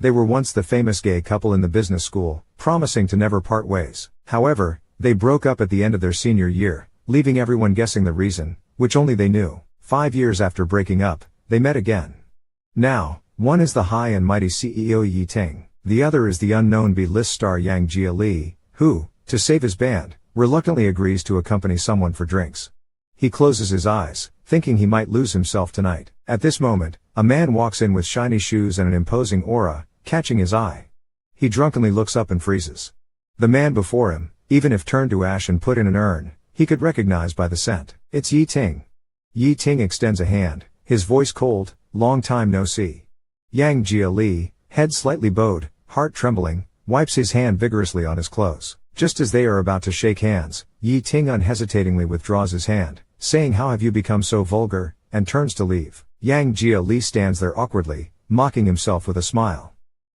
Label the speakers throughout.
Speaker 1: They were once the famous gay couple in the business school, promising to never part ways. However, they broke up at the end of their senior year, leaving everyone guessing the reason, which only they knew. 5 years after breaking up, they met again. Now, one is the high and mighty CEO Yi Ting, the other is the unknown B-list star Yang Jia, who, to save his band, reluctantly agrees to accompany someone for drinks. He closes his eyes, thinking he might lose himself tonight. At this moment, a man walks in with shiny shoes and an imposing aura, catching his eye. He drunkenly looks up and freezes. The man before him, even if turned to ash and put in an urn, he could recognize by the scent. It's Yi Ting. Yi Ting extends a hand, his voice cold, long time no see. Yang Jia, head slightly bowed, heart trembling, wipes his hand vigorously on his clothes. Just as they are about to shake hands, Yi Ting unhesitatingly withdraws his hand, saying, "How have you become so vulgar?" and turns to leave. Yang Jia stands there awkwardly, mocking himself with a smile.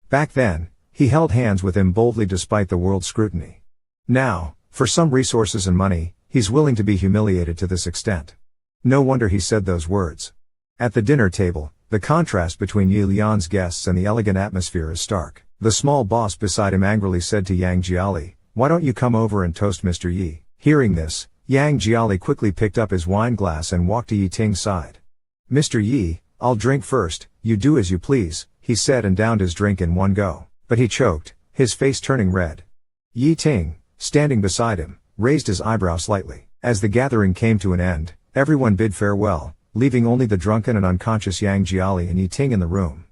Speaker 1: Back then, he held hands with him boldly despite the world's scrutiny. Now, for some resources and money, he's willing to be humiliated to this extent. No wonder he said those words. At the dinner table, the contrast between Yi Lian's guests and the elegant atmosphere is stark. The small boss beside him angrily said to Yang Jia, "Why don't you come over and toast Mr. Yi?" Hearing this, Yang Jia quickly picked up his wine glass and walked to Yi Ting's side. "Mr. Yi, I'll drink first, you do as you please," he said and downed his drink in one go. But he choked, his face turning red. Yi Ting, standing beside him, raised his eyebrow slightly. As the gathering came to an end, everyone bid farewell, leaving only the drunken and unconscious Yang Jia and Yi Ting in the room.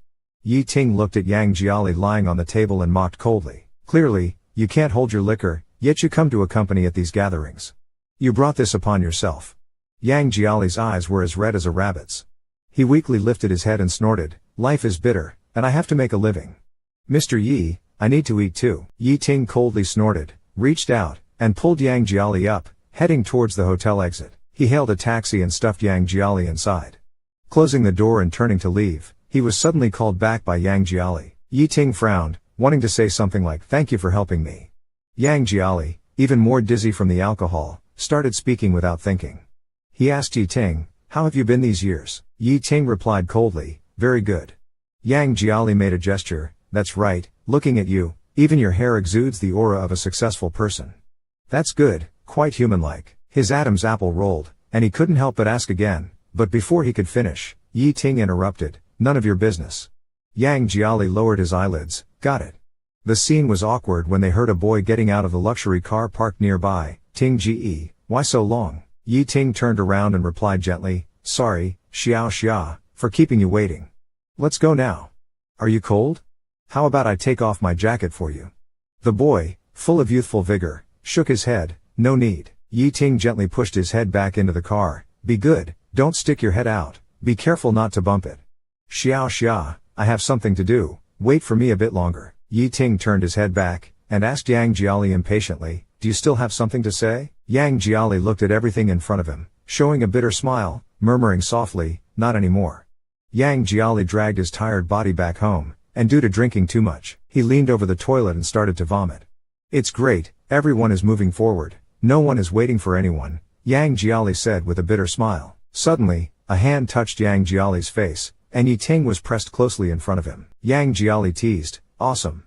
Speaker 1: Yi Ting looked at Yang Jia lying on the table and mocked coldly. "Clearly, you can't hold your liquor, yet you come to accompany at these gatherings. You brought this upon yourself." Yang Jiali's eyes were as red as a rabbit's. He weakly lifted his head and snorted, "Life is bitter, and I have to make a living. Mr. Yi, I need to eat too." Yi Ting coldly snorted, reached out, and pulled Yang Jia up, heading towards the hotel exit. He hailed a taxi and stuffed Yang Jia inside. Closing the door and turning to leave, he was suddenly called back by Yang Jia. Yi Ting frowned, wanting to say something like, "Thank you for helping me." Yang Jia, even more dizzy from the alcohol, started speaking without thinking. He asked Yi Ting, "How have you been these years?" Yi Ting replied coldly, "Very good." Yang Jia made a gesture, "That's right, looking at you, even your hair exudes the aura of a successful person. That's good, quite human-like." His Adam's apple rolled, and he couldn't help but ask again, but before he could finish, Yi Ting interrupted, "None of your business." Yang Jia lowered his eyelids, "Got it." The scene was awkward when they heard a boy getting out of the luxury car parked nearby. "Ting Ji, why so long?" Yi Ting turned around and replied gently, "Sorry, Xiao Xia, for keeping you waiting. Let's go now. Are you cold? How about I take off my jacket for you?" The boy, full of youthful vigor, shook his head, "No need." Yi Ting gently pushed his head back into the car, "Be good, don't stick your head out, be careful not to bump it." "Xiao Xia, I have something to do, wait for me a bit longer." Yi Ting turned his head back, and asked Yang Jia impatiently, "Do you still have something to say?" Yang Jia looked at everything in front of him, showing a bitter smile, murmuring softly, "Not anymore." Yang Jia dragged his tired body back home, and due to drinking too much, he leaned over the toilet and started to vomit. "It's great, everyone is moving forward, no one is waiting for anyone," Yang Jia said with a bitter smile. Suddenly, a hand touched Yang Jia's face, and Yi Ting was pressed closely in front of him. Yang Jia teased, "Awesome.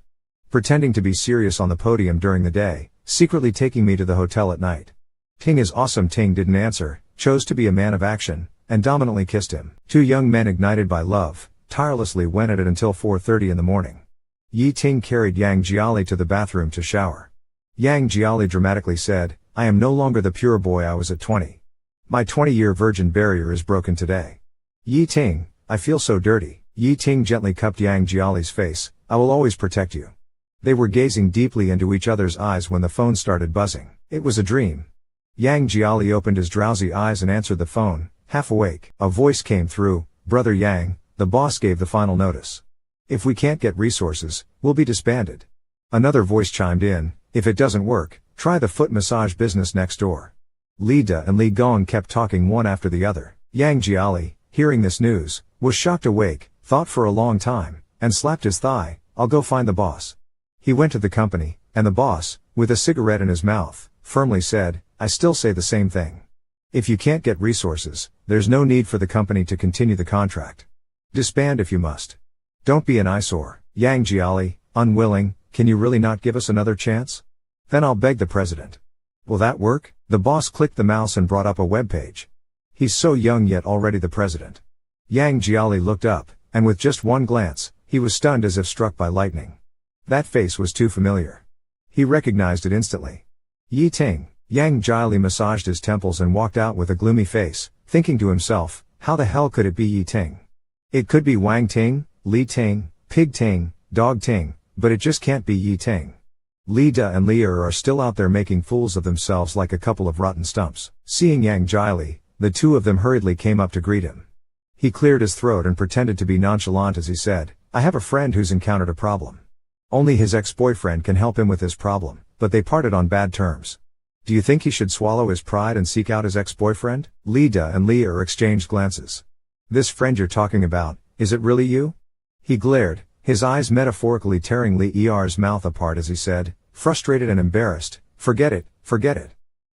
Speaker 1: Pretending to be serious on the podium during the day, secretly taking me to the hotel at night." Ting is awesome. Ting didn't answer, chose to be a man of action, and dominantly kissed him. Two young men ignited by love, tirelessly went at it until 4:30 in the morning. Yi Ting carried Yang Jia to the bathroom to shower. Yang Jia dramatically said, "I am no longer the pure boy I was at 20. My 20-year virgin barrier is broken today. Yi Ting, I feel so dirty." Yi Ting gently cupped Yang Jia's face, "I will always protect you." They were gazing deeply into each other's eyes when the phone started buzzing. It was a dream. Yang Jia opened his drowsy eyes and answered the phone, half awake. A voice came through, "Brother Yang, the boss gave the final notice. If we can't get resources, we'll be disbanded." Another voice chimed in, "If it doesn't work, try the foot massage business next door." Li Da and Li Gong kept talking one after the other. Yang Jia, hearing this news, was shocked awake, thought for a long time, and slapped his thigh, "I'll go find the boss." He went to the company, and the boss, with a cigarette in his mouth, firmly said, "I still say the same thing. If you can't get resources, there's no need for the company to continue the contract. Disband if you must. Don't be an eyesore." Yang Jiali, unwilling, can you really not give us another chance? Then I'll beg the president. Will that work? The boss clicked the mouse and brought up a web page. He's so young yet already the president. Yang Jiali looked up, and with just one glance, he was stunned as if struck by lightning. That face was too familiar. He recognized it instantly. Yi Ting. Yang Jiali massaged his temples and walked out with a gloomy face, thinking to himself, how the hell could it be Yi Ting? It could be Wang Ting, Li Ting, Pig Ting, Dog Ting, but it just can't be Yi Ting. Li Da and Li Er are still out there making fools of themselves like a couple of rotten stumps. Seeing Yang Jiali, the two of them hurriedly came up to greet him. He cleared his throat and pretended to be nonchalant as he said, I have a friend who's encountered a problem. Only his ex-boyfriend can help him with his problem, but they parted on bad terms. Do you think he should swallow his pride and seek out his ex-boyfriend? Li Da and Li Er exchanged glances. This friend you're talking about, is it really you? He glared, his eyes metaphorically tearing Li Er's mouth apart as he said, frustrated and embarrassed, forget it.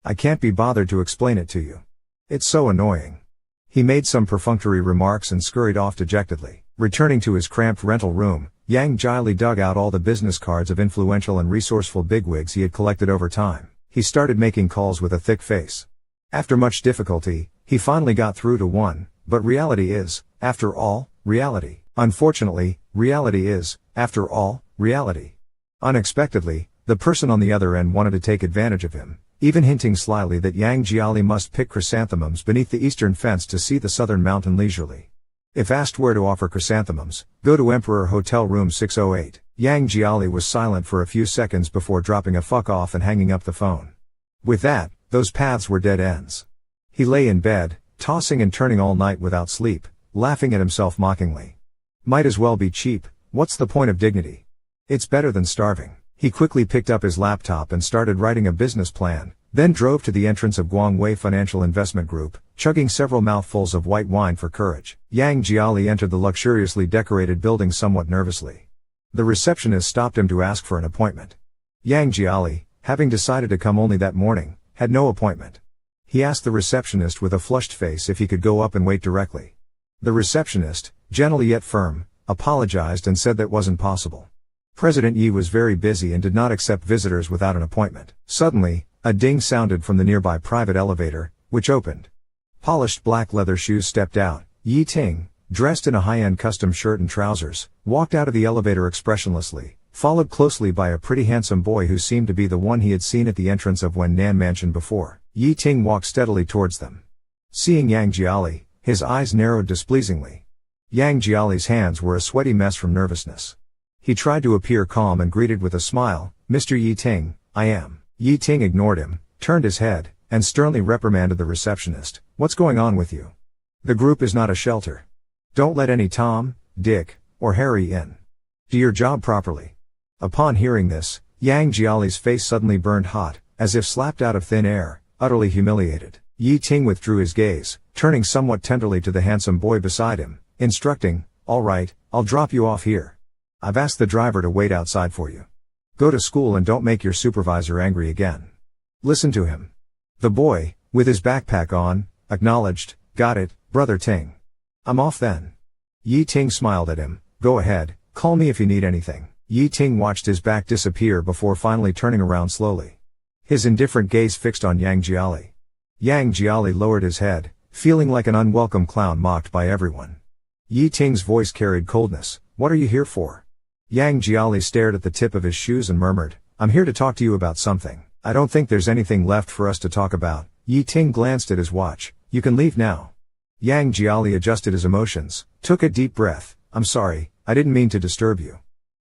Speaker 1: I can't be bothered to explain it to you. It's so annoying. He made some perfunctory remarks and scurried off dejectedly. Returning to his cramped rental room, Yang Jiali dug out all the business cards of influential and resourceful bigwigs he had collected over time. He started making calls with a thick face. After much difficulty, he finally got through to one, but reality is, after all, reality. Unfortunately, reality is, after all, reality. Unexpectedly, the person on the other end wanted to take advantage of him, even hinting slyly that Yang Jiali must pick chrysanthemums beneath the eastern fence to see the southern mountain leisurely. If asked where to offer chrysanthemums, go to Emperor Hotel Room 608. Yang Jiali was silent for a few seconds before dropping a fuck off and hanging up the phone. With that, those paths were dead ends. He lay in bed, tossing and turning all night without sleep, laughing at himself mockingly. Might as well be cheap, what's the point of dignity? It's better than starving. He quickly picked up his laptop and started writing a business plan, then drove to the entrance of Guangwei Financial Investment Group, chugging several mouthfuls of white wine for courage. Yang Jiali entered the luxuriously decorated building somewhat nervously. The receptionist stopped him to ask for an appointment. Yang Jiali, having decided to come only that morning, had no appointment. He asked the receptionist with a flushed face if he could go up and wait directly. The receptionist, gentle yet firm, apologized and said that wasn't possible. President Yi was very busy and did not accept visitors without an appointment. Suddenly, a ding sounded from the nearby private elevator, which opened. Polished black leather shoes stepped out. Yi Ting, dressed in a high-end custom shirt and trousers, walked out of the elevator expressionlessly, followed closely by a pretty handsome boy who seemed to be the one he had seen at the entrance of Wen Nan Mansion before. Yi Ting walked steadily towards them. Seeing Yang Jiali, his eyes narrowed displeasingly. Yang Jiali's hands were a sweaty mess from nervousness. He tried to appear calm and greeted with a smile, Mr. Yi Ting, I am. Yi Ting ignored him, turned his head, and sternly reprimanded the receptionist. What's going on with you? The group is not a shelter. Don't let any Tom, Dick, or Harry in. Do your job properly. Upon hearing this, Yang Jiali's face suddenly burned hot, as if slapped out of thin air, utterly humiliated. Yi Ting withdrew his gaze, turning somewhat tenderly to the handsome boy beside him, instructing, all right, I'll drop you off here. I've asked the driver to wait outside for you. Go to school and don't make your supervisor angry again. Listen to him. The boy, with his backpack on, acknowledged, got it, Brother Ting. I'm off then. Yi Ting smiled at him, go ahead, call me if you need anything. Yi Ting watched his back disappear before finally turning around slowly. His indifferent gaze fixed on Yang Jiali. Yang Jiali lowered his head, feeling like an unwelcome clown mocked by everyone. Yi Ting's voice carried coldness, what are you here for? Yang Jiali stared at the tip of his shoes and murmured, I'm here to talk to you about something. I don't think there's anything left for us to talk about. Yi Ting glanced at his watch, you can leave now. Yang Jiali adjusted his emotions, took a deep breath, I'm sorry, I didn't mean to disturb you.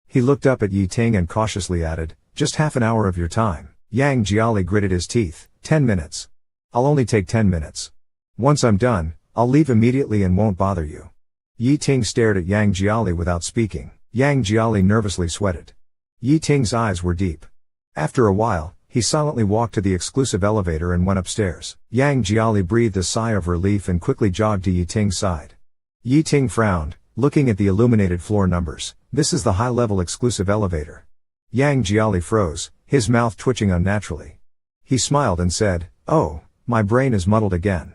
Speaker 1: He looked up at Yi Ting and cautiously added, just half an hour of your time. Yang Jiali gritted his teeth, 10 minutes. I'll only take 10 minutes. Once I'm done, I'll leave immediately and won't bother you. Yi Ting stared at Yang Jiali without speaking. Yang Jiali nervously sweated. Yi Ting's eyes were deep. After a while, he silently walked to the exclusive elevator and went upstairs. Yang Jiali breathed a sigh of relief and quickly jogged to Yi Ting's side. Yi Ting frowned, looking at the illuminated floor numbers. This is the high-level exclusive elevator. Yang Jiali froze, his mouth twitching unnaturally. He smiled and said, oh, my brain is muddled again.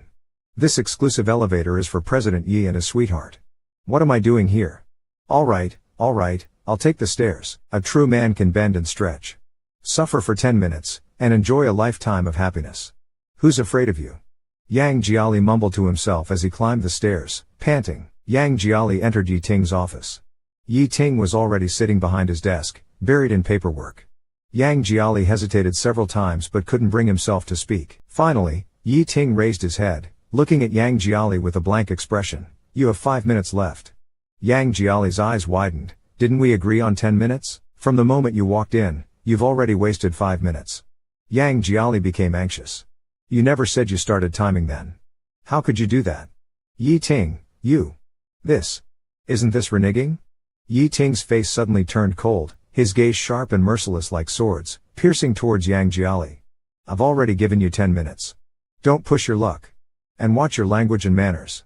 Speaker 1: This exclusive elevator is for President Yi and his sweetheart. What am I doing here? All right, I'll take the stairs. A true man can bend and stretch. Suffer for 10 minutes, and enjoy a lifetime of happiness. Who's afraid of you? Yang Jiali mumbled to himself as he climbed the stairs, panting. Yang Jiali entered Yi Ting's office. Yi Ting was already sitting behind his desk, buried in paperwork. Yang Jiali hesitated several times but couldn't bring himself to speak. Finally, Yi Ting raised his head, looking at Yang Jiali with a blank expression. You have 5 minutes left. Yang Jiali's eyes widened. Didn't we agree on 10 minutes? From the moment you walked in, you've already wasted 5 minutes. Yang Jiali became anxious. You never said you started timing then. How could you do that? Yi Ting, you. Isn't this reneging? Yi Ting's face suddenly turned cold, his gaze sharp and merciless like swords, piercing towards Yang Jiali. I've already given you 10 minutes. Don't push your luck. And watch your language and manners.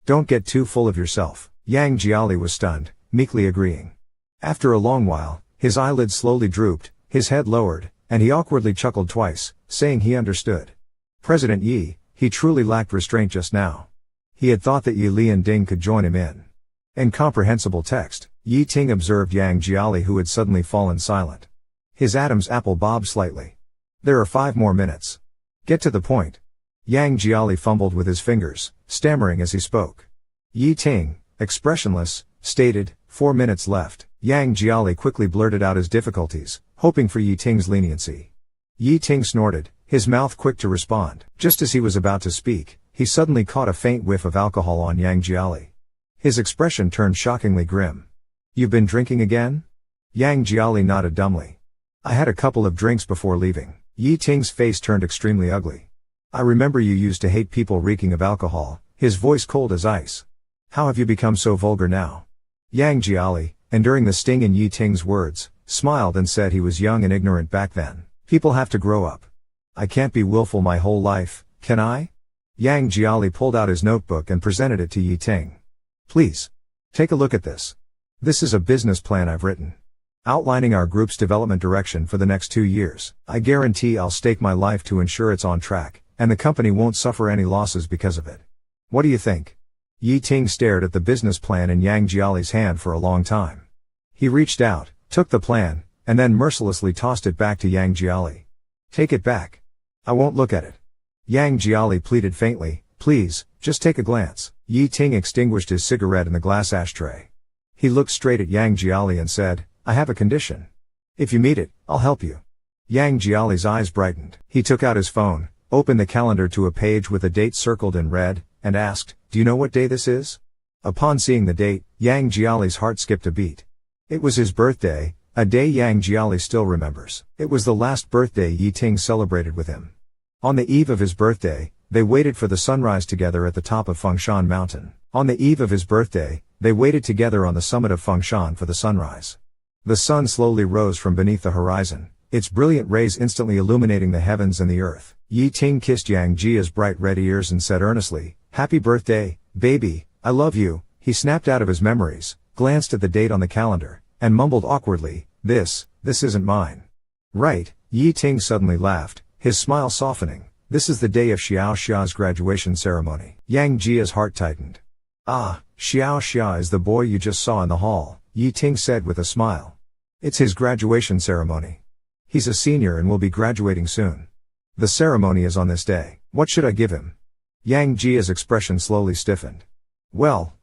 Speaker 1: Don't get too full of yourself. Yang Jiali was stunned, meekly agreeing. After a long while, his eyelids slowly drooped, his head lowered, and he awkwardly chuckled twice, saying he understood. President Yi, he truly lacked restraint just now. He had thought that Yi Lian Ding could join him in. Incomprehensible text, Yi Ting observed Yang Jiali, who had suddenly fallen silent. His Adam's apple bobbed slightly. There are 5 more minutes. Get to the point. Yang Jiali fumbled with his fingers, stammering as he spoke. Yi Ting, expressionless, stated, 4 minutes left. Yang Jiali quickly blurted out his difficulties, hoping for Yi Ting's leniency. Yi Ting snorted, his mouth quick to respond. Just as he was about to speak, he suddenly caught a faint whiff of alcohol on Yang Jiali. His expression turned shockingly grim. You've been drinking again? Yang Jiali nodded dumbly. I had a couple of drinks before leaving. Yi Ting's face turned extremely ugly. I remember you used to hate people reeking of alcohol, his voice cold as ice. How have you become so vulgar now? Yang Jiali, enduring the sting in Yi Ting's words, smiled and said he was young and ignorant back then. People have to grow up. I can't be willful my whole life, can I? Yang Jiali pulled out his notebook and presented it to Yi Ting. Please. Take a look at this. This is a business plan I've written. Outlining our group's development direction for the next 2 years. I guarantee I'll stake my life to ensure it's on track, and the company won't suffer any losses because of it. What do you think? Yi Ting stared at the business plan in Yang Jiali's hand for a long time. He reached out, took the plan, and then mercilessly tossed it back to Yang Jiali. Take it back. I won't look at it. Yang Jiali pleaded faintly, please, just take a glance. Yi Ting extinguished his cigarette in the glass ashtray. He looked straight at Yang Jiali and said, I have a condition. If you meet it, I'll help you. Yang Jiali's eyes brightened. He took out his phone, opened the calendar to a page with a date circled in red, and asked, do you know what day this is? Upon seeing the date, Yang Jiali's heart skipped a beat. It was his birthday, a day Yang Jiali still remembers. It was the last birthday Yi Ting celebrated with him. On the eve of his birthday, they waited for the sunrise together at the top of Fengshan Mountain. On the eve of his birthday, they waited together on the summit of Fengshan for the sunrise. The sun slowly rose from beneath the horizon, its brilliant rays instantly illuminating the heavens and the earth. Yi Ting kissed Yang Jia's bright red ears and said earnestly, Happy birthday, baby, I love you. He snapped out of his memories, glanced at the date on the calendar, and mumbled awkwardly, this isn't mine. Right, Yi Ting suddenly laughed, his smile softening. This is the day of Xiao Xia's graduation ceremony. Yang Jia's heart tightened. Ah, Xiao Xia is the boy you just saw in the hall, Yi Ting said with a smile. It's his graduation ceremony. He's a senior and will be graduating soon. The ceremony is on this day. What should I give him? Yang Jia's expression slowly stiffened. Well,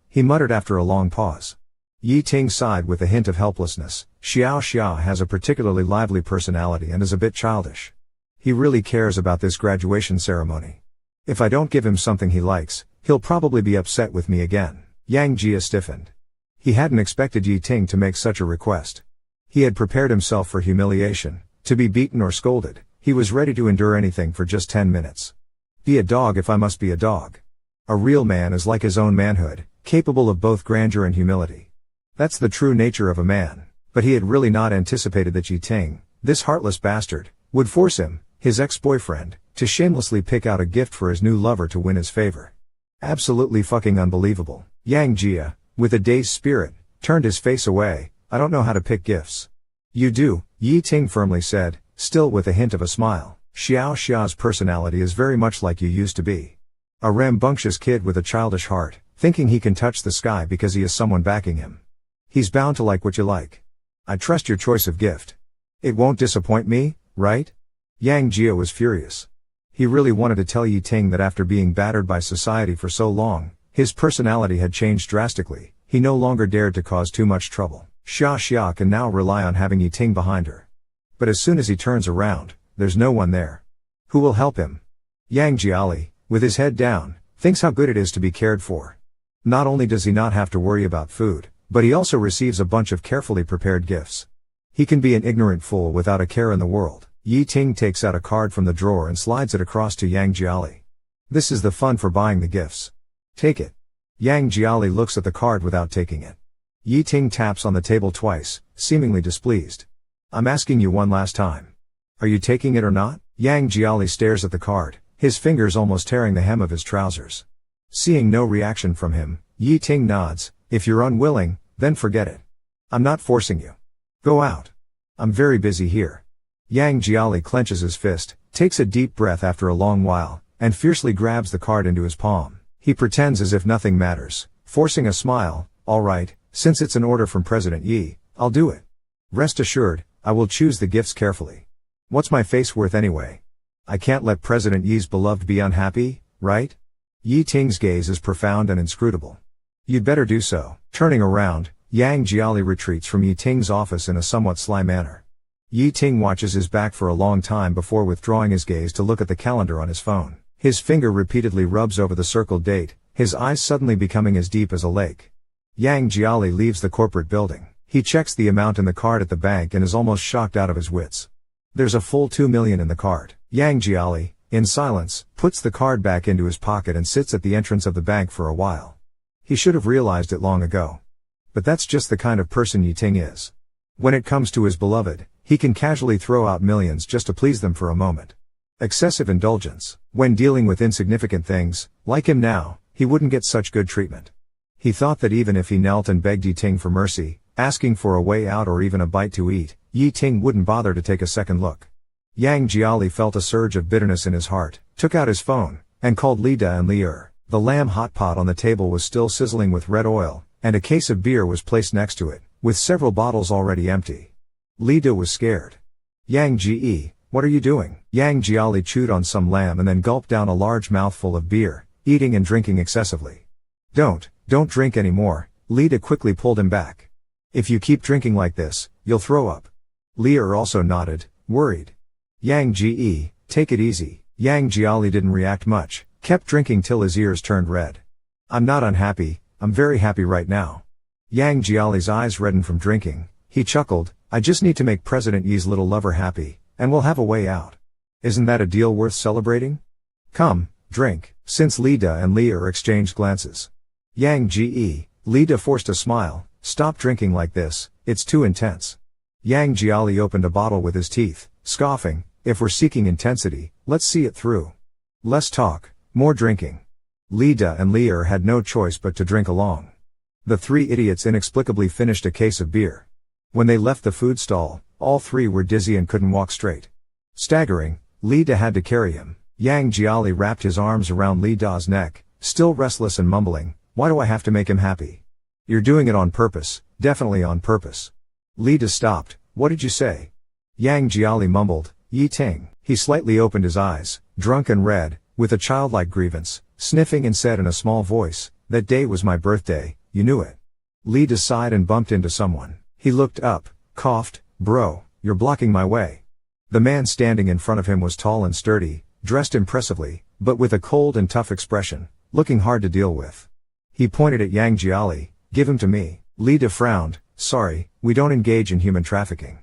Speaker 1: he muttered after a long pause. Yi Ting sighed with a hint of helplessness. Xiao Xia has a particularly lively personality and is a bit childish. He really cares about this graduation ceremony. If I don't give him something he likes, he'll probably be upset with me again. Yang Jia stiffened. He hadn't expected Yi Ting to make such a request. He had prepared himself for humiliation, to be beaten or scolded. He was ready to endure anything for just 10 minutes. Be a dog if I must be a dog. A real man is like his own manhood, capable of both grandeur and humility. That's the true nature of a man. But he had really not anticipated that Yi Ting, this heartless bastard, would force him, his ex-boyfriend, to shamelessly pick out a gift for his new lover to win his favor. Absolutely fucking unbelievable. Yang Jia, with a dazed spirit, turned his face away. I don't know how to pick gifts. You do, Yi Ting firmly said, still with a hint of a smile. Xiao Xia's personality is very much like you used to be. A rambunctious kid with a childish heart, thinking he can touch the sky because he has someone backing him. He's bound to like what you like. I trust your choice of gift. It won't disappoint me, right? Yang Jia was furious. He really wanted to tell Yi Ting that after being battered by society for so long, his personality had changed drastically. He no longer dared to cause too much trouble. Xia can now rely on having Yi Ting behind her. But as soon as he turns around, there's no one there. Who will help him? Yang Jiali, with his head down, thinks how good it is to be cared for. Not only does he not have to worry about food, but he also receives a bunch of carefully prepared gifts. He can be an ignorant fool without a care in the world. Yi Ting takes out a card from the drawer and slides it across to Yang Jiali. This is the fund for buying the gifts. Take it. Yang Jiali looks at the card without taking it. Yi Ting taps on the table twice, seemingly displeased. I'm asking you one last time. Are you taking it or not? Yang Jiali stares at the card, his fingers almost tearing the hem of his trousers. Seeing no reaction from him, Yi Ting nods. If you're unwilling, then forget it. I'm not forcing you. Go out. I'm very busy here. Yang Jiali clenches his fist, takes a deep breath after a long while, and fiercely grabs the card into his palm. He pretends as if nothing matters, forcing a smile. All right, since it's an order from President Yi, I'll do it. Rest assured, I will choose the gifts carefully. What's my face worth anyway? I can't let President Yi's beloved be unhappy, right? Yi Ting's gaze is profound and inscrutable. You'd better do so. Turning around, Yang Jiali retreats from Yi Ting's office in a somewhat sly manner. Yi Ting watches his back for a long time before withdrawing his gaze to look at the calendar on his phone. His finger repeatedly rubs over the circled date, his eyes suddenly becoming as deep as a lake. Yang Jiali leaves the corporate building. He checks the amount in the card at the bank and is almost shocked out of his wits. There's a full 2 million in the card. Yang Jiali, in silence, puts the card back into his pocket and sits at the entrance of the bank for a while. He should have realized it long ago. But that's just the kind of person Yi Ting is. When it comes to his beloved, he can casually throw out millions just to please them for a moment. Excessive indulgence. When dealing with insignificant things, like him now, he wouldn't get such good treatment. He thought that even if he knelt and begged Yi Ting for mercy, asking for a way out or even a bite to eat, Yi Ting wouldn't bother to take a second look. Yang Jiali felt a surge of bitterness in his heart, took out his phone, and called Li Da and Li Er. The lamb hot pot on the table was still sizzling with red oil, and a case of beer was placed next to it, with several bottles already empty. Li Da was scared. Yang Ji, what are you doing? Yang Jiali chewed on some lamb and then gulped down a large mouthful of beer, eating and drinking excessively. Don't drink anymore, Li Da quickly pulled him back. If you keep drinking like this, you'll throw up. Li Er also nodded, worried. Yang Ji, take it easy. Yang Jiali didn't react much, kept drinking till his ears turned red. I'm not unhappy, I'm very happy right now. Yang Jiali's eyes reddened from drinking. He chuckled, I just need to make President Yi's little lover happy, and we'll have a way out. Isn't that a deal worth celebrating? Come, drink. Since Li Da and Li Er exchanged glances. Yang Ji, Li Da forced a smile, stop drinking like this, it's too intense. Yang Jiali opened a bottle with his teeth, scoffing, if we're seeking intensity, let's see it through. Less talk, more drinking. Li Da and Li Er had no choice but to drink along. The three idiots inexplicably finished a case of beer. When they left the food stall, all three were dizzy and couldn't walk straight. Staggering, Li Da had to carry him. Yang Jiali wrapped his arms around Li Da's neck, still restless and mumbling, why do I have to make him happy? You're doing it on purpose, definitely on purpose. Li Da stopped, what did you say? Yang Jiali mumbled, Yi Ting. He slightly opened his eyes, drunk and red, with a childlike grievance, sniffing and said in a small voice, that day was my birthday, you knew it. Li Da sighed and bumped into someone. He looked up, coughed, bro, you're blocking my way. The man standing in front of him was tall and sturdy, dressed impressively, but with a cold and tough expression, looking hard to deal with. He pointed at Yang Jiali, give him to me. Li Da frowned, sorry, we don't engage in human trafficking.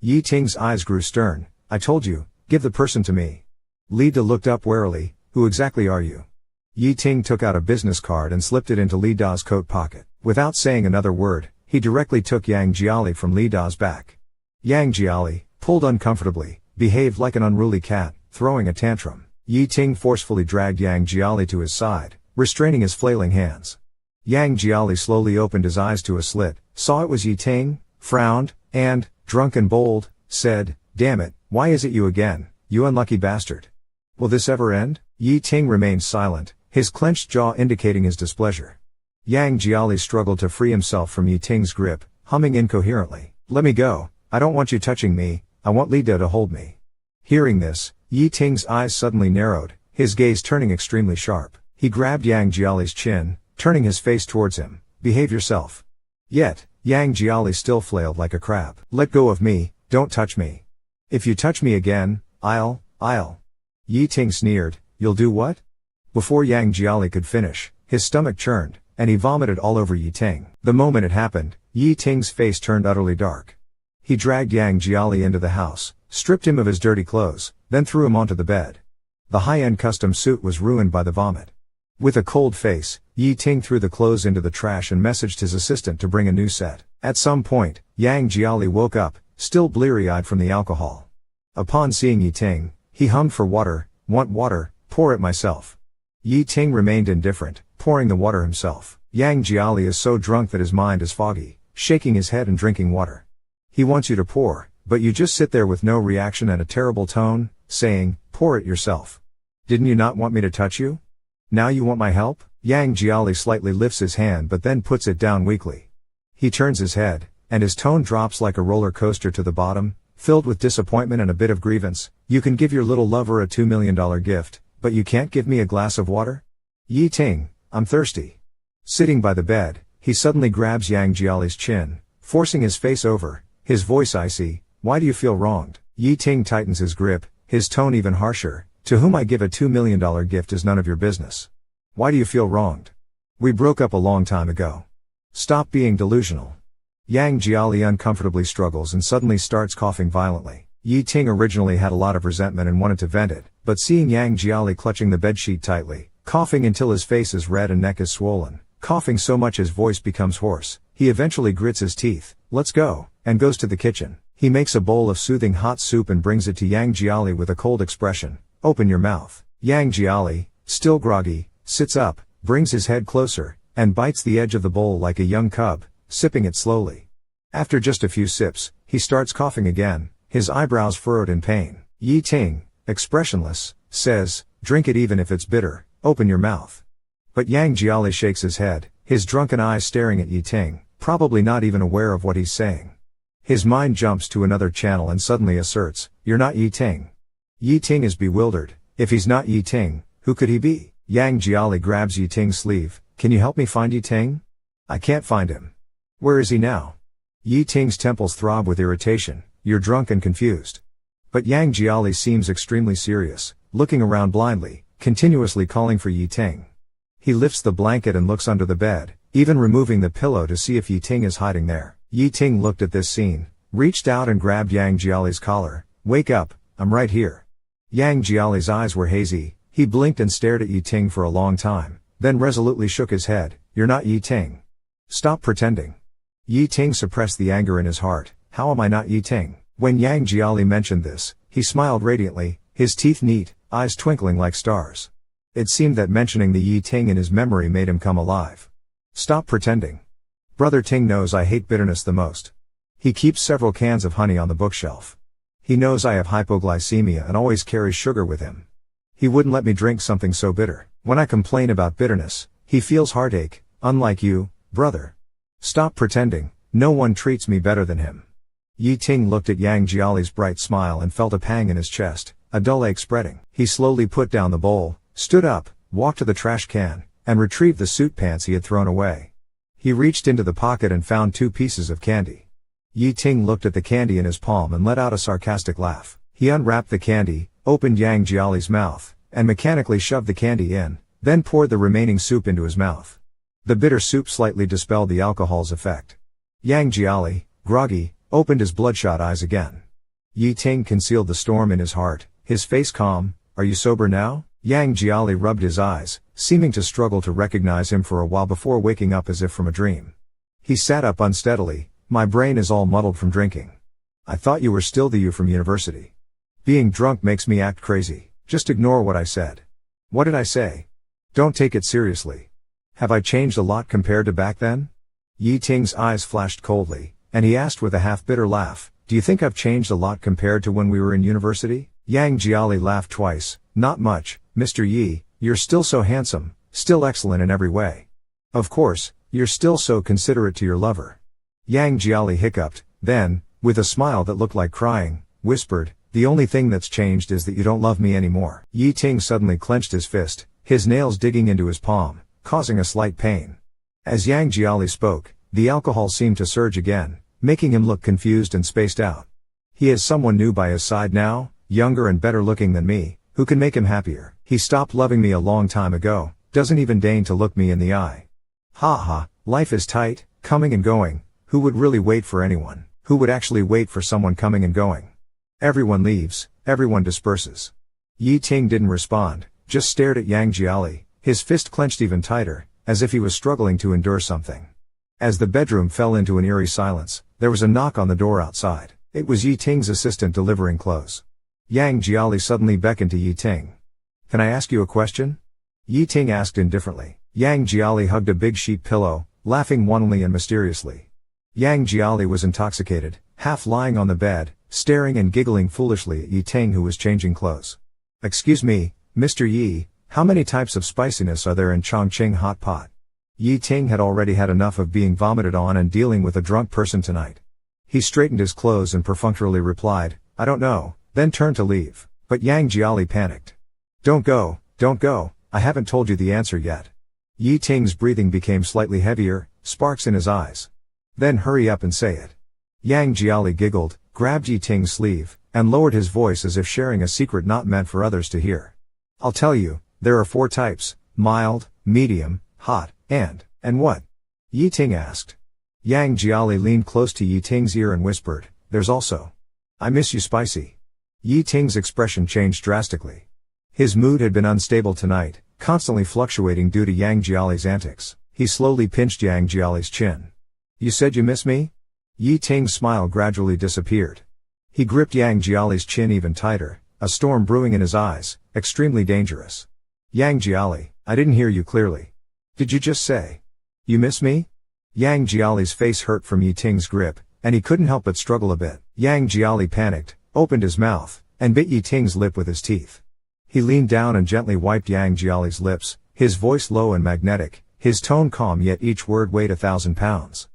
Speaker 1: Yi Ting's eyes grew stern, I told you, give the person to me. Li Da looked up warily, who exactly are you? Yi Ting took out a business card and slipped it into Li Da's coat pocket. Without saying another word, he directly took Yang Jiali from Li Da's back. Yang Jiali, pulled uncomfortably, behaved like an unruly cat, throwing a tantrum. Yi Ting forcefully dragged Yang Jiali to his side, restraining his flailing hands. Yang Jiali slowly opened his eyes to a slit, saw it was Yi Ting, frowned, and, drunk and bold, said, damn it, why is it you again, you unlucky bastard? Will this ever end? Yi Ting remained silent, his clenched jaw indicating his displeasure. Yang Jiali struggled to free himself from Yi Ting's grip, humming incoherently. Let me go, I don't want you touching me, I want Li Do to hold me. Hearing this, Yi Ting's eyes suddenly narrowed, his gaze turning extremely sharp. He grabbed Yang Jiali's chin, turning his face towards him. Behave yourself. Yet, Yang Jiali still flailed like a crab. Let go of me, don't touch me. If you touch me again, I'll. Yi Ting sneered, you'll do what? Before Yang Jiali could finish, his stomach churned, and he vomited all over Yi Ting. The moment it happened, Yi Ting's face turned utterly dark. He dragged Yang Jiali into the house, stripped him of his dirty clothes, then threw him onto the bed. The high-end custom suit was ruined by the vomit. With a cold face, Yi Ting threw the clothes into the trash and messaged his assistant to bring a new set. At some point, Yang Jiali woke up, still bleary-eyed from the alcohol. Upon seeing Yi Ting, he hummed for water, want water, pour it myself. Yi Ting remained indifferent, pouring the water himself. Yang Jiali is so drunk that his mind is foggy, shaking his head and drinking water. He wants you to pour, but you just sit there with no reaction and a terrible tone, saying, pour it yourself. Didn't you not want me to touch you? Now you want my help? Yang Jiali slightly lifts his hand but then puts it down weakly. He turns his head, and his tone drops like a roller coaster to the bottom, filled with disappointment and a bit of grievance. You can give your little lover a $2 million gift, but you can't give me a glass of water? Yi Ting, I'm thirsty. Sitting by the bed, he suddenly grabs Yang Jiali's chin, forcing his face over, his voice icy. Why do you feel wronged? Yi Ting tightens his grip, his tone even harsher. To whom I give a $2 million gift is none of your business. Why do you feel wronged? We broke up a long time ago. Stop being delusional. Yang Jiali uncomfortably struggles and suddenly starts coughing violently. Yi Ting originally had a lot of resentment and wanted to vent it, but seeing Yang Jiali clutching the bedsheet tightly, coughing until his face is red and neck is swollen, coughing so much his voice becomes hoarse, he eventually grits his teeth, let's go, and goes to the kitchen. He makes a bowl of soothing hot soup and brings it to Yang Jiali with a cold expression. Open your mouth. Yang Jiali, still groggy, sits up, brings his head closer, and bites the edge of the bowl like a young cub, sipping it slowly. After just a few sips, he starts coughing again, his eyebrows furrowed in pain. Yi Ting, expressionless, says, drink it even if it's bitter, open your mouth. But Yang Jiali shakes his head, his drunken eyes staring at Yi Ting, probably not even aware of what he's saying. His mind jumps to another channel and suddenly asserts, you're not Yi Ting. Yi Ting is bewildered. If he's not Yi Ting, who could he be? Yang Jiali grabs Yi Ting's sleeve. Can you help me find Yi Ting? I can't find him. Where is he now? Yi Ting's temples throb with irritation. You're drunk and confused. But Yang Jiali seems extremely serious, looking around blindly, continuously calling for Yi Ting. He lifts the blanket and looks under the bed, even removing the pillow to see if Yi Ting is hiding there. Yi Ting looked at this scene, reached out and grabbed Yang Jiali's collar. Wake up, I'm right here. Yang Jiali's eyes were hazy, he blinked and stared at Yi Ting for a long time, then resolutely shook his head. You're not Yi Ting. Stop pretending. Yi Ting suppressed the anger in his heart. How am I not Yi Ting? When Yang Jiali mentioned this, he smiled radiantly, his teeth neat, eyes twinkling like stars. It seemed that mentioning the Yi Ting in his memory made him come alive. Stop pretending. Brother Ting knows I hate bitterness the most. He keeps several cans of honey on the bookshelf. He knows I have hypoglycemia and always carries sugar with him. He wouldn't let me drink something so bitter. When I complain about bitterness, he feels heartache, unlike you, brother. Stop pretending, no one treats me better than him. Yi Ting looked at Yang Jiali's bright smile and felt a pang in his chest, a dull ache spreading. He slowly put down the bowl, stood up, walked to the trash can, and retrieved the suit pants he had thrown away. He reached into the pocket and found 2 pieces of candy. Yi Ting looked at the candy in his palm and let out a sarcastic laugh. He unwrapped the candy, opened Yang Jiali's mouth, and mechanically shoved the candy in, then poured the remaining soup into his mouth. The bitter soup slightly dispelled the alcohol's effect. Yang Jiali, groggy, opened his bloodshot eyes again. Yi Ting concealed the storm in his heart, his face calm. Are you sober now? Yang Jiali rubbed his eyes, seeming to struggle to recognize him for a while before waking up as if from a dream. He sat up unsteadily. My brain is all muddled from drinking. I thought you were still the you from university. Being drunk makes me act crazy. Just ignore what I said. What did I say? Don't take it seriously. Have I changed a lot compared to back then? Yi Ting's eyes flashed coldly, and he asked with a half-bitter laugh, do you think I've changed a lot compared to when we were in university? Yang Jiali laughed twice. Not much, Mr. Yi, you're still so handsome, still excellent in every way. Of course, You're still so considerate to your lover. Yang Jiali hiccuped, then, with a smile that looked like crying, whispered, the only thing that's changed is that you don't love me anymore. Yi Ting suddenly clenched his fist, his nails digging into his palm, causing a slight pain. As Yang Jiali spoke, the alcohol seemed to surge again, making him look confused and spaced out. He has someone new by his side now, younger and better looking than me, who can make him happier. He stopped loving me a long time ago, doesn't even deign to look me in the eye. Ha ha, life is tight, coming and going, who would really wait for anyone? Who would actually wait for someone coming and going? Everyone leaves, everyone disperses. Yi Ting didn't respond, just stared at Yang Jiali, his fist clenched even tighter, as if he was struggling to endure something. As the bedroom fell into an eerie silence, there was a knock on the door outside. It was Yi Ting's assistant delivering clothes. Yang Jiali suddenly beckoned to Yi Ting. Can I ask you a question? Yi Ting asked indifferently. Yang Jiali hugged a big sheep pillow, laughing wantonly and mysteriously. Yang Jiali was intoxicated, half lying on the bed, staring and giggling foolishly at Yi Ting, who was changing clothes. Excuse me, Mr. Yi, how many types of spiciness are there in Chongqing hot pot? Yi Ting had already had enough of being vomited on and dealing with a drunk person tonight. He straightened his clothes and perfunctorily replied, I don't know, then turned to leave. But Yang Jiali panicked. Don't go, I haven't told you the answer yet. Yi Ting's breathing became slightly heavier, sparks in his eyes. Then hurry up and say it. Yang Jiali giggled, grabbed Yi Ting's sleeve, and lowered his voice as if sharing a secret not meant for others to hear. I'll tell you, there are 4 types, mild, medium, hot, and what? Yi Ting asked. Yang Jiali leaned close to Yi Ting's ear and whispered, there's also, I miss you spicy. Yi Ting's expression changed drastically. His mood had been unstable tonight, constantly fluctuating due to Yang Jiali's antics. He slowly pinched Yang Jiali's chin. You said you miss me? Yi Ting's smile gradually disappeared. He gripped Yang Jiali's chin even tighter, a storm brewing in his eyes, extremely dangerous. Yang Jiali, I didn't hear you clearly. Did you just say, you miss me? Yang Jiali's face hurt from Yi Ting's grip, and he couldn't help but struggle a bit. Yang Jiali panicked, opened his mouth, and bit Yi Ting's lip with his teeth. He leaned down and gently wiped Yang Jiali's lips, his voice low and magnetic, his tone calm yet each word weighed 1,000 pounds.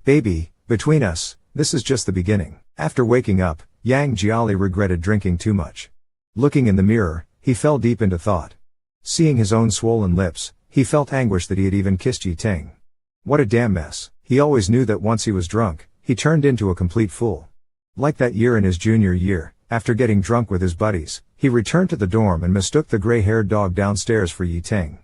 Speaker 1: Baby, between us, this is just the beginning. After waking up, Yang Jiali regretted drinking too much. Looking in the mirror, he fell deep into thought. Seeing his own swollen lips, he felt anguish that he had even kissed Yi Ting. What a damn mess. He always knew that once he was drunk, he turned into a complete fool. Like that year in his junior year, after getting drunk with his buddies, he returned to the dorm and mistook the gray-haired dog downstairs for Yi Ting.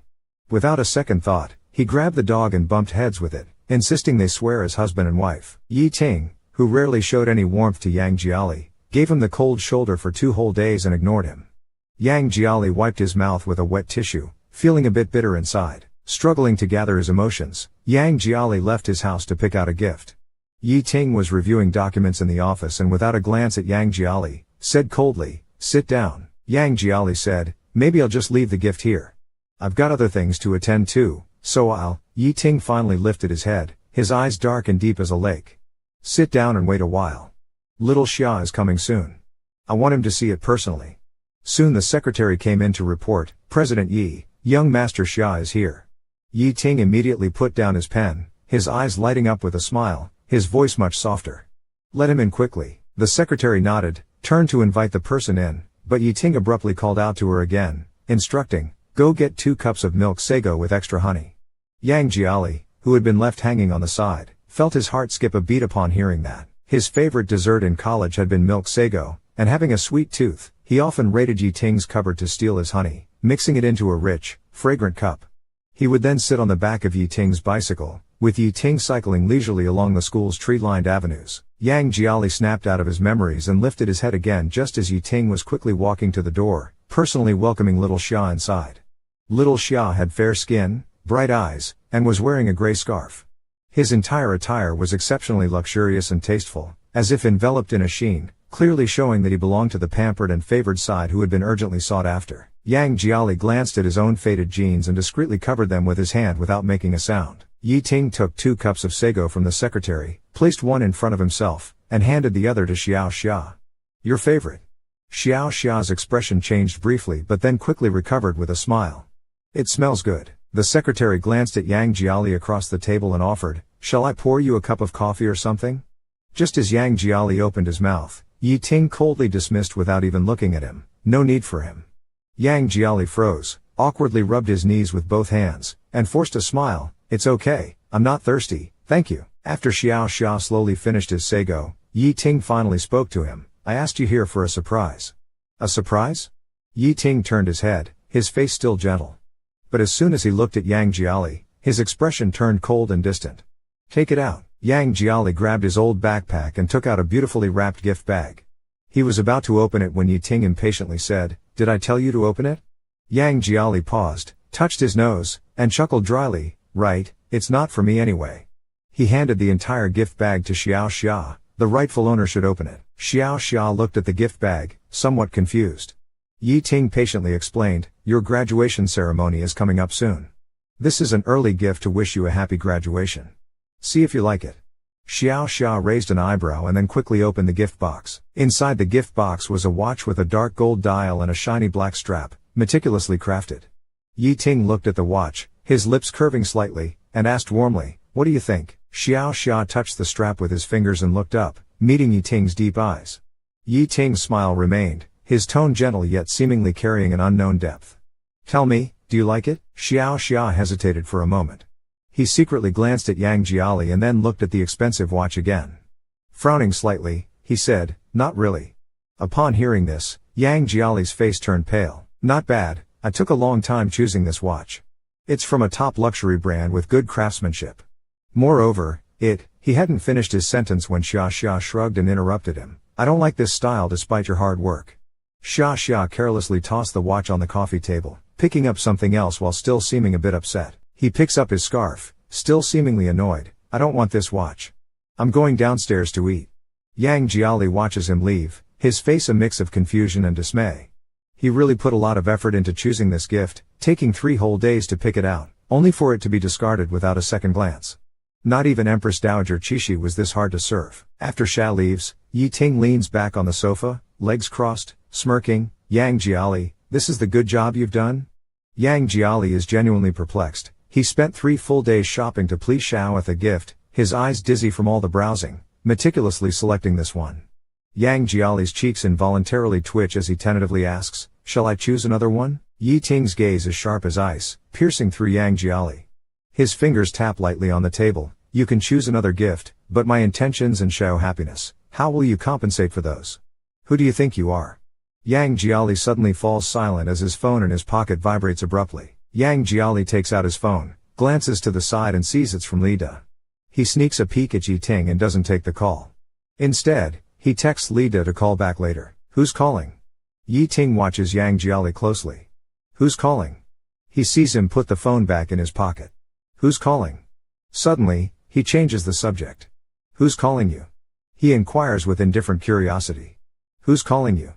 Speaker 1: Without a second thought, he grabbed the dog and bumped heads with it, insisting they swear as husband and wife. Yi Ting, who rarely showed any warmth to Yang Jiali, gave him the cold shoulder for 2 whole days and ignored him. Yang Jiali wiped his mouth with a wet tissue, feeling a bit bitter inside. Struggling to gather his emotions, Yang Jiali left his house to pick out a gift. Yi Ting was reviewing documents in the office and without a glance at Yang Jiali, said coldly, sit down. Yang Jiali said, maybe I'll just leave the gift here. I've got other things to attend to, so I'll. Yi Ting finally lifted his head, his eyes dark and deep as a lake. Sit down and wait a while. Little Xia is coming soon. I want him to see it personally. Soon the secretary came in to report, President Yi, young Master Xia is here. Yi Ting immediately put down his pen, his eyes lighting up with a smile, his voice much softer. Let him in quickly. The secretary nodded, turned to invite the person in, but Yi Ting abruptly called out to her again, instructing, go get 2 cups of milk sago with extra honey. Yang Jiali, who had been left hanging on the side, felt his heart skip a beat upon hearing that. His favorite dessert in college had been milk sago, and having a sweet tooth, he often raided Yi Ting's cupboard to steal his honey, mixing it into a rich, fragrant cup. He would then sit on the back of Yi Ting's bicycle, with Yi Ting cycling leisurely along the school's tree-lined avenues. Yang Jiali snapped out of his memories and lifted his head again just as Yi Ting was quickly walking to the door, personally welcoming little Xia inside. Little Xia had fair skin, bright eyes, and was wearing a gray scarf. His entire attire was exceptionally luxurious and tasteful, as if enveloped in a sheen, clearly showing that he belonged to the pampered and favored side who had been urgently sought after. Yang Jiali glanced at his own faded jeans and discreetly covered them with his hand without making a sound. Yi Ting took 2 cups of sago from the secretary, placed one in front of himself, and handed the other to Xiao Xia. Your favorite. Xiao Xia's expression changed briefly but then quickly recovered with a smile. It smells good. The secretary glanced at Yang Jiali across the table and offered, "Shall I pour you a cup of coffee or something?" Just as Yang Jiali opened his mouth, Yi Ting coldly dismissed without even looking at him, "No need for him." Yang Jiali froze, awkwardly rubbed his knees with both hands, and forced a smile. "It's okay, I'm not thirsty, thank you." After Xiao Xia slowly finished his sago, Yi Ting finally spoke to him. "I asked you here for a surprise." "A surprise?" Yi Ting turned his head, his face still gentle. But as soon as he looked at Yang Jiali, his expression turned cold and distant. "Take it out." Yang Jiali grabbed his old backpack and took out a beautifully wrapped gift bag. He was about to open it when Yi Ting impatiently said, "Did I tell you to open it?" Yang Jiali paused, touched his nose, and chuckled dryly, "Right, it's not for me anyway." He handed the entire gift bag to Xiao Xia. "The rightful owner should open it." Xiao Xia looked at the gift bag, somewhat confused. Yi Ting patiently explained, "Your graduation ceremony is coming up soon. This is an early gift to wish you a happy graduation. See if you like it." Xiao Xia raised an eyebrow and then quickly opened the gift box. Inside the gift box was a watch with a dark gold dial and a shiny black strap, meticulously crafted. Yi Ting looked at the watch, his lips curving slightly, and asked warmly, "What do you think?" Xiao Xia touched the strap with his fingers and looked up, meeting Yi Ting's deep eyes. Yi Ting's smile remained, his tone gentle yet seemingly carrying an unknown depth. "Tell me, do you like it?" Xiao Xia hesitated for a moment. He secretly glanced at Yang Jiali and then looked at the expensive watch again. Frowning slightly, he said, "Not really." Upon hearing this, Yang Jiali's face turned pale. "Not bad, I took a long time choosing this watch. It's from a top luxury brand with good craftsmanship. Moreover, he hadn't finished his sentence when Xia Xia shrugged and interrupted him. "I don't like this style despite your hard work." Xia Xia carelessly tossed the watch on the coffee table, picking up something else while still seeming a bit upset. He picks up his scarf, still seemingly annoyed. "I don't want this watch. I'm going downstairs to eat." Yang Jiali watches him leave, his face a mix of confusion and dismay. He really put a lot of effort into choosing this gift, taking 3 whole days to pick it out, only for it to be discarded without a second glance. Not even Empress Dowager Qixi was this hard to serve. After Xia leaves, Yi Ting leans back on the sofa, legs crossed, smirking. "Yang Jiali, this is the good job you've done?" Yang Jiali is genuinely perplexed. He spent 3 full days shopping to please Xiao with a gift, his eyes dizzy from all the browsing, meticulously selecting this one. Yang Jiali's cheeks involuntarily twitch as he tentatively asks, "Shall I choose another one?" Yi Ting's gaze is sharp as ice, piercing through Yang Jiali. His fingers tap lightly on the table. "You can choose another gift, but my intentions and Xiao happiness, how will you compensate for those? Who do you think you are?" Yang Jiali suddenly falls silent as his phone in his pocket vibrates abruptly. Yang Jiali takes out his phone, glances to the side and sees it's from Li Da. He sneaks a peek at Yi Ting and doesn't take the call. Instead, he texts Li Da to call back later. "Who's calling?" Yi Ting watches Yang Jiali closely. "Who's calling?" He sees him put the phone back in his pocket. "Who's calling?" Suddenly, he changes the subject. "Who's calling you?" He inquires with indifferent curiosity. "Who's calling you?"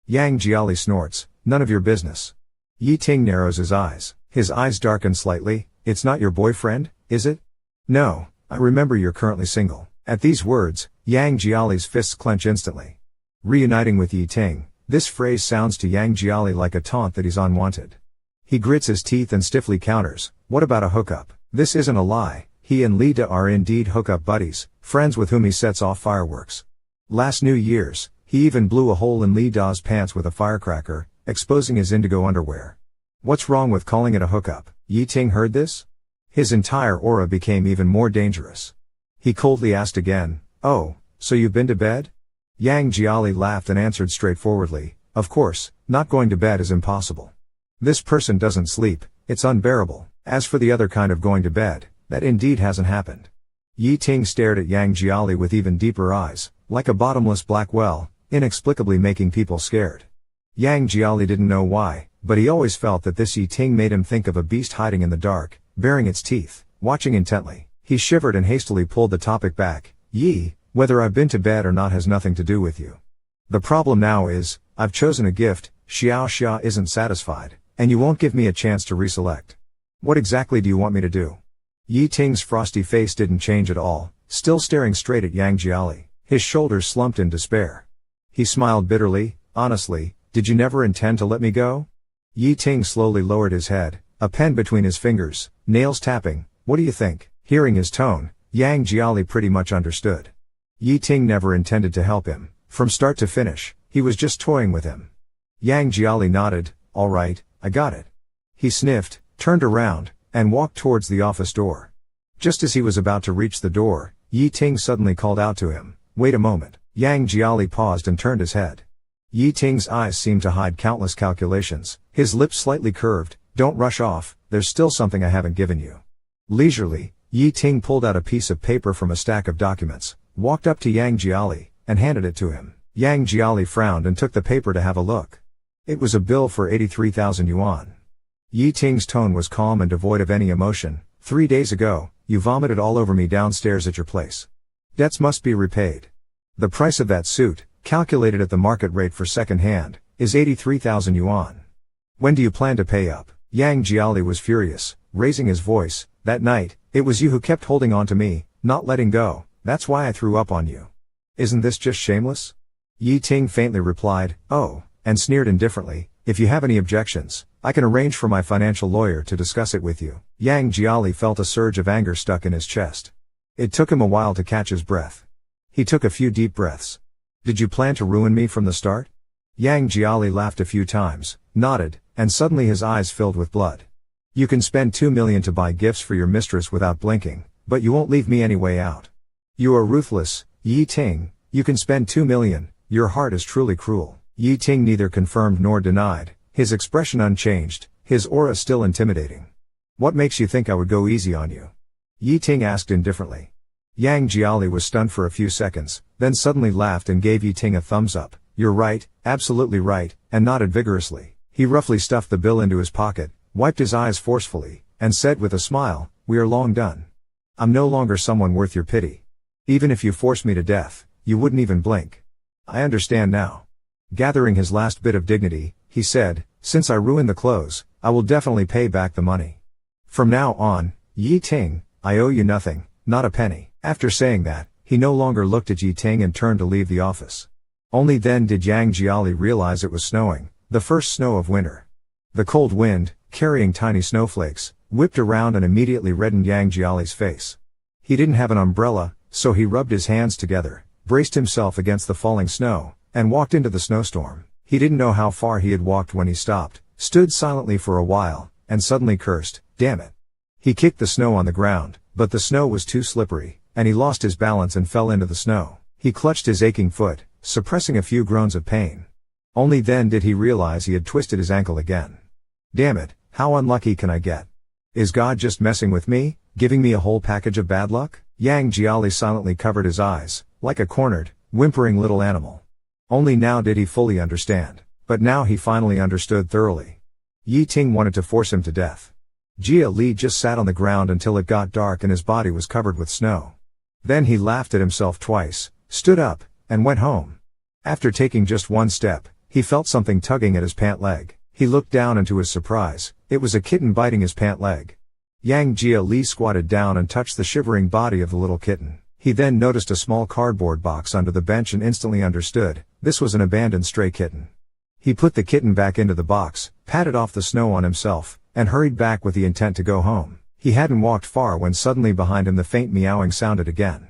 Speaker 1: Yang Jiali snorts, "None of your business." Yi Ting narrows his eyes. His eyes darken slightly. "It's not your boyfriend, is it?" "No, I remember you're currently single." At these words, Yang Jiali's fists clench instantly. Reuniting with Yi Ting, this phrase sounds to Yang Jiali like a taunt that he's unwanted. He grits his teeth and stiffly counters, "What about a hookup?" This isn't a lie. He and Li Da are indeed hookup buddies, friends with whom he sets off fireworks. Last New Year's, he even blew a hole in Li Da's pants with a firecracker, exposing his indigo underwear. What's wrong with calling it a hookup? Yi Ting heard this? His entire aura became even more dangerous. He coldly asked again, "Oh, so you've been to bed?" Yang Jiali laughed and answered straightforwardly, "Of course, not going to bed is impossible. This person doesn't sleep, it's unbearable. As for the other kind of going to bed, that indeed hasn't happened." Yi Ting stared at Yang Jiali with even deeper eyes, like a bottomless black well, inexplicably making people scared. Yang Jiali didn't know why, but he always felt that this Yi Ting made him think of a beast hiding in the dark, baring its teeth, watching intently. He shivered and hastily pulled the topic back. "Yi, whether I've been to bed or not has nothing to do with you. The problem now is, I've chosen a gift, Xiao Xia isn't satisfied, and you won't give me a chance to reselect. What exactly do you want me to do?" Yi Ting's frosty face didn't change at all, still staring straight at Yang Jiali. His shoulders slumped in despair. He smiled bitterly, "Honestly, did you never intend to let me go?" Yi Ting slowly lowered his head, A pen between his fingers, nails tapping. What do you think? Hearing his tone, Yang Jiali pretty much understood. Yi Ting never intended to help him. From start to finish, he was just toying with him. Yang Jiali nodded. All right, I got it. He sniffed, turned around, and walked towards the office door. Just as he was about to reach the door, Yi Ting suddenly called out to him, wait a moment. Yang Jiali paused and turned his head. Yi Ting's eyes seemed to hide countless calculations, his lips slightly curved. Don't rush off, there's still something I haven't given you. Leisurely, Yi Ting pulled out a piece of paper from a stack of documents, walked up to Yang Jiali, and handed it to him. Yang Jiali frowned and took the paper to have a look. It was a bill for 83,000 yuan. Yi Ting's tone was calm and devoid of any emotion. 3 days ago, you vomited all over me downstairs at your place. Debts must be repaid. The price of that suit, calculated at the market rate for second hand, is 83,000 yuan. When do you plan to pay up? Yang Jiali was furious, raising his voice. That night, it was you who kept holding on to me, not letting go. That's why I threw up on you. Isn't this just shameless? Yi Ting faintly replied, oh, and sneered indifferently, if you have any objections, I can arrange for my financial lawyer to discuss it with you. Yang Jiali felt a surge of anger stuck in his chest. It took him a while to catch his breath. He took a few deep breaths. Did you plan to ruin me from the start? Yang Jiali laughed a few times, nodded, and suddenly his eyes filled with blood. You can spend 2 million to buy gifts for your mistress without blinking, but you won't leave me any way out. You are ruthless, Yi Ting. You can spend 2 million, your heart is truly cruel. Yi Ting neither confirmed nor denied, his expression unchanged, his aura still intimidating. What makes you think I would go easy on you? Yi Ting asked indifferently. Yang Jiali was stunned for a few seconds, then suddenly laughed and gave Yi Ting a thumbs up. You're right, absolutely right, and nodded vigorously. He roughly stuffed the bill into his pocket, wiped his eyes forcefully, and said with a smile, we are long done. I'm no longer someone worth your pity. Even if you forced me to death, you wouldn't even blink. I understand now. Gathering his last bit of dignity, he said, since I ruined the clothes, I will definitely pay back the money. From now on, Yi Ting, I owe you nothing, not a penny. After saying that, he no longer looked at Yi Ting and turned to leave the office. Only then did Yang Jiali realize it was snowing, the first snow of winter. The cold wind, carrying tiny snowflakes, whipped around and immediately reddened Yang Jiali's face. He didn't have an umbrella, so he rubbed his hands together, braced himself against the falling snow, and walked into the snowstorm. He didn't know how far he had walked when he stopped, stood silently for a while, and suddenly cursed, damn it. He kicked the snow on the ground, but the snow was too slippery, and he lost his balance and fell into the snow. He clutched his aching foot, suppressing a few groans of pain. Only then did he realize he had twisted his ankle again. Damn it, how unlucky can I get? Is God just messing with me, giving me a whole package of bad luck? Yang Jiali silently covered his eyes, like a cornered, whimpering little animal. Only now did he fully understand. But now he finally understood thoroughly. Yi Ting wanted to force him to death. Jia Li just sat on the ground until it got dark and his body was covered with snow. Then he laughed at himself twice, stood up, and went home. After taking just one step, he felt something tugging at his pant leg. He looked down and to his surprise, it was a kitten biting his pant leg. Yang Jia Li squatted down and touched the shivering body of the little kitten. He then noticed a small cardboard box under the bench and instantly understood, this was an abandoned stray kitten. He put the kitten back into the box, patted off the snow on himself, and hurried back with the intent to go home. He hadn't walked far when suddenly behind him the faint meowing sounded again.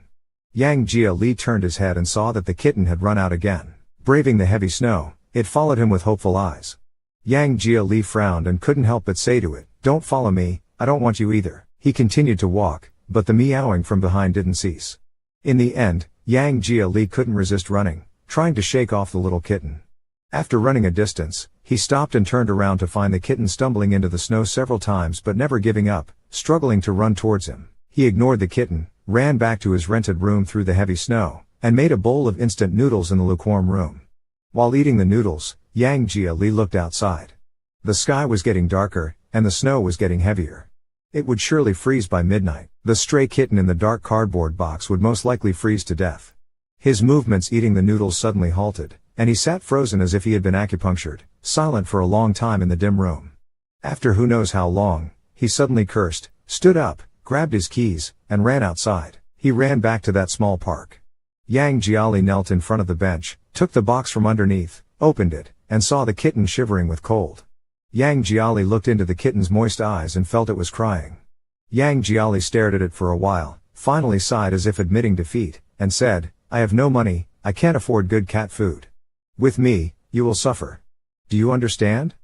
Speaker 1: Yang Jia Li turned his head and saw that the kitten had run out again. Braving the heavy snow, it followed him with hopeful eyes. Yang Jia Li frowned and couldn't help but say to it, don't follow me, I don't want you either. He continued to walk, but the meowing from behind didn't cease. In the end, Yang Jia Li couldn't resist running, trying to shake off the little kitten. After running a distance, he stopped and turned around to find the kitten stumbling into the snow several times but never giving up, struggling to run towards him. He ignored the kitten, ran back to his rented room through the heavy snow, and made a bowl of instant noodles in the lukewarm room. While eating the noodles, Yang Jia Li looked outside. The sky was getting darker, and the snow was getting heavier. It would surely freeze by midnight. The stray kitten in the dark cardboard box would most likely freeze to death. His movements eating the noodles suddenly halted, and he sat frozen as if he had been acupunctured, silent for a long time in the dim room. After who knows how long, he suddenly cursed, stood up, grabbed his keys, and ran outside. He ran back to that small park. Yang Jiali knelt in front of the bench, took the box from underneath, opened it, and saw the kitten shivering with cold. Yang Jiali looked into the kitten's moist eyes and felt it was crying. Yang Jiali stared at it for a while, finally sighed as if admitting defeat, and said, I have no money, I can't afford good cat food. With me, you will suffer. Do you understand?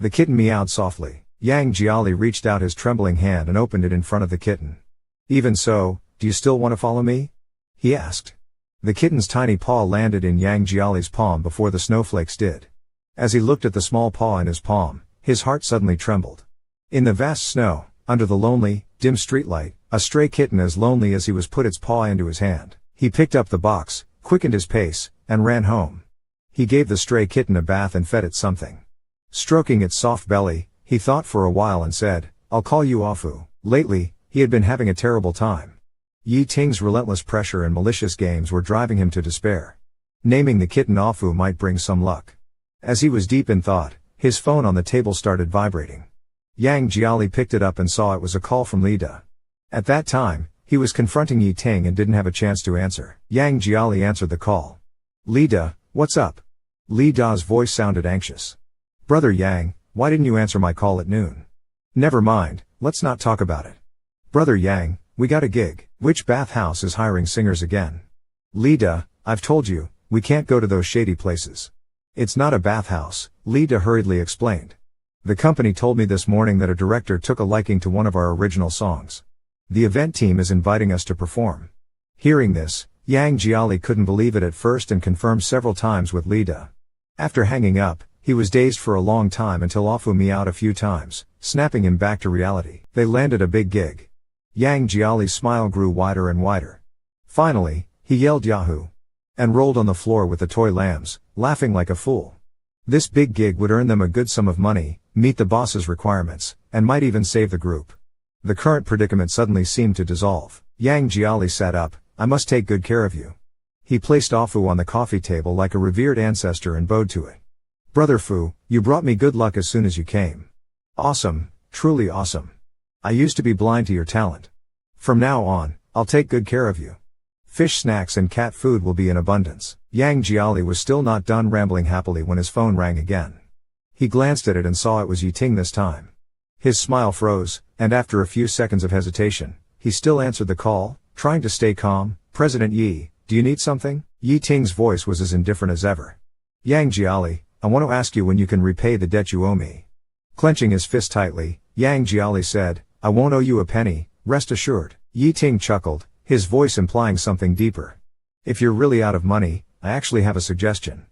Speaker 1: The kitten meowed softly. Yang Jiali reached out his trembling hand and opened it in front of the kitten. Even so, do you still want to follow me? He asked. The kitten's tiny paw landed in Yang Jiali's palm before the snowflakes did. As he looked at the small paw in his palm, his heart suddenly trembled. In the vast snow, under the lonely, dim streetlight, a stray kitten as lonely as he was put its paw into his hand. He picked up the box, quickened his pace, and ran home. He gave the stray kitten a bath and fed it something. Stroking its soft belly, he thought for a while and said, I'll call you Afu. Lately, he had been having a terrible time. Yi Ting's relentless pressure and malicious games were driving him to despair. Naming the kitten Afu might bring some luck. As he was deep in thought, his phone on the table started vibrating. Yang Jiali picked it up and saw it was a call from Li Da. At that time, he was confronting Yi Ting and didn't have a chance to answer. Yang Jiali answered the call. Li Da, what's up? Li Da's voice sounded anxious. Brother Yang, why didn't you answer my call at noon? Never mind, let's not talk about it. Brother Yang, we got a gig. Which bathhouse is hiring singers again? Li Da, I've told you, we can't go to those shady places. It's not a bathhouse, Li Da hurriedly explained. The company told me this morning that a director took a liking to one of our original songs. The event team is inviting us to perform. Hearing this, Yang Jiali couldn't believe it at first and confirmed several times with Li Da. After hanging up, he was dazed for a long time until Afu meowed a few times, snapping him back to reality. They landed a big gig. Yang Jiali's smile grew wider and wider. Finally, he yelled Yahoo! And rolled on the floor with the toy lambs, laughing like a fool. This big gig would earn them a good sum of money, meet the boss's requirements, and might even save the group. The current predicament suddenly seemed to dissolve. Yang Jiali sat up, I must take good care of you. He placed Afu on the coffee table like a revered ancestor and bowed to it. Brother Fu, you brought me good luck as soon as you came. Awesome, truly awesome. I used to be blind to your talent. From now on, I'll take good care of you. Fish snacks and cat food will be in abundance. Yang Jiali was still not done rambling happily when his phone rang again. He glanced at it and saw it was Yi Ting this time. His smile froze, and after a few seconds of hesitation, he still answered the call, trying to stay calm. President Yi, do you need something? Yi Ting's voice was as indifferent as ever. Yang Jiali, I want to ask you when you can repay the debt you owe me. Clenching his fist tightly, Yang Jiali said, I won't owe you a penny, rest assured. Yi Ting chuckled, his voice implying something deeper. If you're really out of money, I actually have a suggestion.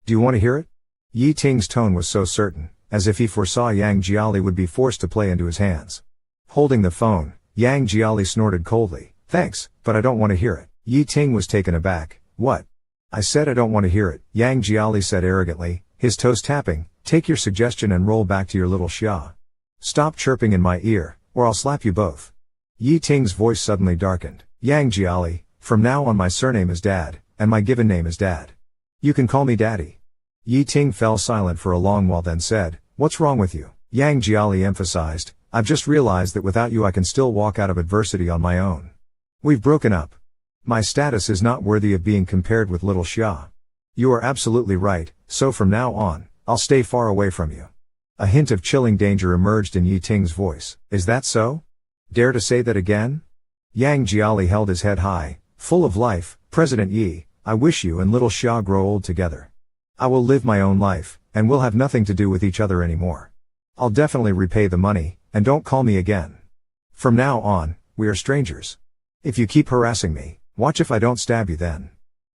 Speaker 1: Do you want to hear it? Yi Ting's tone was so certain, as if he foresaw Yang Jiali would be forced to play into his hands. Holding the phone, Yang Jiali snorted coldly, thanks, but I don't want to hear it. Yi Ting was taken aback. What? I said I don't want to hear it, Yang Jiali said arrogantly, his toes tapping, take your suggestion and roll back to your little xia. Stop chirping in my ear, or I'll slap you both. Yi Ting's voice suddenly darkened. Yang Jiali, from now on my surname is Dad, and my given name is Dad. You can call me Daddy. Yi Ting fell silent for a long while then said, what's wrong with you? Yang Jiali emphasized, I've just realized that without you I can still walk out of adversity on my own. We've broken up. My status is not worthy of being compared with little xia. You are absolutely right, so from now on, I'll stay far away from you. A hint of chilling danger emerged in Yi Ting's voice. Is that so? Dare to say that again? Yang Jiali held his head high, full of life. President Yi, I wish you and little xia grow old together. I will live my own life, and we'll have nothing to do with each other anymore. I'll definitely repay the money, and don't call me again. From now on, we are strangers. If you keep harassing me, watch if I don't stab you then.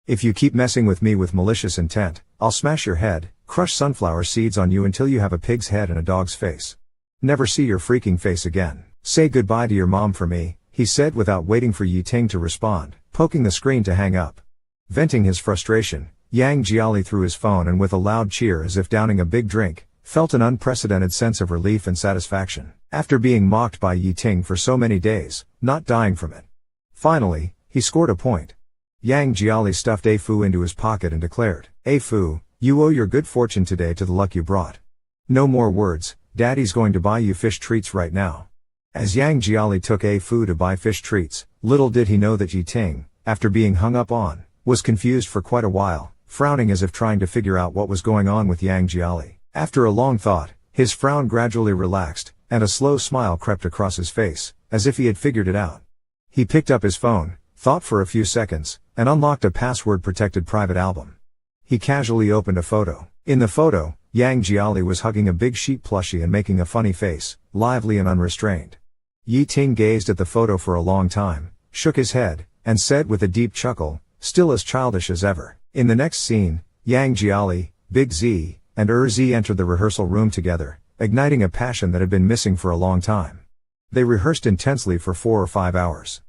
Speaker 1: If you keep messing with me with malicious intent, I'll smash your head, crush sunflower seeds on you until you have a pig's head and a dog's face. Never see your freaking face again. Say goodbye to your mom for me, he said without waiting for Yi Ting to respond, poking the screen to hang up. Venting his frustration, Yang Jiali threw his phone and with a loud cheer as if downing a big drink, felt an unprecedented sense of relief and satisfaction. After being mocked by Yi Ting for so many days, not dying from it. Finally, he scored a point. Yang Jiali stuffed Afu into his pocket and declared, Afu, you owe your good fortune today to the luck you brought. No more words, Daddy's going to buy you fish treats right now. As Yang Jiali took Afu to buy fish treats, little did he know that Yi Ting, after being hung up on, was confused for quite a while, frowning as if trying to figure out what was going on with Yang Jiali. After a long thought, His frown gradually relaxed, and a slow smile crept across his face, as if he had figured it out. He picked up his phone, thought for a few seconds, and unlocked a password-protected private album. He casually opened a photo. In the photo, Yang Jiali was hugging a big sheep plushie and making a funny face, lively and unrestrained. Yi Ting gazed at the photo for a long time, shook his head, and said with a deep chuckle, still as childish as ever. In the next scene, Yang Jiali, Big Z, and Z entered the rehearsal room together, igniting a passion that had been missing for a long time. They rehearsed intensely for 4 or 5 hours.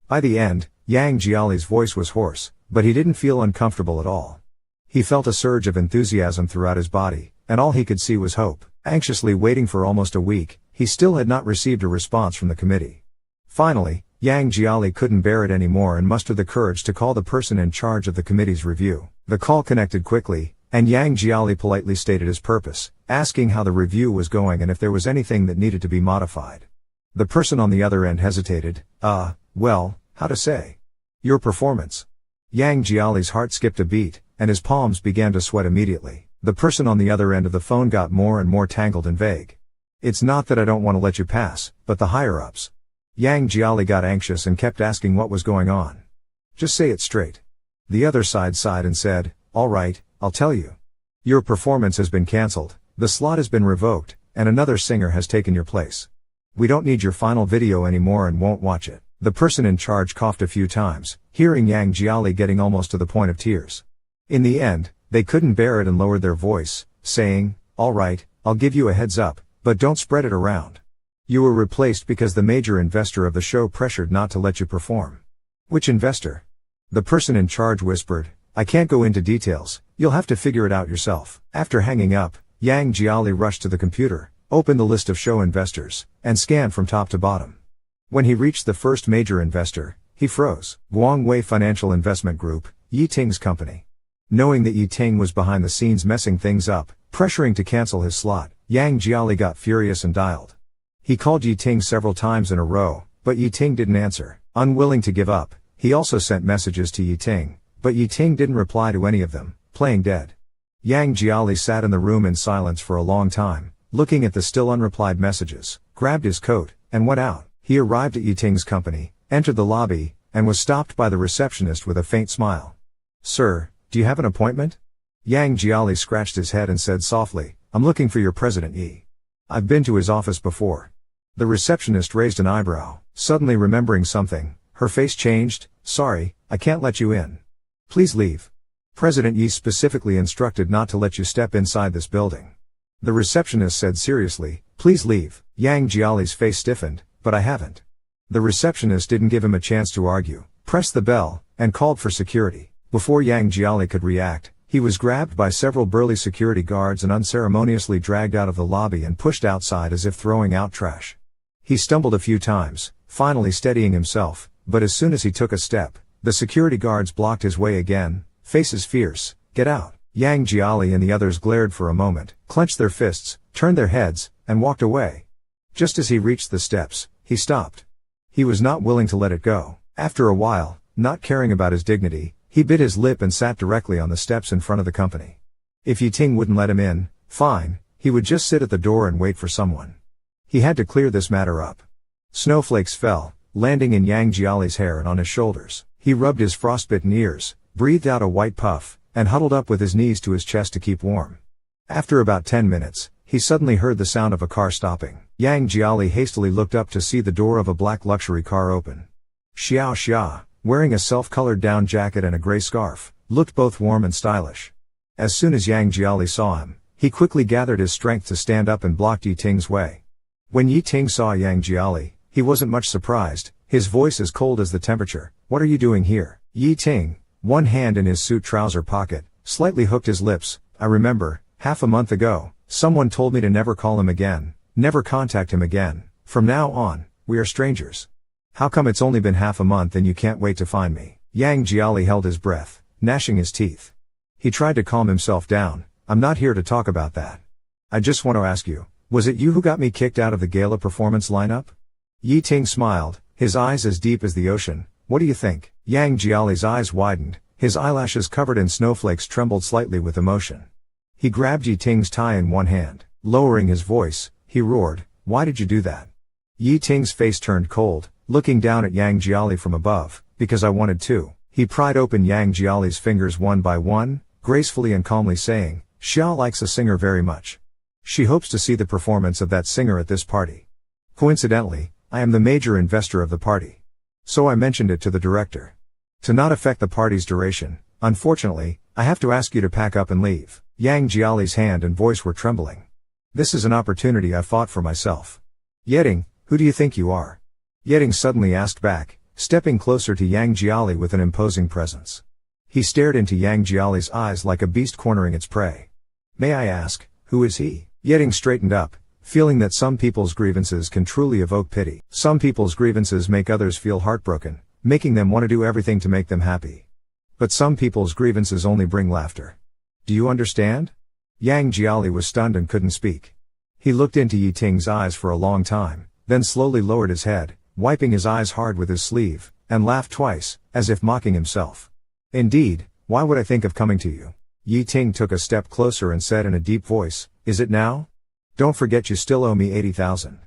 Speaker 1: By the end, Yang Jiali's voice was hoarse, but he didn't feel uncomfortable at all. He felt a surge of enthusiasm throughout his body, and all he could see was hope. Anxiously waiting for almost a week, he still had not received a response from the committee. Finally, Yang Jiali couldn't bear it anymore and mustered the courage to call the person in charge of the committee's review. The call connected quickly, and Yang Jiali politely stated his purpose, asking how the review was going and if there was anything that needed to be modified. The person on the other end hesitated. Well, how to say? Your performance. Yang Jiali's heart skipped a beat, and his palms began to sweat immediately. The person on the other end of the phone got more and more tangled and vague. It's not that I don't want to let you pass, but the higher-ups. Yang Jiali got anxious and kept asking what was going on. Just say it straight. The other side sighed and said, all right, I'll tell you. Your performance has been cancelled, the slot has been revoked, and another singer has taken your place. We don't need your final video anymore and won't watch it. The person in charge coughed a few times, hearing Yang Jiali getting almost to the point of tears. In the end, they couldn't bear it and lowered their voice, saying, all right, I'll give you a heads up, but don't spread it around. You were replaced because the major investor of the show pressured not to let you perform. Which investor? The person in charge whispered, I can't go into details, you'll have to figure it out yourself. After hanging up, Yang Jiali rushed to the computer, opened the list of show investors, and scanned from top to bottom. When he reached the first major investor, he froze. Guangwei Financial Investment Group, Yi Ting's company. Knowing that Yi Ting was behind the scenes messing things up, pressuring to cancel his slot, Yang Jiali got furious and dialed. He called Yi Ting several times in a row, but Yi Ting didn't answer. Unwilling to give up, he also sent messages to Yi Ting, but Yi Ting didn't reply to any of them, playing dead. Yang Jiali sat in the room in silence for a long time, looking at the still unreplied messages, grabbed his coat, and went out. He arrived at Yi Ting's company, entered the lobby, and was stopped by the receptionist with a faint smile. Sir, do you have an appointment? Yang Jiali scratched his head and said softly, I'm looking for your president Yi. I've been to his office before. The receptionist raised an eyebrow, suddenly remembering something. Her face changed. Sorry, I can't let you in. Please leave. President Yi specifically instructed not to let you step inside this building. The receptionist said seriously, please leave. Yang Jiali's face stiffened, but I haven't. The receptionist didn't give him a chance to argue, pressed the bell, and called for security. Before Yang Jiali could react, he was grabbed by several burly security guards and unceremoniously dragged out of the lobby and pushed outside as if throwing out trash. He stumbled a few times, finally steadying himself, but as soon as he took a step, the security guards blocked his way again, faces fierce. Get out. Yang Jiali and the others glared for a moment, clenched their fists, turned their heads, and walked away. Just as he reached the steps, he stopped. He was not willing to let it go. After a while, not caring about his dignity, he bit his lip and sat directly on the steps in front of the company. If Yi Ting wouldn't let him in, fine, he would just sit at the door and wait for someone. He had to clear this matter up. Snowflakes fell, landing in Yang Jiali's hair and on his shoulders. He rubbed his frostbitten ears, breathed out a white puff, and huddled up with his knees to his chest to keep warm. After about 10 minutes, he suddenly heard the sound of a car stopping. Yang Jiali hastily looked up to see the door of a black luxury car open. Xiao Xia, wearing a self-colored down jacket and a gray scarf, looked both warm and stylish. As soon as Yang Jiali saw him, he quickly gathered his strength to stand up and blocked Yi Ting's way. When Yi Ting saw Yang Jiali, he wasn't much surprised, his voice as cold as the temperature. What are you doing here? Yi Ting, one hand in his suit trouser pocket, slightly hooked his lips. I remember, half a month ago, someone told me to never call him again, never contact him again. From now on, we are strangers. How come it's only been half a month and you can't wait to find me? Yang Jiali held his breath, gnashing his teeth. He tried to calm himself down. I'm not here to talk about that. I just want to ask you, was it you who got me kicked out of the gala performance lineup? Yi Ting smiled, his eyes as deep as the ocean. What do you think? Yang Jiali's eyes widened, his eyelashes covered in snowflakes trembled slightly with emotion. He grabbed Yi Ting's tie in one hand. Lowering his voice, he roared, "Why did you do that?" Yi Ting's face turned cold, looking down at Yang Jiali from above. "Because I wanted to." He pried open Yang Jiali's fingers one by one, gracefully and calmly saying, "Xia likes a singer very much. She hopes to see the performance of that singer at this party. Coincidentally, I am the major investor of the party. So I mentioned it to the director. To not affect the party's duration, unfortunately, I have to ask you to pack up and leave." Yang Jiali's hand and voice were trembling. "This is an opportunity I fought for myself." "Yeting, who do you think you are?" Yeting suddenly asked back, stepping closer to Yang Jiali with an imposing presence. He stared into Yang Jiali's eyes like a beast cornering its prey. "May I ask, who is he?" Yeting straightened up, feeling that some people's grievances can truly evoke pity. Some people's grievances make others feel heartbroken, making them want to do everything to make them happy. But some people's grievances only bring laughter. "Do you understand?" Yang Jiali was stunned and couldn't speak. He looked into Yi Ting's eyes for a long time, then slowly lowered his head, wiping his eyes hard with his sleeve, and laughed twice, as if mocking himself. "Indeed, why would I think of coming to you?" Yi Ting took a step closer and said in a deep voice, "Is it now? Don't forget you still owe me 80,000.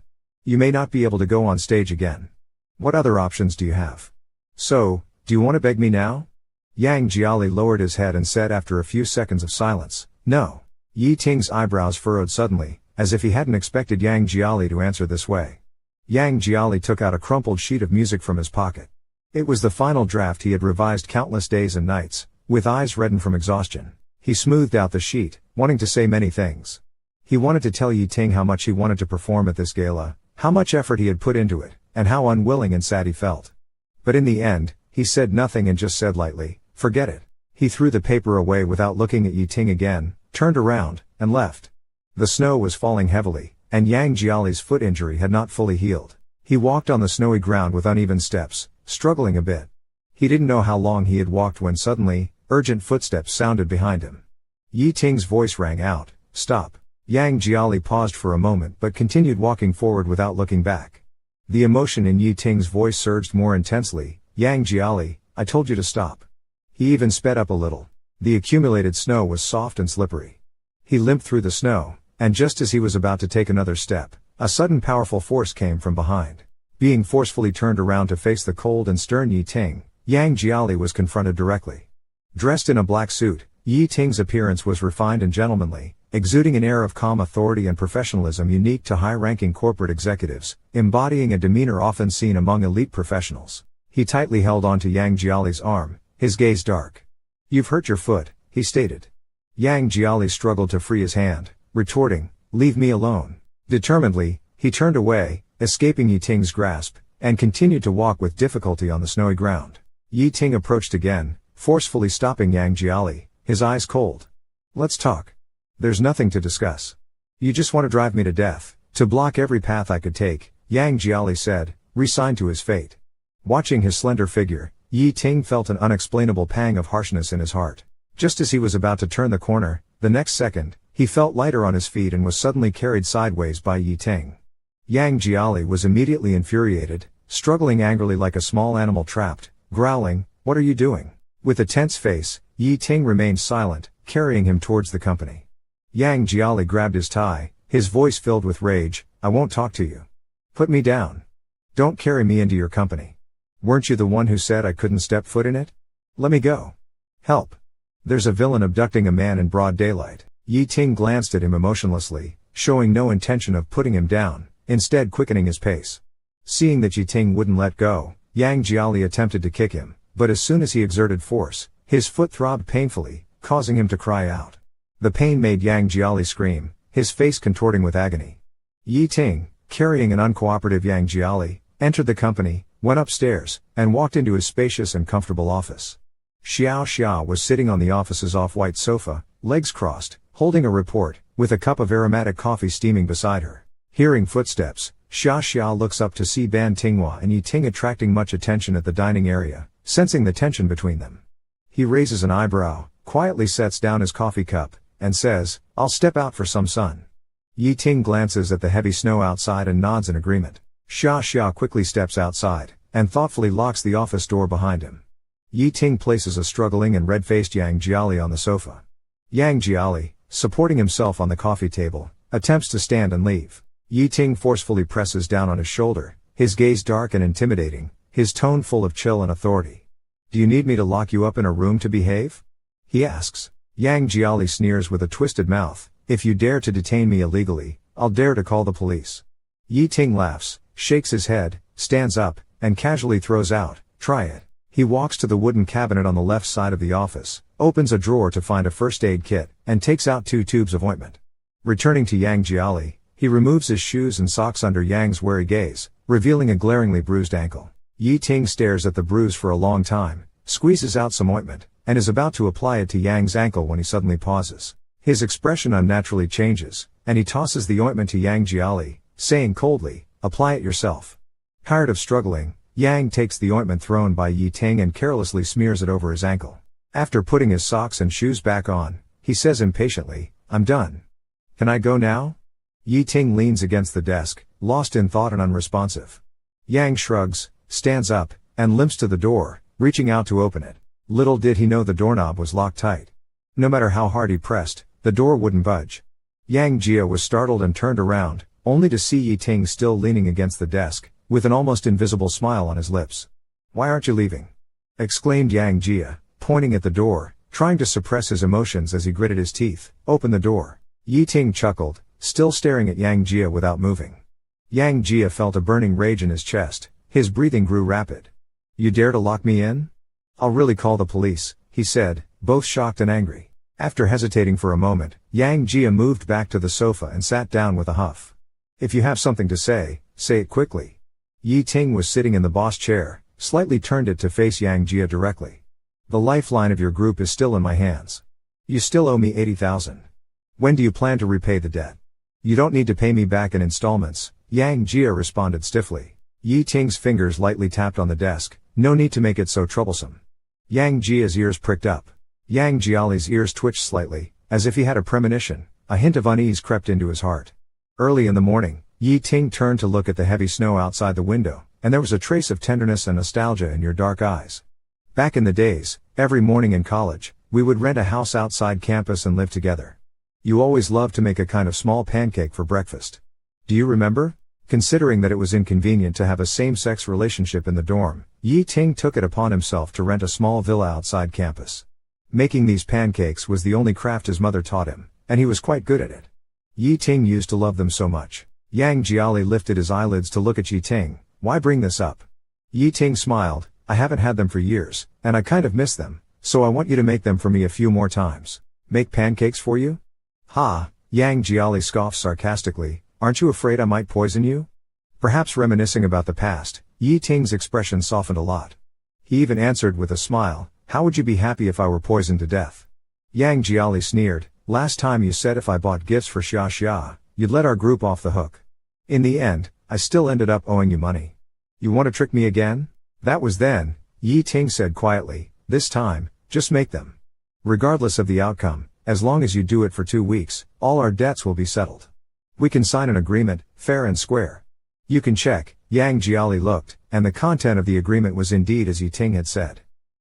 Speaker 1: You may not be able to go on stage again. What other options do you have? So, do you want to beg me now?" Yang Jiali lowered his head and said after a few seconds of silence, "No." Yi Ting's eyebrows furrowed suddenly, as if he hadn't expected Yang Jiali to answer this way. Yang Jiali took out a crumpled sheet of music from his pocket. It was the final draft he had revised countless days and nights, with eyes reddened from exhaustion. He smoothed out the sheet, wanting to say many things. He wanted to tell Yi Ting how much he wanted to perform at this gala, how much effort he had put into it, and how unwilling and sad he felt. But in the end, he said nothing and just said lightly, "Forget it." He threw the paper away without looking at Yi Ting again, turned around, and left. The snow was falling heavily, and Yang Jiali's foot injury had not fully healed. He walked on the snowy ground with uneven steps, struggling a bit. He didn't know how long he had walked when suddenly, urgent footsteps sounded behind him. Yi Ting's voice rang out, "Stop." Yang Jiali paused for a moment but continued walking forward without looking back. The emotion in Yi Ting's voice surged more intensely. "Yang Jiali, I told you to stop." He even sped up a little. The accumulated snow was soft and slippery. He limped through the snow, and just as he was about to take another step, a sudden powerful force came from behind. Being forcefully turned around to face the cold and stern Yi Ting, Yang Jiali was confronted directly. Dressed in a black suit, Yi Ting's appearance was refined and gentlemanly, exuding an air of calm authority and professionalism unique to high-ranking corporate executives, embodying a demeanor often seen among elite professionals. He tightly held onto Yang Jiali's arm, his gaze dark. "You've hurt your foot," he stated. Yang Jiali struggled to free his hand, retorting, "Leave me alone." Determinedly, he turned away, escaping Yi Ting's grasp, and continued to walk with difficulty on the snowy ground. Yi Ting approached again, forcefully stopping Yang Jiali, his eyes cold. "Let's talk. There's nothing to discuss. You just want to drive me to death, to block every path I could take," Yang Jiali said, resigned to his fate. Watching his slender figure, Yi Ting felt an unexplainable pang of harshness in his heart. Just as he was about to turn the corner, the next second, he felt lighter on his feet and was suddenly carried sideways by Yi Ting. Yang Jiali was immediately infuriated, struggling angrily like a small animal trapped, growling, "What are you doing?" With a tense face, Yi Ting remained silent, carrying him towards the company. Yang Jiali grabbed his tie, his voice filled with rage, "I won't talk to you. Put me down. Don't carry me into your company. Weren't you the one who said I couldn't step foot in it? Let me go. Help. There's a villain abducting a man in broad daylight." Yi Ting glanced at him emotionlessly, showing no intention of putting him down, instead quickening his pace. Seeing that Yi Ting wouldn't let go, Yang Jiali attempted to kick him, but as soon as he exerted force, his foot throbbed painfully, causing him to cry out. The pain made Yang Jiali scream, his face contorting with agony. Yi Ting, carrying an uncooperative Yang Jiali, entered the company, went upstairs, and walked into his spacious and comfortable office. Xiao Xia was sitting on the office's off-white sofa, legs crossed, holding a report, with a cup of aromatic coffee steaming beside her. Hearing footsteps, Xia Xia looks up to see Ban Tinghua and Yi Ting attracting much attention at the dining area, sensing the tension between them. He raises an eyebrow, quietly sets down his coffee cup, and says, "I'll step out for some sun." Yi Ting glances at the heavy snow outside and nods in agreement. Xia Xia quickly steps outside, and thoughtfully locks the office door behind him. Yi Ting places a struggling and red-faced Yang Jiali on the sofa. Yang Jiali, supporting himself on the coffee table, attempts to stand and leave. Yi Ting forcefully presses down on his shoulder, his gaze dark and intimidating, his tone full of chill and authority. "Do you need me to lock you up in a room to behave?" he asks. Yang Jiali sneers with a twisted mouth, "If you dare to detain me illegally, I'll dare to call the police." Yi Ting laughs, shakes his head, stands up, and casually throws out, "Try it." He walks to the wooden cabinet on the left side of the office, opens a drawer to find a first aid kit, and takes out 2 tubes of ointment. Returning to Yang Jiali, he removes his shoes and socks under Yang's wary gaze, revealing a glaringly bruised ankle. Yi Ting stares at the bruise for a long time, squeezes out some ointment, and is about to apply it to Yang's ankle when he suddenly pauses. His expression unnaturally changes, and he tosses the ointment to Yang Jiali, saying coldly, "Apply it yourself." Tired of struggling, Yang takes the ointment thrown by Yi Ting and carelessly smears it over his ankle. After putting his socks and shoes back on, he says impatiently, "I'm done. Can I go now?" Yi Ting leans against the desk, lost in thought and unresponsive. Yang shrugs, stands up, and limps to the door, reaching out to open it. Little did he know the doorknob was locked tight. No matter how hard he pressed, the door wouldn't budge. Yang Jia was startled and turned around, only to see Yi Ting still leaning against the desk, with an almost invisible smile on his lips. "Why aren't you leaving?" exclaimed Yang Jia, pointing at the door, trying to suppress his emotions as he gritted his teeth. "Open the door." Yi Ting chuckled, still staring at Yang Jia without moving. Yang Jia felt a burning rage in his chest, his breathing grew rapid. "You dare to lock me in? I'll really call the police," he said, both shocked and angry. After hesitating for a moment, Yang Jia moved back to the sofa and sat down with a huff. "If you have something to say it quickly." Yi Ting was sitting in the boss chair, slightly turned it to face Yang Jia directly. "The lifeline of your group is still in my hands. You still owe me 80,000. When do you plan to repay the debt?" "You don't need to pay me back in installments," Yang Jia responded stiffly. Yi Ting's fingers lightly tapped on the desk, "No need to make it so troublesome." Yang Jia's ears pricked up. Yang Jiali's ears twitched slightly, as if he had a premonition. A hint of unease crept into his heart. Early in the morning, Yi Ting turned to look at the heavy snow outside the window, and there was a trace of tenderness and nostalgia in your dark eyes. "Back in the days, every morning in college, we would rent a house outside campus and live together. You always loved to make a kind of small pancake for breakfast. Do you remember?" Considering that it was inconvenient to have a same-sex relationship in the dorm, Yi Ting took it upon himself to rent a small villa outside campus. Making these pancakes was the only craft his mother taught him, and he was quite good at it. Yi Ting used to love them so much. Yang Jiali lifted his eyelids to look at Yi Ting. "Why bring this up?" Yi Ting smiled, "I haven't had them for years, and I kind of miss them, so I want you to make them for me a few more times." "Make pancakes for you?" "Ha," Yang Jiali scoffed sarcastically, "aren't you afraid I might poison you?" Perhaps reminiscing about the past, Yi Ting's expression softened a lot. He even answered with a smile, "How would you be happy if I were poisoned to death?" Yang Jiali sneered, "Last time you said if I bought gifts for Xia, you'd let our group off the hook. In the end, I still ended up owing you money. You want to trick me again?" "That was then," Yi Ting said quietly, "this time, just make them. Regardless of the outcome, as long as you do it for 2 weeks, all our debts will be settled. We can sign an agreement, fair and square." "You can check." Yang Jiali looked, and the content of the agreement was indeed as Yi Ting had said.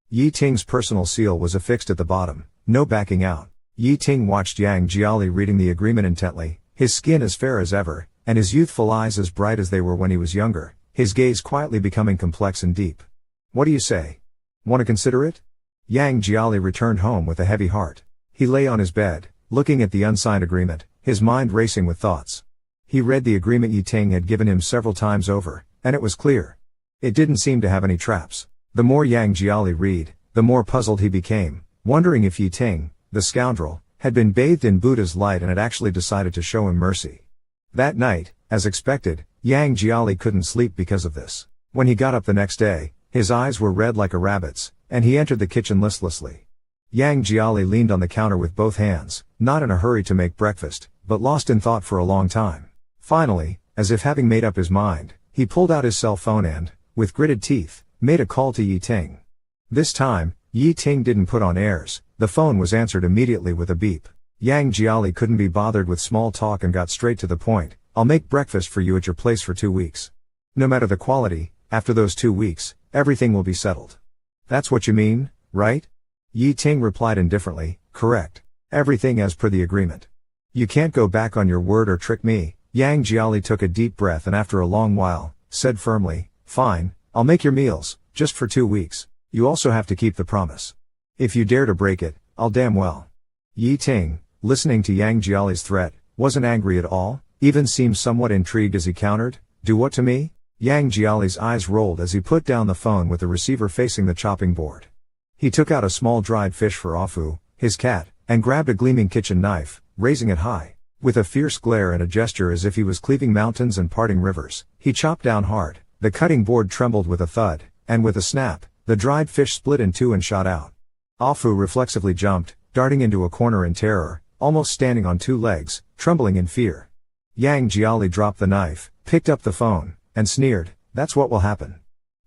Speaker 1: Yi Ting's personal seal was affixed at the bottom, no backing out. Yi Ting watched Yang Jiali reading the agreement intently, his skin as fair as ever, and his youthful eyes as bright as they were when he was younger, his gaze quietly becoming complex and deep. "What do you say? Want to consider it?" Yang Jiali returned home with a heavy heart. He lay on his bed, looking at the unsigned agreement, his mind racing with thoughts. He read the agreement Yi Ting had given him several times over, and it was clear. It didn't seem to have any traps. The more Yang Jiali read, the more puzzled he became, wondering if Yi Ting, the scoundrel, had been bathed in Buddha's light and had actually decided to show him mercy. That night, as expected, Yang Jiali couldn't sleep because of this. When he got up the next day, his eyes were red like a rabbit's, and he entered the kitchen listlessly. Yang Jiali leaned on the counter with both hands, not in a hurry to make breakfast, but lost in thought for a long time. Finally, as if having made up his mind, he pulled out his cell phone and, with gritted teeth, made a call to Yi Ting. This time, Yi Ting didn't put on airs, the phone was answered immediately with a beep. Yang Jiali couldn't be bothered with small talk and got straight to the point. "I'll make breakfast for you at your place for 2 weeks. No matter the quality, after those 2 weeks, everything will be settled." "That's what you mean, right?" Yi Ting replied indifferently, "Correct. Everything as per the agreement." You can't go back on your word or trick me. Yang Jiali took a deep breath and after a long while, said firmly, fine, I'll make your meals, just for 2 weeks. You also have to keep the promise. If you dare to break it, I'll damn well. Yi Ting, listening to Yang Jiali's threat, wasn't angry at all, even seemed somewhat intrigued as he countered, do what to me? Yang Jiali's eyes rolled as he put down the phone with the receiver facing the chopping board. He took out a small dried fish for Afu, his cat, and grabbed a gleaming kitchen knife, raising it high. With a fierce glare and a gesture as if he was cleaving mountains and parting rivers, he chopped down hard. The cutting board trembled with a thud, and with a snap, the dried fish split in two and shot out. Afu reflexively jumped, darting into a corner in terror, almost standing on 2 legs, trembling in fear. Yang Jiali dropped the knife, picked up the phone, and sneered, that's what will happen.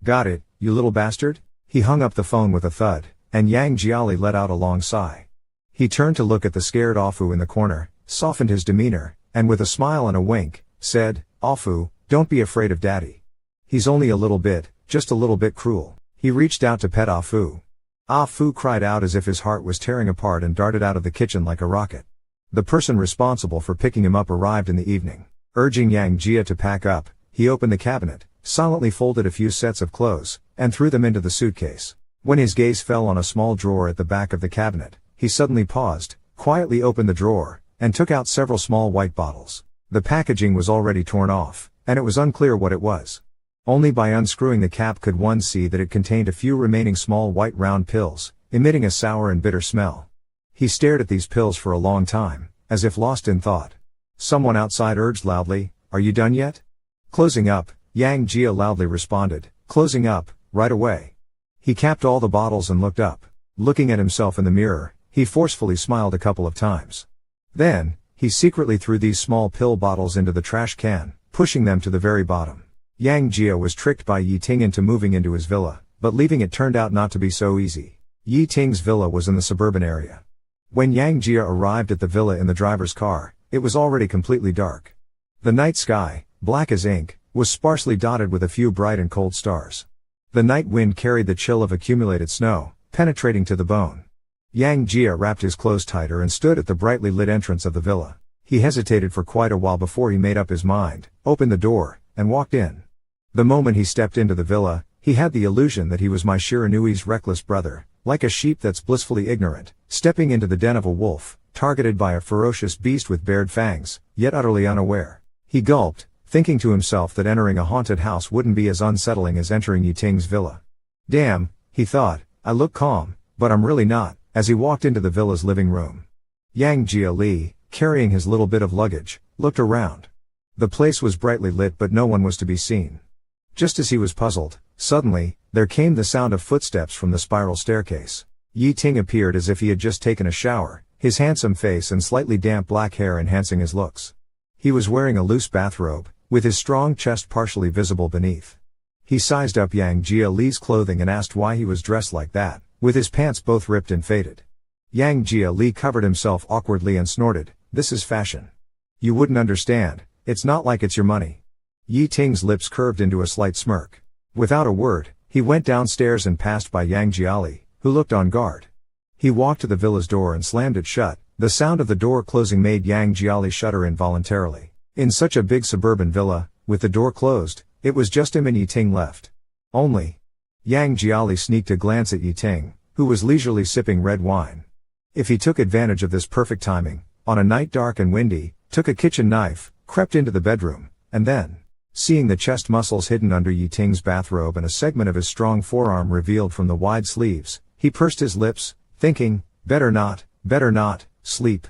Speaker 1: Got it, you little bastard? He hung up the phone with a thud, and Yang Jiali let out a long sigh. He turned to look at the scared Afu in the corner, softened his demeanor, and with a smile and a wink, said, Afu, don't be afraid of daddy. He's only a little bit, just a little bit cruel. He reached out to pet Afu. Afu cried out as if his heart was tearing apart and darted out of the kitchen like a rocket. The person responsible for picking him up arrived in the evening. Urging Yang Jia to pack up, he opened the cabinet, silently folded a few sets of clothes, and threw them into the suitcase. When his gaze fell on a small drawer at the back of the cabinet, he suddenly paused, quietly opened the drawer, and took out several small white bottles. The packaging was already torn off, and it was unclear what it was. Only by unscrewing the cap could one see that it contained a few remaining small white round pills, emitting a sour and bitter smell. He stared at these pills for a long time, as if lost in thought. Someone outside urged loudly, are you done yet? Closing up, Yang Jia loudly responded, closing up, right away. He capped all the bottles and looked up. Looking at himself in the mirror, he forcefully smiled a couple of times. Then, he secretly threw these small pill bottles into the trash can, pushing them to the very bottom. Yang Jia was tricked by Yi Ting into moving into his villa, but leaving it turned out not to be so easy. Yi Ting's villa was in the suburban area. When Yang Jia arrived at the villa in the driver's car, it was already completely dark. The night sky, black as ink, was sparsely dotted with a few bright and cold stars. The night wind carried the chill of accumulated snow, penetrating to the bone. Yang Jia wrapped his clothes tighter and stood at the brightly lit entrance of the villa. He hesitated for quite a while before he made up his mind, opened the door, and walked in. The moment he stepped into the villa, he had the illusion that he was Mai Shiranui's reckless brother, like a sheep that's blissfully ignorant, stepping into the den of a wolf, targeted by a ferocious beast with bared fangs, yet utterly unaware. He gulped, thinking to himself that entering a haunted house wouldn't be as unsettling as entering Yi Ting's villa. Damn, he thought, I look calm, but I'm really not, as he walked into the villa's living room. Yang Jia Li, carrying his little bit of luggage, looked around. The place was brightly lit but no one was to be seen. Just as he was puzzled, suddenly, there came the sound of footsteps from the spiral staircase. Yi Ting appeared as if he had just taken a shower, his handsome face and slightly damp black hair enhancing his looks. He was wearing a loose bathrobe, with his strong chest partially visible beneath. He sized up Yang Jia Li's clothing and asked why he was dressed like that, with his pants both ripped and faded. Yang Jia Li covered himself awkwardly and snorted, this is fashion. You wouldn't understand, it's not like it's your money. Yi Ting's lips curved into a slight smirk. Without a word, he went downstairs and passed by Yang Jiali, who looked on guard. He walked to the villa's door and slammed it shut. The sound of the door closing made Yang Jiali shudder involuntarily. In such a big suburban villa, with the door closed, it was just him and Yi Ting left. Only. Yang Jiali sneaked a glance at Yi Ting, who was leisurely sipping red wine. If he took advantage of this perfect timing, on a night dark and windy, took a kitchen knife, crept into the bedroom, and then, seeing the chest muscles hidden under Yi Ting's bathrobe and a segment of his strong forearm revealed from the wide sleeves, he pursed his lips, thinking, better not, sleep,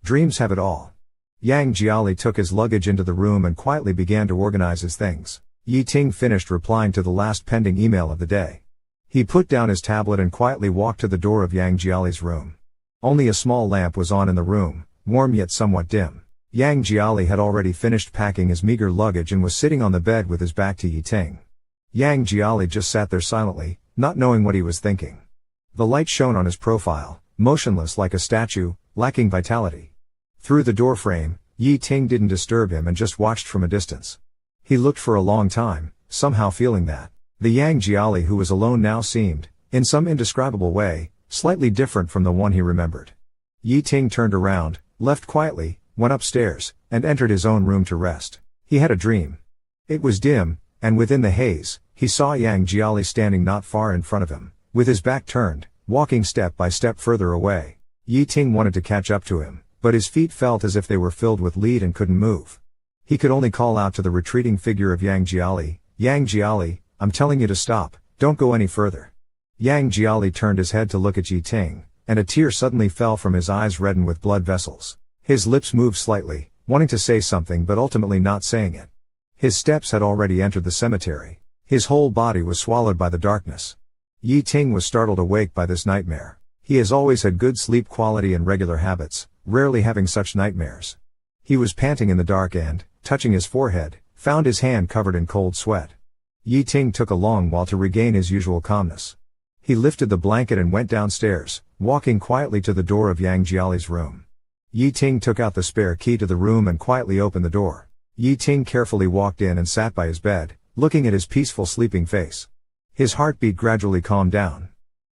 Speaker 1: dreams have it all. Yang Jiali took his luggage into the room and quietly began to organize his things. Yi Ting finished replying to the last pending email of the day. He put down his tablet and quietly walked to the door of Yang Jiali's room. Only a small lamp was on in the room, warm yet somewhat dim. Yang Jiali had already finished packing his meager luggage and was sitting on the bed with his back to Yi Ting. Yang Jiali just sat there silently, not knowing what he was thinking. The light shone on his profile, motionless like a statue, lacking vitality. Through the doorframe, Yi Ting didn't disturb him and just watched from a distance. He looked for a long time, somehow feeling that the Yang Jiali who was alone now seemed, in some indescribable way, slightly different from the one he remembered. Yi Ting turned around, left quietly, went upstairs, and entered his own room to rest. He had a dream. It was dim, and within the haze, he saw Yang Jiali standing not far in front of him, with his back turned, walking step by step further away. Yi Ting wanted to catch up to him, but his feet felt as if they were filled with lead and couldn't move. He could only call out to the retreating figure of Yang Jiali, "Yang Jiali, I'm telling you to stop, don't go any further." Yang Jiali turned his head to look at Yi Ting, and a tear suddenly fell from his eyes reddened with blood vessels. His lips moved slightly, wanting to say something but ultimately not saying it. His steps had already entered the cemetery. His whole body was swallowed by the darkness. Yi Ting was startled awake by this nightmare. He has always had good sleep quality and regular habits, rarely having such nightmares. He was panting in the dark and, touching his forehead, found his hand covered in cold sweat. Yi Ting took a long while to regain his usual calmness. He lifted the blanket and went downstairs, walking quietly to the door of Yang Jiali's room. Yi Ting took out the spare key to the room and quietly opened the door. Yi Ting carefully walked in and sat by his bed, looking at his peaceful sleeping face. His heartbeat gradually calmed down.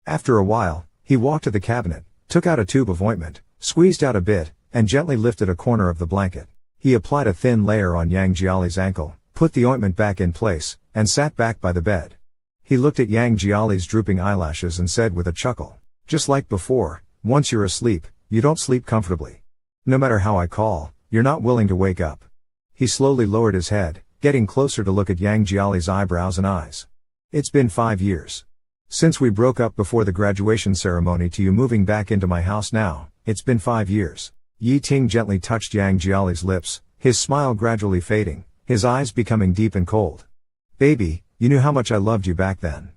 Speaker 1: After a while, he walked to the cabinet, took out a tube of ointment, squeezed out a bit, and gently lifted a corner of the blanket. He applied a thin layer on Yang Jiali's ankle, put the ointment back in place, and sat back by the bed. He looked at Yang Jiali's drooping eyelashes and said with a chuckle, "Just like before, once you're asleep, you don't sleep comfortably. No matter how I call, you're not willing to wake up." He slowly lowered his head, getting closer to look at Yang Jiali's eyebrows and eyes. "It's been 5 years. Since we broke up before the graduation ceremony to you moving back into my house now, it's been 5 years. Yi Ting gently touched Yang Jiali's lips, his smile gradually fading, his eyes becoming deep and cold. "Baby, you knew how much I loved you back then.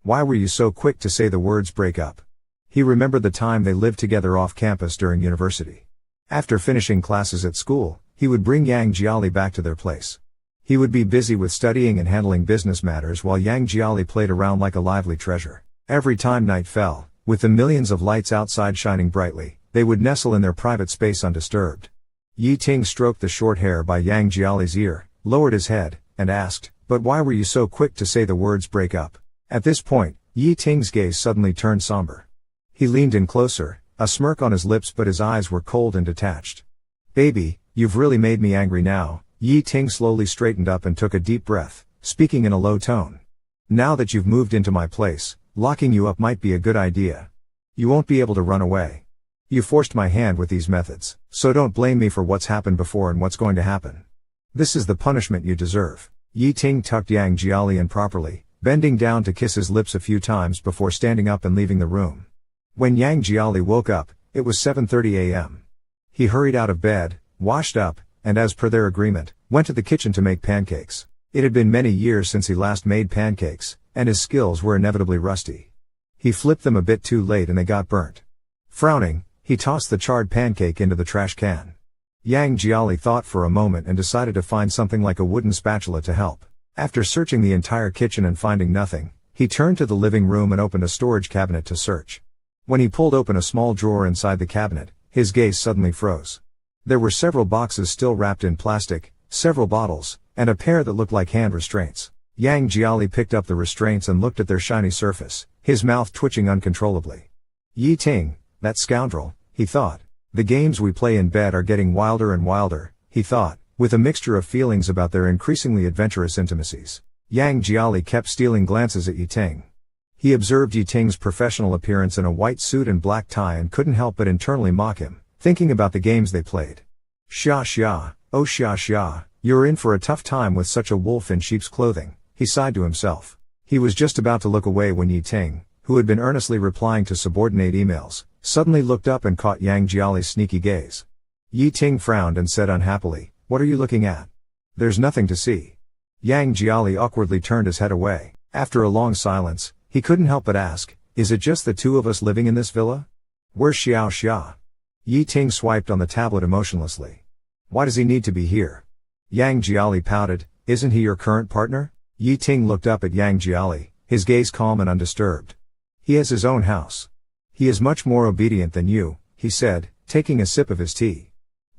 Speaker 1: Why were you so quick to say the words break up?" He remembered the time they lived together off campus during university. After finishing classes at school, he would bring Yang Jiali back to their place. He would be busy with studying and handling business matters while Yang Jiali played around like a lively treasure. Every time night fell, with the millions of lights outside shining brightly, they would nestle in their private space undisturbed. Yi Ting stroked the short hair by Yang Jiali's ear, lowered his head, and asked, "But why were you so quick to say the words break up?" At this point, Yi Ting's gaze suddenly turned somber. He leaned in closer, a smirk on his lips but his eyes were cold and detached. "Baby, you've really made me angry now." Yi Ting slowly straightened up and took a deep breath, speaking in a low tone. "Now that you've moved into my place, locking you up might be a good idea. You won't be able to run away. You forced my hand with these methods, so don't blame me for what's happened before and what's going to happen. This is the punishment you deserve." Yi Ting tucked Yang Jiali in properly, bending down to kiss his lips a few times before standing up and leaving the room. When Yang Jiali woke up, it was 7:30 a.m. He hurried out of bed, washed up, and as per their agreement, went to the kitchen to make pancakes. It had been many years since he last made pancakes, and his skills were inevitably rusty. He flipped them a bit too late and they got burnt. Frowning, he tossed the charred pancake into the trash can. Yang Jiali thought for a moment and decided to find something like a wooden spatula to help. After searching the entire kitchen and finding nothing, he turned to the living room and opened a storage cabinet to search. When he pulled open a small drawer inside the cabinet, his gaze suddenly froze. There were several boxes still wrapped in plastic, several bottles, and a pair that looked like hand restraints. Yang Jiali picked up the restraints and looked at their shiny surface, his mouth twitching uncontrollably. "Yi Ting, that scoundrel," he thought. "The games we play in bed are getting wilder and wilder," he thought, with a mixture of feelings about their increasingly adventurous intimacies. Yang Jiali kept stealing glances at Yi Ting. He observed Yi Ting's professional appearance in a white suit and black tie and couldn't help but internally mock him, thinking about the games they played. "Xia xia, oh xia xia, you're in for a tough time with such a wolf in sheep's clothing," he sighed to himself. He was just about to look away when Yi Ting, who had been earnestly replying to subordinate emails, suddenly looked up and caught Yang Jiali's sneaky gaze. Yi Ting frowned and said unhappily, "What are you looking at?" "There's nothing to see." Yang Jiali awkwardly turned his head away. After a long silence, he couldn't help but ask, "Is it just the two of us living in this villa? Where's Xiao Xia?" Yi Ting swiped on the tablet emotionlessly. "Why does he need to be here?" Yang Jiali pouted, "Isn't he your current partner?" Yi Ting looked up at Yang Jiali, his gaze calm and undisturbed. "He has his own house. He is much more obedient than you," he said, taking a sip of his tea.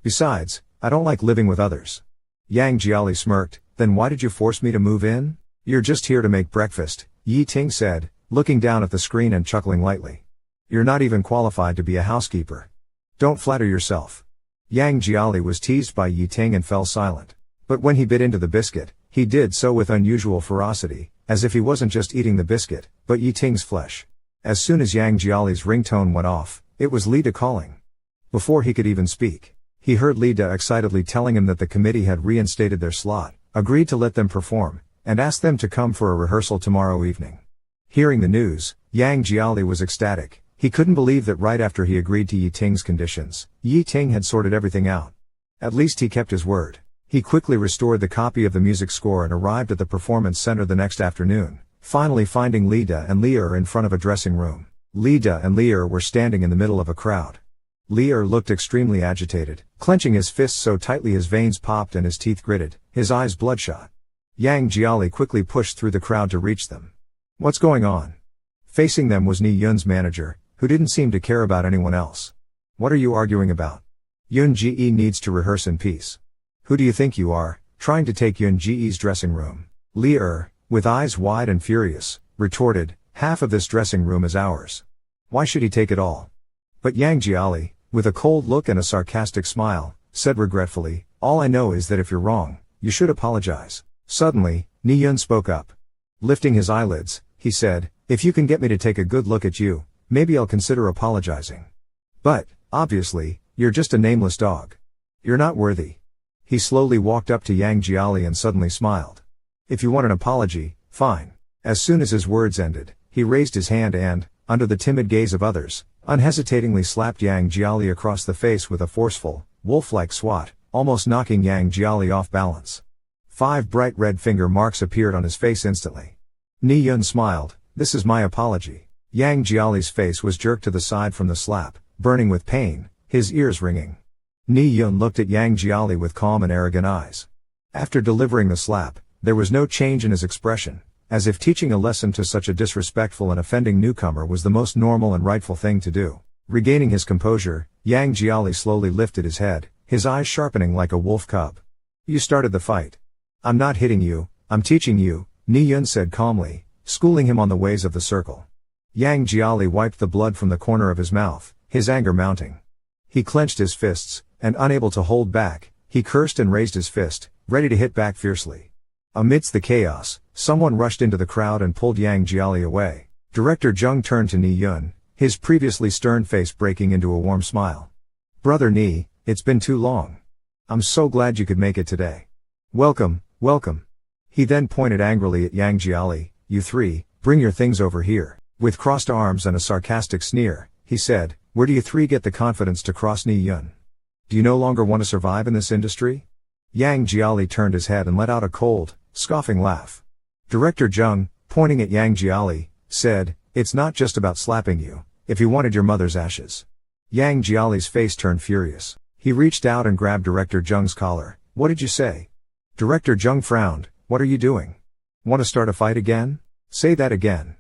Speaker 1: "Besides, I don't like living with others." Yang Jiali smirked, "Then why did you force me to move in?" "You're just here to make breakfast," Yi Ting said, looking down at the screen and chuckling lightly. "You're not even qualified to be a housekeeper. Don't flatter yourself." Yang Jiali was teased by Yi Ting and fell silent. But when he bit into the biscuit, he did so with unusual ferocity, as if he wasn't just eating the biscuit, but Yi Ting's flesh. As soon as Yang Jiali's ringtone went off, it was Lida calling. Before he could even speak, he heard Lida excitedly telling him that the committee had reinstated their slot, agreed to let them perform, and asked them to come for a rehearsal tomorrow evening. Hearing the news, Yang Jiali was ecstatic. He couldn't believe that right after he agreed to Yi Ting's conditions, Yi Ting had sorted everything out. At least he kept his word. He quickly restored the copy of the music score and arrived at the performance center the next afternoon, finally finding Lida and Lear in front of a dressing room. Lida and Lear were standing in the middle of a crowd. Lear looked extremely agitated, clenching his fists so tightly his veins popped and his teeth gritted, his eyes bloodshot. Yang Jiali quickly pushed through the crowd to reach them. What's going on? Facing them was Ni Yun's manager, who didn't seem to care about anyone else. What are you arguing about? Yun Ji needs to rehearse in peace. Who do you think you are, trying to take Yun Ji's dressing room? Lear, with eyes wide and furious, retorted, half of this dressing room is ours. Why should he take it all? But Yang Jiali, with a cold look and a sarcastic smile, said regretfully, all I know is that if you're wrong, you should apologize. Suddenly, Ni Yun spoke up. Lifting his eyelids, he said, if you can get me to take a good look at you, maybe I'll consider apologizing. But, obviously, you're just a nameless dog. You're not worthy. He slowly walked up to Yang Jiali and suddenly smiled. If you want an apology, fine. As soon as his words ended, he raised his hand and, under the timid gaze of others, unhesitatingly slapped Yang Jiali across the face with a forceful, wolf-like swat, almost knocking Yang Jiali off balance. 5 bright red finger marks appeared on his face instantly. Ni Yun smiled, this is my apology. Yang Jiali's face was jerked to the side from the slap, burning with pain, his ears ringing. Ni Yun looked at Yang Jiali with calm and arrogant eyes. After delivering the slap, there was no change in his expression, as if teaching a lesson to such a disrespectful and offending newcomer was the most normal and rightful thing to do. Regaining his composure, Yang Jiali slowly lifted his head, his eyes sharpening like a wolf cub. You started the fight. I'm not hitting you, I'm teaching you, Ni Yun said calmly, schooling him on the ways of the circle. Yang Jiali wiped the blood from the corner of his mouth, his anger mounting. He clenched his fists, and unable to hold back, he cursed and raised his fist, ready to hit back fiercely. Amidst the chaos, someone rushed into the crowd and pulled Yang Jiali away. Director Zheng turned to Ni Yun, his previously stern face breaking into a warm smile. Brother Ni, it's been too long. I'm so glad you could make it today. Welcome, welcome. He then pointed angrily at Yang Jiali, you three, bring your things over here. With crossed arms and a sarcastic sneer, he said, where do you three get the confidence to cross Ni Yun? Do you no longer want to survive in this industry? Yang Jiali turned his head and let out a cold, scoffing laugh. Director Zheng, pointing at Yang Jiali, said, it's not just about slapping you, if you wanted your mother's ashes. Yang Jiali's face turned furious. He reached out and grabbed Director Zheng's collar. What did you say? Director Zheng frowned, what are you doing? Want to start a fight again? Say that again.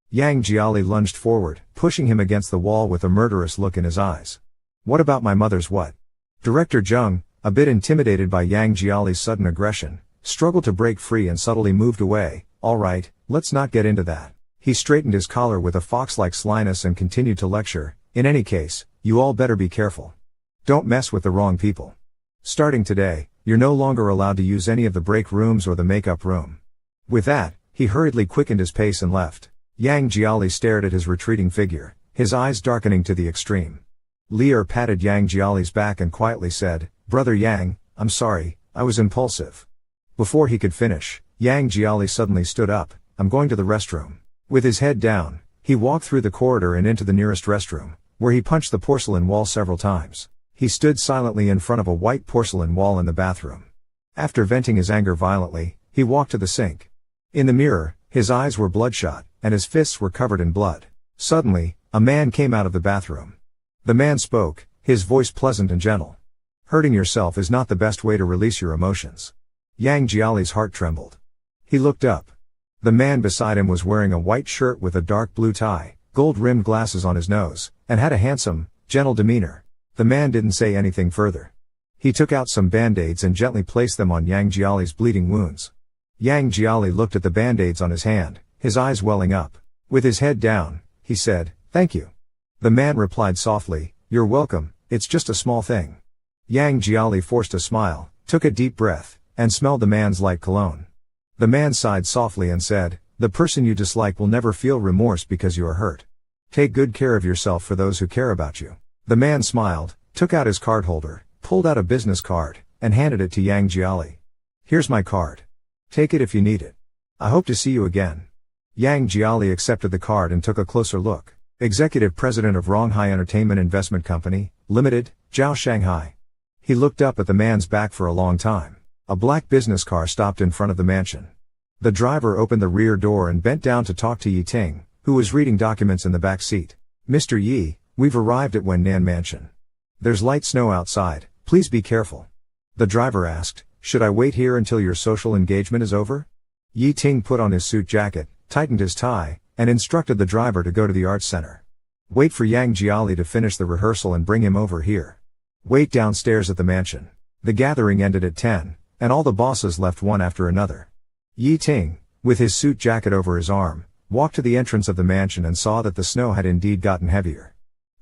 Speaker 1: Yang Jiali lunged forward, pushing him against the wall with a murderous look in his eyes. What about my mother's what? Director Zheng, a bit intimidated by Yang Jiali's sudden aggression, struggled to break free and subtly moved away. All right, let's not get into that. He straightened his collar with a fox-like slyness and continued to lecture, in any case, you all better be careful. Don't mess with the wrong people. Starting today, you're no longer allowed to use any of the break rooms or the makeup room. With that, he hurriedly quickened his pace and left. Yang Jiali stared at his retreating figure, his eyes darkening to the extreme. Lear patted Yang Jiali's back and quietly said, Brother Yang, I'm sorry, I was impulsive. Before he could finish, Yang Jiali suddenly stood up, I'm going to the restroom. With his head down, he walked through the corridor and into the nearest restroom, where he punched the porcelain wall several times. He stood silently in front of a white porcelain wall in the bathroom. After venting his anger violently, he walked to the sink. In the mirror, his eyes were bloodshot, and his fists were covered in blood. Suddenly, a man came out of the bathroom. The man spoke, his voice pleasant and gentle. Hurting yourself is not the best way to release your emotions. Yang Jiali's heart trembled. He looked up. The man beside him was wearing a white shirt with a dark blue tie, gold-rimmed glasses on his nose, and had a handsome, gentle demeanor. The man didn't say anything further. He took out some band-aids and gently placed them on Yang Jiali's bleeding wounds. Yang Jiali looked at the band-aids on his hand, his eyes welling up. With his head down, he said, Thank you. The man replied softly, You're welcome, it's just a small thing. Yang Jiali forced a smile, took a deep breath, and smelled the man's light cologne. The man sighed softly and said, "The person you dislike will never feel remorse because you are hurt. Take good care of yourself for those who care about you." The man smiled, took out his card holder, pulled out a business card, and handed it to Yang Jiali. "Here's my card. Take it if you need it. I hope to see you again." Yang Jiali accepted the card and took a closer look. Executive President of Ronghai Entertainment Investment Company, Limited, Zhao Shanghai. He looked up at the man's back for a long time. A black business car stopped in front of the mansion. The driver opened the rear door and bent down to talk to Yi Ting, who was reading documents in the back seat. "Mr. Yi, we've arrived at Wennan Mansion. There's light snow outside, please be careful." The driver asked, "Should I wait here until your social engagement is over?" Yi Ting put on his suit jacket, tightened his tie, and instructed the driver to go to the arts center. "Wait for Yang Jiali to finish the rehearsal and bring him over here. Wait downstairs at the mansion." The gathering ended at 10, and all the bosses left one after another. Yi Ting, with his suit jacket over his arm, walked to the entrance of the mansion and saw that the snow had indeed gotten heavier.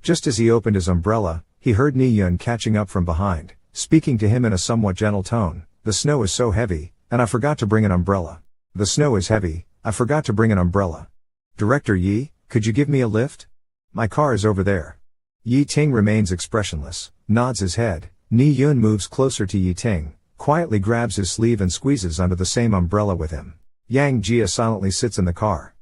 Speaker 1: Just as he opened his umbrella, he heard Ni Yun catching up from behind, speaking to him in a somewhat gentle tone. "The snow is so heavy, and I forgot to bring an umbrella. The snow is heavy, I forgot to bring an umbrella. Director Yi, could you give me a lift? My car is over there." Yi Ting remains expressionless, nods his head. Ni Yun moves closer to Yi Ting, quietly grabs his sleeve and squeezes under the same umbrella with him. Yang Jia silently sits in the car.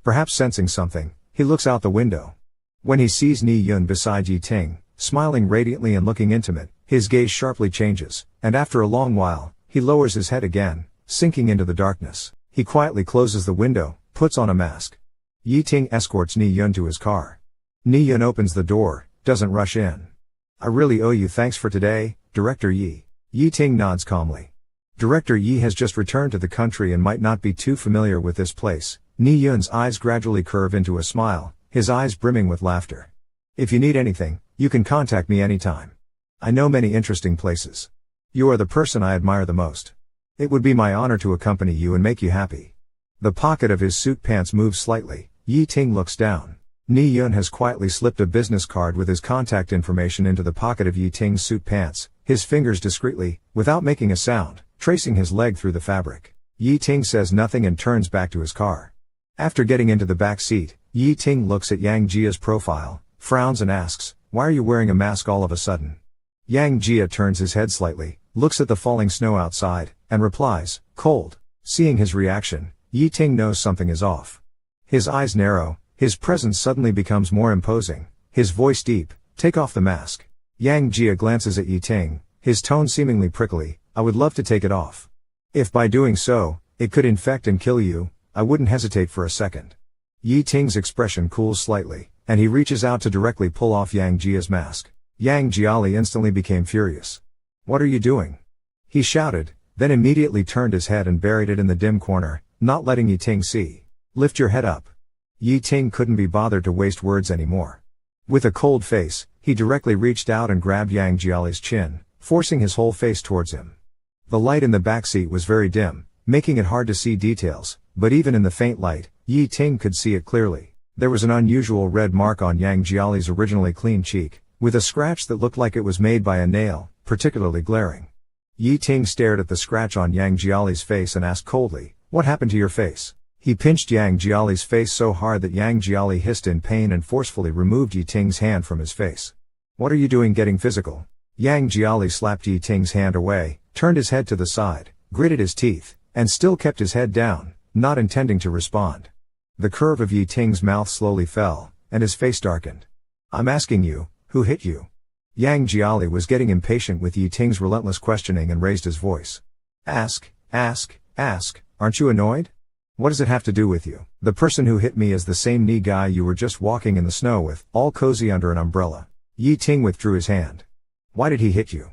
Speaker 1: Perhaps sensing something, he looks out the window. When he sees Ni Yun beside Yi Ting, smiling radiantly and looking intimate, his gaze sharply changes, and after a long while, he lowers his head again, sinking into the darkness. He quietly closes the window, puts on a mask. Yi Ting escorts Ni Yun to his car. Ni Yun opens the door, doesn't rush in. "I really owe you thanks for today, Director Yi." Yi Ting nods calmly. Director Yi has just returned to the country and might not be too familiar with this place. Ni Yun's eyes gradually curve into a smile, his eyes brimming with laughter. "If you need anything, you can contact me anytime. I know many interesting places. You are the person I admire the most. It would be my honor to accompany you and make you happy." The pocket of his suit pants moves slightly. Yi Ting looks down. Ni Yun has quietly slipped a business card with his contact information into the pocket of Yi Ting's suit pants, his fingers discreetly, without making a sound, tracing his leg through the fabric. Yi Ting says nothing and turns back to his car. After getting into the back seat, Yi Ting looks at Yang Jia's profile, frowns and asks, "Why are you wearing a mask all of a sudden?" Yang Jia turns his head slightly, looks at the falling snow outside, and replies, "Cold." Seeing his reaction, Yi Ting knows something is off. His eyes narrow, his presence suddenly becomes more imposing, his voice deep, "Take off the mask." Yang Jia glances at Yi Ting, his tone seemingly prickly, "I would love to take it off. If by doing so, it could infect and kill you, I wouldn't hesitate for a second." Yi Ting's expression cools slightly, and he reaches out to directly pull off Yang Jia's mask. Yang Jiali instantly became furious. "What are you doing?" he shouted, then immediately turned his head and buried it in the dim corner, not letting Yi Ting see. "Lift your head up." Yi Ting couldn't be bothered to waste words anymore. With a cold face, he directly reached out and grabbed Yang Jiali's chin, forcing his whole face towards him. The light in the back seat was very dim, making it hard to see details, but even in the faint light, Yi Ting could see it clearly. There was an unusual red mark on Yang Jiali's originally clean cheek, with a scratch that looked like it was made by a nail, particularly glaring. Yi Ting stared at the scratch on Yang Jiali's face and asked coldly, "What happened to your face?" He pinched Yang Jiali's face so hard that Yang Jiali hissed in pain and forcefully removed Yi Ting's hand from his face. "What are you doing getting physical?" Yang Jiali slapped Yi Ting's hand away, turned his head to the side, gritted his teeth, and still kept his head down, not intending to respond. The curve of Yi Ting's mouth slowly fell, and his face darkened. "I'm asking you, who hit you?" Yang Jiali was getting impatient with Yi Ting's relentless questioning and raised his voice. Ask, aren't you annoyed? What does it have to do with you?" "The person who hit me is the same knee guy you were just walking in the snow with, all cozy under an umbrella." Yi Ting withdrew his hand. "Why did he hit you?"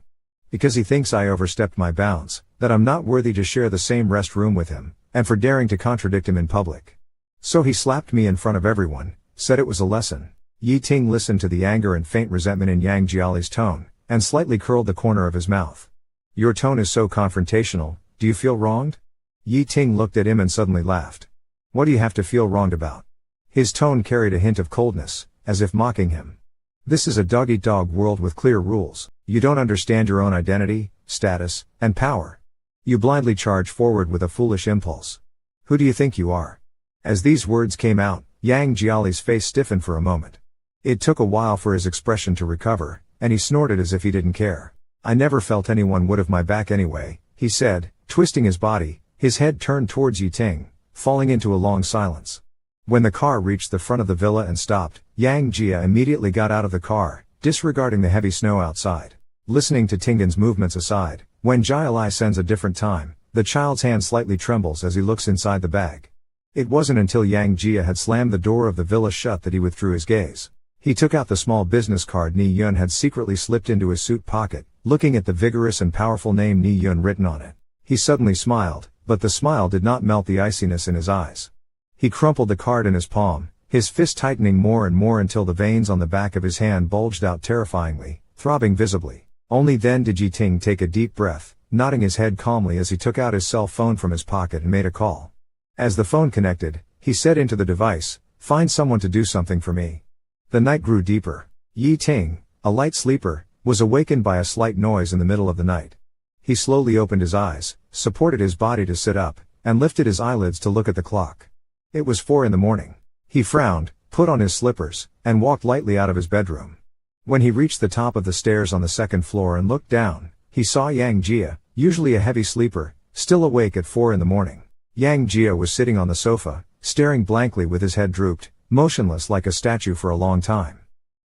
Speaker 1: "Because he thinks I overstepped my bounds, that I'm not worthy to share the same rest room with him, and for daring to contradict him in public. So he slapped me in front of everyone, said it was a lesson." Yi Ting listened to the anger and faint resentment in Yang Jiali's tone, and slightly curled the corner of his mouth. "Your tone is so confrontational, do you feel wronged?" Yi Ting looked at him and suddenly laughed. "What do you have to feel wronged about?" His tone carried a hint of coldness, as if mocking him. "This is a dog-eat-dog world with clear rules. You don't understand your own identity, status, and power. You blindly charge forward with a foolish impulse. Who do you think you are? As these words came out, Yang Jiali's face stiffened for a moment. It took a while for his expression to recover, and he snorted as if he didn't care. I never felt anyone would have my back anyway, he said, twisting his body, his head turned towards Yi Ting, falling into a long silence. When the car reached the front of the villa and stopped, Yang Jia immediately got out of the car, disregarding the heavy snow outside. Listening to Tingen's movements aside, when Jiali sends a different time, the child's hand slightly trembles as he looks inside the bag. It wasn't until Yang Jia had slammed the door of the villa shut that he withdrew his gaze. He took out the small business card Ni Yun had secretly slipped into his suit pocket, looking at the vigorous and powerful name Ni Yun written on it. He suddenly smiled, but the smile did not melt the iciness in his eyes. He crumpled the card in his palm, his fist tightening more and more until the veins on the back of his hand bulged out terrifyingly, throbbing visibly. Only then did Yi Ting take a deep breath, nodding his head calmly as he took out his cell phone from his pocket and made a call. As the phone connected, he said into the device, "Find someone to do something for me." The night grew deeper. Yi Ting, a light sleeper, was awakened by a slight noise in the middle of the night. He slowly opened his eyes, supported his body to sit up, and lifted his eyelids to look at the clock. It was 4 a.m. He frowned, put on his slippers, and walked lightly out of his bedroom. When he reached the top of the stairs on the second floor and looked down, he saw Yang Jia, usually a heavy sleeper, still awake at 4 a.m. Yang Jia was sitting on the sofa, staring blankly with his head drooped, motionless like a statue for a long time.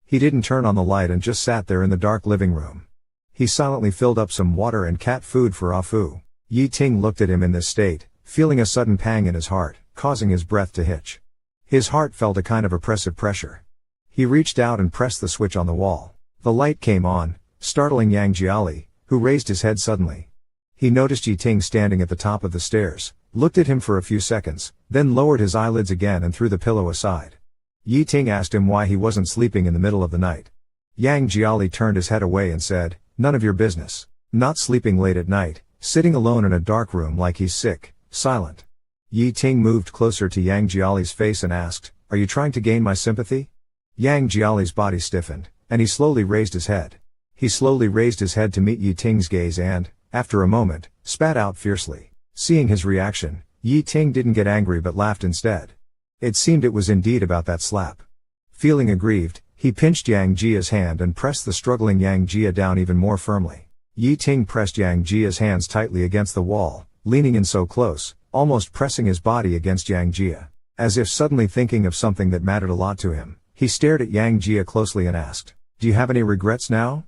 Speaker 1: He didn't turn on the light and just sat there in the dark living room. He silently filled up some water and cat food for Ah Fu. Yi Ting looked at him in this state, feeling a sudden pang in his heart, causing his breath to hitch. His heart felt a kind of oppressive pressure. He reached out and pressed the switch on the wall. The light came on, startling Yang Jiali, who raised his head suddenly. He noticed Yi Ting standing at the top of the stairs, looked at him for a few seconds, then lowered his eyelids again and threw the pillow aside. Yi Ting asked him why he wasn't sleeping in the middle of the night. Yang Jiali turned his head away and said, "None of your business. Not sleeping late at night, sitting alone in a dark room like he's sick, silent." Yi Ting moved closer to Yang Jiali's face and asked, "Are you trying to gain my sympathy?" Yang Jiali's body stiffened, and he slowly raised his head. He slowly raised his head to meet Yi Ting's gaze and, after a moment, spat out fiercely. Seeing his reaction, Yi Ting didn't get angry but laughed instead. It seemed it was indeed about that slap. Feeling aggrieved, he pinched Yang Jia's hand and pressed the struggling Yang Jia down even more firmly. Yi Ting pressed Yang Jia's hands tightly against the wall, leaning in so close, almost pressing his body against Yang Jia. As if suddenly thinking of something that mattered a lot to him, he stared at Yang Jia closely and asked, "Do you have any regrets now?"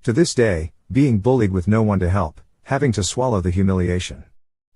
Speaker 1: To this day, being bullied with no one to help, having to swallow the humiliation.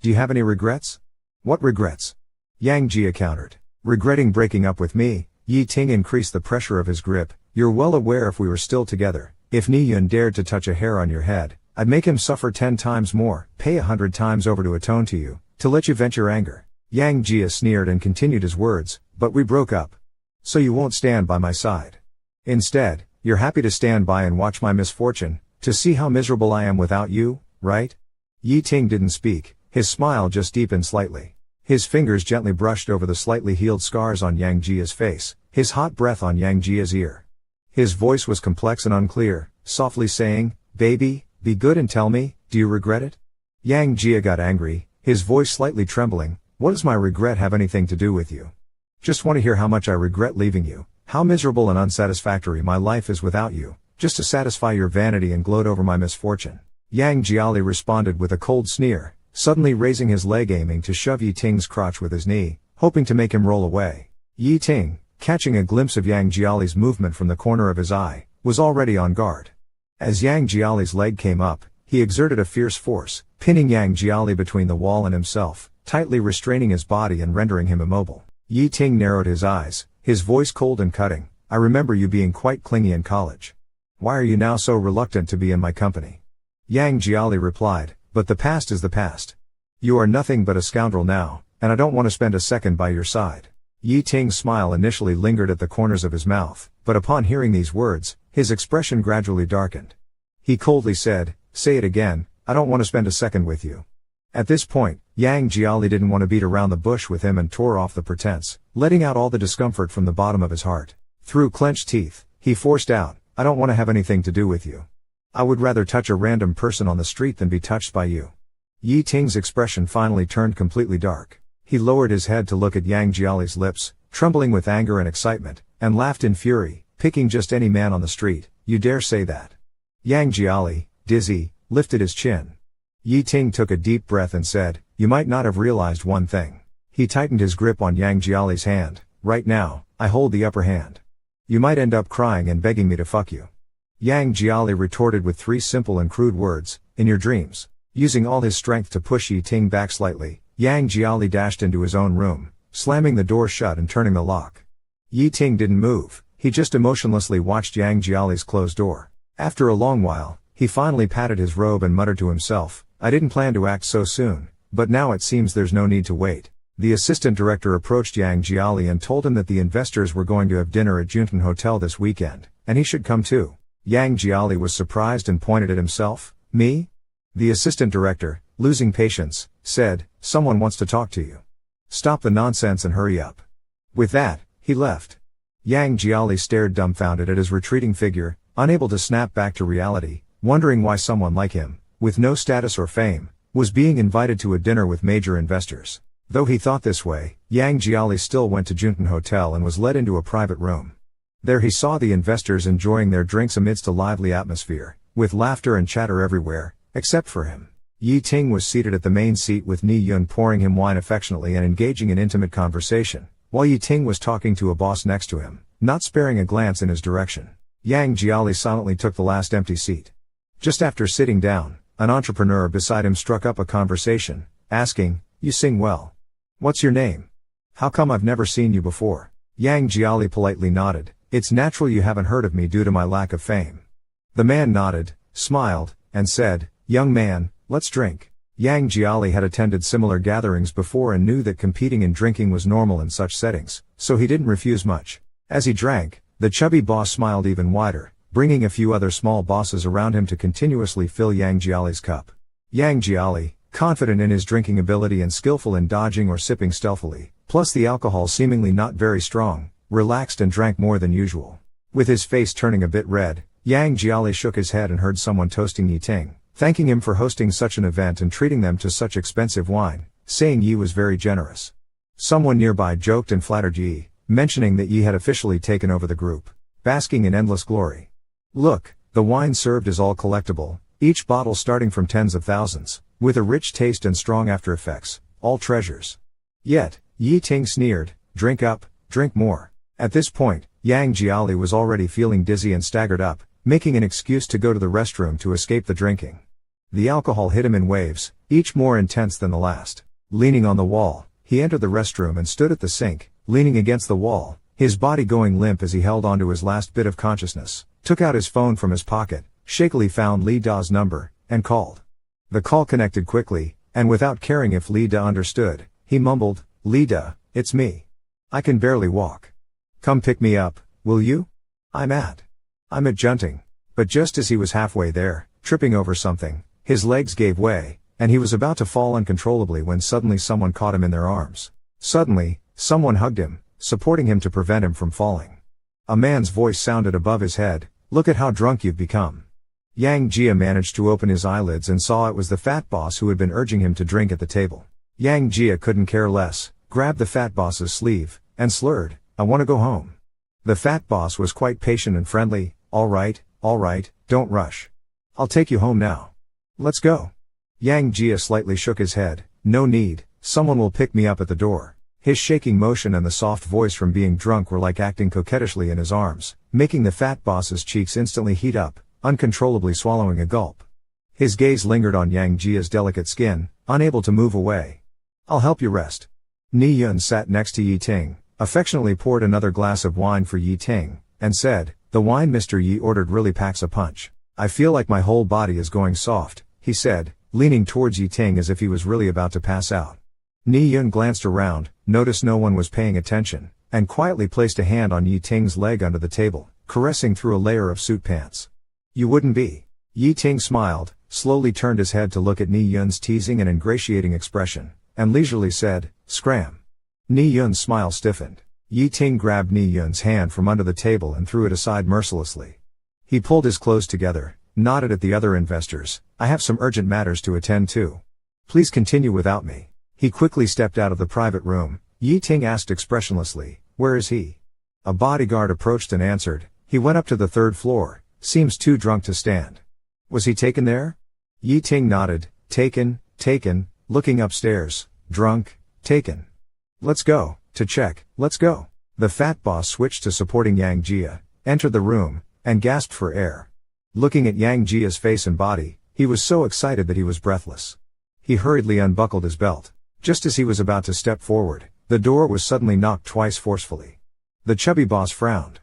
Speaker 1: "Do you have any regrets?" "What regrets?" Yang Jia countered. "Regretting breaking up with me." Yi Ting increased the pressure of his grip. "You're well aware if we were still together, if Ni Yun dared to touch a hair on your head, I'd make him suffer 10 times more, pay 100 times over to atone to you, to let you vent your anger." Yang Jia sneered and continued his words, "But we broke up. So you won't stand by my side. Instead, you're happy to stand by and watch my misfortune, to see how miserable I am without you, right?" Yi Ting didn't speak, his smile just deepened slightly. His fingers gently brushed over the slightly healed scars on Yang Jia's face, his hot breath on Yang Jia's ear. His voice was complex and unclear, softly saying, "Baby, be good and tell me, do you regret it?" Yang Jia got angry, his voice slightly trembling. "What does my regret have anything to do with you? Just want to hear how much I regret leaving you, how miserable and unsatisfactory my life is without you, just to satisfy your vanity and gloat over my misfortune." Yang Jiali responded with a cold sneer, suddenly raising his leg aiming to shove Yi Ting's crotch with his knee, hoping to make him roll away. Yi Ting, catching a glimpse of Yang Jiali's movement from the corner of his eye, was already on guard. As Yang Jiali's leg came up, he exerted a fierce force, pinning Yang Jiali between the wall and himself, tightly restraining his body and rendering him immobile. Yi Ting narrowed his eyes, his voice cold and cutting. "I remember you being quite clingy in college. Why are you now so reluctant to be in my company?" Yang Jiali replied, "But the past is the past. You are nothing but a scoundrel now, and I don't want to spend a second by your side." Yi Ting's smile initially lingered at the corners of his mouth, but upon hearing these words, his expression gradually darkened. He coldly said, "Say it again, I don't want to spend a second with you." At this point, Yang Jiali didn't want to beat around the bush with him and tore off the pretense, letting out all the discomfort from the bottom of his heart. Through clenched teeth, he forced out, "I don't want to have anything to do with you." I would rather touch a random person on the street than be touched by you. Yi Ting's expression finally turned completely dark. He lowered his head to look at Yang Jiali's lips, trembling with anger and excitement, and laughed in fury, picking just any man on the street, you dare say that? Yang Jiali, dizzy, lifted his chin. Yi Ting took a deep breath and said, you might not have realized one thing. He tightened his grip on Yang Jiali's hand. Right now, I hold the upper hand. You might end up crying and begging me to fuck you. Yang Jiali retorted with 3 simple and crude words, in your dreams. Using all his strength to push Yi Ting back slightly, Yang Jiali dashed into his own room, slamming the door shut and turning the lock. Yi Ting didn't move, he just emotionlessly watched Yang Jiali's closed door. After a long while, he finally patted his robe and muttered to himself, I didn't plan to act so soon, but now it seems there's no need to wait. The assistant director approached Yang Jiali and told him that the investors were going to have dinner at Juntan Hotel this weekend, and he should come too. Yang Jiali was surprised and pointed at himself, me? The assistant director, losing patience, said, someone wants to talk to you. Stop the nonsense and hurry up. With that, he left. Yang Jiali stared dumbfounded at his retreating figure, unable to snap back to reality, wondering why someone like him, with no status or fame, was being invited to a dinner with major investors. Though he thought this way, Yang Jiali still went to Juntan Hotel and was led into a private room. There he saw the investors enjoying their drinks amidst a lively atmosphere, with laughter and chatter everywhere, except for him. Yi Ting was seated at the main seat with Ni Yun pouring him wine affectionately and engaging in intimate conversation, while Yi Ting was talking to a boss next to him, not sparing a glance in his direction. Yang Jiali silently took the last empty seat. Just after sitting down, an entrepreneur beside him struck up a conversation, asking, you sing well. What's your name? How come I've never seen you before? Yang Jiali politely nodded, it's natural you haven't heard of me due to my lack of fame. The man nodded, smiled, and said, young man, let's drink. Yang Jiali had attended similar gatherings before and knew that competing in drinking was normal in such settings, so he didn't refuse much. As he drank, the chubby boss smiled even wider, bringing a few other small bosses around him to continuously fill Yang Jiali's cup. Yang Jiali, confident in his drinking ability and skillful in dodging or sipping stealthily, plus the alcohol seemingly not very strong, relaxed and drank more than usual. With his face turning a bit red, Yang Jiali shook his head and heard someone toasting Yi Ting, thanking him for hosting such an event and treating them to such expensive wine, saying Yi was very generous. Someone nearby joked and flattered Yi, mentioning that Yi had officially taken over the group, basking in endless glory. Look, the wine served is all collectible, each bottle starting from tens of thousands, with a rich taste and strong after effects, all treasures. Yet, Yi Ting sneered, drink up, drink more. At this point, Yang Jiali was already feeling dizzy and staggered up, making an excuse to go to the restroom to escape the drinking. The alcohol hit him in waves, each more intense than the last. Leaning on the wall, he entered the restroom and stood at the sink, leaning against the wall, his body going limp as he held onto his last bit of consciousness, took out his phone from his pocket, shakily found Li Da's number, and called. The call connected quickly, and without caring if Li Da understood, he mumbled, Li Da, it's me. I can barely walk. Come pick me up, will you? I'm at Junting. But just as he was halfway there, tripping over something, his legs gave way, and he was about to fall uncontrollably when suddenly someone caught him in their arms. Suddenly, someone hugged him, supporting him to prevent him from falling. A man's voice sounded above his head, look at how drunk you've become. Yang Jia managed to open his eyelids and saw it was the fat boss who had been urging him to drink at the table. Yang Jia couldn't care less, grabbed the fat boss's sleeve, and slurred, I want to go home. The fat boss was quite patient and friendly, all right, don't rush. I'll take you home now. Let's go. Yang Jia slightly shook his head, no need, someone will pick me up at the door. His shaking motion and the soft voice from being drunk were like acting coquettishly in his arms, making the fat boss's cheeks instantly heat up, uncontrollably swallowing a gulp. His gaze lingered on Yang Jia's delicate skin, unable to move away. I'll help you rest. Ni Yun sat next to Yi Ting, affectionately poured another glass of wine for Yi Ting, and said, the wine Mr. Yi ordered really packs a punch. I feel like my whole body is going soft, he said, leaning towards Yi Ting as if he was really about to pass out. Ni Yun glanced around, noticed no one was paying attention, and quietly placed a hand on Yi Ting's leg under the table, caressing through a layer of suit pants. You wouldn't be. Yi Ting smiled, slowly turned his head to look at Ni Yun's teasing and ingratiating expression, and leisurely said, scram. Ni Yun's smile stiffened. Yi Ting grabbed Ni Yun's hand from under the table and threw it aside mercilessly. He pulled his clothes together, nodded at the other investors. "I have some urgent matters to attend to. Please continue without me." He quickly stepped out of the private room. Yi Ting asked expressionlessly, "Where is he?" A bodyguard approached and answered, "He went up to the 3rd floor, seems too drunk to stand." "Was he taken there?" Yi Ting nodded. Taken, looking upstairs, drunk, taken. "Let's go, to check, let's go." The fat boss switched to supporting Yang Jia, entered the room, and gasped for air. Looking at Yang Jia's face and body, he was so excited that he was breathless. He hurriedly unbuckled his belt. Just as he was about to step forward, the door was suddenly knocked twice forcefully. The chubby boss frowned.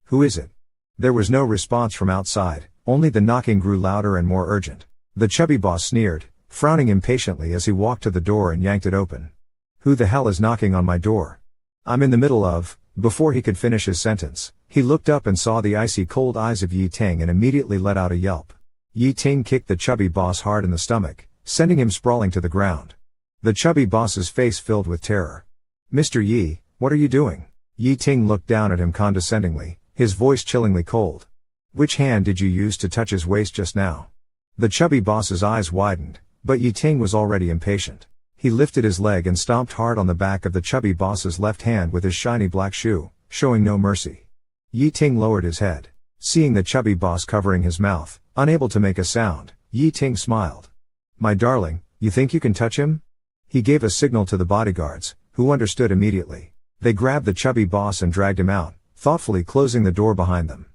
Speaker 1: "Who is it?" There was no response from outside, only the knocking grew louder and more urgent. The chubby boss sneered, frowning impatiently as he walked to the door and yanked it open. "Who the hell is knocking on my door? I'm in the middle of..." Before he could finish his sentence, he looked up and saw the icy cold eyes of Yi Ting and immediately let out a yelp. Yi Ting kicked the chubby boss hard in the stomach, sending him sprawling to the ground. The chubby boss's face filled with terror. "Mr. Yi, what are you doing?" Yi Ting looked down at him condescendingly, his voice chillingly cold. "Which hand did you use to touch his waist just now?" The chubby boss's eyes widened, but Yi Ting was already impatient. He lifted his leg and stomped hard on the back of the chubby boss's left hand with his shiny black shoe, showing no mercy. Yi Ting lowered his head. Seeing the chubby boss covering his mouth, unable to make a sound, Yi Ting smiled. "My darling, you think you can touch him?" He gave a signal to the bodyguards, who understood immediately. They grabbed the chubby boss and dragged him out, thoughtfully closing the door behind them.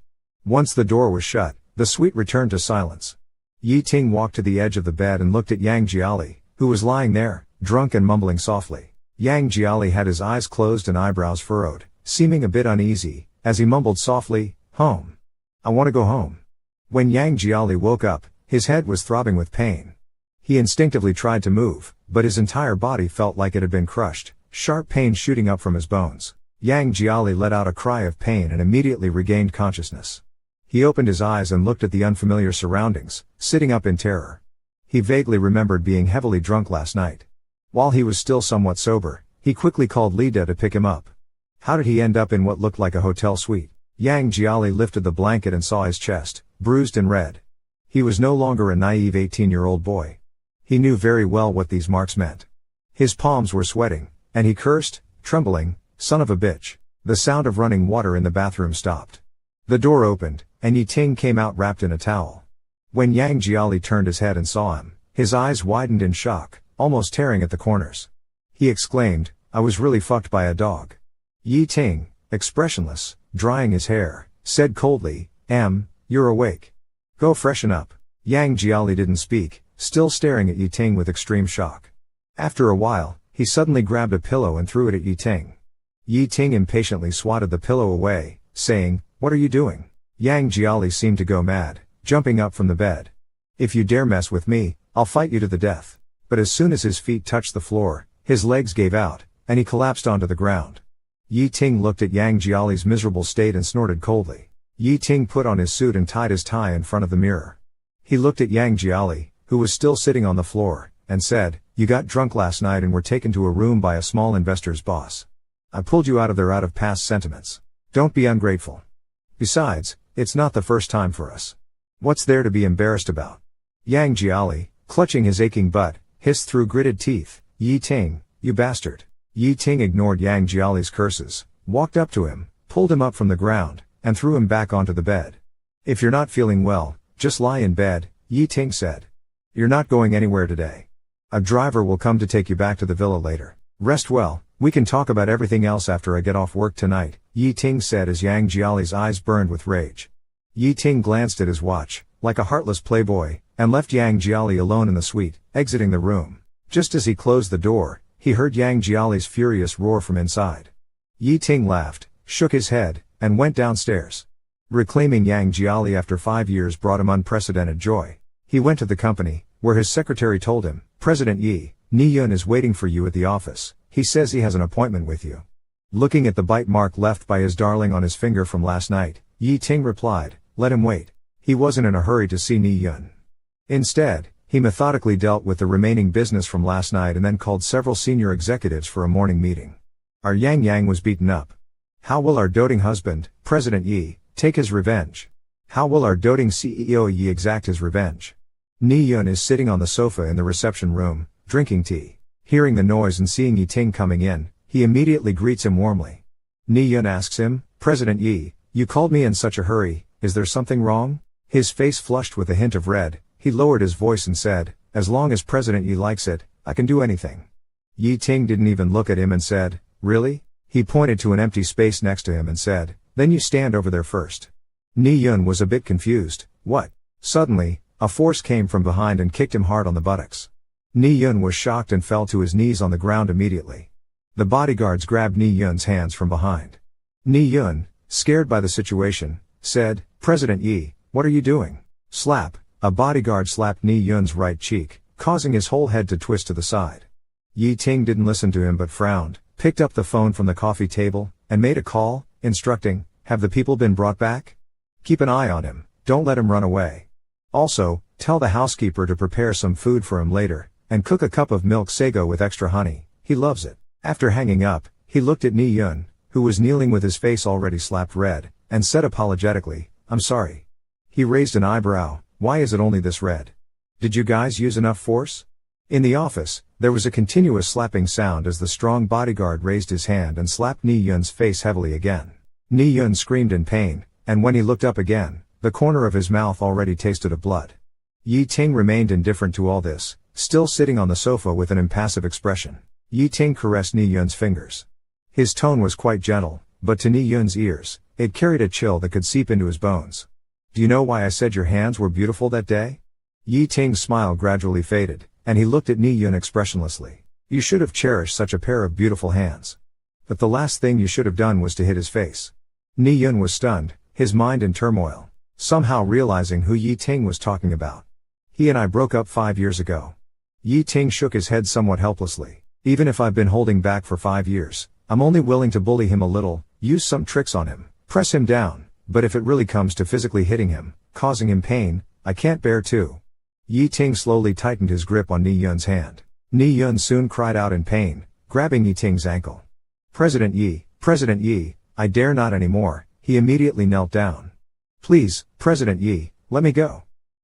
Speaker 1: Once the door was shut, the suite returned to silence. Yi Ting walked to the edge of the bed and looked at Yang Jiali, who was lying there, drunk and mumbling softly. Yang Jiali had his eyes closed and eyebrows furrowed, seeming a bit uneasy, as he mumbled softly, "Home. I want to go home." When Yang Jiali woke up, his head was throbbing with pain. He instinctively tried to move, but his entire body felt like it had been crushed, sharp pain shooting up from his bones. Yang Jiali let out a cry of pain and immediately regained consciousness. He opened his eyes and looked at the unfamiliar surroundings, sitting up in terror. He vaguely remembered being heavily drunk last night. While he was still somewhat sober, he quickly called Lida to pick him up. How did he end up in what looked like a hotel suite? Yang Jiali lifted the blanket and saw his chest, bruised and red. He was no longer a naive 18-year-old boy. He knew very well what these marks meant. His palms were sweating, and he cursed, trembling, "Son of a bitch." The sound of running water in the bathroom stopped. The door opened, and Yi Ting came out wrapped in a towel. When Yang Jiali turned his head and saw him, his eyes widened in shock, almost tearing at the corners. He exclaimed, "I was really fucked by a dog." Yi Ting, expressionless, drying his hair, said coldly, "You're awake. Go freshen up." Yang Jiali didn't speak, still staring at Yi Ting with extreme shock. After a while, he suddenly grabbed a pillow and threw it at Yi Ting. Yi Ting impatiently swatted the pillow away, saying, "What are you doing?" Yang Jiali seemed to go mad, jumping up from the bed. "If you dare mess with me, I'll fight you to the death." But as soon as his feet touched the floor, his legs gave out, and he collapsed onto the ground. Yi Ting looked at Yang Jiali's miserable state and snorted coldly. Yi Ting put on his suit and tied his tie in front of the mirror. He looked at Yang Jiali, who was still sitting on the floor, and said, "You got drunk last night and were taken to a room by a small investor's boss. I pulled you out of there out of past sentiments. Don't be ungrateful. Besides, it's not the first time for us. What's there to be embarrassed about?" Yang Jiali, clutching his aching butt, hissed through gritted teeth, "Yi Ting, you bastard." Yi Ting ignored Yang Jiali's curses, walked up to him, pulled him up from the ground, and threw him back onto the bed. "If you're not feeling well, just lie in bed," Yi Ting said. "You're not going anywhere today. A driver will come to take you back to the villa later. Rest well, we can talk about everything else after I get off work tonight," Yi Ting said as Yang Jiali's eyes burned with rage. Yi Ting glanced at his watch, like a heartless playboy, and left Yang Jiali alone in the suite, exiting the room. Just as he closed the door, he heard Yang Jiali's furious roar from inside. Yi Ting laughed, shook his head, and went downstairs. Reclaiming Yang Jiali after 5 years brought him unprecedented joy. He went to the company, where his secretary told him, "President Yi, Ni-yun is waiting for you at the office. He says he has an appointment with you." Looking at the bite mark left by his darling on his finger from last night, Yi Ting replied, "Let him wait." He wasn't in a hurry to see Ni-yun. Instead, he methodically dealt with the remaining business from last night and then called several senior executives for a morning meeting. Our Yang was beaten up. How will our doting husband, President Yi, take his revenge? How will our doting CEO Yi exact his revenge? Ni Yun is sitting on the sofa in the reception room, drinking tea. Hearing the noise and seeing Yi Ting coming in, he immediately greets him warmly. Ni Yun asks him, President Yi, you called me in such a hurry, is there something wrong? His face flushed with a hint of red, he lowered his voice and said, as long as President Yi likes it, I can do anything. Yi Ting didn't even look at him and said, really? He pointed to an empty space next to him and said, then you stand over there first. Ni Yun was a bit confused, what? Suddenly, a force came from behind and kicked him hard on the buttocks. Ni Yun was shocked and fell to his knees on the ground immediately. The bodyguards grabbed Ni Yun's hands from behind. Ni Yun, scared by the situation, said, President Yi, what are you doing? Slap, a bodyguard slapped Ni Yun's right cheek, causing his whole head to twist to the side. Yi Ting didn't listen to him but frowned, picked up the phone from the coffee table, and made a call, instructing, have the people been brought back? Keep an eye on him, don't let him run away. Also, tell the housekeeper to prepare some food for him later, and cook a cup of milk sago with extra honey, he loves it. After hanging up, he looked at Ni Yun, who was kneeling with his face already slapped red, and said apologetically, I'm sorry. He raised an eyebrow, why is it only this red? Did you guys use enough force? In the office, there was a continuous slapping sound as the strong bodyguard raised his hand and slapped Ni Yun's face heavily again. Ni Yun screamed in pain, and when he looked up again, the corner of his mouth already tasted of blood. Yi Ting remained indifferent to all this, still sitting on the sofa with an impassive expression. Yi Ting caressed Ni Yun's fingers. His tone was quite gentle, but to Ni Yun's ears, it carried a chill that could seep into his bones. Do you know why I said your hands were beautiful that day? Yi Ting's smile gradually faded, and he looked at Ni Yun expressionlessly. You should have cherished such a pair of beautiful hands. But the last thing you should have done was to hit his face. Ni Yun was stunned, his mind in turmoil, somehow realizing who Yi Ting was talking about. He and I broke up 5 years ago. Yi Ting shook his head somewhat helplessly. Even if I've been holding back for 5 years, I'm only willing to bully him a little, use some tricks on him, press him down, but if it really comes to physically hitting him, causing him pain, I can't bear to. Yi Ting slowly tightened his grip on Ni Yun's hand. Ni Yun soon cried out in pain, grabbing Yi Ting's ankle. President Yi, I dare not anymore, he immediately knelt down. Please, President Yi, let me go.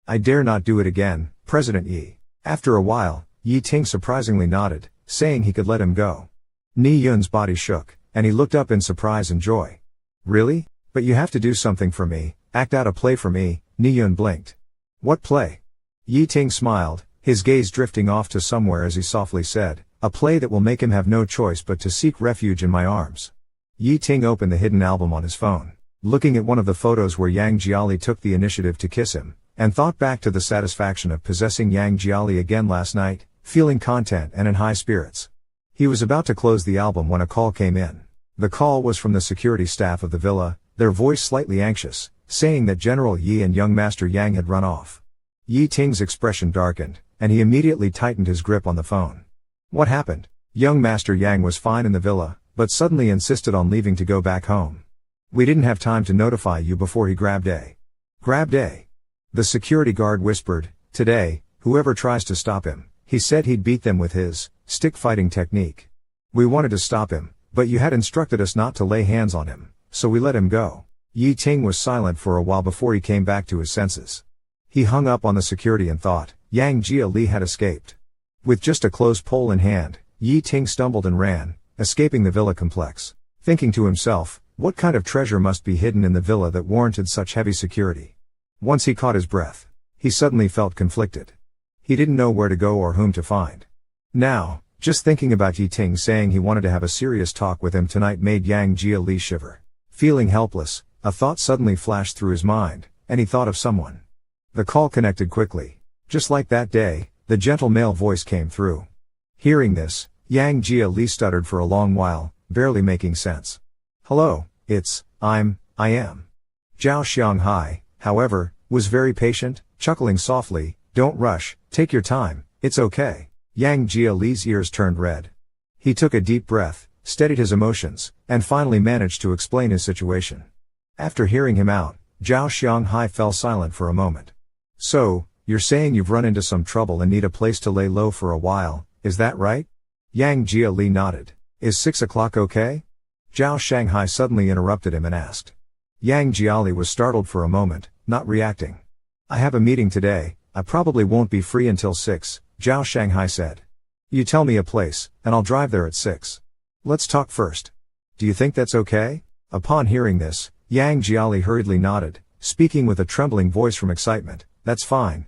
Speaker 1: I dare not do it again, President Yi. After a while, Yi Ting surprisingly nodded, saying he could let him go. Ni Yun's body shook, and he looked up in surprise and joy. Really? But you have to do something for me, act out a play for me, Ni Yun blinked. What play? Yi Ting smiled, his gaze drifting off to somewhere as he softly said, a play that will make him have no choice but to seek refuge in my arms. Yi Ting opened the hidden album on his phone, looking at one of the photos where Yang Jiali took the initiative to kiss him, and thought back to the satisfaction of possessing Yang Jiali again last night, feeling content and in high spirits. He was about to close the album when a call came in. The call was from the security staff of the villa, their voice slightly anxious, saying that General Yi and young Master Yang had run off. Yi Ting's expression darkened, and he immediately tightened his grip on the phone. What happened? Young Master Yang was fine in the villa, but suddenly insisted on leaving to go back home. We didn't have time to notify you before he grabbed A. The security guard whispered, today, whoever tries to stop him, he said he'd beat them with his stick fighting technique. We wanted to stop him, but you had instructed us not to lay hands on him, so we let him go. Yi Ting was silent for a while before he came back to his senses. He hung up on the security and thought, Yang Jiali had escaped. With just a closed pole in hand, Yi Ting stumbled and ran, escaping the villa complex. Thinking to himself, what kind of treasure must be hidden in the villa that warranted such heavy security? Once he caught his breath, he suddenly felt conflicted. He didn't know where to go or whom to find. Now, just thinking about Yi Ting saying he wanted to have a serious talk with him tonight made Yang Jiali shiver. Feeling helpless, a thought suddenly flashed through his mind, and he thought of someone. The call connected quickly. Just like that day, the gentle male voice came through. Hearing this, Yang Jiali stuttered for a long while, barely making sense. Hello, I am. Zhao Xianghai, however, was very patient, chuckling softly, don't rush, take your time, it's okay. Yang Jiali's ears turned red. He took a deep breath, steadied his emotions, and finally managed to explain his situation. After hearing him out, Zhao Xianghai fell silent for a moment. So, you're saying you've run into some trouble and need a place to lay low for a while, is that right? Yang Jiali nodded. Is 6 o'clock okay? Zhao Shanghai suddenly interrupted him and asked. Yang Jiali was startled for a moment, not reacting. I have a meeting today, I probably won't be free until 6, Zhao Shanghai said. You tell me a place, and I'll drive there at 6. Let's talk first. Do you think that's okay? Upon hearing this, Yang Jiali hurriedly nodded, speaking with a trembling voice from excitement. That's fine,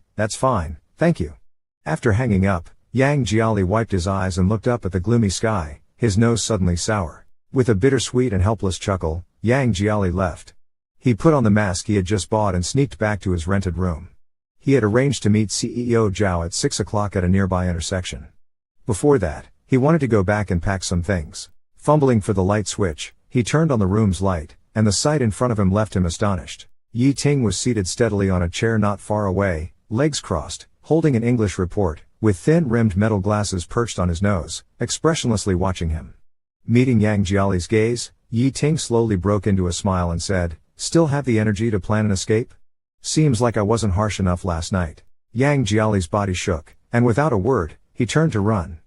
Speaker 1: thank you. After hanging up, Yang Jiali wiped his eyes and looked up at the gloomy sky, his nose suddenly sour. With a bittersweet and helpless chuckle, Yang Jiali left. He put on the mask he had just bought and sneaked back to his rented room. He had arranged to meet CEO Zhao at 6 o'clock at a nearby intersection. Before that, he wanted to go back and pack some things. Fumbling for the light switch, he turned on the room's light, and the sight in front of him left him astonished. Yi Ting was seated steadily on a chair not far away, legs crossed, holding an English report, with thin-rimmed metal glasses perched on his nose, expressionlessly watching him. Meeting Yang Jiali's gaze, Yi Ting slowly broke into a smile and said, "Still have the energy to plan an escape? Seems like I wasn't harsh enough last night." Yang Jiali's body shook, and without a word, he turned to run.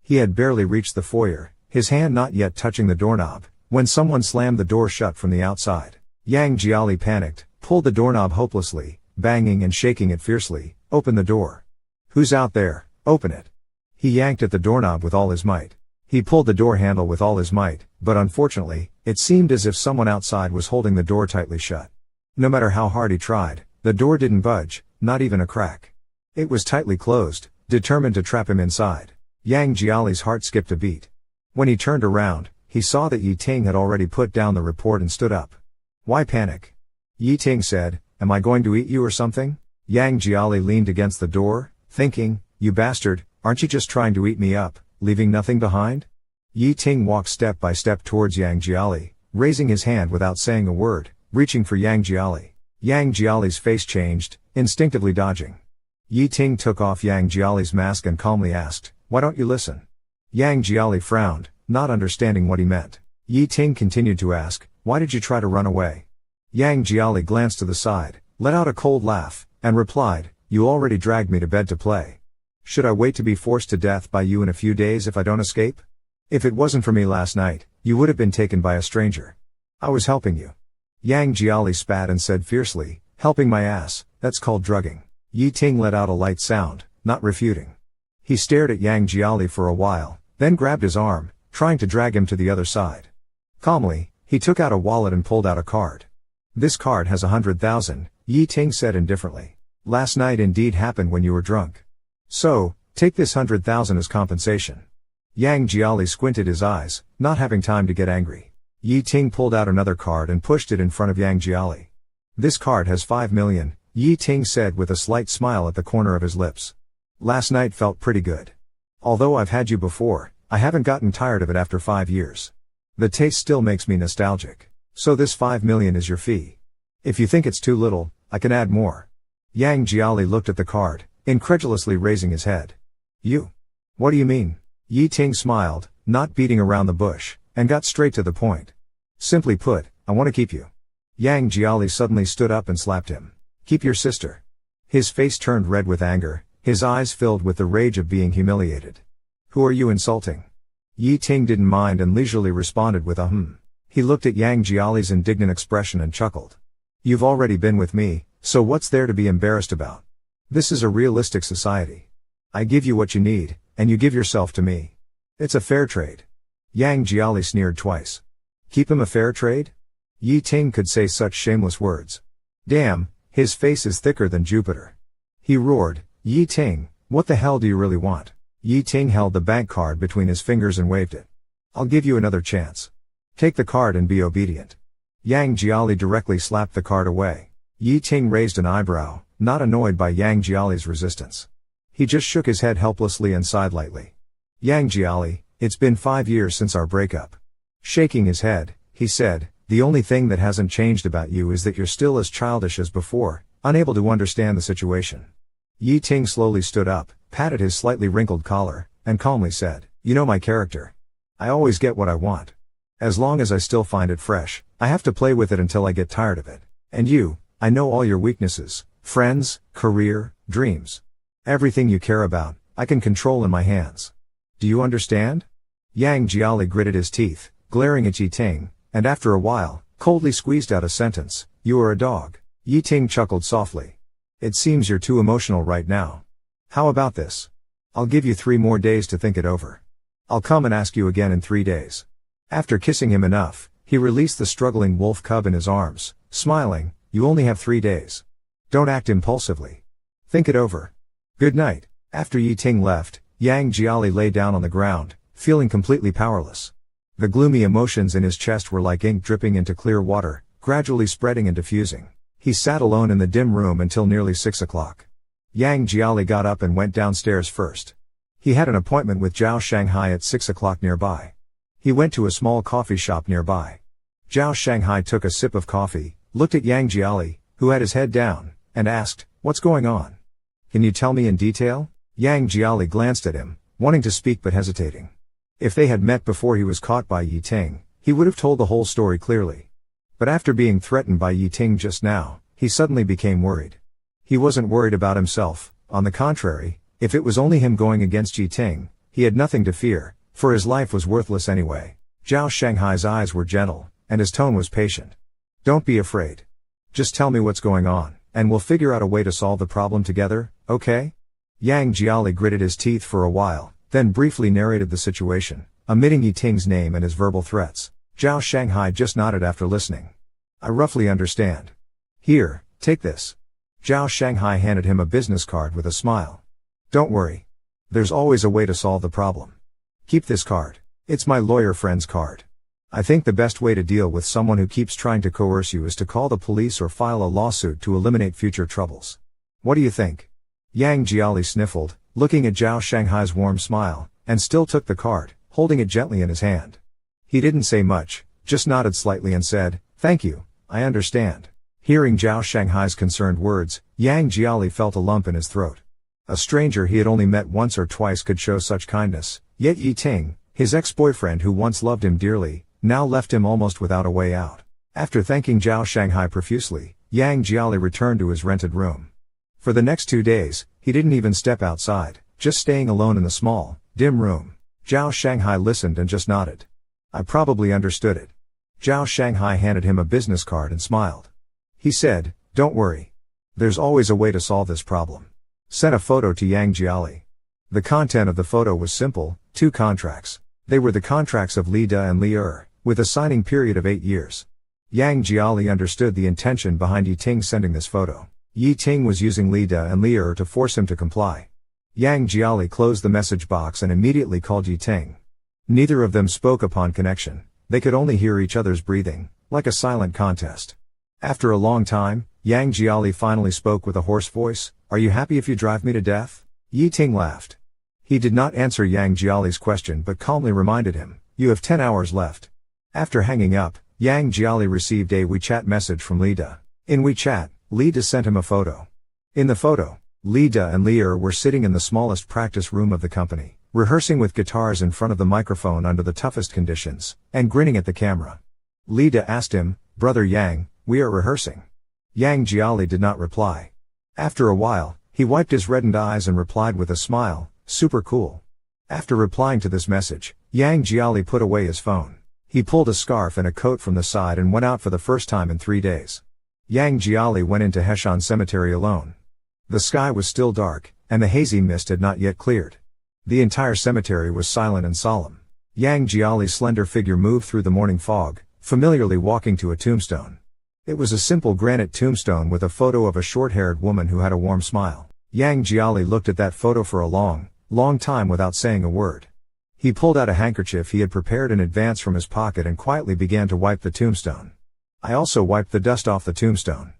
Speaker 1: He had barely reached the foyer, his hand not yet touching the doorknob, when someone slammed the door shut from the outside. Yang Jiali panicked, pulled the doorknob hopelessly, banging and shaking it fiercely. "Open the door. Who's out there? Open it." He yanked at the doorknob with all his might. He pulled the door handle with all his might, but unfortunately, it seemed as if someone outside was holding the door tightly shut. No matter how hard he tried, the door didn't budge, not even a crack. It was tightly closed, determined to trap him inside. Yang Jiali's heart skipped a beat. When he turned around, he saw that Yi Ting had already put down the report and stood up. "Why panic?" Yi Ting said, "Am I going to eat you or something?" Yang Jiali leaned against the door, thinking, "You bastard, aren't you just trying to eat me up, leaving nothing behind?" Yi Ting walked step by step towards Yang Jiali, raising his hand without saying a word, reaching for Yang Jiali. Yang Jiali's face changed, instinctively dodging. Yi Ting took off Yang Jiali's mask and calmly asked, "Why don't you listen?" Yang Jiali frowned, not understanding what he meant. Yi Ting continued to ask, "Why did you try to run away?" Yang Jiali glanced to the side, let out a cold laugh, and replied, "You already dragged me to bed to play. Should I wait to be forced to death by you in a few days if I don't escape? If it wasn't for me last night, you would have been taken by a stranger. I was helping you." Yang Jiali spat and said fiercely, "Helping my ass, that's called drugging." Yi Ting let out a light sound, not refuting. He stared at Yang Jiali for a while, then grabbed his arm, trying to drag him to the other side. Calmly, he took out a wallet and pulled out a card. "This card has 100,000, Yi Ting said indifferently. "Last night indeed happened when you were drunk. So, take this 100,000 as compensation." Yang Jiali squinted his eyes, not having time to get angry. Yi Ting pulled out another card and pushed it in front of Yang Jiali. "This card has 5 million, Yi Ting said with a slight smile at the corner of his lips. "Last night felt pretty good. Although I've had you before, I haven't gotten tired of it after 5 years. The taste still makes me nostalgic. So this 5 million is your fee. If you think it's too little, I can add more." Yang Jiali looked at the card, incredulously raising his head. "You? What do you mean?" Yi Ting smiled, not beating around the bush, and got straight to the point. "Simply put, I want to keep you." Yang Jiali suddenly stood up and slapped him. "Keep your sister." His face turned red with anger, his eyes filled with the rage of being humiliated. "Who are you insulting?" Yi Ting didn't mind and leisurely responded with a "hmm." He looked at Yang Jiali's indignant expression and chuckled. "You've already been with me, so what's there to be embarrassed about? This is a realistic society. I give you what you need, and you give yourself to me. It's a fair trade." Yang Jiali sneered twice. "Keep him a fair trade?" Yi Ting could say such shameless words. Damn, his face is thicker than Jupiter. He roared, "Yi Ting, what the hell do you really want?" Yi Ting held the bank card between his fingers and waved it. "I'll give you another chance. Take the card and be obedient." Yang Jiali directly slapped the card away. Yi Ting raised an eyebrow, not annoyed by Yang Jiali's resistance. He just shook his head helplessly and sighed lightly. "Yang Jiali, it's been 5 years since our breakup." Shaking his head, he said, "The only thing that hasn't changed about you is that you're still as childish as before, unable to understand the situation." Yi Ting slowly stood up, patted his slightly wrinkled collar, and calmly said, "You know my character. I always get what I want. As long as I still find it fresh, I have to play with it until I get tired of it. And you, I know all your weaknesses, friends, career, dreams. Everything you care about, I can control in my hands. Do you understand?" Yang Jiali gritted his teeth, glaring at Yi Ting, and after a while, coldly squeezed out a sentence, "You are a dog." Yi Ting chuckled softly. It seems you're too emotional right now. How about this? I'll give you 3 more days to think it over. I'll come and ask you again in 3 days. After kissing him enough, he released the struggling wolf cub in his arms, smiling, you only have 3 days. Don't act impulsively. Think it over. Good night. After Yi Ting left, Yang Jiali lay down on the ground, feeling completely powerless. The gloomy emotions in his chest were like ink dripping into clear water, gradually spreading and diffusing. He sat alone in the dim room until nearly 6 o'clock. Yang Jiali got up and went downstairs first. He had an appointment with Zhao Shanghai at 6 o'clock nearby. He went to a small coffee shop nearby. Zhao Shanghai took a sip of coffee, looked at Yang Jiali, who had his head down, and asked, "What's going on? Can you tell me in detail?" Yang Jiali glanced at him, wanting to speak but hesitating. If they had met before he was caught by Yi Ting, he would have told the whole story clearly. But after being threatened by Yi Ting just now, he suddenly became worried. He wasn't worried about himself, on the contrary, if it was only him going against Yi Ting, he had nothing to fear, for his life was worthless anyway. Zhao Shanghai's eyes were gentle, and his tone was patient. Don't be afraid. Just tell me what's going on, and we'll figure out a way to solve the problem together, okay? Yang Jiali gritted his teeth for a while, then briefly narrated the situation, omitting Yi Ting's name and his verbal threats. Zhao Shanghai just nodded after listening. I roughly understand. Here, take this. Zhao Shanghai handed him a business card with a smile. Don't worry. There's always a way to solve the problem. Keep this card. It's my lawyer friend's card. I think the best way to deal with someone who keeps trying to coerce you is to call the police or file a lawsuit to eliminate future troubles. What do you think? Yang Jiali sniffled, looking at Zhao Shanghai's warm smile, and still took the card, holding it gently in his hand. He didn't say much, just nodded slightly and said, "Thank you, I understand." Hearing Zhao Shanghai's concerned words, Yang Jiali felt a lump in his throat. A stranger he had only met once or twice could show such kindness, yet Yi Ting, his ex-boyfriend who once loved him dearly, now left him almost without a way out. After thanking Zhao Shanghai profusely, Yang Jiali returned to his rented room. For the next 2 days, he didn't even step outside, just staying alone in the small, dim room. Zhao Shanghai listened and just nodded. I probably understood it. Zhao Shanghai handed him a business card and smiled. He said, "Don't worry. There's always a way to solve this problem." Sent a photo to Yang Jiali. The content of the photo was simple, 2 contracts. They were the contracts of Li Da and Li with a signing period of 8 years. Yang Jiali understood the intention behind Yi Ting sending this photo. Yi Ting was using Li Da and Li to force him to comply. Yang Jiali closed the message box and immediately called Yi Ting. Neither of them spoke upon connection. They could only hear each other's breathing, like a silent contest. After a long time, Yang Jiali finally spoke with a hoarse voice, "Are you happy if you drive me to death?" Yi Ting laughed. He did not answer Yang Jiali's question but calmly reminded him, "You have 10 hours left." After hanging up, Yang Jiali received a WeChat message from Li Da. In WeChat, Li Da sent him a photo. In the photo, Li Da and Li were sitting in the smallest practice room of the company, rehearsing with guitars in front of the microphone under the toughest conditions, and grinning at the camera. Li Da asked him, "Brother Yang, we are rehearsing." Yang Jiali did not reply. After a while, he wiped his reddened eyes and replied with a smile, "Super cool." After replying to this message, Yang Jiali put away his phone. He pulled a scarf and a coat from the side and went out for the first time in 3 days. Yang Jiali went into Heshan Cemetery alone. The sky was still dark, and the hazy mist had not yet cleared. The entire cemetery was silent and solemn. Yang Jiali's slender figure moved through the morning fog, familiarly walking to a tombstone. It was a simple granite tombstone with a photo of a short-haired woman who had a warm smile. Yang Jiali looked at that photo for a long time without saying a word. He pulled out a handkerchief he had prepared in advance from his pocket and quietly began to wipe the tombstone. I also wiped the dust off the tombstone.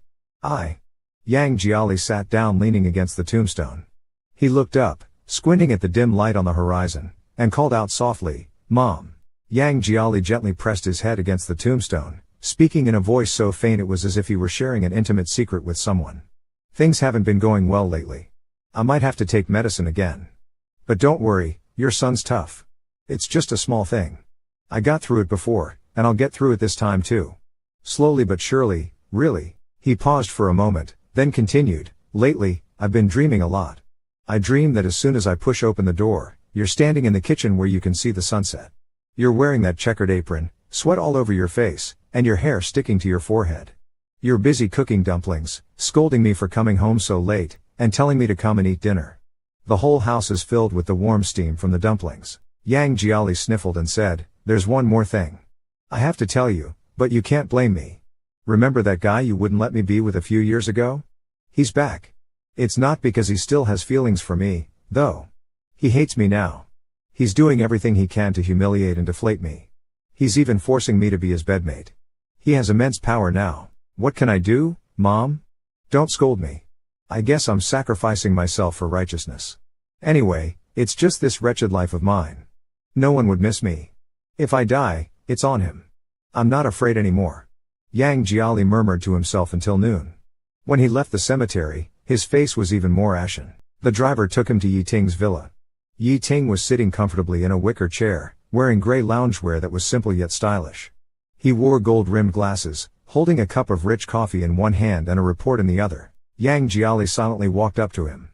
Speaker 1: Yang Jiali sat down leaning against the tombstone. He looked up, squinting at the dim light on the horizon, and called out softly, "Mom." Yang Jiali gently pressed his head against the tombstone, speaking in a voice so faint it was as if he were sharing an intimate secret with someone. "Things haven't been going well lately. I might have to take medicine again. But don't worry, your son's tough. It's just a small thing. I got through it before, and I'll get through it this time too. Slowly but surely, really." He paused for a moment, then continued, "Lately, I've been dreaming a lot. I dream that as soon as I push open the door, you're standing in the kitchen where you can see the sunset. You're wearing that checkered apron, sweat all over your face, and your hair sticking to your forehead. You're busy cooking dumplings, scolding me for coming home so late, and telling me to come and eat dinner. The whole house is filled with the warm steam from the dumplings. Yang Jiali sniffled and said, there's one more thing. I have to tell you, but you can't blame me. Remember that guy you wouldn't let me be with a few years ago? He's back. It's not because he still has feelings for me, though. He hates me now. He's doing everything he can to humiliate and deflate me. He's even forcing me to be his bedmate. He has immense power now. What can I do, Mom? Don't scold me. I guess I'm sacrificing myself for righteousness. Anyway, it's just this wretched life of mine. No one would miss me. If I die, it's on him. I'm not afraid anymore. Yang Jiali murmured to himself until noon. When he left the cemetery, his face was even more ashen. The driver took him to Yi Ting's villa. Yi Ting was sitting comfortably in a wicker chair, wearing gray loungewear that was simple yet stylish. He wore gold-rimmed glasses, holding a cup of rich coffee in one hand and a report in the other. Yang Jiali silently walked up to him.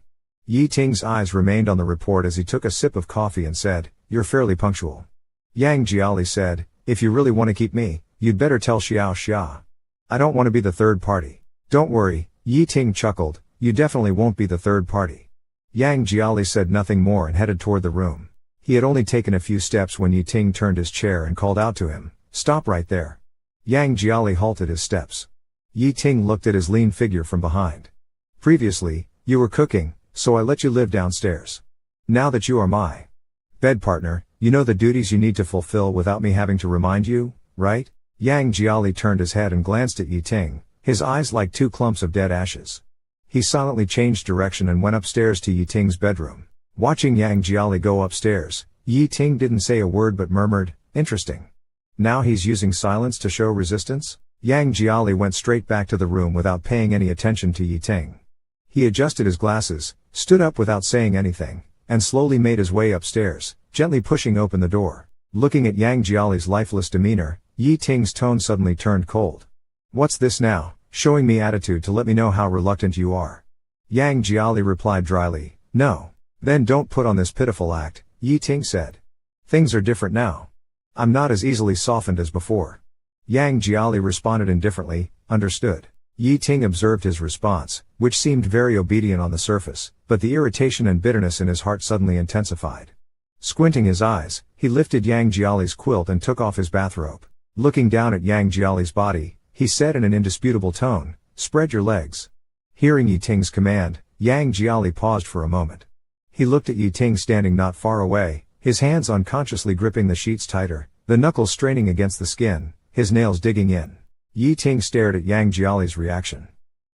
Speaker 1: Yi Ting's eyes remained on the report as he took a sip of coffee and said, you're fairly punctual. Yang Jiali said, if you really want to keep me, you'd better tell Xiao Xia. I don't want to be the third party. Don't worry, Yi Ting chuckled, you definitely won't be the third party. Yang Jiali said nothing more and headed toward the room. He had only taken a few steps when Yi Ting turned his chair and called out to him, stop right there. Yang Jiali halted his steps. Yi Ting looked at his lean figure from behind. Previously, you were cooking, so I let you live downstairs. Now that you are my bed partner, you know the duties you need to fulfill without me having to remind you, right? Yang Jiali turned his head and glanced at Yi Ting, his eyes like two clumps of dead ashes. He silently changed direction and went upstairs to Yi Ting's bedroom. Watching Yang Jiali go upstairs, Yi Ting didn't say a word but murmured, interesting. Now he's using silence to show resistance? Yang Jiali went straight back to the room without paying any attention to Yi Ting. He adjusted his glasses, stood up without saying anything, and slowly made his way upstairs, gently pushing open the door. Looking at Yang Jiali's lifeless demeanor, Yi Ting's tone suddenly turned cold. What's this now, showing me attitude to let me know how reluctant you are? Yang Jiali replied dryly, no. Then don't put on this pitiful act, Yi Ting said. Things are different now. I'm not as easily softened as before. Yang Jiali responded indifferently, understood. Yi Ting observed his response, which seemed very obedient on the surface, but the irritation and bitterness in his heart suddenly intensified. Squinting his eyes, he lifted Yang Jiali's quilt and took off his bathrobe. Looking down at Yang Jiali's body, he said in an indisputable tone, spread your legs. Hearing Yi Ting's command, Yang Jiali paused for a moment. He looked at Yi Ting standing not far away, his hands unconsciously gripping the sheets tighter, the knuckles straining against the skin, his nails digging in. Yi Ting stared at Yang Jiali's reaction.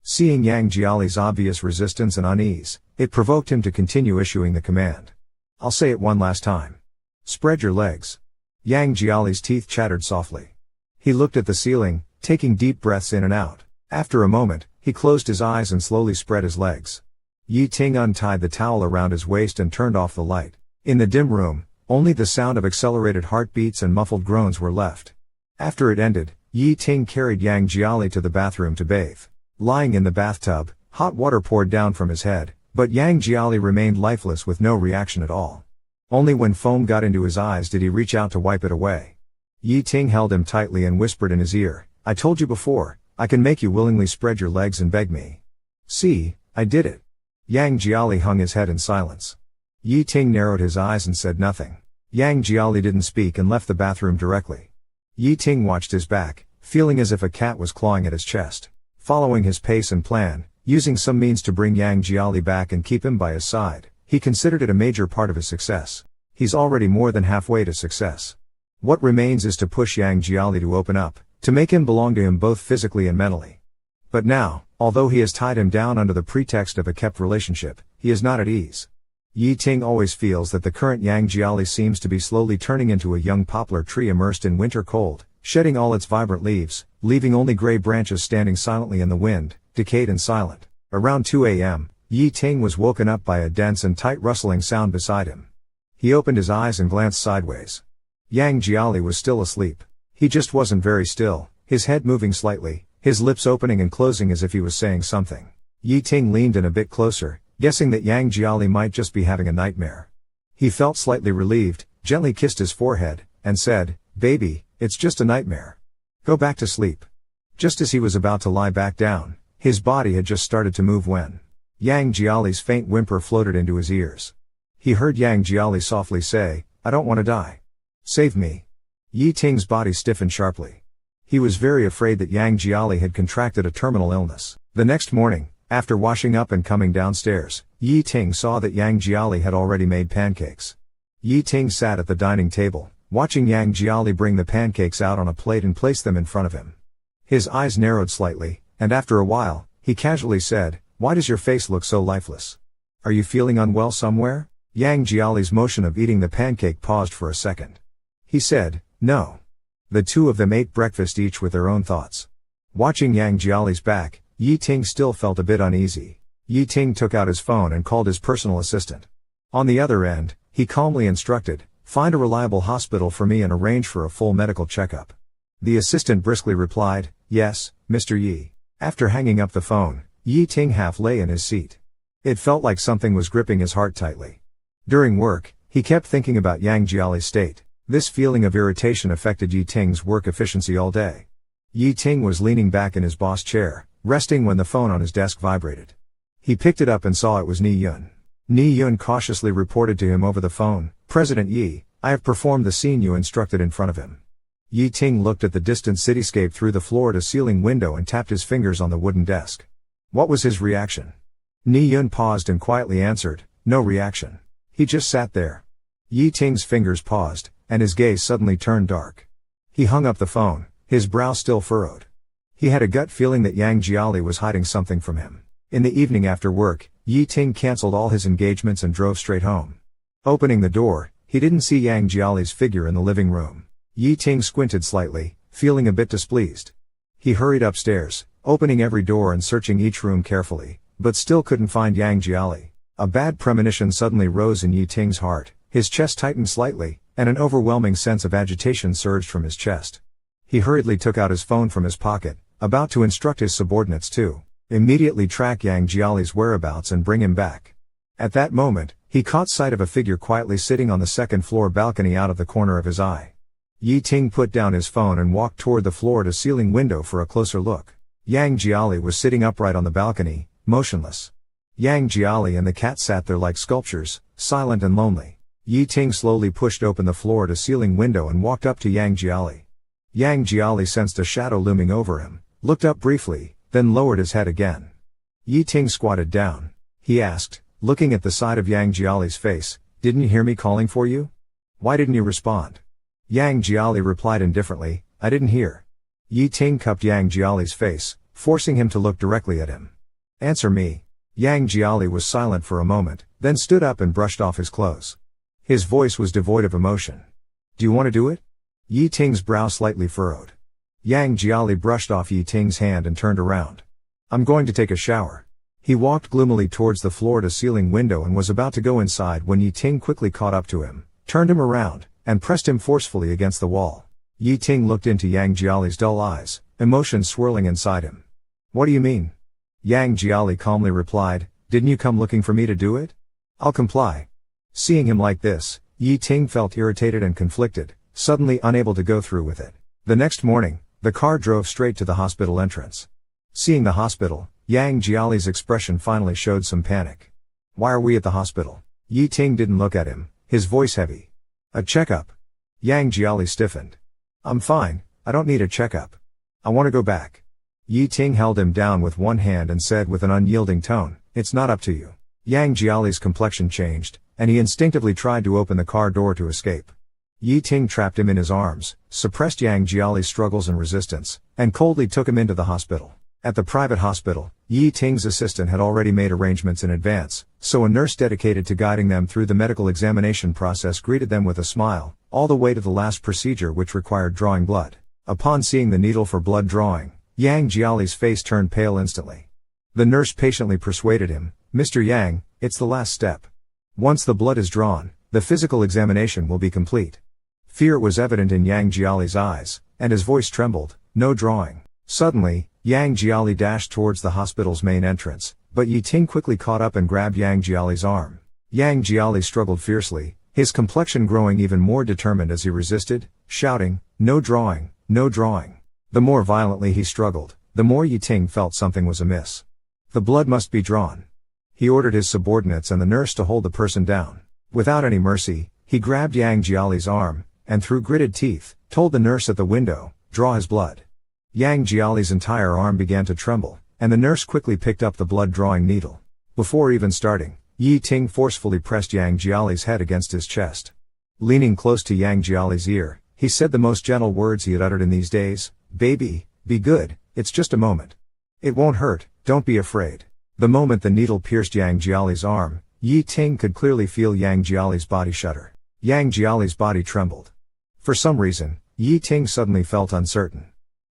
Speaker 1: Seeing Yang Jiali's obvious resistance and unease, it provoked him to continue issuing the command. I'll say it one last time. Spread your legs. Yang Jiali's teeth chattered softly. He looked at the ceiling, taking deep breaths in and out. After a moment, he closed his eyes and slowly spread his legs. Yi Ting untied the towel around his waist and turned off the light. In the dim room, only the sound of accelerated heartbeats and muffled groans were left. After it ended, Yi Ting carried Yang Jiali to the bathroom to bathe. Lying in the bathtub, hot water poured down from his head, but Yang Jiali remained lifeless with no reaction at all. Only when foam got into his eyes did he reach out to wipe it away. Yi Ting held him tightly and whispered in his ear, I told you before, I can make you willingly spread your legs and beg me. See, I did it. Yang Jiali hung his head in silence. Yi Ting narrowed his eyes and said nothing. Yang Jiali didn't speak and left the bathroom directly. Yi Ting watched his back, feeling as if a cat was clawing at his chest. Following his pace and plan, using some means to bring Yang Jiali back and keep him by his side, he considered it a major part of his success. He's already more than halfway to success. What remains is to push Yang Jiali to open up, to make him belong to him both physically and mentally. But now, although he has tied him down under the pretext of a kept relationship, he is not at ease. Yi Ting always feels that the current Yang Jiali seems to be slowly turning into a young poplar tree immersed in winter cold, shedding all its vibrant leaves, leaving only gray branches standing silently in the wind, decayed and silent. Around 2 a.m., Yi Ting was woken up by a dense and tight rustling sound beside him. He opened his eyes and glanced sideways. Yang Jiali was still asleep. He just wasn't very still, his head moving slightly, his lips opening and closing as if he was saying something. Yi Ting leaned in a bit closer, guessing that Yang Jiali might just be having a nightmare. He felt slightly relieved, gently kissed his forehead, and said, Baby, it's just a nightmare. Go back to sleep. Just as he was about to lie back down, his body had just started to move when Yang Jiali's faint whimper floated into his ears. He heard Yang Jiali softly say, "I don't want to die. Save me." Yi Ting's body stiffened sharply. He was very afraid that Yang Jiali had contracted a terminal illness. The next morning, after washing up and coming downstairs, Yi Ting saw that Yang Jiali had already made pancakes. Yi Ting sat at the dining table, watching Yang Jiali bring the pancakes out on a plate and place them in front of him. His eyes narrowed slightly, and after a while, he casually said, "Why does your face look so lifeless? Are you feeling unwell somewhere?" Yang Jiali's motion of eating the pancake paused for a second. He said, "No." The two of them ate breakfast each with their own thoughts. Watching Yang Jiali's back, Yi Ting still felt a bit uneasy. Yi Ting took out his phone and called his personal assistant. On the other end, he calmly instructed, "Find a reliable hospital for me and arrange for a full medical checkup." The assistant briskly replied, "Yes, Mr. Yi." After hanging up the phone, Yi Ting half lay in his seat. It felt like something was gripping his heart tightly. During work, he kept thinking about Yang Jiali's state. This feeling of irritation affected Yi Ting's work efficiency all day. Yi Ting was leaning back in his boss chair, resting when the phone on his desk vibrated. He picked it up and saw it was Ni Yun. Ni Yun cautiously reported to him over the phone, "President Yi, I have performed the scene you instructed in front of him." Yi Ting looked at the distant cityscape through the floor-to-ceiling window and tapped his fingers on the wooden desk. What was his reaction? Ni Yun paused and quietly answered, "No reaction." He just sat there. Yi Ting's fingers paused, and his gaze suddenly turned dark. He hung up the phone, his brow still furrowed. He had a gut feeling that Yang Jiali was hiding something from him. In the evening after work, Yi Ting canceled all his engagements and drove straight home. Opening the door, he didn't see Yang Jiali's figure in the living room. Yi Ting squinted slightly, feeling a bit displeased. He hurried upstairs, opening every door and searching each room carefully, but still couldn't find Yang Jiali. A bad premonition suddenly rose in Yi Ting's heart, his chest tightened slightly, and an overwhelming sense of agitation surged from his chest. He hurriedly took out his phone from his pocket, about to instruct his subordinates to immediately track Yang Jiali's whereabouts and bring him back. At that moment, he caught sight of a figure quietly sitting on the second-floor balcony out of the corner of his eye. Yi Ting put down his phone and walked toward the floor-to-ceiling window for a closer look. Yang Jiali was sitting upright on the balcony, motionless. Yang Jiali and the cat sat there like sculptures, silent and lonely. Yi Ting slowly pushed open the floor-to-ceiling window and walked up to Yang Jiali. Yang Jiali sensed a shadow looming over him, looked up briefly, then lowered his head again. Yi Ting squatted down. He asked, looking at the side of Yang Jiali's face, "Didn't you hear me calling for you? Why didn't you respond?" Yang Jiali replied indifferently, "I didn't hear." Yi Ting cupped Yang Jiali's face, forcing him to look directly at him. "Answer me." Yang Jiali was silent for a moment, then stood up and brushed off his clothes. His voice was devoid of emotion. "Do you want to do it?" Yi Ting's brow slightly furrowed. Yang Jiali brushed off Yi Ting's hand and turned around. "I'm going to take a shower." He walked gloomily towards the floor-to-ceiling window and was about to go inside when Yi Ting quickly caught up to him, turned him around, and pressed him forcefully against the wall. Yi Ting looked into Yang Jiali's dull eyes, emotion swirling inside him. "What do you mean?" Yang Jiali calmly replied, "Didn't you come looking for me to do it? I'll comply." Seeing him like this, Yi Ting felt irritated and conflicted, suddenly unable to go through with it. The next morning, the car drove straight to the hospital entrance. Seeing the hospital, Yang Jiali's expression finally showed some panic. "Why are we at the hospital?" Yi Ting didn't look at him, his voice heavy. "A checkup." Yang Jiali stiffened. "I'm fine, I don't need a checkup. I want to go back." Yi Ting held him down with one hand and said with an unyielding tone, "It's not up to you." Yang Jiali's complexion changed, and he instinctively tried to open the car door to escape. Yi Ting trapped him in his arms, suppressed Yang Jiali's struggles and resistance, and coldly took him into the hospital. At the private hospital, Yi Ting's assistant had already made arrangements in advance, so a nurse dedicated to guiding them through the medical examination process greeted them with a smile, all the way to the last procedure which required drawing blood. Upon seeing the needle for blood drawing, Yang Jiali's face turned pale instantly. The nurse patiently persuaded him, "Mr. Yang, it's the last step. Once the blood is drawn, the physical examination will be complete." Fear was evident in Yang Jiali's eyes, and his voice trembled, "No drawing." Suddenly, Yang Jiali dashed towards the hospital's main entrance, but Yi Ting quickly caught up and grabbed Yang Jiali's arm. Yang Jiali struggled fiercely, his complexion growing even more determined as he resisted, shouting, "No drawing, no drawing." The more violently he struggled, the more Yi Ting felt something was amiss. The blood must be drawn. He ordered his subordinates and the nurse to hold the person down. Without any mercy, he grabbed Yang Jiali's arm, and through gritted teeth, told the nurse at the window, "Draw his blood." Yang Jiali's entire arm began to tremble, and the nurse quickly picked up the blood-drawing needle. Before even starting, Yi Ting forcefully pressed Yang Jiali's head against his chest. Leaning close to Yang Jiali's ear, he said the most gentle words he had uttered in these days, "Baby, be good, it's just a moment. It won't hurt, don't be afraid." The moment the needle pierced Yang Jiali's arm, Yi Ting could clearly feel Yang Jiali's body shudder. Yang Jiali's body trembled. For some reason, Yi Ting suddenly felt uncertain.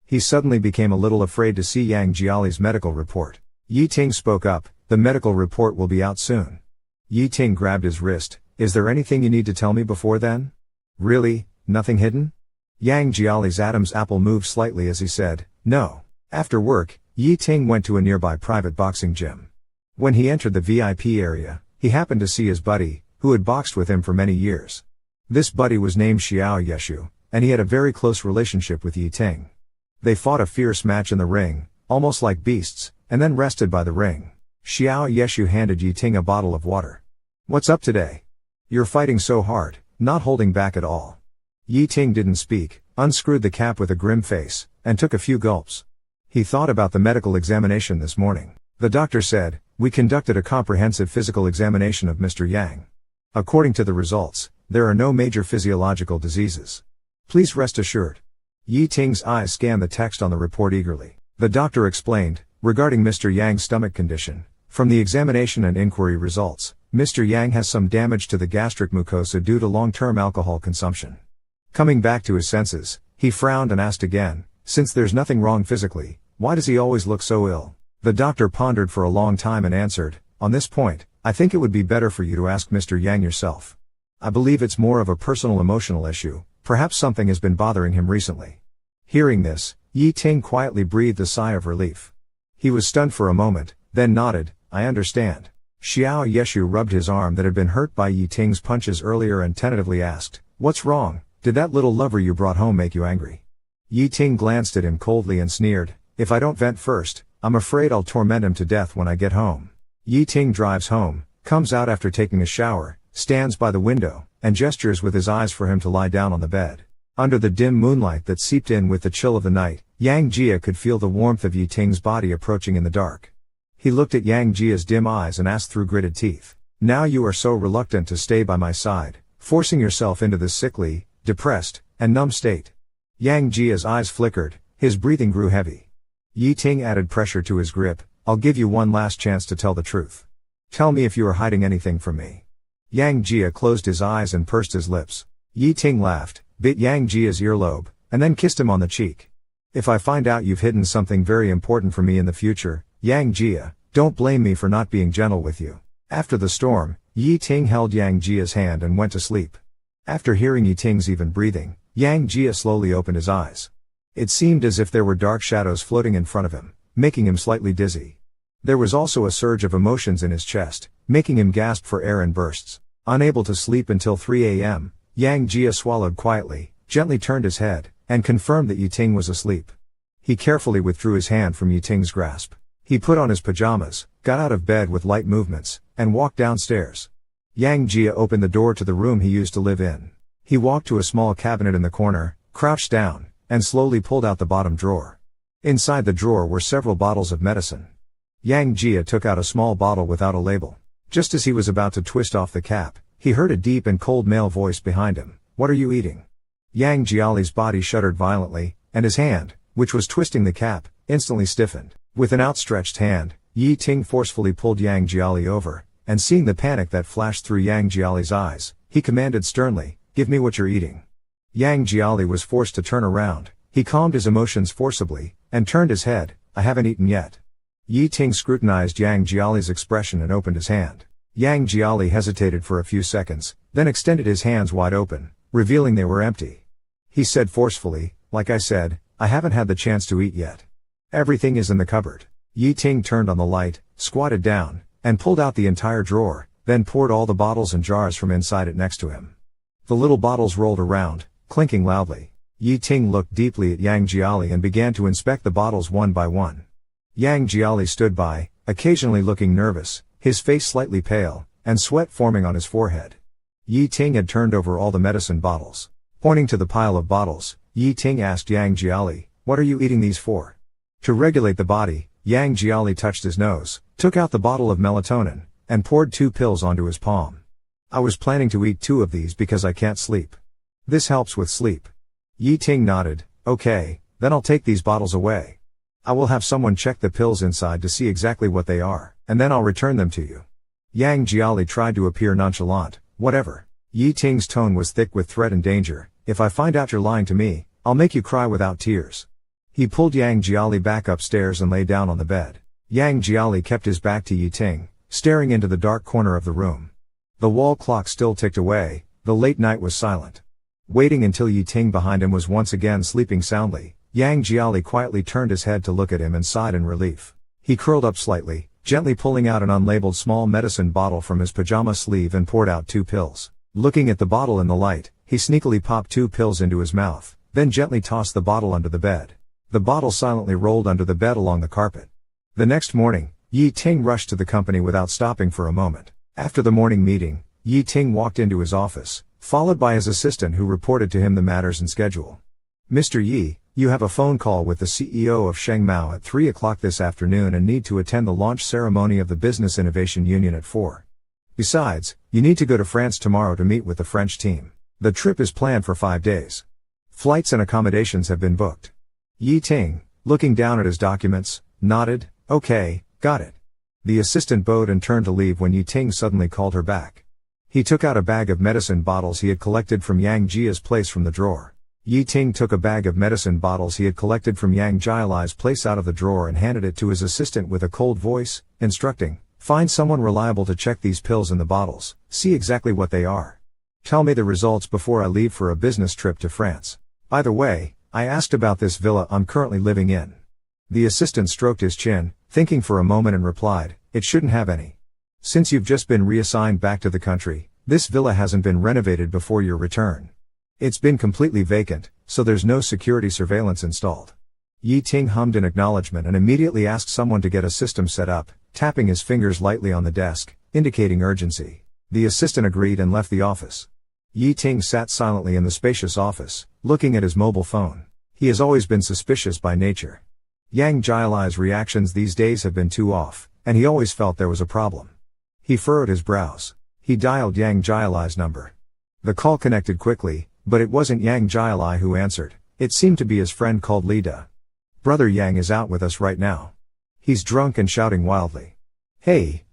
Speaker 1: He suddenly became a little afraid to see Yang Jiali's medical report. Yi Ting spoke up, "The medical report will be out soon." Yi Ting grabbed his wrist, "Is there anything you need to tell me before then?" "Really, nothing hidden?" Yang Jiali's Adam's apple moved slightly as he said, "No." After work, Yi Ting went to a nearby private boxing gym. When he entered the VIP area, he happened to see his buddy, who had boxed with him for many years. This buddy was named Xiao Yeshu, and he had a very close relationship with Yi Ting. They fought a fierce match in the ring, almost like beasts, and then rested by the ring. Xiao Yeshu handed Yi Ting a bottle of water. "What's up today? You're fighting so hard, not holding back at all." Yi Ting didn't speak, unscrewed the cap with a grim face, and took a few gulps. He thought about the medical examination this morning. The doctor said, "We conducted a comprehensive physical examination of Mr. Yang. According to the results, there are no major physiological diseases. Please rest assured." Yi Ting's eyes scanned the text on the report eagerly. The doctor explained, regarding Mr. Yang's stomach condition, "From the examination and inquiry results, Mr. Yang has some damage to the gastric mucosa due to long-term alcohol consumption." Coming back to his senses, he frowned and asked again, "Since there's nothing wrong physically, why does he always look so ill?" The doctor pondered for a long time and answered, "On this point, I think it would be better for you to ask Mr. Yang yourself. I believe it's more of a personal emotional issue, perhaps something has been bothering him recently." Hearing this, Yi Ting quietly breathed a sigh of relief. He was stunned for a moment, then nodded, "I understand." Xiao Yeshu rubbed his arm that had been hurt by Yi Ting's punches earlier and tentatively asked, "What's wrong? Did that little lover you brought home make you angry?" Yi Ting glanced at him coldly and sneered, "If I don't vent first, I'm afraid I'll torment him to death when I get home." Yi Ting drives home, comes out after taking a shower, stands by the window, and gestures with his eyes for him to lie down on the bed. Under the dim moonlight that seeped in with the chill of the night, Yang Jia could feel the warmth of Yi Ting's body approaching in the dark. He looked at Yang Jia's dim eyes and asked through gritted teeth, "Now you are so reluctant to stay by my side, forcing yourself into this sickly, depressed, and numb state?" Yang Jia's eyes flickered, his breathing grew heavy. Yi Ting added pressure to his grip, "I'll give you one last chance to tell the truth. Tell me if you are hiding anything from me." Yang Jia closed his eyes and pursed his lips. Yi Ting laughed, bit Yang Jia's earlobe, and then kissed him on the cheek. "If I find out you've hidden something very important from me in the future, Yang Jia, don't blame me for not being gentle with you." After the storm, Yi Ting held Yang Jia's hand and went to sleep. After hearing Yi Ting's even breathing, Yang Jia slowly opened his eyes. It seemed as if there were dark shadows floating in front of him, making him slightly dizzy. There was also a surge of emotions in his chest, making him gasp for air in bursts. Unable to sleep until 3 a.m., Yang Jia swallowed quietly, gently turned his head, and confirmed that Yi Ting was asleep. He carefully withdrew his hand from Yi Ting's grasp. He put on his pajamas, got out of bed with light movements, and walked downstairs. Yang Jia opened the door to the room he used to live in. He walked to a small cabinet in the corner, crouched down, and slowly pulled out the bottom drawer. Inside the drawer were several bottles of medicine. Yang Jia took out a small bottle without a label. Just as he was about to twist off the cap, he heard a deep and cold male voice behind him, "What are you eating?" Yang Jiali's body shuddered violently, and his hand, which was twisting the cap, instantly stiffened. With an outstretched hand, Yi Ting forcefully pulled Yang Jiali over, and seeing the panic that flashed through Yang Jiali's eyes, he commanded sternly, "Give me what you're eating." Yang Jiali was forced to turn around. He calmed his emotions forcibly, and turned his head, "I haven't eaten yet." Yi Ting scrutinized Yang Jiali's expression and opened his hand. Yang Jiali hesitated for a few seconds, then extended his hands wide open, revealing they were empty. He said forcefully, "Like I said, I haven't had the chance to eat yet. Everything is in the cupboard." Yi Ting turned on the light, squatted down, and pulled out the entire drawer, then poured all the bottles and jars from inside it next to him. The little bottles rolled around, clinking loudly. Yi Ting looked deeply at Yang Jiali and began to inspect the bottles one by one. Yang Jiali stood by, occasionally looking nervous, his face slightly pale, and sweat forming on his forehead. Yi Ting had turned over all the medicine bottles. Pointing to the pile of bottles, Yi Ting asked Yang Jiali, "What are you eating these for?" To regulate the body, Yang Jiali touched his nose, took out the bottle of melatonin, and poured 2 pills onto his palm. "I was planning to eat 2 of these because I can't sleep. This helps with sleep." Yi Ting nodded, "Okay, then I'll take these bottles away. I will have someone check the pills inside to see exactly what they are, and then I'll return them to you." Yang Jiali tried to appear nonchalant, "Whatever." Yi Ting's tone was thick with threat and danger. "If I find out you're lying to me, I'll make you cry without tears." He pulled Yang Jiali back upstairs and lay down on the bed. Yang Jiali kept his back to Yi Ting, staring into the dark corner of the room. The wall clock still ticked away, the late night was silent. Waiting until Yi Ting behind him was once again sleeping soundly, Yang Jiali quietly turned his head to look at him and sighed in relief. He curled up slightly, gently pulling out an unlabeled small medicine bottle from his pajama sleeve and poured out 2 pills. Looking at the bottle in the light, he sneakily popped 2 pills into his mouth, then gently tossed the bottle under the bed. The bottle silently rolled under the bed along the carpet. The next morning, Yi Ting rushed to the company without stopping for a moment. After the morning meeting, Yi Ting walked into his office, followed by his assistant who reported to him the matters and schedule. "Mr. Yi, you have a phone call with the CEO of Shengmao at 3 o'clock this afternoon and need to attend the launch ceremony of the Business Innovation Union at 4. Besides, you need to go to France tomorrow to meet with the French team. The trip is planned for 5 days. Flights and accommodations have been booked." Yi Ting, looking down at his documents, nodded, "Okay, got it." The assistant bowed and turned to leave when Yi Ting suddenly called her back. He took out a bag of medicine bottles he had collected from Yang Jia's place from the drawer. Yi Ting took a bag of medicine bottles he had collected from Yang Jiali's place out of the drawer and handed it to his assistant with a cold voice, instructing, "Find someone reliable to check these pills in the bottles, see exactly what they are. Tell me the results before I leave for a business trip to France. By the way, I asked about this villa I'm currently living in." The assistant stroked his chin, thinking for a moment and replied, "It shouldn't have any. Since you've just been reassigned back to the country, this villa hasn't been renovated before your return. It's been completely vacant, so there's no security surveillance installed." Yi Ting hummed in acknowledgement and immediately asked someone to get a system set up, tapping his fingers lightly on the desk, indicating urgency. The assistant agreed and left the office. Yi Ting sat silently in the spacious office, looking at his mobile phone. He has always been suspicious by nature. Yang Jiali's reactions these days have been too off, and he always felt there was a problem. He furrowed his brows. He dialed Yang Jiali's number. The call connected quickly, but it wasn't Yang Jiali who answered. It seemed to be his friend called Li De. "Brother Yang is out with us right now. He's drunk and shouting wildly. Hey,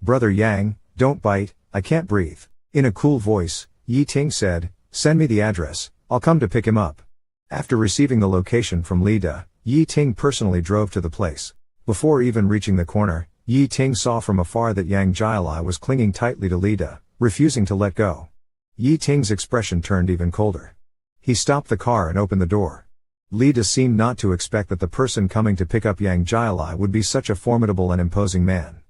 Speaker 1: Brother Yang, don't bite, I can't breathe." In a cool voice, Yi Ting said, "Send me the address, I'll come to pick him up." After receiving the location from Li De, Yi Ting personally drove to the place. Before even reaching the corner, Yi Ting saw from afar that Yang Jiali was clinging tightly to Li De, refusing to let go. Yi Ting's expression turned even colder. He stopped the car and opened the door. Li De seemed not to expect that the person coming to pick up Yang Jiali would be such a formidable and imposing man.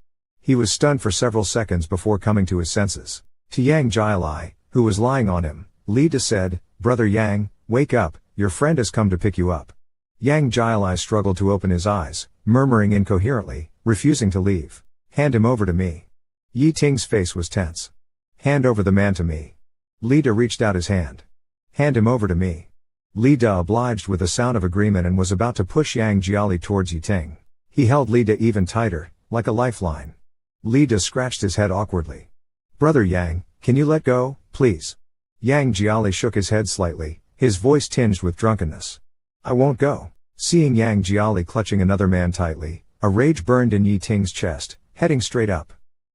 Speaker 1: He was stunned for several seconds before coming to his senses. To Yang Jiali, who was lying on him, Li De said, "Brother Yang, wake up, your friend has come to pick you up." Yang Jiali struggled to open his eyes, murmuring incoherently, refusing to leave. "Hand him over to me." Yi Ting's face was tense. "Hand over the man to me." Li De reached out his hand. "Hand him over to me." Li De obliged with a sound of agreement and was about to push Yang Jiali towards Yi Ting. He held Li De even tighter, like a lifeline. Li De scratched his head awkwardly. "Brother Yang, can you let go, please?" Yang Jiali shook his head slightly, his voice tinged with drunkenness. "I won't go." Seeing Yang Jiali clutching another man tightly, a rage burned in Yi Ting's chest, heading straight up.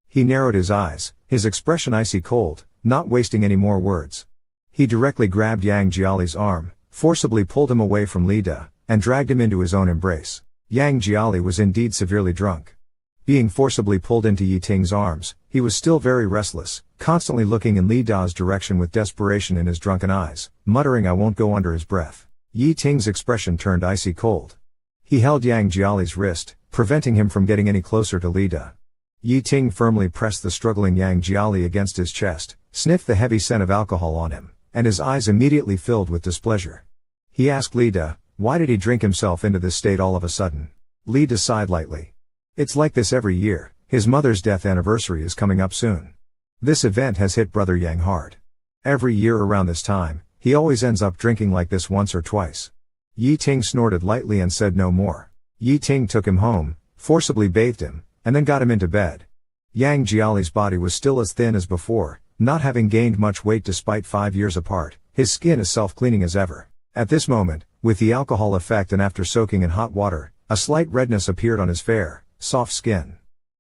Speaker 1: He narrowed his eyes, his expression icy cold, not wasting any more words. He directly grabbed Yang Jiali's arm, forcibly pulled him away from Li De, and dragged him into his own embrace. Yang Jiali was indeed severely drunk. Being forcibly pulled into Yi Ting's arms, he was still very restless, constantly looking in Li De's direction with desperation in his drunken eyes, muttering "I won't go" under his breath. Yi Ting's expression turned icy cold. He held Yang Jiali's wrist, preventing him from getting any closer to Li De. Yi Ting firmly pressed the struggling Yang Jiali against his chest, sniffed the heavy scent of alcohol on him, and his eyes immediately filled with displeasure. He asked Lida, why did he drink himself into this state all of a sudden? Lida sighed lightly. It's like this every year, his mother's death anniversary is coming up soon. This event has hit Brother Yang hard. Every year around this time, he always ends up drinking like this once or twice. Yi Ting snorted lightly and said no more. Yi Ting took him home, forcibly bathed him, and then got him into bed. Yang Jiali's body was still as thin as before, not having gained much weight despite 5 years apart. His skin as self-cleaning as ever. At this moment, with the alcohol effect and after soaking in hot water, a slight redness appeared on his fair, soft skin.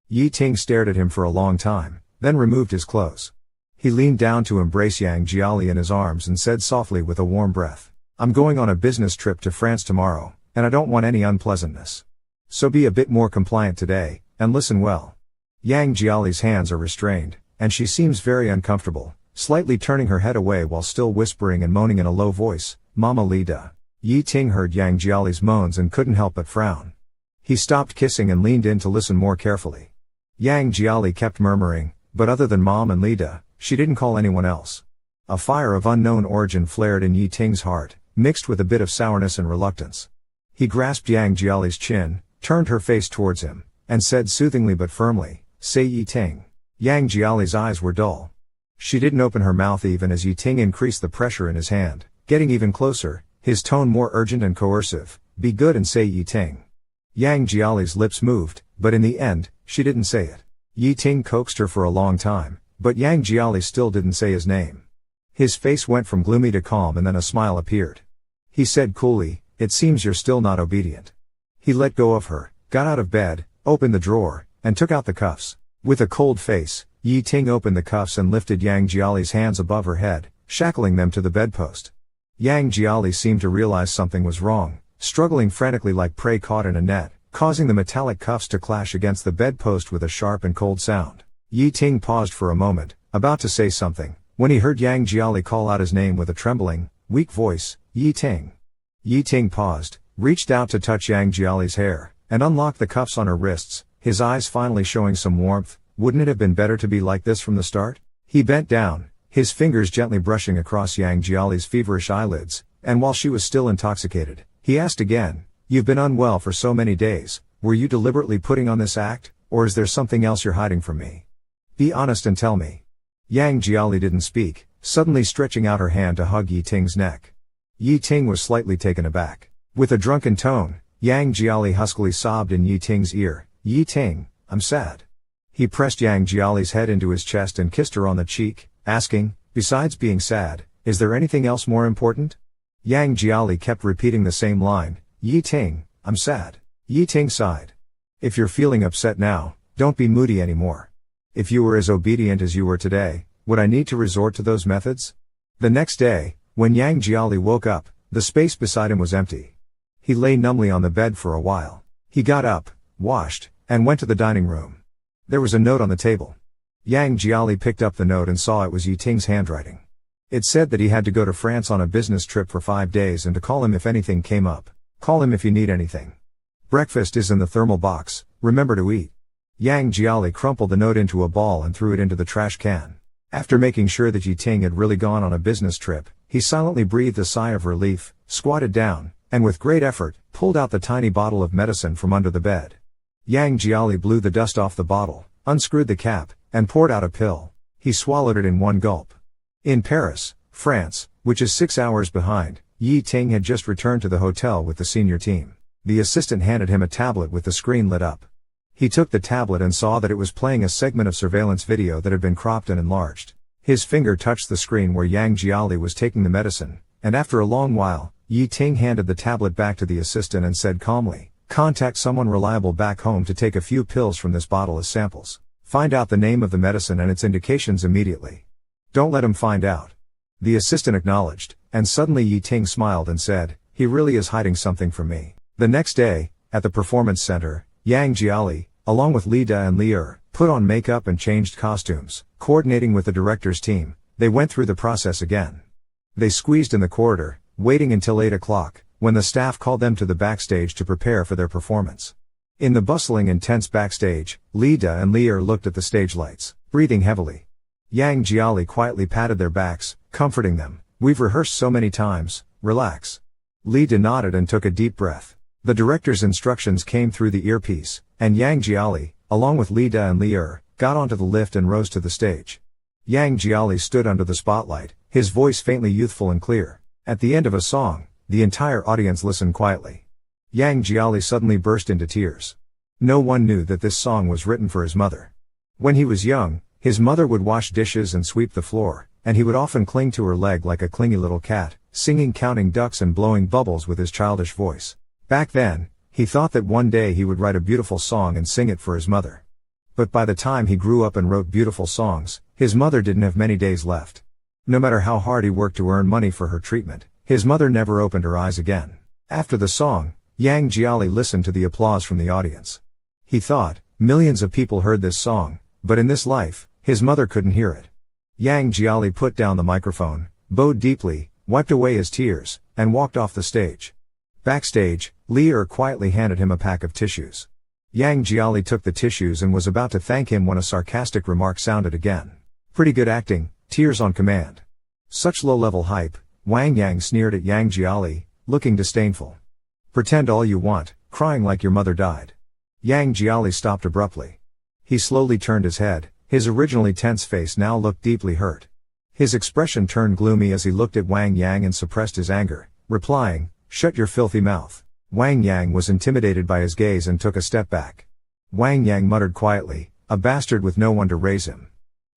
Speaker 1: Yi Ting stared at him for a long time, then removed his clothes. He leaned down to embrace Yang Jiali in his arms and said softly with a warm breath, I'm going on a business trip to France tomorrow, and I don't want any unpleasantness. So be a bit more compliant today, and listen well. Yang Jiali's hands are restrained, and she seems very uncomfortable, slightly turning her head away while still whispering and moaning in a low voice, Mama Lida. Yi Ting heard Yang Jiali's moans and couldn't help but frown. He stopped kissing and leaned in to listen more carefully. Yang Jiali kept murmuring, but other than Mom and Lida, she didn't call anyone else. A fire of unknown origin flared in Yi Ting's heart, mixed with a bit of sourness and reluctance. He grasped Yang Jiali's chin, turned her face towards him, and said soothingly but firmly, say Yi Ting. Yang Jiali's eyes were dull. She didn't open her mouth even as Yi Ting increased the pressure in his hand, getting even closer, his tone more urgent and coercive, be good and say Yi Ting. Yang Jiali's lips moved, but in the end, she didn't say it. Yi Ting coaxed her for a long time, but Yang Jiali still didn't say his name. His face went from gloomy to calm and then a smile appeared. He said coolly, it seems you're still not obedient. He let go of her, got out of bed, opened the drawer, and took out the cuffs. With a cold face, Yi Ting opened the cuffs and lifted Yang Jiali's hands above her head, shackling them to the bedpost. Yang Jiali seemed to realize something was wrong, struggling frantically like prey caught in a net, causing the metallic cuffs to clash against the bedpost with a sharp and cold sound. Yi Ting paused for a moment, about to say something, when he heard Yang Jiali call out his name with a trembling, weak voice, Yi Ting. Yi Ting paused, reached out to touch Yang Jiali's hair, and unlocked the cuffs on her wrists, his eyes finally showing some warmth. Wouldn't it have been better to be like this from the start? He bent down, his fingers gently brushing across Yang Jiali's feverish eyelids, and while she was still intoxicated, he asked again, you've been unwell for so many days, were you deliberately putting on this act, or is there something else you're hiding from me? Be honest and tell me. Yang Jiali didn't speak, suddenly stretching out her hand to hug Yi Ting's neck. Yi Ting was slightly taken aback. With a drunken tone, Yang Jiali huskily sobbed in Yi Ting's ear, Yi Ting, I'm sad. He pressed Yang Jiali's head into his chest and kissed her on the cheek, asking, besides being sad, is there anything else more important? Yang Jiali kept repeating the same line, Yi Ting, I'm sad. Yi Ting sighed. If you're feeling upset now, don't be moody anymore. If you were as obedient as you were today, would I need to resort to those methods? The next day, when Yang Jiali woke up, the space beside him was empty. He lay numbly on the bed for a while. He got up, washed, and went to the dining room. There was a note on the table. Yang Jiali picked up the note and saw it was Yi Ting's handwriting. It said that he had to go to France on a business trip for 5 days and to call him if anything came up. Call him if you need anything. Breakfast is in the thermal box, remember to eat. Yang Jiali crumpled the note into a ball and threw it into the trash can. After making sure that Yi Ting had really gone on a business trip, he silently breathed a sigh of relief, squatted down, and with great effort, pulled out the tiny bottle of medicine from under the bed. Yang Jiali blew the dust off the bottle, unscrewed the cap, and poured out a pill. He swallowed it in one gulp. In Paris, France, which is 6 hours behind, Yi Ting had just returned to the hotel with the senior team. The assistant handed him a tablet with the screen lit up. He took the tablet and saw that it was playing a segment of surveillance video that had been cropped and enlarged. His finger touched the screen where Yang Jiali was taking the medicine, and after a long while, Yi Ting handed the tablet back to the assistant and said calmly, contact someone reliable back home to take a few pills from this bottle as samples. Find out the name of the medicine and its indications immediately. Don't let him find out. The assistant acknowledged, and suddenly Yi Ting smiled and said, he really is hiding something from me. The next day, at the performance center, Yang Jiali, along with Lida and Lier, put on makeup and changed costumes. Coordinating with the director's team, they went through the process again. They squeezed in the corridor, waiting until 8 o'clock, when the staff called them to the backstage to prepare for their performance. In the bustling and tense backstage, Lida and Lier looked at the stage lights, breathing heavily. Yang Jiali quietly patted their backs, comforting them, We've rehearsed so many times, relax. Li Da nodded and took a deep breath. The director's instructions came through the earpiece, and Yang Jiali, along with Li Da and Li got onto the lift and rose to the stage. Yang Jiali stood under the spotlight, his voice faintly youthful and clear. At the end of a song, the entire audience listened quietly. Yang Jiali suddenly burst into tears. No one knew that this song was written for his mother. When he was young, his mother would wash dishes and sweep the floor, and he would often cling to her leg like a clingy little cat, singing counting ducks and blowing bubbles with his childish voice. Back then, he thought that one day he would write a beautiful song and sing it for his mother. But by the time he grew up and wrote beautiful songs, his mother didn't have many days left. No matter how hard he worked to earn money for her treatment, his mother never opened her eyes again. After the song, Yang Jiali listened to the applause from the audience. He thought, millions of people heard this song, but in this life, his mother couldn't hear it. Yang Jiali put down the microphone, bowed deeply, wiped away his tears, and walked off the stage. Backstage, Li quietly handed him a pack of tissues. Yang Jiali took the tissues and was about to thank him when a sarcastic remark sounded again. Pretty good acting, tears on command. Such low-level hype, Wang Yang sneered at Yang Jiali, looking disdainful. Pretend all you want, crying like your mother died. Yang Jiali stopped abruptly. He slowly turned his head, his originally tense face now looked deeply hurt. His expression turned gloomy as he looked at Wang Yang and suppressed his anger, replying, "Shut your filthy mouth." Wang Yang was intimidated by his gaze and took a step back. Wang Yang muttered quietly, "A bastard with no one to raise him."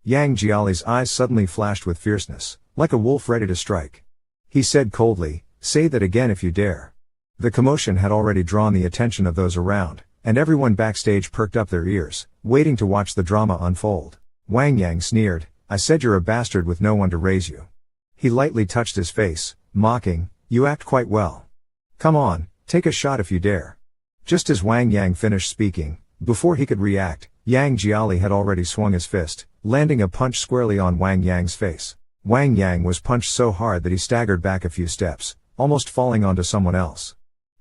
Speaker 1: Yang Jiali's eyes suddenly flashed with fierceness, like a wolf ready to strike. He said coldly, "Say that again if you dare." The commotion had already drawn the attention of those around, and everyone backstage perked up their ears, waiting to watch the drama unfold. Wang Yang sneered, "I said you're a bastard with no one to raise you." He lightly touched his face, mocking, "You act quite well. Come on, take a shot if you dare." Just as Wang Yang finished speaking, before he could react, Yang Jiali had already swung his fist, landing a punch squarely on Wang Yang's face. Wang Yang was punched so hard that he staggered back a few steps, almost falling onto someone else.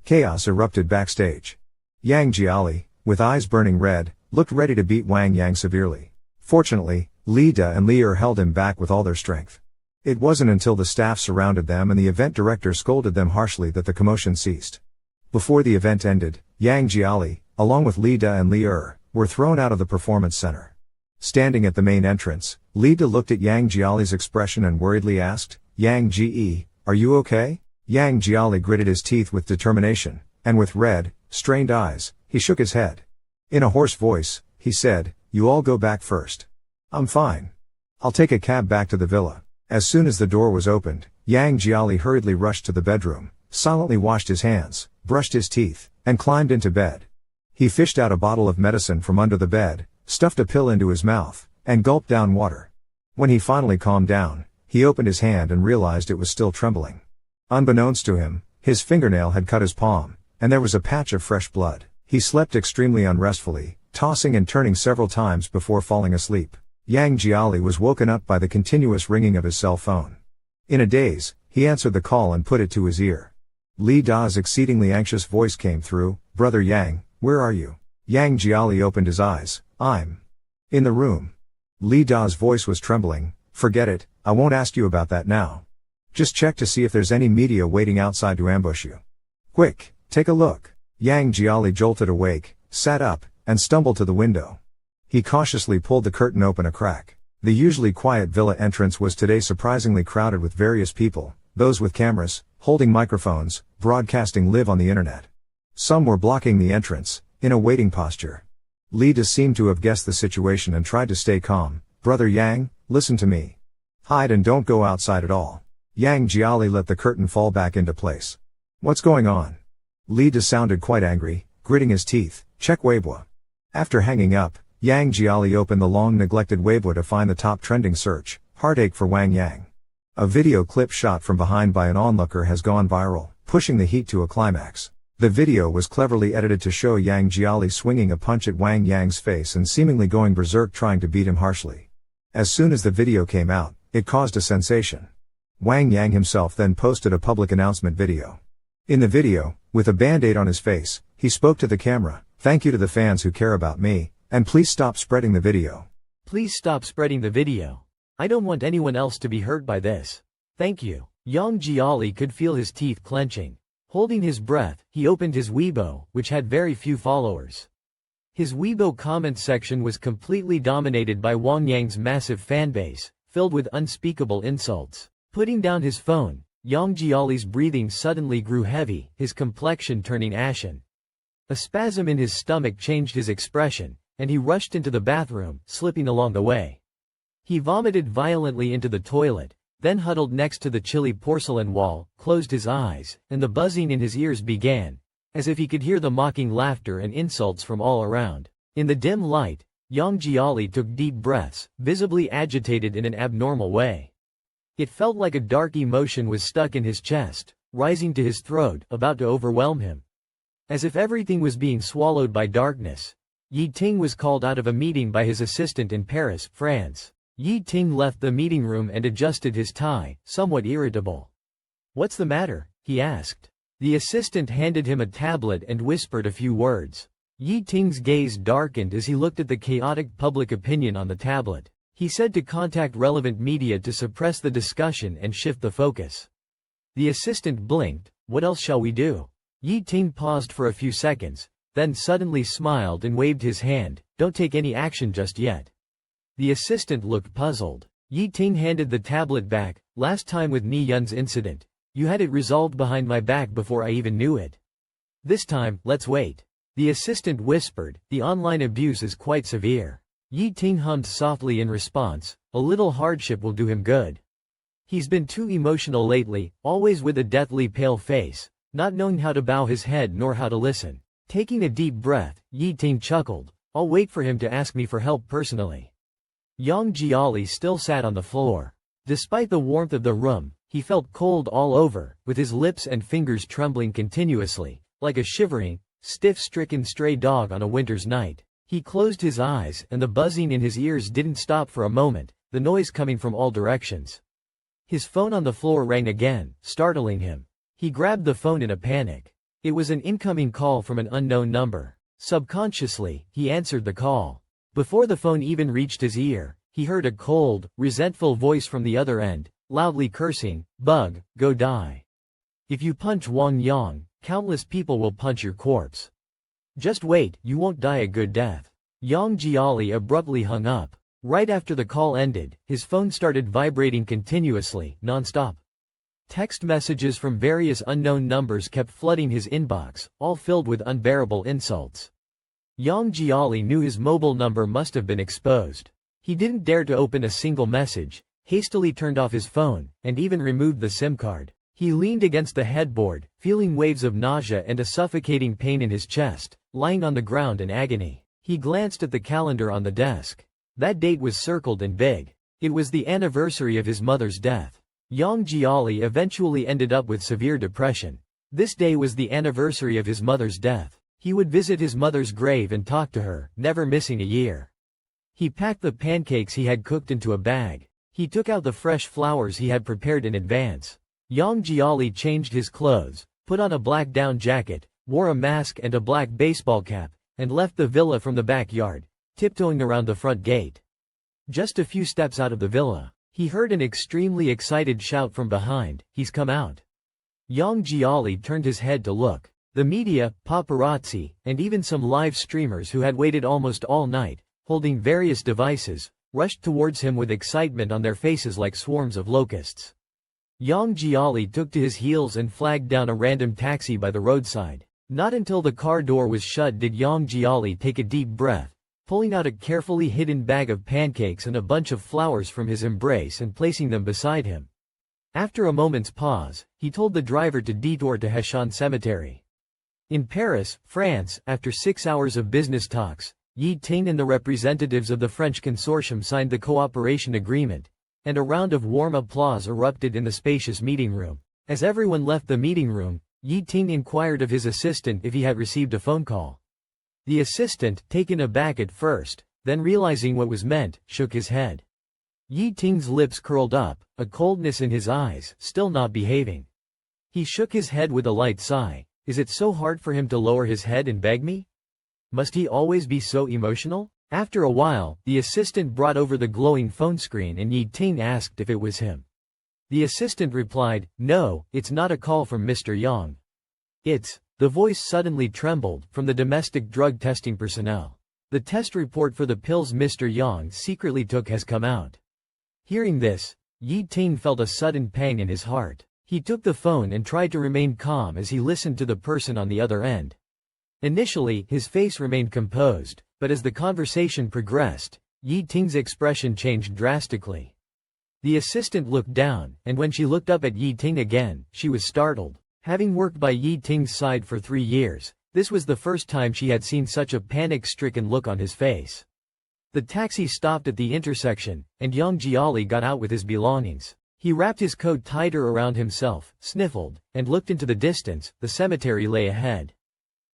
Speaker 1: Chaos erupted backstage. Yang Jiali, with eyes burning red, looked ready to beat Wang Yang severely. Fortunately, Li Da and Li held him back with all their strength. It wasn't until the staff surrounded them and the event director scolded them harshly that the commotion ceased. Before the event ended, Yang Jiali, along with Li Da and Li were thrown out of the performance center. Standing at the main entrance, Li Da looked at Yang Jiali's expression and worriedly asked, "Yang Ji, are you okay?" Yang Jiali gritted his teeth with determination, and with red, strained eyes, he shook his head. In a hoarse voice, he said, "You all go back first. I'm fine. I'll take a cab back to the villa." As soon as the door was opened, Yang Jiali hurriedly rushed to the bedroom, silently washed his hands, brushed his teeth, and climbed into bed. He fished out a bottle of medicine from under the bed, stuffed a pill into his mouth, and gulped down water. When he finally calmed down, he opened his hand and realized it was still trembling. Unbeknownst to him, his fingernail had cut his palm, and there was a patch of fresh blood. He slept extremely unrestfully, tossing and turning several times before falling asleep. Yang Jiali was woken up by the continuous ringing of his cell phone. In a daze, he answered the call and put it to his ear. Li Da's exceedingly anxious voice came through, "Brother Yang, where are you?" Yang Jiali opened his eyes, "I'm in the room." Li Da's voice was trembling, "Forget it, I won't ask you about that now. Just check to see if there's any media waiting outside to ambush you. Quick, take a look." Yang Jiali jolted awake, sat up, and stumbled to the window. He cautiously pulled the curtain open a crack. The usually quiet villa entrance was today surprisingly crowded with various people, those with cameras, holding microphones, broadcasting live on the internet. Some were blocking the entrance, in a waiting posture. Li Da seemed to have guessed the situation and tried to stay calm. "Brother Yang, listen to me. Hide and don't go outside at all." Yang Jiali let the curtain fall back into place. "What's going on?" Li Da sounded quite angry, gritting his teeth. "Check Weibo." After hanging up, Yang Jiali opened the long-neglected Weibo to find the top trending search, "Heartache for Wang Yang." A video clip shot from behind by an onlooker has gone viral, pushing the heat to a climax. The video was cleverly edited to show Yang Jiali swinging a punch at Wang Yang's face and seemingly going berserk trying to beat him harshly. As soon as the video came out, it caused a sensation. Wang Yang himself then posted a public announcement video. In the video, with a band-aid on his face, he spoke to the camera, "Thank you to the fans who care about me, and please stop spreading the video.
Speaker 2: Please stop spreading the video. I don't want anyone else to be hurt by this. Thank you." Yang Jiali could feel his teeth clenching. Holding his breath, he opened his Weibo, which had very few followers. His Weibo comment section was completely dominated by Wang Yang's massive fanbase, filled with unspeakable insults. Putting down his phone, Yang Jiali's breathing suddenly grew heavy, his complexion turning ashen. A spasm in his stomach changed his expression, and he rushed into the bathroom, slipping along the way. He vomited violently into the toilet, then huddled next to the chilly porcelain wall, closed his eyes, and the buzzing in his ears began, as if he could hear the mocking laughter and insults from all around. In the dim light, Yang Jiali took deep breaths, visibly agitated in an abnormal way. It felt like a dark emotion was stuck in his chest, rising to his throat, about to overwhelm him. As if everything was being swallowed by darkness, Yi Ting was called out of a meeting by his assistant in Paris, France. Yi Ting left the meeting room and adjusted his tie, somewhat irritable. "What's the matter?" he asked. The assistant handed him a tablet and whispered a few words. Yi Ting's gaze darkened as he looked at the chaotic public opinion on the tablet. He said to contact relevant media to suppress the discussion and shift the focus. The assistant blinked. "What else shall we do?" Yi Ting paused for a few seconds, then suddenly smiled and waved his hand. "Don't take any action just yet." The assistant looked puzzled. Yi Ting handed the tablet back. "Last time with Ni Yun's incident, you had it resolved behind my back before I even knew it. This time, let's wait." The assistant whispered, "The online abuse is quite severe." Yi Ting hummed softly in response, "A little hardship will do him good. He's been too emotional lately, always with a deathly pale face, not knowing how to bow his head nor how to listen." Taking a deep breath, Yi Ting chuckled, "I'll wait for him to ask me for help personally." Yang Jiali still sat on the floor. Despite the warmth of the room, he felt cold all over, with his lips and fingers trembling continuously, like a shivering, stiff-stricken stray dog on a winter's night. He closed his eyes, and the buzzing in his ears didn't stop for a moment, the noise coming from all directions. His phone on the floor rang again, startling him. He grabbed the phone in a panic. It was an incoming call from an unknown number. Subconsciously, he answered the call. Before the phone even reached his ear, he heard a cold, resentful voice from the other end, loudly cursing, "Bug, go die. If you punch Wang Yang, countless people will punch your corpse. Just wait, you won't die a good death." Yang Jiali abruptly hung up. Right after the call ended, his phone started vibrating continuously, non-stop. Text messages from various unknown numbers kept flooding his inbox, all filled with unbearable insults. Yang Jiali knew his mobile number must have been exposed. He didn't dare to open a single message, hastily turned off his phone, and even removed the SIM card. He leaned against the headboard, feeling waves of nausea and a suffocating pain in his chest, lying on the ground in agony. He glanced at the calendar on the desk. That date was circled in big. It was the anniversary of his mother's death. Yang Jiali eventually ended up with severe depression. This day was the anniversary of his mother's death. He would visit his mother's grave and talk to her, never missing a year. He packed the pancakes he had cooked into a bag. He took out the fresh flowers he had prepared in advance. Yang Jiali changed his clothes, put on a black down jacket, wore a mask and a black baseball cap, and left the villa from the backyard, tiptoeing around the front gate. Just a few steps out of the villa, he heard an extremely excited shout from behind, "He's come out." Yang Jiali turned his head to look. The media, paparazzi, and even some live streamers who had waited almost all night, holding various devices, rushed towards him with excitement on their faces like swarms of locusts. Yang Jiali took to his heels and flagged down a random taxi by the roadside. Not until the car door was shut did Yang Jiali take a deep breath, pulling out a carefully hidden bag of pancakes and a bunch of flowers from his embrace and placing them beside him. After a moment's pause, he told the driver to detour to Heshan Cemetery. In Paris, France, after 6 hours of business talks, Yi Ting and the representatives of the French consortium signed the cooperation agreement, and a round of warm applause erupted in the spacious meeting room. As everyone left the meeting room, Yi Ting inquired of his assistant if he had received a phone call. The assistant, taken aback at first, then realizing what was meant, shook his head. Yi Ting's lips curled up, a coldness in his eyes, still not behaving. He shook his head with a light sigh. Is it so hard for him to lower his head and beg me? Must he always be so emotional? After a while, the assistant brought over the glowing phone screen and Yi Ting asked if it was him. The assistant replied, "No, it's not a call from Mr. Yang. The voice suddenly trembled, from the domestic drug testing personnel. The test report for the pills Mr. Yang secretly took has come out." Hearing this, Yi Ting felt a sudden pang in his heart. He took the phone and tried to remain calm as he listened to the person on the other end. Initially, his face remained composed, but as the conversation progressed, Yi Ting's expression changed drastically. The assistant looked down, and when she looked up at Yi Ting again, she was startled. Having worked by Yi Ting's side for 3 years, this was the first time she had seen such a panic-stricken look on his face. The taxi stopped at the intersection, and Yang Jiali got out with his belongings. He wrapped his coat tighter around himself, sniffled, and looked into the distance. The cemetery lay ahead.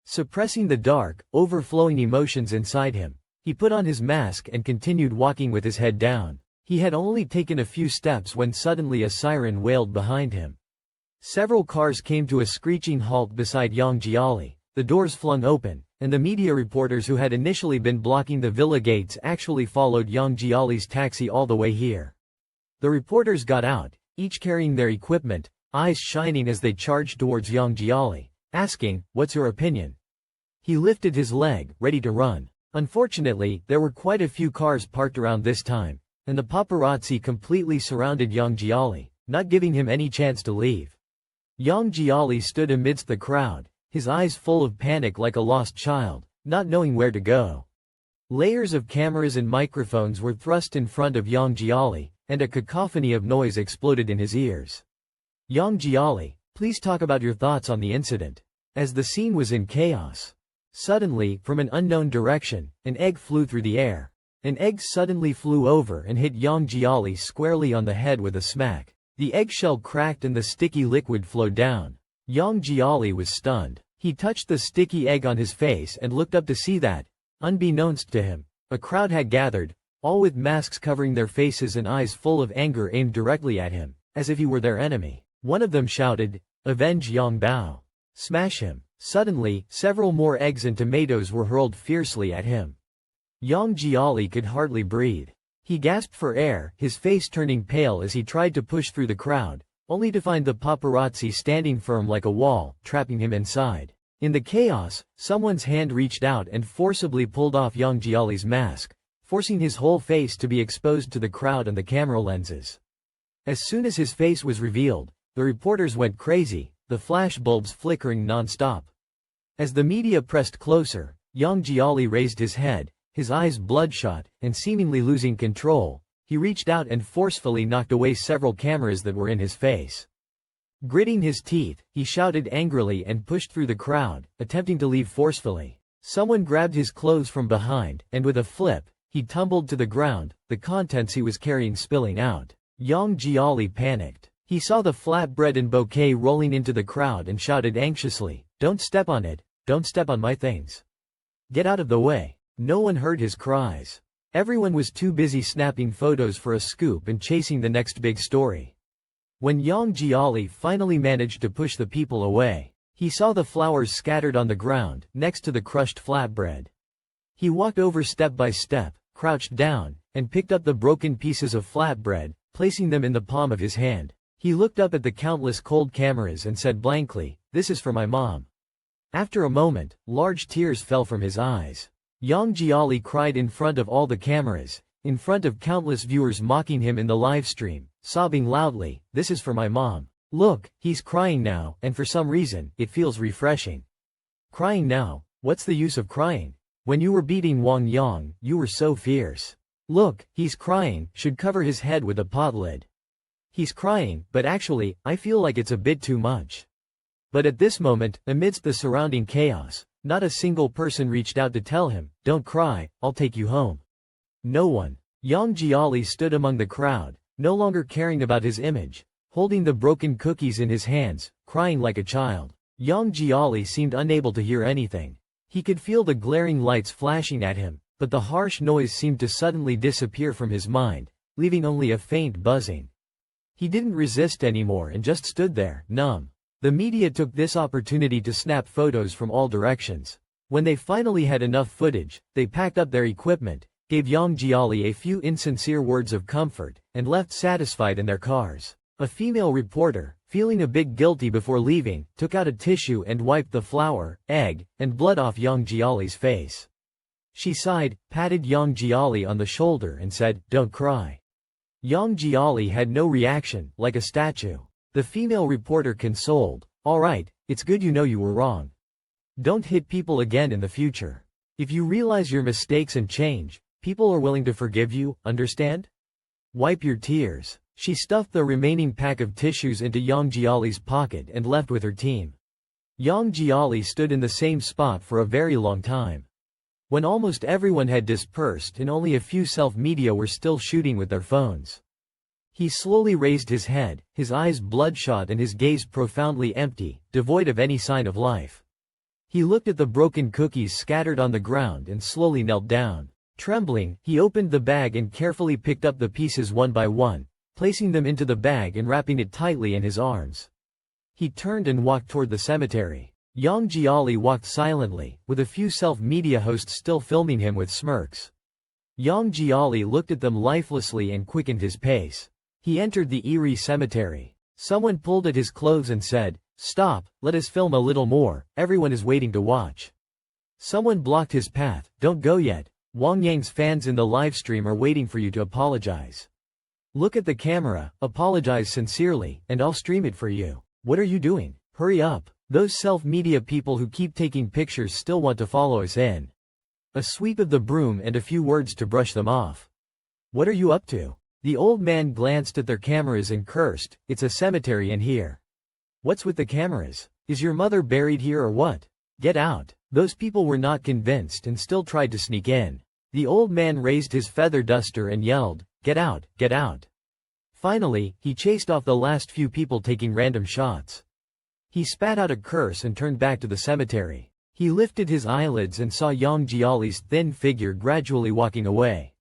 Speaker 2: Suppressing the dark, overflowing emotions inside him, he put on his mask and continued walking with his head down. He had only taken a few steps when suddenly a siren wailed behind him. Several cars came to a screeching halt beside Yang Jiali. The doors flung open, and the media reporters who had initially been blocking the villa gates actually followed Yang Jiali's taxi all the way here. The reporters got out, each carrying their equipment, eyes shining as they charged towards Yang Jiali, asking, "What's your opinion?" He lifted his leg, ready to run. Unfortunately, there were quite a few cars parked around this time, and the paparazzi completely surrounded Yang Jiali, not giving him any chance to leave. Yang Jiali stood amidst the crowd, his eyes full of panic like a lost child, not knowing where to go. Layers of cameras and microphones were thrust in front of Yang Jiali, and a cacophony of noise exploded in his ears. "Yang Jiali, please talk about your thoughts on the incident." As the scene was in chaos, suddenly, from an unknown direction, an egg flew through the air. An egg suddenly flew over and hit Yang Jiali squarely on the head with a smack. The eggshell cracked and the sticky liquid flowed down. Yang Jiali was stunned. He touched the sticky egg on his face and looked up to see that, unbeknownst to him, a crowd had gathered, all with masks covering their faces and eyes full of anger aimed directly at him, as if he were their enemy. One of them shouted, "Avenge Yang Bao! Smash him!" Suddenly, several more eggs and tomatoes were hurled fiercely at him. Yang Jiali could hardly breathe. He gasped for air, his face turning pale as he tried to push through the crowd, only to find the paparazzi standing firm like a wall, trapping him inside. In the chaos, someone's hand reached out and forcibly pulled off Yang Jiali's mask, forcing his whole face to be exposed to the crowd and the camera lenses. As soon as his face was revealed, the reporters went crazy, the flash bulbs flickering non-stop. As the media pressed closer, Yang Jiali raised his head, his eyes bloodshot, and seemingly losing control. He reached out and forcefully knocked away several cameras that were in his face. Gritting his teeth, he shouted angrily and pushed through the crowd, attempting to leave forcefully. Someone grabbed his clothes from behind, and with a flip, he tumbled to the ground, the contents he was carrying spilling out. Yang Jiali panicked. He saw the flatbread and bouquet rolling into the crowd and shouted anxiously, "Don't step on it, don't step on my things. Get out of the way." No one heard his cries. Everyone was too busy snapping photos for a scoop and chasing the next big story. When Yang Jiali finally managed to push the people away, he saw the flowers scattered on the ground, next to the crushed flatbread. He walked over step by step, crouched down, and picked up the broken pieces of flatbread, placing them in the palm of his hand. He looked up at the countless cold cameras and said blankly, "This is for my mom." After a moment, large tears fell from his eyes. Yang Jiali cried in front of all the cameras, in front of countless viewers mocking him in the live stream, sobbing loudly, "This is for my mom. Look, he's crying now, and for some reason, it feels refreshing." Crying now? What's the use of crying? When you were beating Wang Yang, you were so fierce. Look, he's crying, should cover his head with a pot lid. He's crying, but actually, I feel like it's a bit too much. But at this moment, amidst the surrounding chaos, not a single person reached out to tell him, "Don't cry, I'll take you home." No one. Yang Jiali stood among the crowd, no longer caring about his image, holding the broken cookies in his hands, crying like a child. Yang Jiali seemed unable to hear anything. He could feel the glaring lights flashing at him, but the harsh noise seemed to suddenly disappear from his mind, leaving only a faint buzzing. He didn't resist anymore and just stood there, numb. The media took this opportunity to snap photos from all directions. When they finally had enough footage, they packed up their equipment, gave Yang Jiali a few insincere words of comfort, and left satisfied in their cars. A female reporter, feeling a bit guilty before leaving, took out a tissue and wiped the flour, egg, and blood off Yang Jiali's face. She sighed, patted Yang Jiali on the shoulder and said, "Don't cry." Yang Jiali had no reaction, like a statue. The female reporter consoled, "All right, it's good you know you were wrong. Don't hit people again in the future. If you realize your mistakes and change, people are willing to forgive you, understand? Wipe your tears." She stuffed the remaining pack of tissues into Yang Jiali's pocket and left with her team. Yang Jiali stood in the same spot for a very long time. When almost everyone had dispersed and only a few self-media were still shooting with their phones. He slowly raised his head, his eyes bloodshot and his gaze profoundly empty, devoid of any sign of life. He looked at the broken cookies scattered on the ground and slowly knelt down. Trembling, he opened the bag and carefully picked up the pieces one by one, placing them into the bag and wrapping it tightly in his arms. He turned and walked toward the cemetery. Yang Jiali walked silently, with a few self-media hosts still filming him with smirks. Yang Jiali looked at them lifelessly and quickened his pace. He entered the eerie cemetery. Someone pulled at his clothes and said, "Stop, let us film a little more, everyone is waiting to watch." Someone blocked his path, "Don't go yet. Wang Yang's fans in the livestream are waiting for you to apologize. Look at the camera, apologize sincerely, and I'll stream it for you." "What are you doing? Hurry up. Those self-media people who keep taking pictures still want to follow us in." A sweep of the broom and a few words to brush them off. "What are you up to?" The old man glanced at their cameras and cursed, "It's a cemetery in here. What's with the cameras? Is your mother buried here or what? Get out." Those people were not convinced and still tried to sneak in. The old man raised his feather duster and yelled, "Get out, get out." Finally, he chased off the last few people taking random shots. He spat out a curse and turned back to the cemetery. He lifted his eyelids and saw Yang Jiali's thin figure gradually walking away.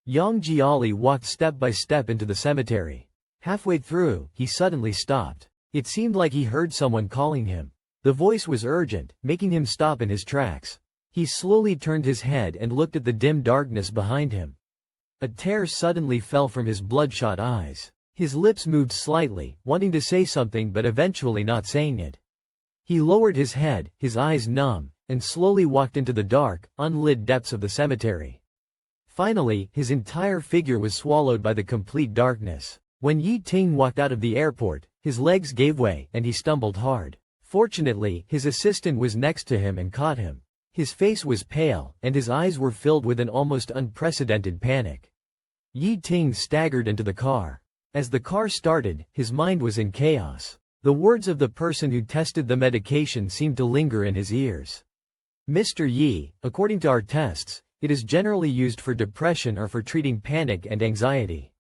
Speaker 2: Yang Jiali walked step by step into the cemetery. Halfway through, he suddenly stopped. It seemed like he heard someone calling him. The voice was urgent, making him stop in his tracks. He slowly turned his head and looked at the dim darkness behind him. A tear suddenly fell from his bloodshot eyes. His lips moved slightly, wanting to say something but eventually not saying it. He lowered his head, his eyes numb, and slowly walked into the dark, unlit depths of the cemetery. Finally, his entire figure was swallowed by the complete darkness. When Yi Ting walked out of the airport, his legs gave way and he stumbled hard. Fortunately, his assistant was next to him and caught him. His face was pale, and his eyes were filled with an almost unprecedented panic. Yi Ting staggered into the car. As the car started, his mind was in chaos. The words of the person who tested the medication seemed to linger in his ears. "Mr. Yi, according to our tests, it is generally used for depression or for treating panic and anxiety."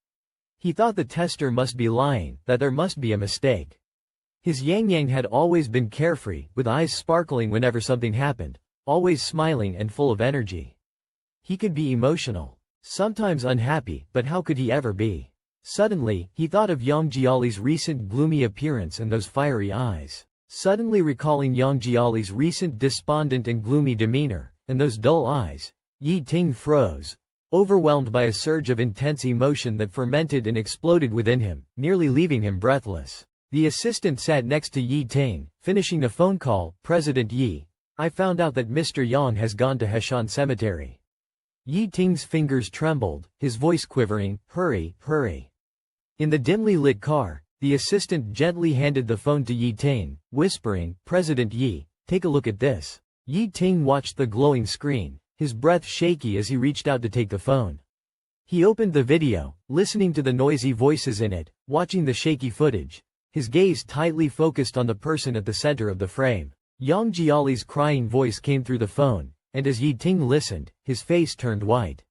Speaker 2: He thought the tester must be lying, that there must be a mistake. His Yang had always been carefree, with eyes sparkling whenever something happened, always smiling and full of energy. He could be emotional, sometimes unhappy, but how could he ever be? Suddenly, he thought of Yang Jiali's recent gloomy appearance and those fiery eyes. Suddenly recalling Yang Jiali's recent despondent and gloomy demeanor, and those dull eyes, Yi Ting froze, overwhelmed by a surge of intense emotion that fermented and exploded within him, nearly leaving him breathless. The assistant sat next to Yi Ting, finishing a phone call. "President Yi, I found out that Mr. Yang has gone to Heshan Cemetery." Yi Ting's fingers trembled, his voice quivering, "Hurry, hurry." In the dimly lit car, the assistant gently handed the phone to Yi Ting, whispering, "President Yi, take a look at this." Yi Ting watched the glowing screen, his breath shaky as he reached out to take the phone. He opened the video, listening to the noisy voices in it, watching the shaky footage, his gaze tightly focused on the person at the center of the frame. Yang Jiali's crying voice came through the phone, and as Yi Ting listened, his face turned white.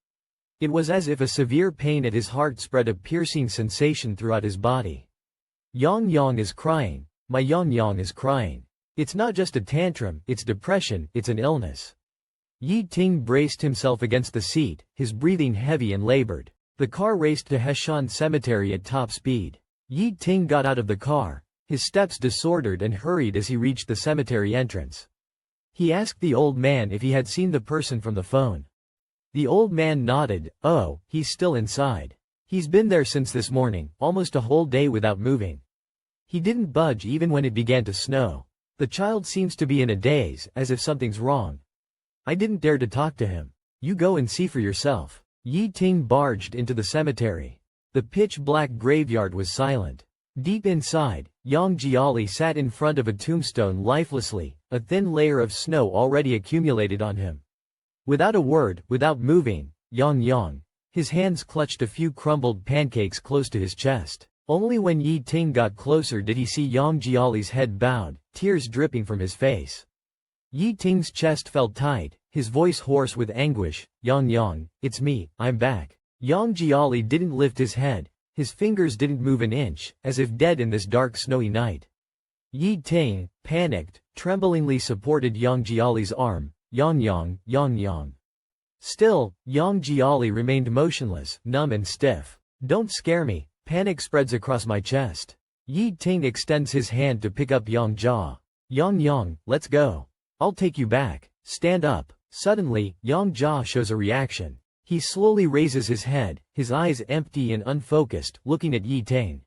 Speaker 2: It was as if a severe pain at his heart spread a piercing sensation throughout his body. Yang is crying. My Yang is crying. It's not just a tantrum, it's depression, it's an illness. Yi Ting braced himself against the seat, his breathing heavy and labored. The car raced to Heshan Cemetery at top speed. Yi Ting got out of the car, his steps disordered and hurried as he reached the cemetery entrance. He asked the old man if he had seen the person from the phone. The old man nodded. "Oh, he's still inside." He's been there since this morning, almost a whole day without moving. He didn't budge even when it began to snow. The child seems to be in a daze, as if something's wrong. I didn't dare to talk to him. You go and see for yourself. Yi Ting barged into the cemetery. The pitch-black graveyard was silent. Deep inside, Yang Jiali sat in front of a tombstone lifelessly, a thin layer of snow already accumulated on him. Without a word, without moving, Yang, his hands clutched a few crumbled pancakes close to his chest. Only when Yi Ting got closer did he see Yang Jiali's head bowed, tears dripping from his face. Yi Ting's chest felt tight, his voice hoarse with anguish. Yang, it's me, I'm back. Yang Jiali didn't lift his head, his fingers didn't move an inch, as if dead in this dark snowy night. Yi Ting, panicked, tremblingly supported Yang Jiali's arm. Yang. Still, Yang Jiali remained motionless, numb and stiff. Don't scare me. Panic spreads across my chest. Yi Ting extends his hand to pick up Yang Jia. Yang, let's go. I'll take you back. Stand up. Suddenly, Yang Jia shows a reaction. He slowly raises his head, his eyes empty and unfocused, looking at Yi Ting.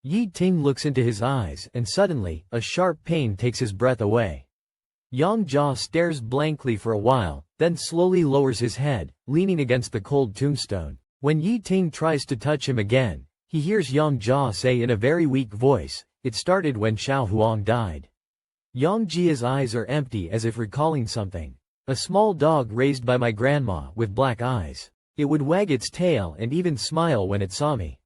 Speaker 2: Yi Ting looks into his eyes, and suddenly, a sharp pain takes his breath away. Yang Jia stares blankly for a while, then slowly lowers his head, leaning against the cold tombstone. When Yi Ting tries to touch him again, he hears Yang Jia say in a very weak voice, "It started when Xiao Huang died." Yang Jia's eyes are empty as if recalling something. A small dog raised by my grandma, with black eyes. It would wag its tail and even smile when it saw me.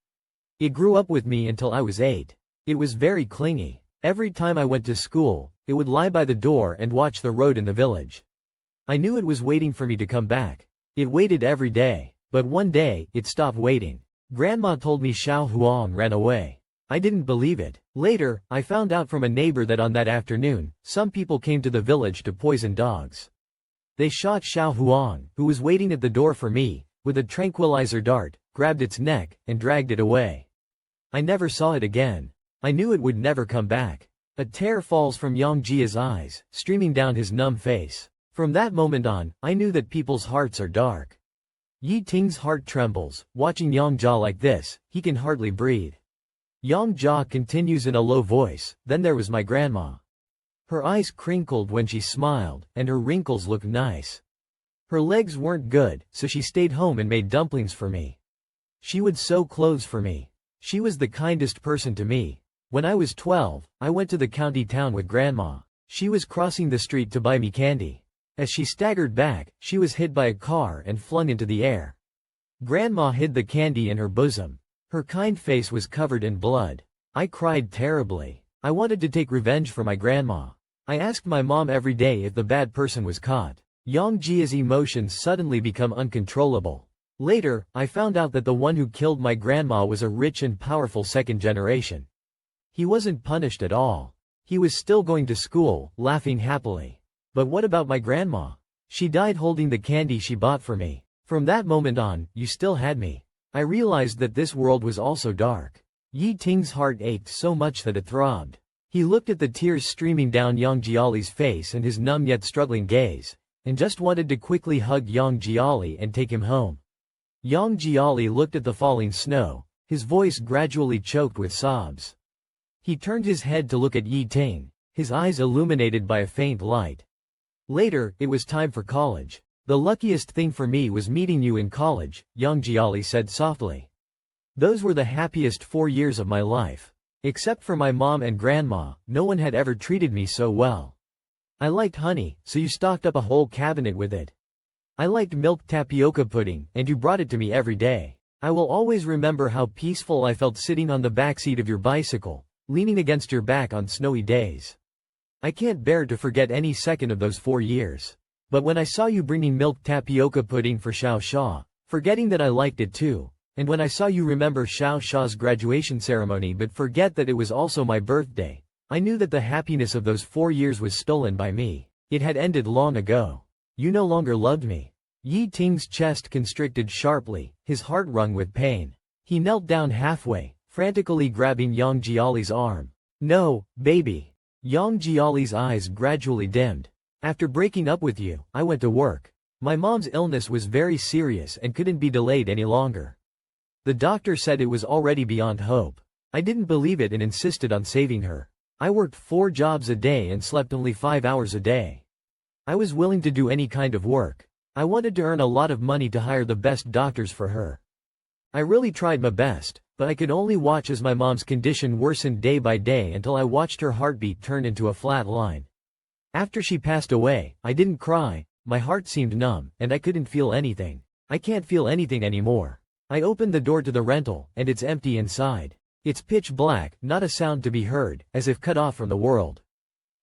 Speaker 2: It grew up with me until I was 8. It was very clingy. Every time I went to school, it would lie by the door and watch the road in the village. I knew it was waiting for me to come back. It waited every day, but one day, it stopped waiting. Grandma told me Xiao Huang ran away. I didn't believe it. Later, I found out from a neighbor that on that afternoon, some people came to the village to poison dogs. They shot Xiao Huang, who was waiting at the door for me, with a tranquilizer dart, grabbed its neck, and dragged it away. I never saw it again. I knew it would never come back. A tear falls from Yang Jia's eyes, streaming down his numb face. From that moment on, I knew that people's hearts are dark. Yi Ting's heart trembles, watching Yang Jia like this, he can hardly breathe. Yang Jia continues in a low voice, then there was my grandma. Her eyes crinkled when she smiled, and her wrinkles looked nice. Her legs weren't good, so she stayed home and made dumplings for me. She would sew clothes for me. She was the kindest person to me. When I was 12, I went to the county town with grandma. She was crossing the street to buy me candy. As she staggered back, she was hit by a car and flung into the air. Grandma hid the candy in her bosom. Her kind face was covered in blood. I cried terribly. I wanted to take revenge for my grandma. I asked my mom every day if the bad person was caught. Yang Jia's emotions suddenly become uncontrollable. Later, I found out that the one who killed my grandma was a rich and powerful second generation. He wasn't punished at all. He was still going to school, laughing happily. But what about my grandma? She died holding the candy she bought for me. From that moment on, you still had me. I realized that this world was also dark. Yi Ting's heart ached so much that it throbbed. He looked at the tears streaming down Yang Jiali's face and his numb yet struggling gaze, and just wanted to quickly hug Yang Jiali and take him home. Yang Jiali looked at the falling snow, his voice gradually choked with sobs. He turned his head to look at Yi Ting, his eyes illuminated by a faint light. Later, it was time for college. The luckiest thing for me was meeting you in college, Yang Jiali said softly. Those were the happiest 4 years of my life. Except for my mom and grandma, no one had ever treated me so well. I liked honey, so you stocked up a whole cabinet with it. I liked milk tapioca pudding, and you brought it to me every day. I will always remember how peaceful I felt sitting on the backseat of your bicycle, leaning against your back on snowy days. I can't bear to forget any second of those 4 years. But when I saw you bringing milk tapioca pudding for Xiao Xia, forgetting that I liked it too, and when I saw you remember Xiao Xia's graduation ceremony but forget that it was also my birthday, I knew that the happiness of those 4 years was stolen by me. It had ended long ago. You no longer loved me. Yi Ting's chest constricted sharply, his heart wrung with pain. He knelt down halfway, frantically grabbing Yang Jiali's arm. No, baby. Yang Jiali's eyes gradually dimmed. After breaking up with you, I went to work. My mom's illness was very serious and couldn't be delayed any longer. The doctor said it was already beyond hope. I didn't believe it and insisted on saving her. I worked 4 jobs a day and slept only 5 hours a day. I was willing to do any kind of work. I wanted to earn a lot of money to hire the best doctors for her. I really tried my best, but I could only watch as my mom's condition worsened day by day until I watched her heartbeat turn into a flat line. After she passed away, I didn't cry, my heart seemed numb, and I couldn't feel anything. I can't feel anything anymore. I opened the door to the rental, and it's empty inside. It's pitch black, not a sound to be heard, as if cut off from the world.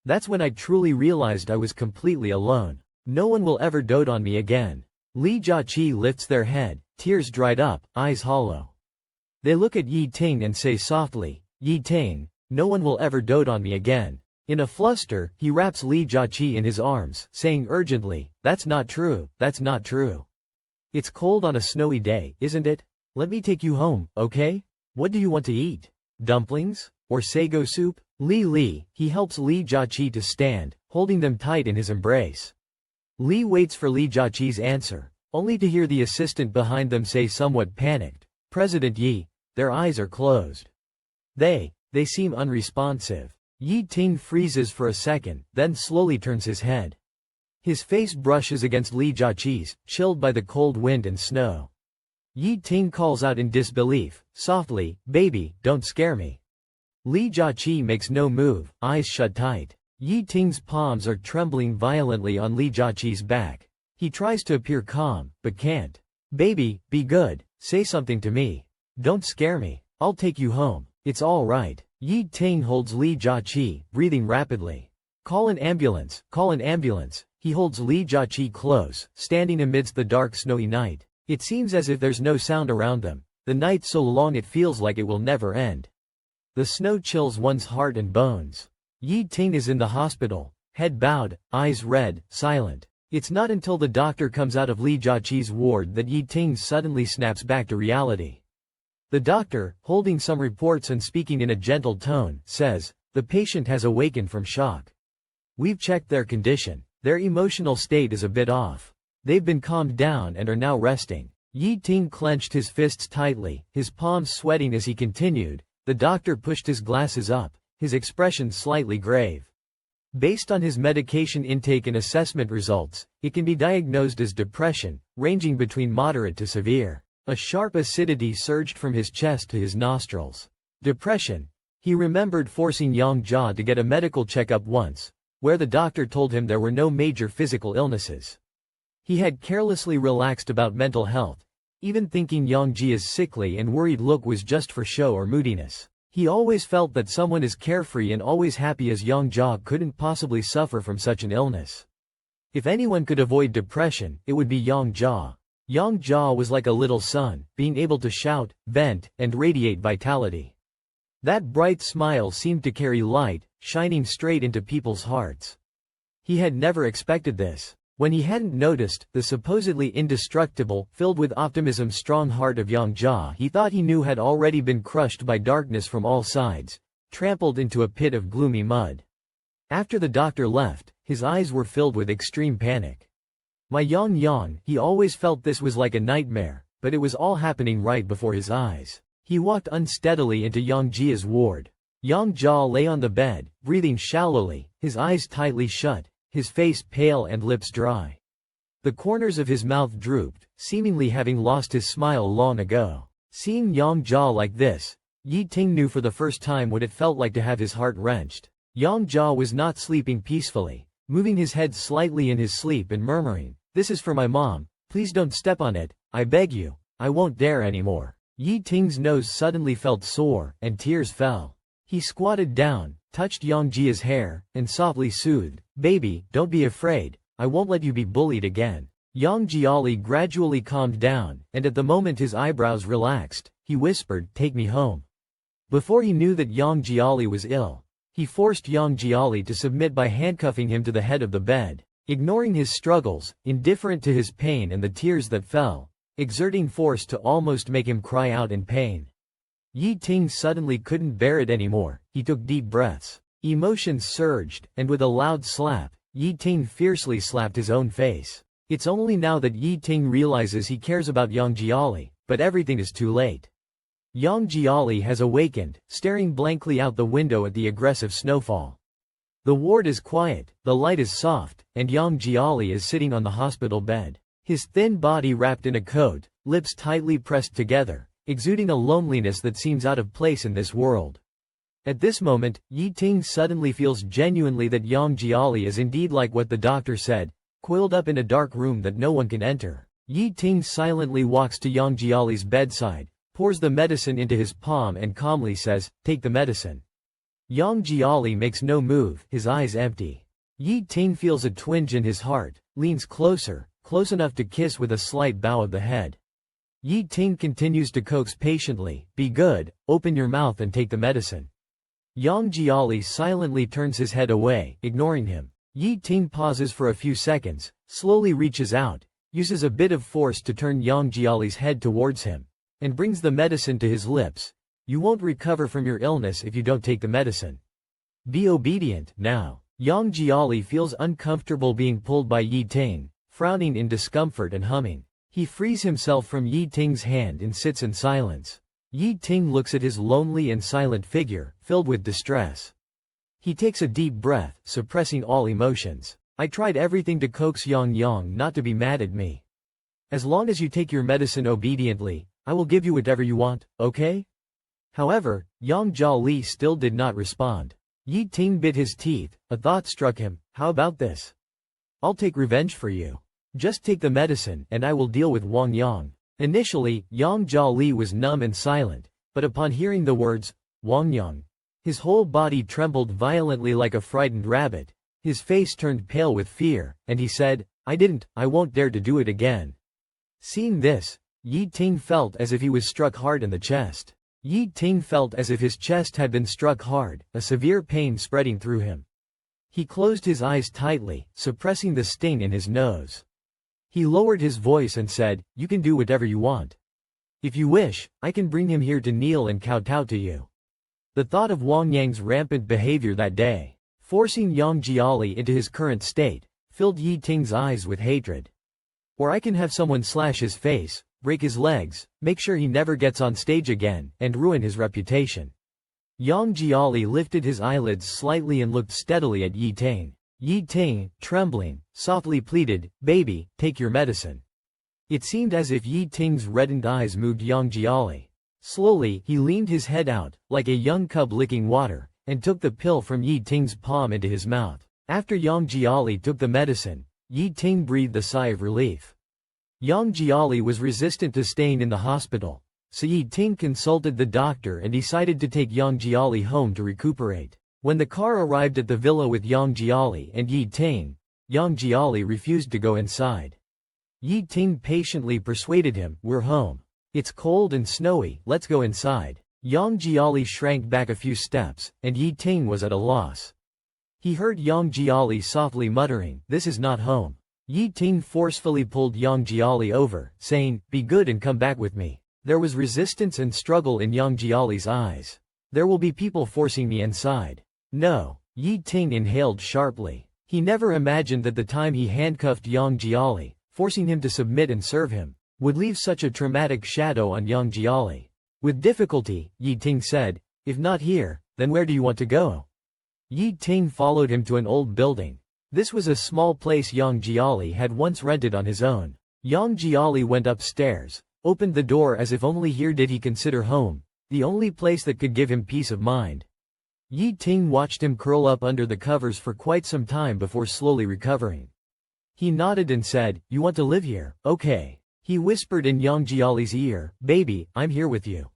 Speaker 2: That's when I truly realized I was completely alone. No one will ever dote on me again. Li Jiaqi lifts their head, tears dried up, eyes hollow. They look at Yi Ting and say softly, "Yi Ting, no one will ever dote on me again." In a fluster, he wraps Li Jiaqi in his arms, saying urgently, "That's not true, that's not true. It's cold on a snowy day, isn't it? Let me take you home, okay? What do you want to eat? Dumplings? Or sago soup?" Li, he helps Li Jiaqi to stand, holding them tight in his embrace. Li waits for Li Jiaqi's answer, only to hear the assistant behind them say somewhat panicked, "President Yi." Their eyes are closed. They seem unresponsive. Yi Ting freezes for a second, then slowly turns his head. His face brushes against Li Jiaqi's, chilled by the cold wind and snow. Yi Ting calls out in disbelief, softly, "Baby, don't scare me." Li Jiaqi makes no move, eyes shut tight. Yi Ting's palms are trembling violently on Li Jiaqi's back. He tries to appear calm, but can't. "Baby, be good, say something to me. Don't scare me, I'll take you home, it's all right." Yi Ting holds Li Jiaqi, breathing rapidly. Call an ambulance, call an ambulance." He holds Li Jiaqi close, standing amidst the dark snowy night. It seems as if there's no sound around them, the night so long it feels like it will never end. The snow chills one's heart and bones. Yi Ting is in the hospital, head bowed, eyes red, silent. It's not until the doctor comes out of Li Jiaqi's ward that Yi Ting suddenly snaps back to reality. The doctor, holding some reports and speaking in a gentle tone, says, "The patient has awakened from shock. We've checked their condition. Their emotional state is a bit off. They've been calmed down and are now resting." Yi Ting clenched his fists tightly, his palms sweating as he continued. The doctor pushed his glasses up, his expression slightly grave. Based on his medication intake and assessment results, it can be diagnosed as depression, ranging between moderate to severe. A sharp acidity surged from his chest to his nostrils. Depression. He remembered forcing Yang Jia to get a medical checkup once, where the doctor told him there were no major physical illnesses. He had carelessly relaxed about mental health, even thinking Yang Jia's sickly and worried look was just for show or moodiness. He always felt that someone as carefree and always happy as Yang Jia couldn't possibly suffer from such an illness. If anyone could avoid depression, it would be Yang Jia. Yang Jia was like a little sun, being able to shout, vent, and radiate vitality. That bright smile seemed to carry light, shining straight into people's hearts. He had never expected this. When he hadn't noticed the supposedly indestructible, filled with optimism strong heart of Yang Jia he thought he knew had already been crushed by darkness from all sides, trampled into a pit of gloomy mud. After the doctor left, his eyes were filled with extreme panic. My Yang, he always felt this was like a nightmare, but it was all happening right before his eyes. He walked unsteadily into Yang Jia's ward. Yang Jia lay on the bed, breathing shallowly, his eyes tightly shut, his face pale and lips dry. The corners of his mouth drooped, seemingly having lost his smile long ago. Seeing Yang Jia like this, Yi Ting knew for the first time what it felt like to have his heart wrenched. Yang Jia was not sleeping peacefully, moving his head slightly in his sleep and murmuring, "This is for my mom, please don't step on it, I beg you, I won't dare anymore." Yi Ting's nose suddenly felt sore, and tears fell. He squatted down, touched Yang Jia's hair, and softly soothed, "Baby, don't be afraid, I won't let you be bullied again." Yang Jiali gradually calmed down, and at the moment his eyebrows relaxed, he whispered, "Take me home." Before he knew that Yang Jiali was ill, he forced Yang Jiali to submit by handcuffing him to the head of the bed. Ignoring his struggles, indifferent to his pain and the tears that fell, exerting force to almost make him cry out in pain. Yi Ting suddenly couldn't bear it anymore. He took deep breaths. Emotions surged, and with a loud slap, Yi Ting fiercely slapped his own face. It's only now that Yi Ting realizes he cares about Yang Jiali, but everything is too late. Yang Jiali has awakened, staring blankly out the window at the aggressive snowfall. The ward is quiet, the light is soft, and Yang Jiali is sitting on the hospital bed. His thin body wrapped in a coat, lips tightly pressed together, exuding a loneliness that seems out of place in this world. At this moment, Yi Ting suddenly feels genuinely that Yang Jiali is indeed like what the doctor said, coiled up in a dark room that no one can enter. Yi Ting silently walks to Yang Jiali's bedside, pours the medicine into his palm and calmly says, "Take the medicine." Yang Jiali makes no move, his eyes empty. Yi Ting feels a twinge in his heart, leans closer, close enough to kiss with a slight bow of the head. Yi Ting continues to coax patiently, "Be good, open your mouth and take the medicine." Yang Jiali silently turns his head away, ignoring him. Yi Ting pauses for a few seconds, slowly reaches out, uses a bit of force to turn Yang Jiali's head towards him, and brings the medicine to his lips. "You won't recover from your illness if you don't take the medicine. Be obedient, now." Yang Jiali feels uncomfortable being pulled by Yi Ting, frowning in discomfort and humming. He frees himself from Yi Ting's hand and sits in silence. Yi Ting looks at his lonely and silent figure, filled with distress. He takes a deep breath, suppressing all emotions. "I tried everything to coax Yang not to be mad at me. As long as you take your medicine obediently, I will give you whatever you want, okay?" However, Yang Jiali still did not respond. Yi Ting bit his teeth, a thought struck him. "How about this? I'll take revenge for you. Just take the medicine and I will deal with Wang Yang." Initially, Yang Jiali was numb and silent, but upon hearing the words, "Wang Yang," his whole body trembled violently like a frightened rabbit. His face turned pale with fear, and he said, I won't dare to do it again." Seeing this, Yi Ting felt as if he was struck hard in the chest. Yi Ting felt as if his chest had been struck hard, a severe pain spreading through him. He closed his eyes tightly, suppressing the sting in his nose. He lowered his voice and said, "You can do whatever you want. If you wish, I can bring him here to kneel and kowtow to you." The thought of Wang Yang's rampant behavior that day, forcing Yang Jiali into his current state, filled Yi Ting's eyes with hatred. "Or I can have someone slash his face, break his legs, make sure he never gets on stage again, and ruin his reputation." Yang Jiali lifted his eyelids slightly and looked steadily at Yi Ting. Yi Ting, trembling, softly pleaded, "Baby, take your medicine." It seemed as if Yi Ting's reddened eyes moved Yang Jiali. Slowly, he leaned his head out, like a young cub licking water, and took the pill from Yi Ting's palm into his mouth. After Yang Jiali took the medicine, Yi Ting breathed a sigh of relief. Yang Jiali was resistant to staying in the hospital, so Yi Ting consulted the doctor and decided to take Yang Jiali home to recuperate. When the car arrived at the villa with Yang Jiali and Yi Ting, Yang Jiali refused to go inside. Yi Ting patiently persuaded him, "We're home. It's cold and snowy, let's go inside." Yang Jiali shrank back a few steps, and Yi Ting was at a loss. He heard Yang Jiali softly muttering, "This is not home." Yi Ting forcefully pulled Yang Jiali over, saying, "Be good and come back with me." There was resistance and struggle in Yang Jiali's eyes. "There will be people forcing me inside." "No." Yi Ting inhaled sharply. He never imagined that the time he handcuffed Yang Jiali, forcing him to submit and serve him, would leave such a traumatic shadow on Yang Jiali. With difficulty, Yi Ting said, "If not here, then where do you want to go?" Yi Ting followed him to an old building. This was a small place Yang Jiali had once rented on his own. Yang Jiali went upstairs, opened the door as if only here did he consider home, the only place that could give him peace of mind. Yi Ting watched him curl up under the covers for quite some time before slowly recovering. He nodded and said, "You want to live here, okay." He whispered in Yang Jiali's ear, "Baby, I'm here with you."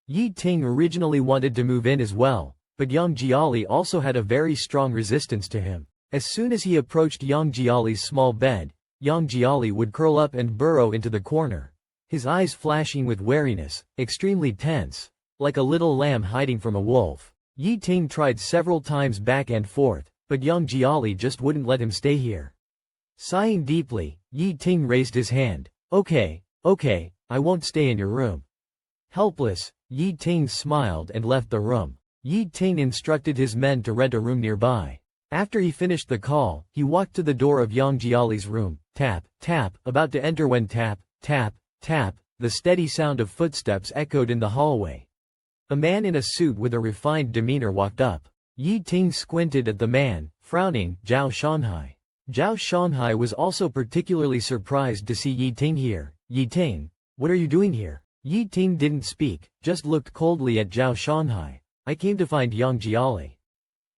Speaker 2: Yi Ting originally wanted to move in as well, but Yang Jiali also had a very strong resistance to him. As soon as he approached Yang Jiali's small bed, Yang Jiali would curl up and burrow into the corner, his eyes flashing with wariness, extremely tense, like a little lamb hiding from a wolf. Yi Ting tried several times back and forth, but Yang Jiali just wouldn't let him stay here. Sighing deeply, Yi Ting raised his hand. Okay, I won't stay in your room." Helpless, Yi Ting smiled and left the room. Yi Ting instructed his men to rent a room nearby. After he finished the call, he walked to the door of Yang Jiali's room, tap, tap, about to enter when tap, tap, tap, the steady sound of footsteps echoed in the hallway. A man in a suit with a refined demeanor walked up. Yi Ting squinted at the man, frowning. Zhao Shanhai. Zhao Shanhai was also particularly surprised to see Yi Ting here. Yi Ting, what are you doing here? Yi Ting didn't speak, just looked coldly at Zhao Shanhai. I came to find Yang Jiali.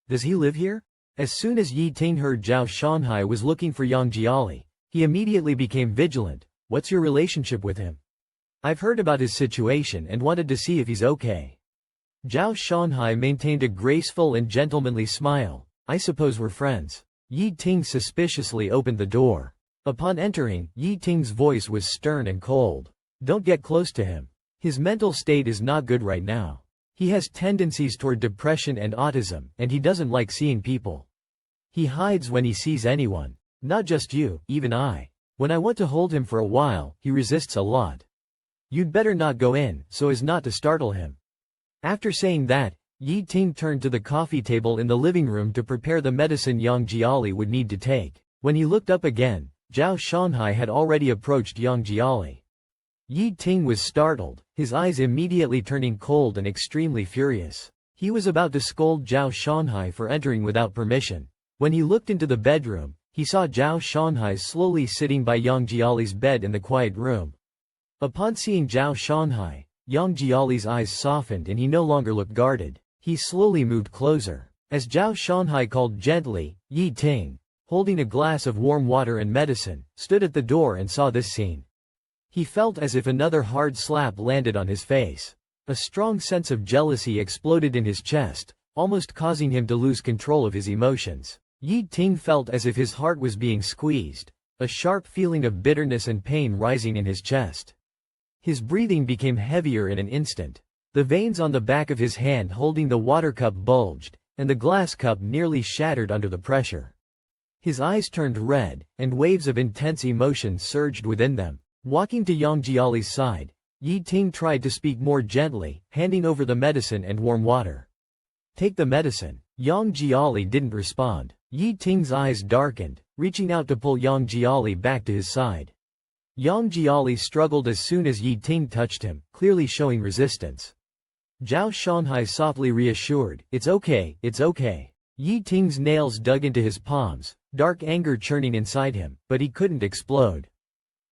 Speaker 2: Does he live here? As soon as Yi Ting heard Zhao Shanhai was looking for Yang Jiali, he immediately became vigilant. What's your relationship with him? I've heard about his situation and wanted to see if he's okay. Zhao Shanhai maintained a graceful and gentlemanly smile. I suppose we're friends. Yi Ting suspiciously opened the door. Upon entering, Yi Ting's voice was stern and cold. Don't get close to him. His mental state is not good right now. He has tendencies toward depression and autism, and he doesn't like seeing people. He hides when he sees anyone. Not just you, even I. When I want to hold him for a while, he resists a lot. You'd better not go in, so as not to startle him. After saying that, Yi Ting turned to the coffee table in the living room to prepare the medicine Yang Jiali would need to take. When he looked up again, Zhao Shanhai had already approached Yang Jiali. Yi Ting was startled, his eyes immediately turning cold and extremely furious. He was about to scold Zhao Shanhai for entering without permission. When he looked into the bedroom, he saw Zhao Shanhai slowly sitting by Yang Jiali's bed in the quiet room. Upon seeing Zhao Shanhai, Yang Jiali's eyes softened and he no longer looked guarded. He slowly moved closer. As Zhao Shanhai called gently, Yi Ting, holding a glass of warm water and medicine, stood at the door and saw this scene. He felt as if another hard slap landed on his face. A strong sense of jealousy exploded in his chest, almost causing him to lose control of his emotions. Yi Ting felt as if his heart was being squeezed, a sharp feeling of bitterness and pain rising in his chest. His breathing became heavier in an instant. The veins on the back of his hand holding the water cup bulged, and the glass cup nearly shattered under the pressure. His eyes turned red, and waves of intense emotion surged within them. Walking to Yang Jiali's side, Yi Ting tried to speak more gently, handing over the medicine and warm water. Take the medicine. Yang Jiali didn't respond. Yi Ting's eyes darkened, reaching out to pull Yang Jiali back to his side. Yang Jiali struggled as soon as Yi Ting touched him, clearly showing resistance. Zhao Shanhai softly reassured, it's okay, it's okay. Yi Ting's nails dug into his palms, dark anger churning inside him, but he couldn't explode.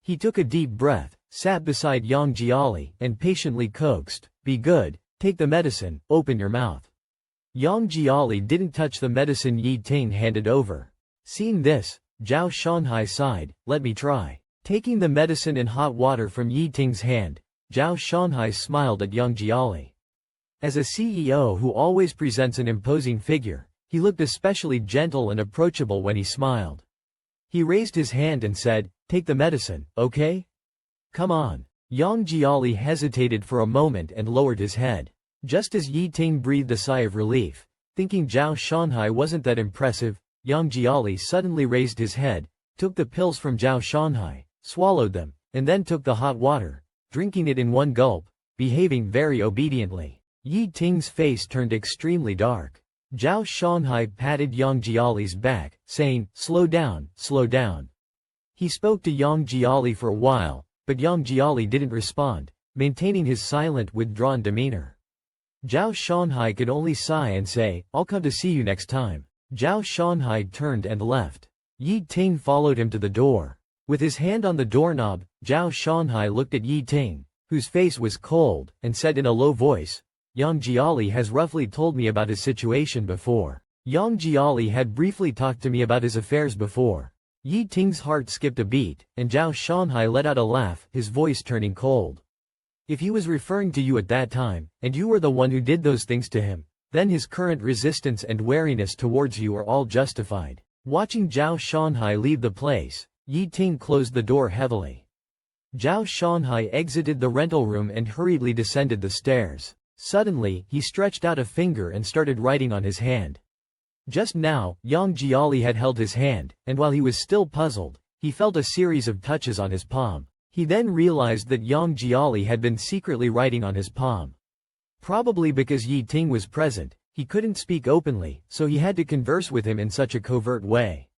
Speaker 2: He took a deep breath, sat beside Yang Jiali, and patiently coaxed, be good, take the medicine, open your mouth. Yang Jiali didn't touch the medicine Yi Ting handed over. Seeing this, Zhao Shanhai sighed, let me try. Taking the medicine and hot water from Yi Ting's hand, Zhao Shanhai smiled at Yang Jiali. As a CEO who always presents an imposing figure, he looked especially gentle and approachable when he smiled. He raised his hand and said, take the medicine, okay? Come on. Yang Jiali hesitated for a moment and lowered his head. Just as Yi Ting breathed a sigh of relief, thinking Zhao Shanhai wasn't that impressive, Yang Jiali suddenly raised his head, took the pills from Zhao Shanhai, swallowed them, and then took the hot water, drinking it in one gulp, behaving very obediently. Yi Ting's face turned extremely dark. Zhao Shanhai patted Yang Jiali's back, saying, slow down, slow down. He spoke to Yang Jiali for a while, but Yang Jiali didn't respond, maintaining his silent, withdrawn demeanor. Zhao Shanhai could only sigh and say, I'll come to see you next time. Zhao Shanhai turned and left. Yi Ting followed him to the door. With his hand on the doorknob, Zhao Shanhai looked at Yi Ting, whose face was cold, and said in a low voice, Yang Jiali has roughly told me about his situation before. Yang Jiali had briefly talked to me about his affairs before. Yi Ting's heart skipped a beat, and Zhao Shanhai let out a laugh, his voice turning cold. If he was referring to you at that time, and you were the one who did those things to him, then his current resistance and wariness towards you are all justified. Watching Zhao Shanhai leave the place, Yi Ting closed the door heavily. Zhao Shanhai exited the rental room and hurriedly descended the stairs. Suddenly, he stretched out a finger and started writing on his hand. Just now, Yang Jiali had held his hand, and while he was still puzzled, he felt a series of touches on his palm. He then realized that Yang Jiali had been secretly writing on his palm. Probably because Yi Ting was present, he couldn't speak openly, so he had to converse with him in such a covert way.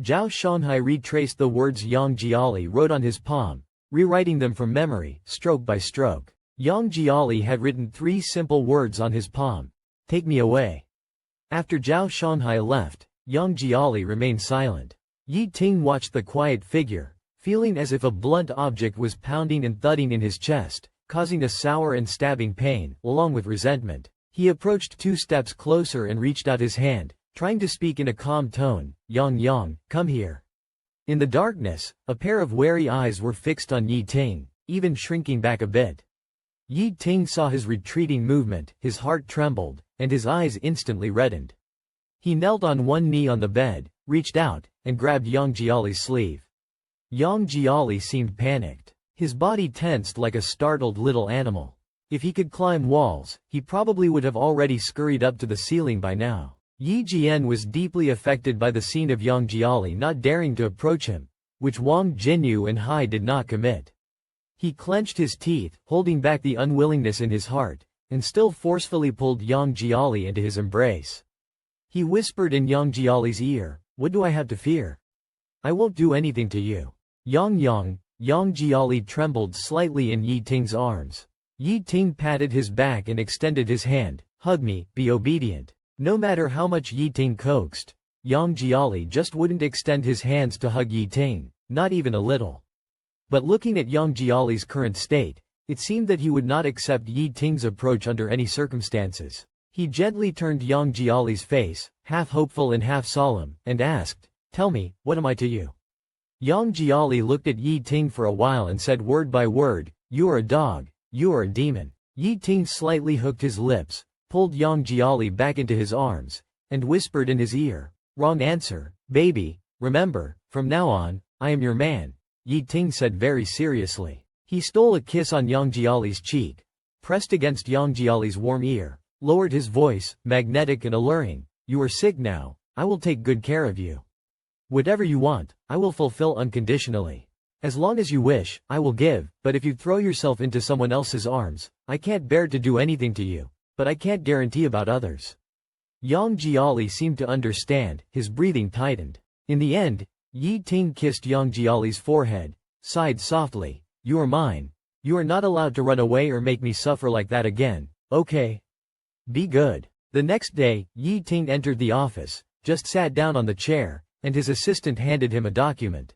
Speaker 2: Zhao Shanhai retraced the words Yang Jiali wrote on his palm, rewriting them from memory, stroke by stroke. Yang Jiali had written 3 simple words on his palm. Take me away. After Zhao Shanghai left, Yang Jiali remained silent. Yi Ting watched the quiet figure, feeling as if a blunt object was pounding and thudding in his chest, causing a sour and stabbing pain, along with resentment. He approached 2 steps closer and reached out his hand, trying to speak in a calm tone. Yang, come here. In the darkness, a pair of wary eyes were fixed on Yi Ting, even shrinking back a bit. Yi Ting saw his retreating movement, his heart trembled, and his eyes instantly reddened. He knelt on one knee on the bed, reached out, and grabbed Yang Jiali's sleeve. Yang Jiali seemed panicked. His body tensed like a startled little animal. If he could climb walls, he probably would have already scurried up to the ceiling by now. Yi Jian was deeply affected by the scene of Yang Jiali not daring to approach him, which Wang Jinyu and Hai did not commit. He clenched his teeth, holding back the unwillingness in his heart, and still forcefully pulled Yang Jiali into his embrace. He whispered in Yang Jiali's ear, "What do I have to fear? I won't do anything to you." Yang Jiali trembled slightly in Yi Ting's arms. Yi Ting patted his back and extended his hand. "Hug me, be obedient." No matter how much Yi Ting coaxed, Yang Jiali just wouldn't extend his hands to hug Yi Ting, not even a little. But looking at Yang Jiali's current state, it seemed that he would not accept Yi Ting's approach under any circumstances. He gently turned Yang Jiali's face, half hopeful and half solemn, and asked, "Tell me, what am I to you?" Yang Jiali looked at Yi Ting for a while and said word by word, "You are a dog, you are a demon." Yi Ting slightly hooked his lips, pulled Yang Jiali back into his arms, and whispered in his ear, "Wrong answer, baby, remember, from now on, I am your man," Yi Ting said very seriously. He stole a kiss on Yang Jiali's cheek, pressed against Yang Jiali's warm ear, lowered his voice, magnetic and alluring, "You are sick now, I will take good care of you. Whatever you want, I will fulfill unconditionally. As long as you wish, I will give, but if you throw yourself into someone else's arms, I can't bear to do anything to you. But I can't guarantee about others." Yang Jiali seemed to understand, his breathing tightened. In the end, Yi Ting kissed Yang Jiali's forehead, sighed softly, "You are mine. You are not allowed to run away or make me suffer like that again, okay? Be good." The next day, Yi Ting entered the office, just sat down on the chair, and his assistant handed him a document.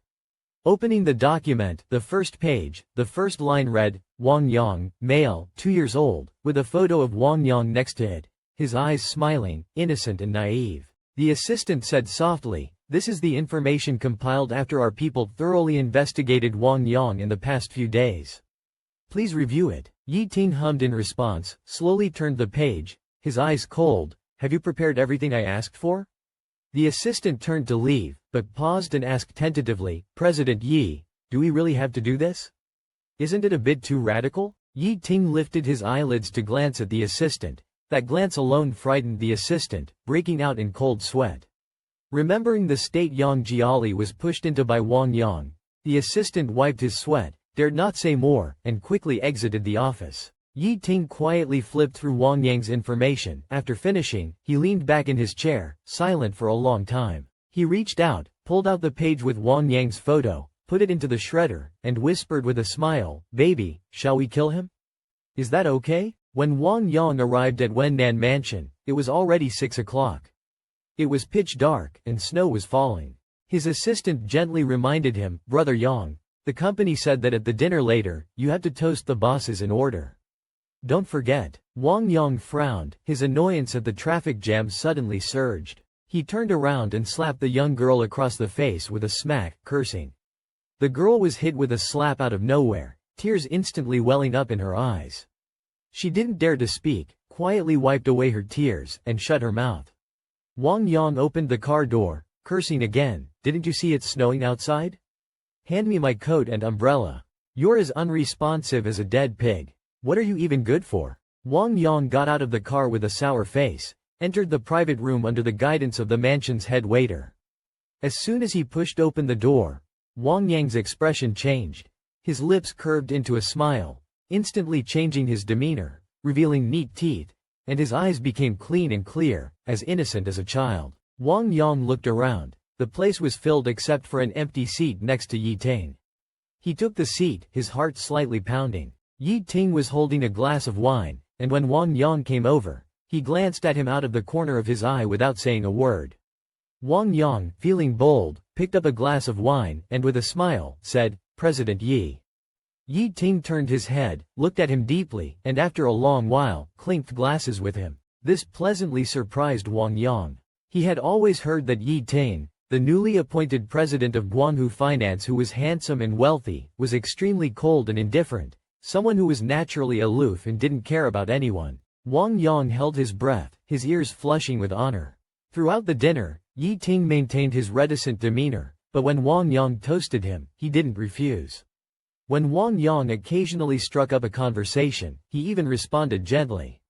Speaker 2: Opening the document, the first page, the first line read, "Wang Yang, male, 2 years old," with a photo of Wang Yang next to it, his eyes smiling, innocent and naive. The assistant said softly, "This is the information compiled after our people thoroughly investigated Wang Yang in the past few days. Please review it." Yi Ting hummed in response, slowly turned the page, his eyes cold. "Have you prepared everything I asked for?" The assistant turned to leave, but paused and asked tentatively, "President Yi, do we really have to do this? Isn't it a bit too radical?" Yi Ting lifted his eyelids to glance at the assistant. That glance alone frightened the assistant, breaking out in cold sweat. Remembering the state Yang Jiali was pushed into by Wang Yang, the assistant wiped his sweat, dared not say more, and quickly exited the office. Yi Ting quietly flipped through Wang Yang's information. After finishing, he leaned back in his chair, silent for a long time. He reached out, pulled out the page with Wang Yang's photo, put it into the shredder, and whispered with a smile, "Baby, shall we kill him? Is that okay?" When Wang Yang arrived at Wennan Mansion, it was already 6 o'clock. It was pitch dark, and snow was falling. His assistant gently reminded him, "Brother Yang, the company said that at the dinner later, you have to toast the bosses in order. Don't forget." Wang Yang frowned, his annoyance at the traffic jam suddenly surged. He turned around and slapped the young girl across the face with a smack, cursing. The girl was hit with a slap out of nowhere, tears instantly welling up in her eyes. She didn't dare to speak, quietly wiped away her tears, and shut her mouth. Wang Yang opened the car door, cursing again, "Didn't you see it's snowing outside? Hand me my coat and umbrella. You're as unresponsive as a dead pig. What are you even good for?" Wang Yang got out of the car with a sour face, entered the private room under the guidance of the mansion's head waiter. As soon as he pushed open the door, Wang Yang's expression changed. His lips curved into a smile, instantly changing his demeanor, revealing neat teeth, and his eyes became clean and clear, as innocent as a child. Wang Yang looked around. The place was filled except for an empty seat next to Yi Ting. He took the seat, his heart slightly pounding. Yi Ting was holding a glass of wine, and when Wang Yang came over, he glanced at him out of the corner of his eye without saying a word. Wang Yang, feeling bold, picked up a glass of wine and with a smile, said, "President Yi." Yi Ting turned his head, looked at him deeply, and after a long while, clinked glasses with him. This pleasantly surprised Wang Yang. He had always heard that Yi Ting, the newly appointed president of Guanhu Finance who was handsome and wealthy, was extremely cold and indifferent, someone who was naturally aloof and didn't care about anyone. Wang Yang held his breath, his ears flushing with honor. Throughout the dinner, Yi Ting maintained his reticent demeanor, but when Wang Yang toasted him, he didn't refuse. When Wang Yang occasionally struck up a conversation, he even responded gently.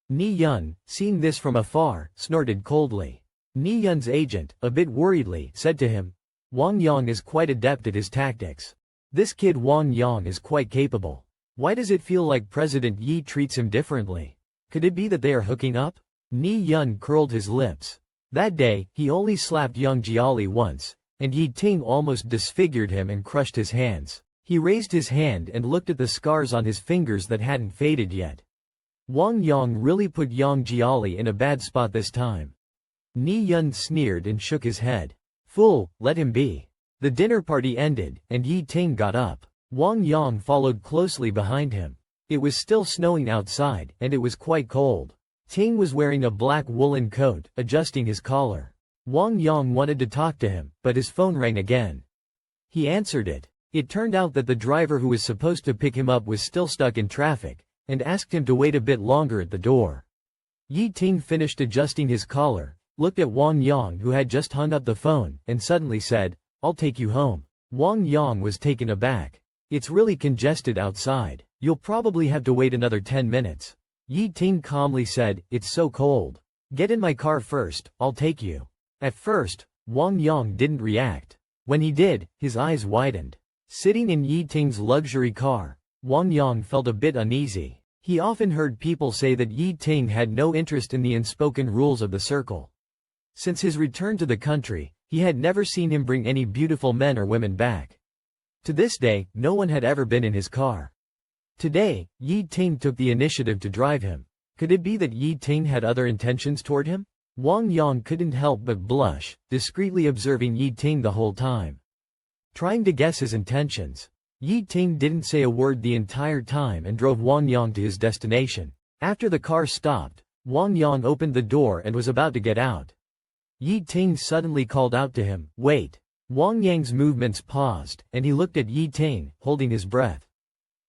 Speaker 2: Ni Yun, seeing this from afar, snorted coldly. Ni Yun's agent, a bit worriedly, said to him, "Wang Yang is quite adept at his tactics. This kid Wang Yang is quite capable. Why does it feel like President Yi treats him differently? Could it be that they are hooking up?" Ni Yun curled his lips. That day, he only slapped Yang Jiali once, and Yi Ting almost disfigured him and crushed his hands. He raised his hand and looked at the scars on his fingers that hadn't faded yet. Wang Yang really put Yang Jiali in a bad spot this time. Ni Yun sneered and shook his head. "Fool, let him be." The dinner party ended, and Yi Ting got up. Wang Yang followed closely behind him. It was still snowing outside, and it was quite cold. Ting was wearing a black woolen coat, adjusting his collar. Wang Yang wanted to talk to him, but his phone rang again. He answered it. It turned out that the driver who was supposed to pick him up was still stuck in traffic, and asked him to wait a bit longer at the door. Yi Ting finished adjusting his collar, looked at Wang Yang who had just hung up the phone, and suddenly said, "I'll take you home." Wang Yang was taken aback. "It's really congested outside. You'll probably have to wait another 10 minutes. Yi Ting calmly said, "It's so cold. Get in my car first, I'll take you." At first, Wang Yang didn't react. When he did, his eyes widened. Sitting in Yi Ting's luxury car, Wang Yang felt a bit uneasy. He often heard people say that Yi Ting had no interest in the unspoken rules of the circle. Since his return to the country, he had never seen him bring any beautiful men or women back. To this day, no one had ever been in his car. Today, Yi Ting took the initiative to drive him. Could it be that Yi Ting had other intentions toward him? Wang Yang couldn't help but blush, discreetly observing Yi Ting the whole time. Trying to guess his intentions, Yi Ting didn't say a word the entire time and drove Wang Yang to his destination. After the car stopped, Wang Yang opened the door and was about to get out. Yi Ting suddenly called out to him, "Wait." Wang Yang's movements paused, and he looked at Yi Ting, holding his breath.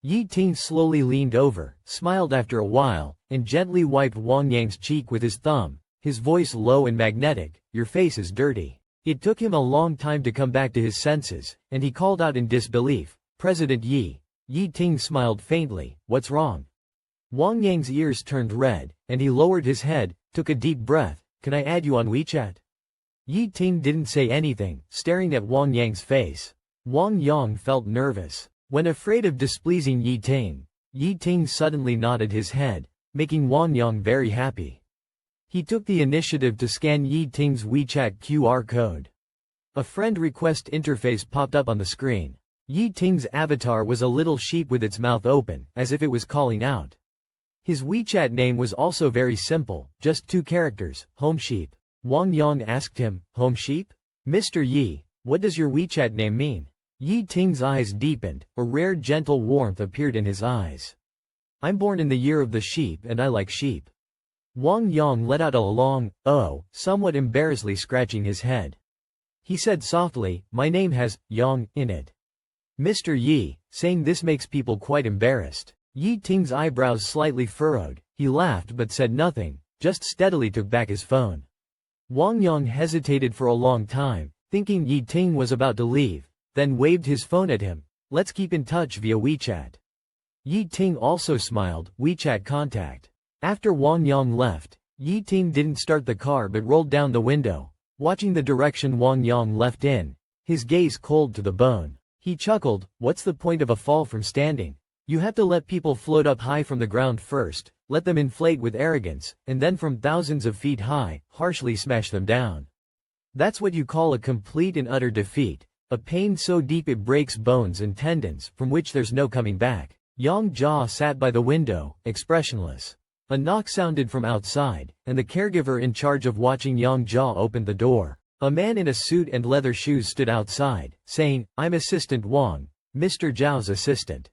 Speaker 2: Yi Ting slowly leaned over, smiled after a while, and gently wiped Wang Yang's cheek with his thumb, his voice low and magnetic, "Your face is dirty." It took him a long time to come back to his senses, and he called out in disbelief, "President Yi." Yi Ting smiled faintly, "What's wrong?" Wang Yang's ears turned red, and he lowered his head, took a deep breath, "Can I add you on WeChat?" Yi Ting didn't say anything, staring at Wang Yang's face. Wang Yang felt nervous. When afraid of displeasing Yi Ting suddenly nodded his head, making Wang Yang very happy. He took the initiative to scan Yi Ting's WeChat QR code. A friend request interface popped up on the screen. Yi Ting's avatar was a little sheep with its mouth open, as if it was calling out. His WeChat name was also very simple, just 2 characters, Home Sheep. Wang Yang asked him, "Home Sheep? Mr. Yi, what does your WeChat name mean?" Yi Ting's eyes deepened, a rare gentle warmth appeared in his eyes. "I'm born in the year of the sheep and I like sheep." Wang Yang let out a long, "Oh," somewhat embarrassedly scratching his head. He said softly, "My name has Yang in it." Mr. Yi, saying this makes people quite embarrassed. Yi Ting's eyebrows slightly furrowed, he laughed but said nothing, just steadily took back his phone. Wang Yang hesitated for a long time, thinking Yi Ting was about to leave, then waved his phone at him, "Let's keep in touch via WeChat." Yi Ting also smiled, WeChat contact. After Wang Yang left, Yi Ting didn't start the car but rolled down the window, watching the direction Wang Yang left in, his gaze cold to the bone. He chuckled, "What's the point of a fall from standing? You have to let people float up high from the ground first, let them inflate with arrogance, and then from thousands of feet high, harshly smash them down. That's what you call a complete and utter defeat, A pain so deep it breaks bones and tendons, from which there's no coming back. Yang Jia sat by the window, expressionless. A knock sounded from outside, and the caregiver in charge of watching Yang Jia opened the door. A man in a suit and leather shoes stood outside, saying, "I'm Assistant Wang, Mr. Zhao's assistant.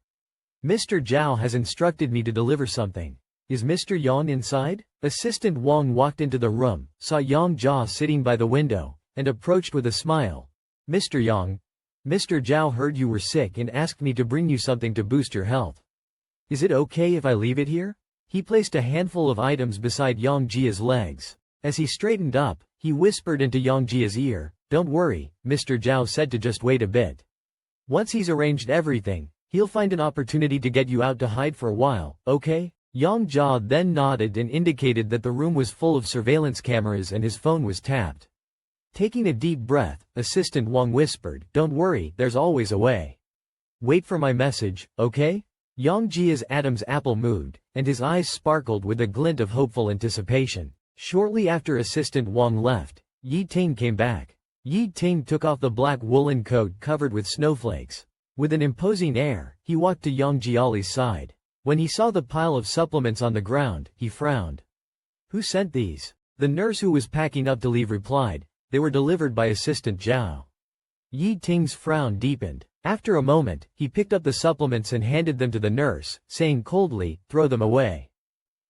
Speaker 2: Mr. Zhao has instructed me to deliver something. Is Mr. Yang inside?" Assistant Wang walked into the room, saw Yang Jia sitting by the window, and approached with a smile. "Mr. Yang, Mr. Zhao heard you were sick and asked me to bring you something to boost your health. Is it okay if I leave it here?" He placed a handful of items beside Yang Jia's legs. As he straightened up, he whispered into Yang Jia's ear, "Don't worry," Mr. Zhao said, to just wait a bit. "Once he's arranged everything, he'll find an opportunity to get you out to hide for a while, okay?" Yang Jia then nodded and indicated that the room was full of surveillance cameras and his phone was tapped. Taking a deep breath, Assistant Wang whispered, "Don't worry, there's always a way. Wait for my message, okay?" Yang Jia's Adam's apple moved, and his eyes sparkled with a glint of hopeful anticipation. Shortly after Assistant Wang left, Yi Ting came back. Yi Ting took off the black woolen coat covered with snowflakes. With an imposing air, he walked to Yang Jiali's side. When he saw the pile of supplements on the ground, he frowned. "Who sent these?" The nurse who was packing up to leave replied, "They were delivered by Assistant Zhao." Yi Ting's frown deepened. After a moment, he picked up the supplements and handed them to the nurse, saying coldly, "Throw them away."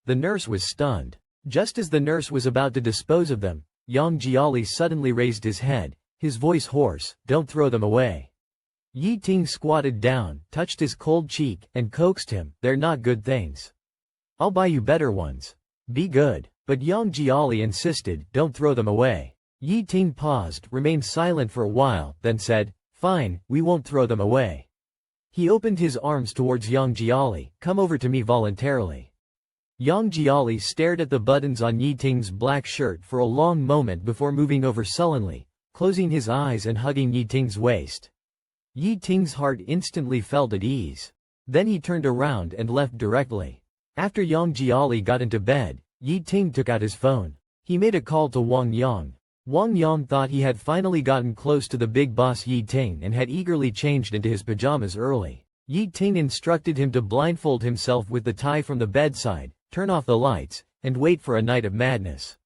Speaker 2: The nurse was stunned. Just as the nurse was about to dispose of them, Yang Jiali suddenly raised his head, his voice hoarse, "Don't throw them away." Yi Ting squatted down, touched his cold cheek, and coaxed him, "They're not good things. I'll buy you better ones. Be good." But Yang Jiali insisted, "Don't throw them away." Yi Ting paused, remained silent for a while, then said, "Fine, we won't throw them away." He opened his arms towards Yang Jiali, "Come over to me voluntarily." Yang Jiali stared at the buttons on Yi Ting's black shirt for a long moment before moving over sullenly, closing his eyes and hugging Yi Ting's waist. Yi Ting's heart instantly felt at ease. Then he turned around and left directly. After Yang Jiali got into bed, Yi Ting took out his phone. He made a call to Wang Yang. Wang Yang thought he had finally gotten close to the big boss Yi Ting and had eagerly changed into his pajamas early. Yi Ting instructed him to blindfold himself with the tie from the bedside, turn off the lights, and wait for a night of madness.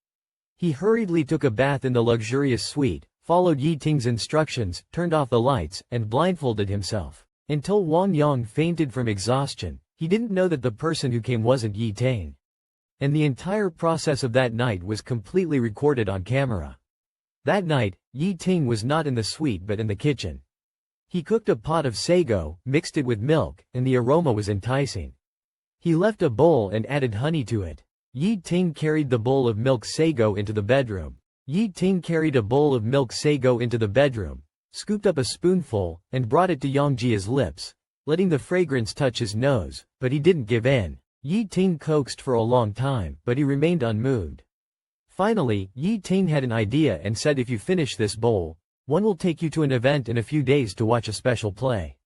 Speaker 2: He hurriedly took a bath in the luxurious suite, followed Yi Ting's instructions, turned off the lights, and blindfolded himself. Until Wang Yang fainted from exhaustion, he didn't know that the person who came wasn't Yi Ting. And the entire process of that night was completely recorded on camera. That night, Yi Ting was not in the suite but in the kitchen. He cooked a pot of sago, mixed it with milk, and the aroma was enticing. He left a bowl and added honey to it. Yi Ting carried the bowl of milk sago into the bedroom. Yi Ting carried a bowl of milk sago into the bedroom, scooped up a spoonful, and brought it to Yang Jia's lips, letting the fragrance touch his nose, but he didn't give in. Yi Ting coaxed for a long time, but he remained unmoved. Finally, Yi Ting had an idea and said, "If you finish this bowl, one will take you to an event in a few days to watch a special play."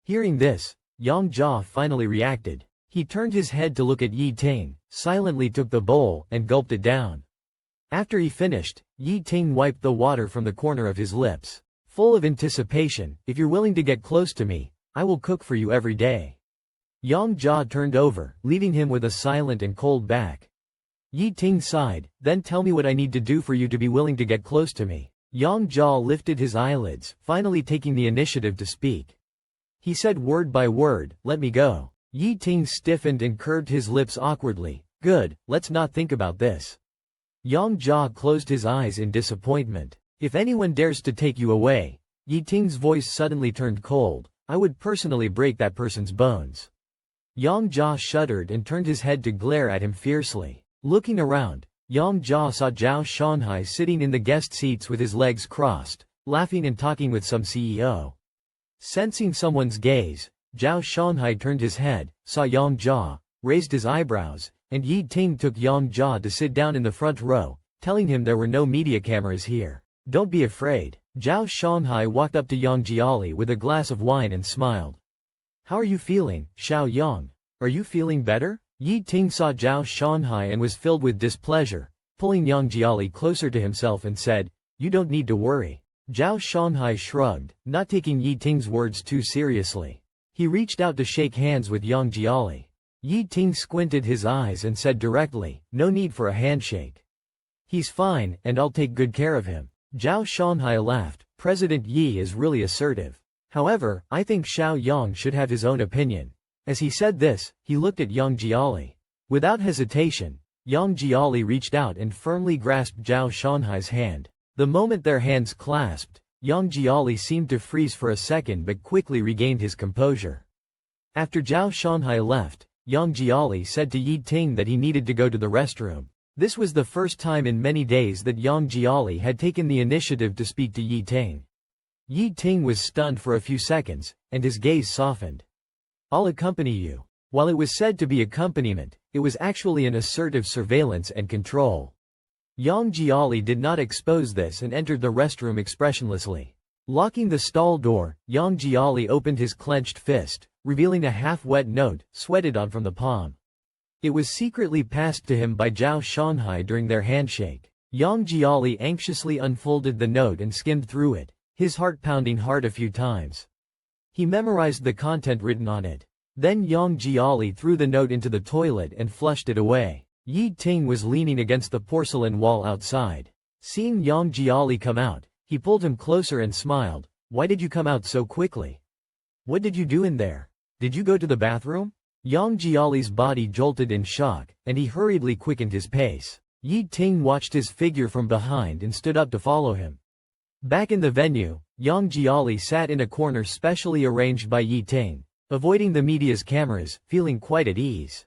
Speaker 2: Hearing this, Yang Jia finally reacted. He turned his head to look at Yi Ting, silently took the bowl, and gulped it down. After he finished, Yi Ting wiped the water from the corner of his lips. Full of anticipation, "If you're willing to get close to me, I will cook for you every day." Yang Jia turned over, leaving him with a silent and cold back. Yi Ting sighed, "Then tell me what I need to do for you to be willing to get close to me." Yang Jia lifted his eyelids, finally taking the initiative to speak. He said word by word, "Let me go." Yi Ting stiffened and curved his lips awkwardly. "Good, let's not think about this." Yang Jia closed his eyes in disappointment. "If anyone dares to take you away," Yi Ting's voice suddenly turned cold, "I would personally break that person's bones." Yang Jia shuddered and turned his head to glare at him fiercely. Looking around, Yang Jia saw Zhao Shanhai sitting in the guest seats with his legs crossed, laughing and talking with some CEO. Sensing someone's gaze, Zhao Shanhai turned his head, saw Yang Jia, raised his eyebrows, and Yi Ting took Yang Jia to sit down in the front row, telling him there were no media cameras here. "Don't be afraid." Zhao Shanhai walked up to Yang Jiali with a glass of wine and smiled. "How are you feeling, Xiao Yang? Are you feeling better?" Yi Ting saw Zhao Shanhai and was filled with displeasure, pulling Yang Jiali closer to himself and said, "You don't need to worry. Zhao Shanghai shrugged, not taking Yi Ting's words too seriously. He reached out to shake hands with Yang Jiali. Yi Ting squinted his eyes and said directly, "No need for a handshake. He's fine, and I'll take good care of him." Zhao Shanghai laughed. President Yi is really assertive. However, I think Xiao Yang should have his own opinion. As he said this, he looked at Yang Jiali. Without hesitation, Yang Jiali reached out and firmly grasped Zhao Shanghai's hand. The moment their hands clasped, Yang Jiali seemed to freeze for a second but quickly regained his composure. After Zhao Shanghai left, Yang Jiali said to Yi Ting that he needed to go to the restroom. This was the first time in many days that Yang Jiali had taken the initiative to speak to Yi Ting. Yi Ting was stunned for a few seconds, and his gaze softened. "I'll accompany you." While it was said to be accompaniment, it was actually an assertive surveillance and control. Yang Jiali did not expose this and entered the restroom expressionlessly. Locking the stall door, Yang Jiali opened his clenched fist, revealing a half-wet note, sweated on from the palm. It was secretly passed to him by Zhao Shanghai during their handshake. Yang Jiali anxiously unfolded the note and skimmed through it, his heart pounding hard a few times. He memorized the content written on it. Then Yang Jiali threw the note into the toilet and flushed it away. Yi Ting was leaning against the porcelain wall outside. Seeing Yang Jiali come out, he pulled him closer and smiled. "Why did you come out so quickly? What did you do in there? Did you go to the bathroom?" Yang Jiali's body jolted in shock, and he hurriedly quickened his pace. Yi Ting watched his figure from behind and stood up to follow him. Back in the venue, Yang Jiali sat in a corner specially arranged by Yi Ting, avoiding the media's cameras, feeling quite at ease.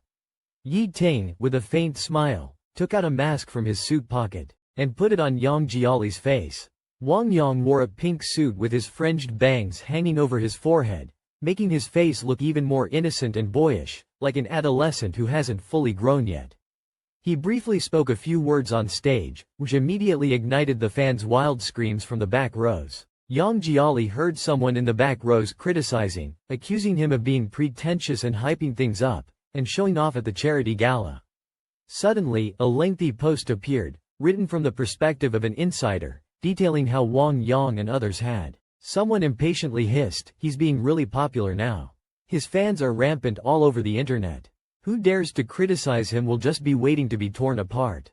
Speaker 2: Yi Ting, with a faint smile, took out a mask from his suit pocket, and put it on Yang Jiali's face. Wang Yang wore a pink suit with his fringed bangs hanging over his forehead, making his face look even more innocent and boyish, like an adolescent who hasn't fully grown yet. He briefly spoke a few words on stage, which immediately ignited the fans' wild screams from the back rows. Yang Jiali heard someone in the back rows criticizing, accusing him of being pretentious and hyping things up, and showing off at the charity gala. Suddenly, a lengthy post appeared, written from the perspective of an insider, detailing how Wang Yang and others had. Someone impatiently hissed, "He's being really popular now. His fans are rampant all over the internet. Who dares to criticize him will just be waiting to be torn apart.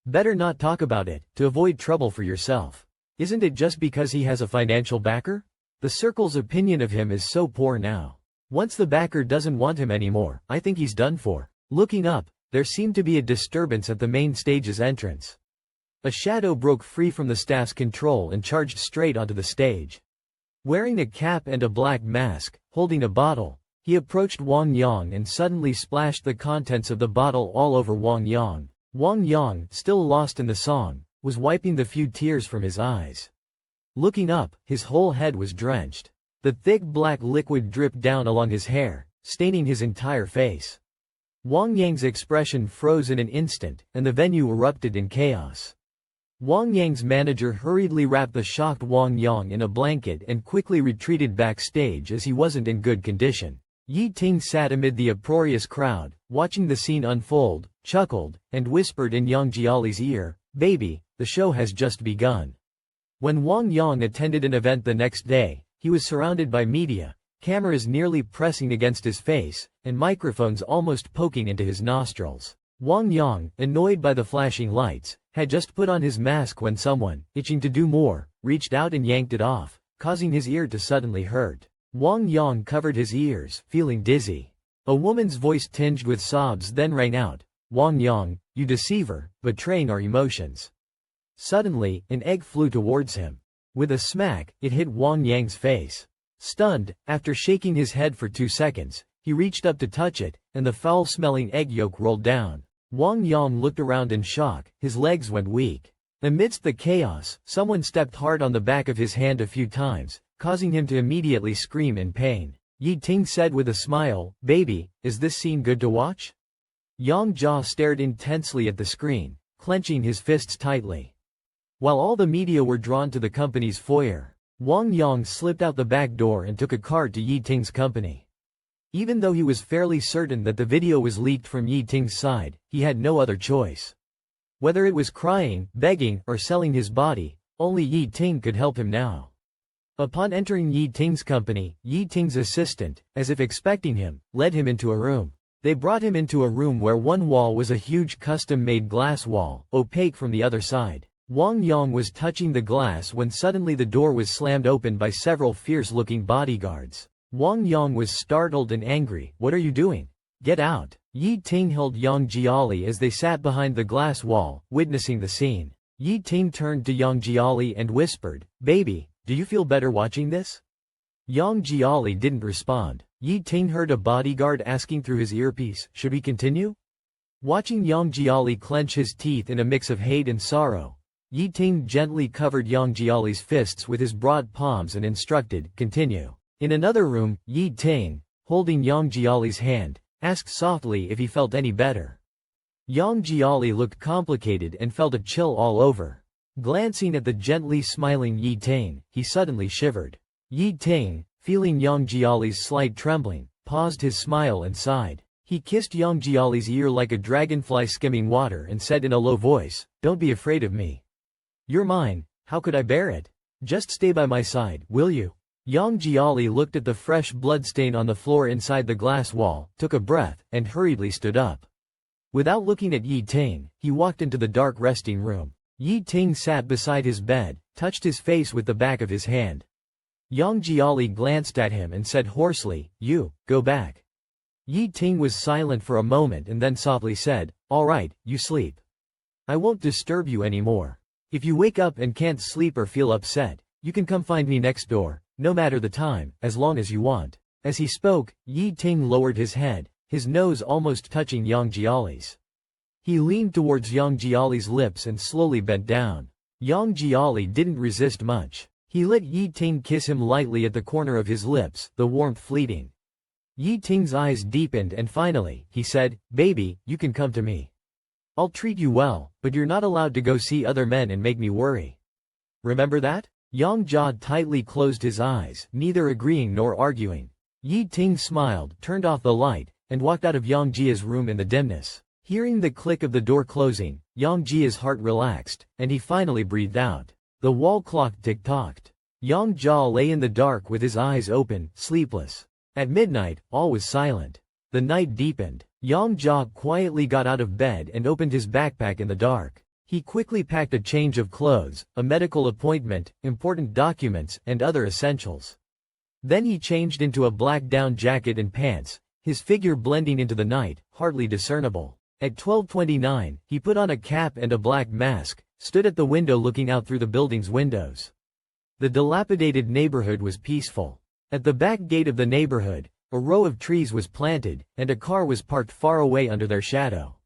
Speaker 2: Better not talk about it, to avoid trouble for yourself. Isn't it just because he has a financial backer? The circle's opinion of him is so poor now. Once the backer doesn't want him anymore, I think he's done for." Looking up, there seemed to be a disturbance at the main stage's entrance. A shadow broke free from the staff's control and charged straight onto the stage. Wearing a cap and a black mask, holding a bottle, he approached Wang Yang and suddenly splashed the contents of the bottle all over Wang Yang. Wang Yang, still lost in the song, was wiping the few tears from his eyes. Looking up, his whole head was drenched. The thick black liquid dripped down along his hair, staining his entire face. Wang Yang's expression froze in an instant, and the venue erupted in chaos. Wang Yang's manager hurriedly wrapped the shocked Wang Yang in a blanket and quickly retreated backstage as he wasn't in good condition. Yi Ting sat amid the uproarious crowd, watching the scene unfold, chuckled, and whispered in Yang Jiali's ear, "Baby, the show has just begun." When Wang Yang attended an event the next day, he was surrounded by media, cameras nearly pressing against his face, and microphones almost poking into his nostrils. Wang Yang, annoyed by the flashing lights, had just put on his mask when someone, itching to do more, reached out and yanked it off, causing his ear to suddenly hurt. Wang Yang covered his ears, feeling dizzy. A woman's voice tinged with sobs then rang out, "Wang Yang, you deceiver, betraying our emotions." Suddenly, an egg flew towards him. With a smack, it hit Wang Yang's face. Stunned, after shaking his head for 2 seconds, he reached up to touch it, and the foul-smelling egg yolk rolled down. Wang Yang looked around in shock, his legs went weak. Amidst the chaos, someone stepped hard on the back of his hand a few times, causing him to immediately scream in pain. Yi Ting said with a smile, "Baby, is this scene good to watch?" Yang Jia stared intensely at the screen, clenching his fists tightly. While all the media were drawn to the company's foyer, Wang Yang slipped out the back door and took a car to Yi Ting's company. Even though he was fairly certain that the video was leaked from Yi Ting's side, he had no other choice. Whether it was crying, begging, or selling his body, Only Yi Ting could help him now. Upon entering Yi Ting's company, Yi Ting's assistant, as if expecting him, led him into a room. They brought him into a room where one wall was a huge custom-made glass wall, opaque from the other side. Wang Yang was touching the glass when suddenly the door was slammed open by several fierce-looking bodyguards. Wang Yang was startled and angry. "What are you doing? Get out!" Yi Ting held Yang Jiali as they sat behind the glass wall, witnessing the scene. Yi Ting turned to Yang Jiali and whispered, "Baby, do you feel better watching this?" Yang Jiali didn't respond. Yi Ting heard a bodyguard asking through his earpiece, "Should we continue?" Watching Yang Jiali clench his teeth in a mix of hate and sorrow, Yi Ting gently covered Yang Jiali's fists with his broad palms and instructed, "Continue." In another room, Yi Ting, holding Yang Jiali's hand, asked softly if he felt any better. Yang Jiali looked complicated and felt a chill all over. Glancing at the gently smiling Yi Ting, he suddenly shivered. Yi Ting, feeling Yang Jiali's slight trembling, paused his smile and sighed. He kissed Yang Jiali's ear like a dragonfly skimming water and said in a low voice, "Don't be afraid of me. You're mine, how could I bear it? Just stay by my side, will you?" Yang Jiali looked at the fresh bloodstain on the floor inside the glass wall, took a breath, and hurriedly stood up. Without looking at Yi Ting, he walked into the dark resting room. Yi Ting sat beside his bed, touched his face with the back of his hand. Yang Jiali glanced at him and said hoarsely, "You, go back." Yi Ting was silent for a moment and then softly said, "All right, you sleep. I won't disturb you anymore. If you wake up and can't sleep or feel upset, you can come find me next door, no matter the time, as long as you want." As he spoke, Yi Ting lowered his head, his nose almost touching Yang Jiali's. He leaned towards Yang Jiali's lips and slowly bent down. Yang Jiali didn't resist much. He let Yi Ting kiss him lightly at the corner of his lips, the warmth fleeting. Yi Ting's eyes deepened and finally, he said, "Baby, you can come to me. I'll treat you well, but you're not allowed to go see other men and make me worry. Remember that?" Yang Jia tightly closed his eyes, neither agreeing nor arguing. Yi Ting smiled, turned off the light, and walked out of Yang Jia's room in the dimness. Hearing the click of the door closing, Yang Jia's heart relaxed, and he finally breathed out. The wall clock tick-tocked. Yang Jia lay in the dark with his eyes open, sleepless. At midnight, all was silent. The night deepened. Yang Jia quietly got out of bed and opened his backpack in the dark. He quickly packed a change of clothes, a medical appointment, important documents, and other essentials. Then he changed into a black down jacket and pants, his figure blending into the night, hardly discernible. At 12:29, he put on a cap and a black mask, stood at the window looking out through the building's windows. The dilapidated neighborhood was peaceful. At the back gate of the neighborhood, a row of trees was planted, and a car was parked far away under their shadow.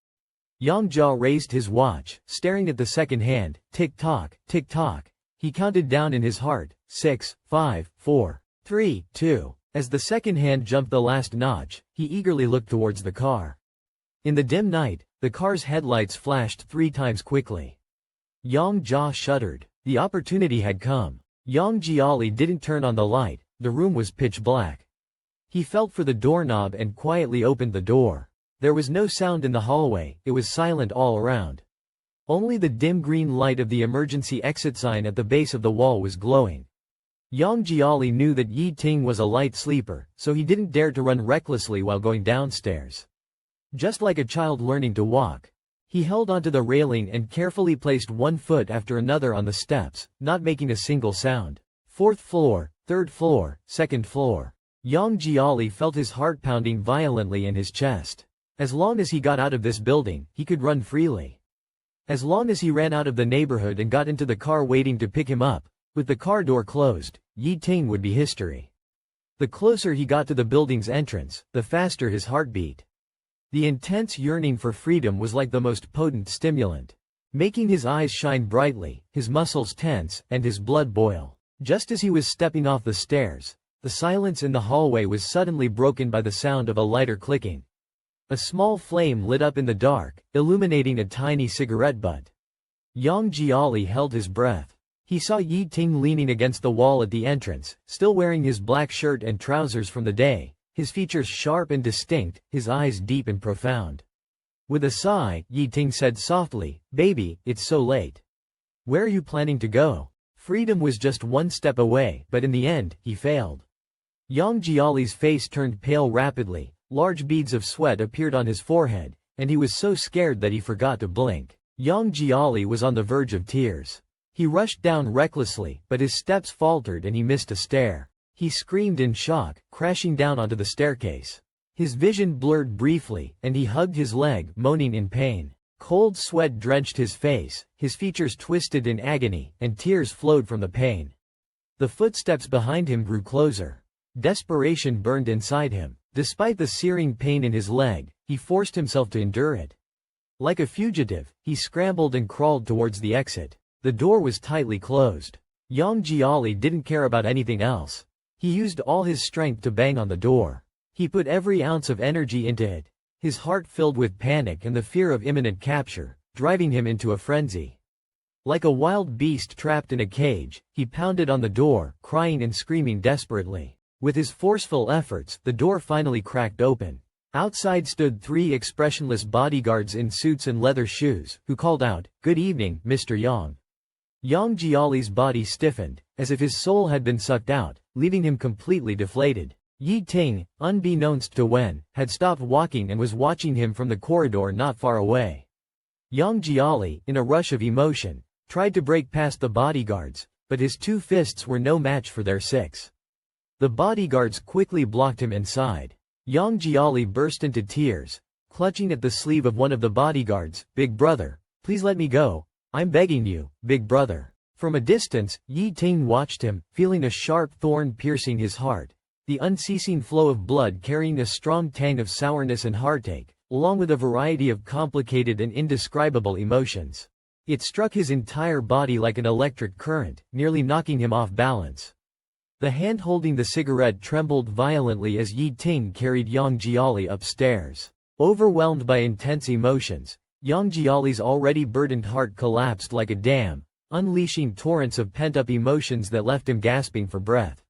Speaker 2: Yang Jia raised his watch, staring at the second hand, tick-tock, tick-tock. He counted down in his heart, 6, 5, 4, 3, 2. As the second hand jumped the last notch, he eagerly looked towards the car. In the dim night, the car's headlights flashed 3 times quickly. Yang Jia shuddered. The opportunity had come. Yang Jiali didn't turn on the light, the room was pitch black. He felt for the doorknob and quietly opened the door. There was no sound in the hallway, it was silent all around. Only the dim green light of the emergency exit sign at the base of the wall was glowing. Yang Jiali knew that Yi Ting was a light sleeper, so he didn't dare to run recklessly while going downstairs. Just like a child learning to walk, he held onto the railing and carefully placed one foot after another on the steps, not making a single sound. 4th floor, 3rd floor, 2nd floor. Yang Jiali felt his heart pounding violently in his chest. As long as he got out of this building, he could run freely. As long as he ran out of the neighborhood and got into the car waiting to pick him up, with the car door closed, Yi Ting would be history. The closer he got to the building's entrance, the faster his heart beat. The intense yearning for freedom was like the most potent stimulant, making his eyes shine brightly, his muscles tense, and his blood boil. Just as he was stepping off the stairs, the silence in the hallway was suddenly broken by the sound of a lighter clicking. A small flame lit up in the dark, illuminating a tiny cigarette butt. Yang Jiali held his breath. He saw Yi Ting leaning against the wall at the entrance, still wearing his black shirt and trousers from the day, his features sharp and distinct, his eyes deep and profound. With a sigh, Yi Ting said softly, "Baby, it's so late. Where are you planning to go?" Freedom was just one step away, but in the end, he failed. Yang Jiali's face turned pale rapidly, large beads of sweat appeared on his forehead, and he was so scared that he forgot to blink. Yang Jiali was on the verge of tears. He rushed down recklessly, but his steps faltered and he missed a stair. He screamed in shock, crashing down onto the staircase. His vision blurred briefly, and he hugged his leg, moaning in pain. Cold sweat drenched his face, his features twisted in agony, and tears flowed from the pain. The footsteps behind him grew closer. Desperation burned inside him. Despite the searing pain in his leg, he forced himself to endure it. Like a fugitive, he scrambled and crawled towards the exit. The door was tightly closed. Yang Jiali didn't care about anything else. He used all his strength to bang on the door. He put every ounce of energy into it, his heart filled with panic and the fear of imminent capture, driving him into a frenzy. Like a wild beast trapped in a cage, he pounded on the door, crying and screaming desperately. With his forceful efforts, the door finally cracked open. Outside stood 3 expressionless bodyguards in suits and leather shoes, who called out, "Good evening, Mr. Yang." Yang Jiali's body stiffened, as if his soul had been sucked out, leaving him completely deflated. Yi Ting, unbeknownst to Wen, had stopped walking and was watching him from the corridor not far away. Yang Jiali, in a rush of emotion, tried to break past the bodyguards, but his 2 fists were no match for their 6. The bodyguards quickly blocked him inside. Yang Jiali burst into tears, clutching at the sleeve of one of the bodyguards. "Big brother, please let me go. I'm begging you, big brother." From a distance, Yi Ting watched him, feeling a sharp thorn piercing his heart, the unceasing flow of blood carrying a strong tang of sourness and heartache, along with a variety of complicated and indescribable emotions. It struck his entire body like an electric current, nearly knocking him off balance. The hand holding the cigarette trembled violently as Yi Ting carried Yang Jiali upstairs. Overwhelmed by intense emotions, Yang Jiali's already burdened heart collapsed like a dam, unleashing torrents of pent-up emotions that left him gasping for breath.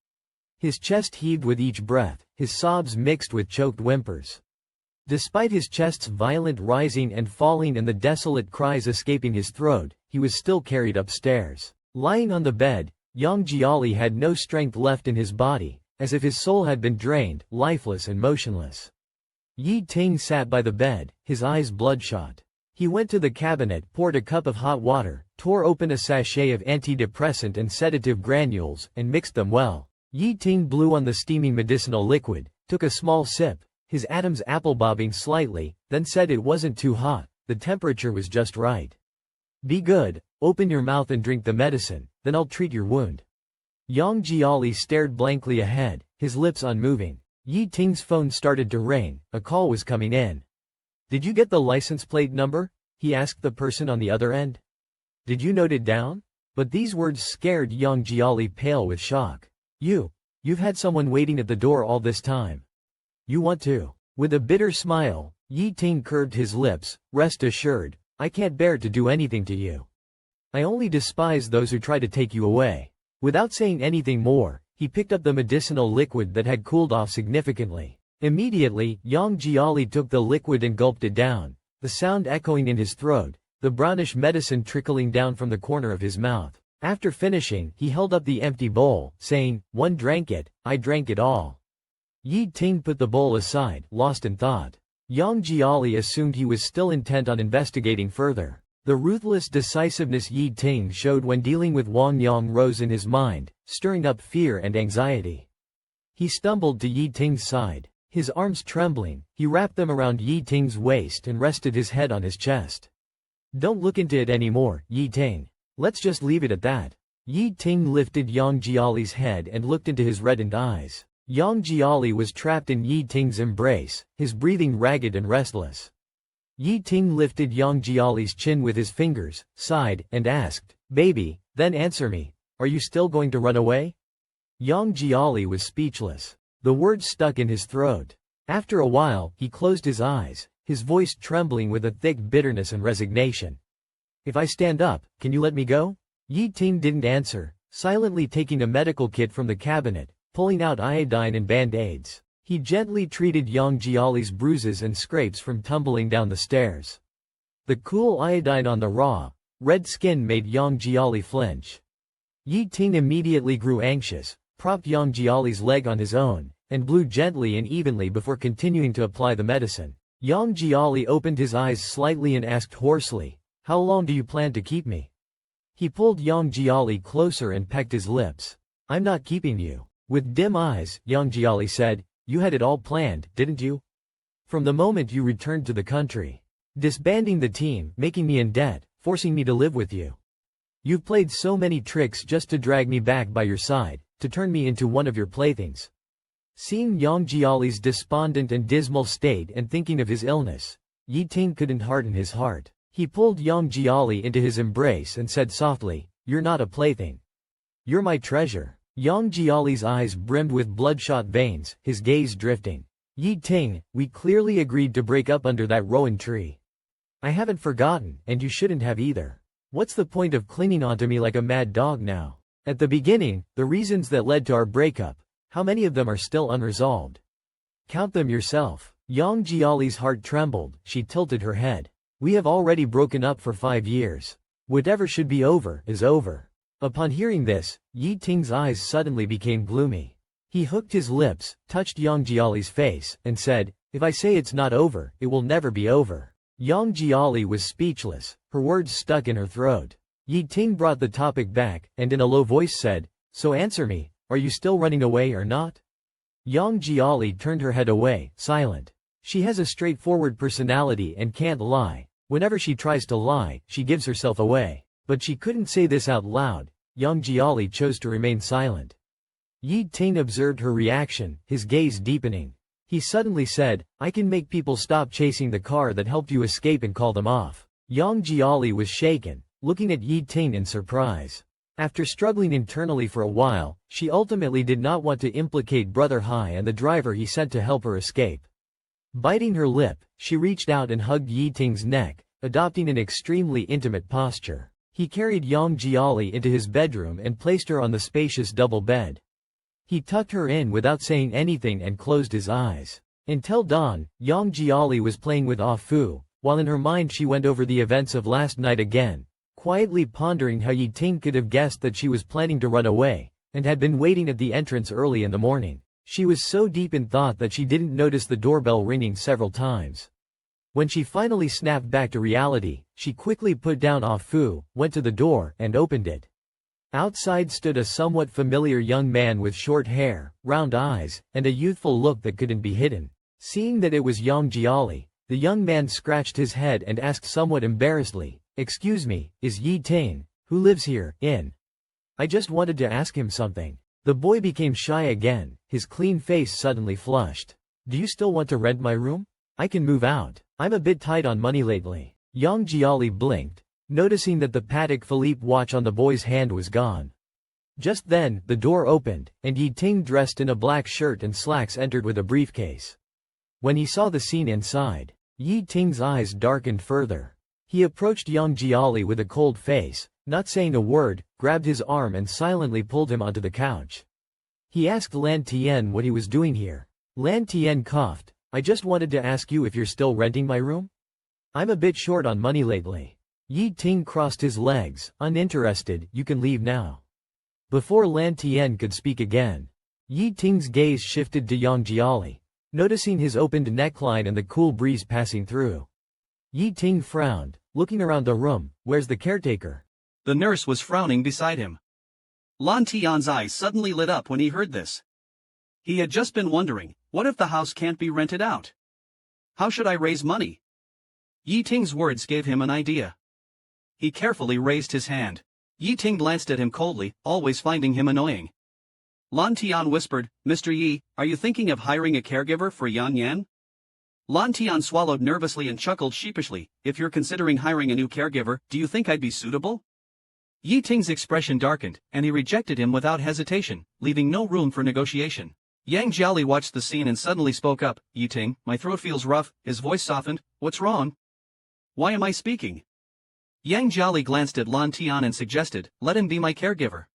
Speaker 2: His chest heaved with each breath, his sobs mixed with choked whimpers. Despite his chest's violent rising and falling and the desolate cries escaping his throat, he was still carried upstairs. Lying on the bed, Yang Jiali had no strength left in his body, as if his soul had been drained, lifeless and motionless. Yi Ting sat by the bed, his eyes bloodshot. He went to the cabinet, poured a cup of hot water, tore open a sachet of antidepressant and sedative granules, and mixed them well. Yi Ting blew on the steaming medicinal liquid, took a small sip, his atoms apple-bobbing slightly, then said it wasn't too hot, the temperature was just right. "Be good, open your mouth and drink the medicine, then I'll treat your wound." Yang Jiali stared blankly ahead, his lips unmoving. Yi Ting's phone started to ring, a call was coming in. "Did you get the license plate number?" he asked the person on the other end. "Did you note it down?" But these words scared Yang Jiali pale with shock. You've had someone waiting at the door all this time. You want to?" With a bitter smile, Yi Ting curved his lips. "Rest assured, I can't bear to do anything to you. I only despise those who try to take you away." Without saying anything more, he picked up the medicinal liquid that had cooled off significantly. Immediately, Yang Jiali took the liquid and gulped it down, the sound echoing in his throat, the brownish medicine trickling down from the corner of his mouth. After finishing, he held up the empty bowl, saying, "One drank it, I drank it all." Yi Ting put the bowl aside, lost in thought. Yang Jiali assumed he was still intent on investigating further. The ruthless decisiveness Yi Ting showed when dealing with Wang Yang rose in his mind, stirring up fear and anxiety. He stumbled to Yi Ting's side. His arms trembling, he wrapped them around Yi Ting's waist and rested his head on his chest. "Don't look into it anymore, Yi Ting. Let's just leave it at that." Yi Ting lifted Yang Jiali's head and looked into his reddened eyes. Yang Jiali was trapped in Yi Ting's embrace, his breathing ragged and restless. Yi Ting lifted Yang Jiali's chin with his fingers, sighed, and asked, "Baby, then answer me, are you still going to run away?" Yang Jiali was speechless. The words stuck in his throat. After a while, he closed his eyes, his voice trembling with a thick bitterness and resignation. "If I stand up, can you let me go?" Yi Ting didn't answer, silently taking a medical kit from the cabinet, pulling out iodine and band-aids. He gently treated Yang Jiali's bruises and scrapes from tumbling down the stairs. The cool iodine on the raw, red skin made Yang Jiali flinch. Yi Ting immediately grew anxious, propped Yang Jiali's leg on his own, and blew gently and evenly before continuing to apply the medicine. Yang Jiali opened his eyes slightly and asked hoarsely, "How long do you plan to keep me?" He pulled Yang Jiali closer and pecked his lips. "I'm not keeping you." With dim eyes, Yang Jiali said, "You had it all planned, didn't you? From the moment you returned to the country. Disbanding the team, making me in debt, forcing me to live with you. You've played so many tricks just to drag me back by your side, to turn me into one of your playthings." Seeing Yang Jiali's despondent and dismal state and thinking of his illness, Yi Ting couldn't harden his heart. He pulled Yang Jiali into his embrace and said softly, "You're not a plaything. You're my treasure." Yang Jiali's eyes brimmed with bloodshot veins, his gaze drifting. "Yi Ting, we clearly agreed to break up under that rowan tree. I haven't forgotten, and you shouldn't have either. What's the point of clinging onto me like a mad dog now? At the beginning, the reasons that led to our breakup, how many of them are still unresolved? Count them yourself." Yang Jiali's heart trembled, she tilted her head. "We have already broken up for 5 years. Whatever should be over, is over." Upon hearing this, Yi Ting's eyes suddenly became gloomy. He hooked his lips, touched Yang Jiali's face, and said, "If I say it's not over, it will never be over." Yang Jiali was speechless, her words stuck in her throat. Yi Ting brought the topic back, and in a low voice said, "So answer me, are you still running away or not?" Yang Jiali turned her head away, silent. She has a straightforward personality and can't lie. Whenever she tries to lie, she gives herself away. But she couldn't say this out loud. Yang Jiali chose to remain silent. Yi Ting observed her reaction, his gaze deepening. He suddenly said, "I can make people stop chasing the car that helped you escape and call them off." Yang Jiali was shaken, looking at Yi Ting in surprise. After struggling internally for a while, she ultimately did not want to implicate Brother Hai and the driver he sent to help her escape. Biting her lip, she reached out and hugged Yi Ting's neck, adopting an extremely intimate posture. He carried Yang Jiali into his bedroom and placed her on the spacious double bed. He tucked her in without saying anything and closed his eyes. Until dawn, Yang Jiali was playing with Ah Fu, while in her mind she went over the events of last night again, quietly pondering how Yi Ting could have guessed that she was planning to run away, and had been waiting at the entrance early in the morning. She was so deep in thought that she didn't notice the doorbell ringing several times. When she finally snapped back to reality, she quickly put down Ah Fu, went to the door, and opened it. Outside stood a somewhat familiar young man with short hair, round eyes, and a youthful look that couldn't be hidden. Seeing that it was Yang Jiali, the young man scratched his head and asked somewhat embarrassedly, "Excuse me, is Yi Ting, who lives here, in? I just wanted to ask him something." The boy became shy again, his clean face suddenly flushed. "Do you still want to rent my room? I can move out. I'm a bit tight on money lately." Yang Jiali blinked, noticing that the Patek Philippe watch on the boy's hand was gone. Just then, the door opened, and Yi Ting dressed in a black shirt and slacks entered with a briefcase. When he saw the scene inside, Yi Ting's eyes darkened further. He approached Yang Jiali with a cold face, not saying a word, grabbed his arm and silently pulled him onto the couch. He asked Lan Tian what he was doing here. Lan Tian coughed, "I just wanted to ask you if you're still renting my room? I'm a bit short on money lately." Yi Ting crossed his legs, uninterested. "You can leave now." Before Lan Tian could speak again, Yi Ting's gaze shifted to Yang Jiali, noticing his opened neckline and the cool breeze passing through. Yi Ting frowned, looking around the room. "Where's the caretaker?"
Speaker 3: The nurse was frowning beside him. Lan Tian's eyes suddenly lit up when he heard this. He had just been wondering, what if the house can't be rented out? How should I raise money? Yi Ting's words gave him an idea. He carefully raised his hand. Yi Ting glanced at him coldly, always finding him annoying. Lan Tian whispered, "Mr. Yi, are you thinking of hiring a caregiver for Yan Yan?" Lan Tian swallowed nervously and chuckled sheepishly. "If you're considering hiring a new caregiver, do you think I'd be suitable?" Yi Ting's expression darkened, and he rejected him without hesitation, leaving no room for negotiation. Yang Jiali watched the scene and suddenly spoke up. "Yi Ting, my throat feels rough." His voice softened. "What's wrong? Why am I speaking?" Yang Jiali glanced at Lan Tian and suggested, "Let him be my caregiver."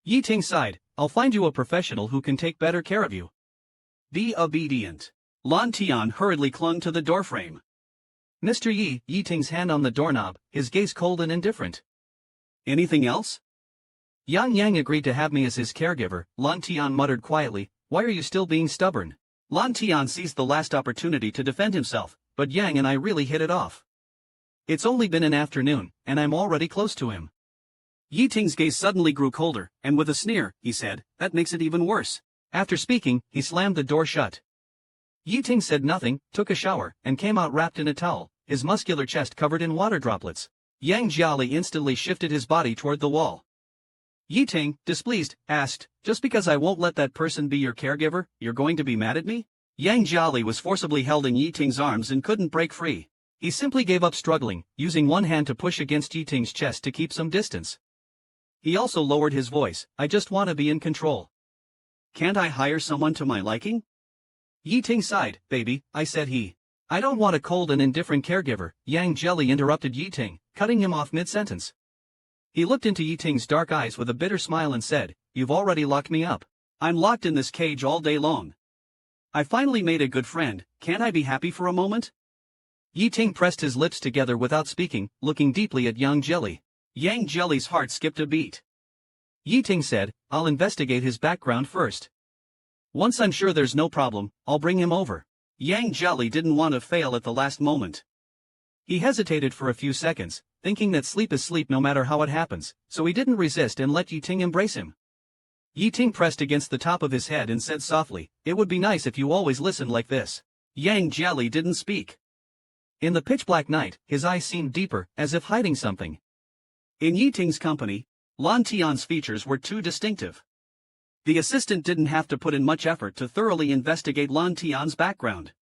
Speaker 3: Yi Ting sighed, "I'll find you a professional who can take better care of you." "Be obedient." Lan Tian hurriedly clung to the doorframe. "Mr. Yi," Yi Ting's hand on the doorknob, his gaze cold and indifferent. "Anything else?" Yang Yang agreed to have me as his caregiver, Lan Tian muttered quietly, why are you still being stubborn? Lan Tian seized the last opportunity to defend himself, but Yang and I really hit it off. It's only been an afternoon, and I'm already close to him. Yi Ting's gaze suddenly grew colder, and with a sneer, he said, that makes it even worse. After speaking, he slammed the door shut. Yi Ting said nothing, took a shower, and came out wrapped in a towel, his muscular chest covered in water droplets. Yang Jiali instantly shifted his body toward the wall. Yi Ting, displeased, asked, just because I won't let that person be your caregiver, you're going to be mad at me? Yang Jiali was forcibly held in Yi Ting's arms and couldn't break free. He simply gave up struggling, using one hand to push against Yi Ting's chest to keep some distance. He also lowered his voice, I just want to be in control. Can't I hire someone to my liking? Yi Ting sighed, baby, I said he. I don't want a cold and indifferent caregiver, Yang Jelly interrupted Yi Ting, cutting him off mid-sentence. He looked into Yi Ting's dark eyes with a bitter smile and said, you've already locked me up. I'm locked in this cage all day long. I finally made a good friend, can't I be happy for a moment? Yi Ting pressed his lips together without speaking, looking deeply at Yang Jelly. Yang Jelly's heart skipped a beat. Yi Ting said, I'll investigate his background first. Once I'm sure there's no problem, I'll bring him over. Yang Jelly didn't want to fail at the last moment. He hesitated for a few seconds, thinking that sleep is sleep no matter how it happens, so he didn't resist and let Yi Ting embrace him. Yi Ting pressed against the top of his head and said softly, it would be nice if you always listened like this. Yang Jelly didn't speak. In the pitch-black night, his eyes seemed deeper, as if hiding something. In Yi Ting's company, Lan Tian's features were too distinctive. The assistant didn't have to put in much effort to thoroughly investigate Lan Tian's background.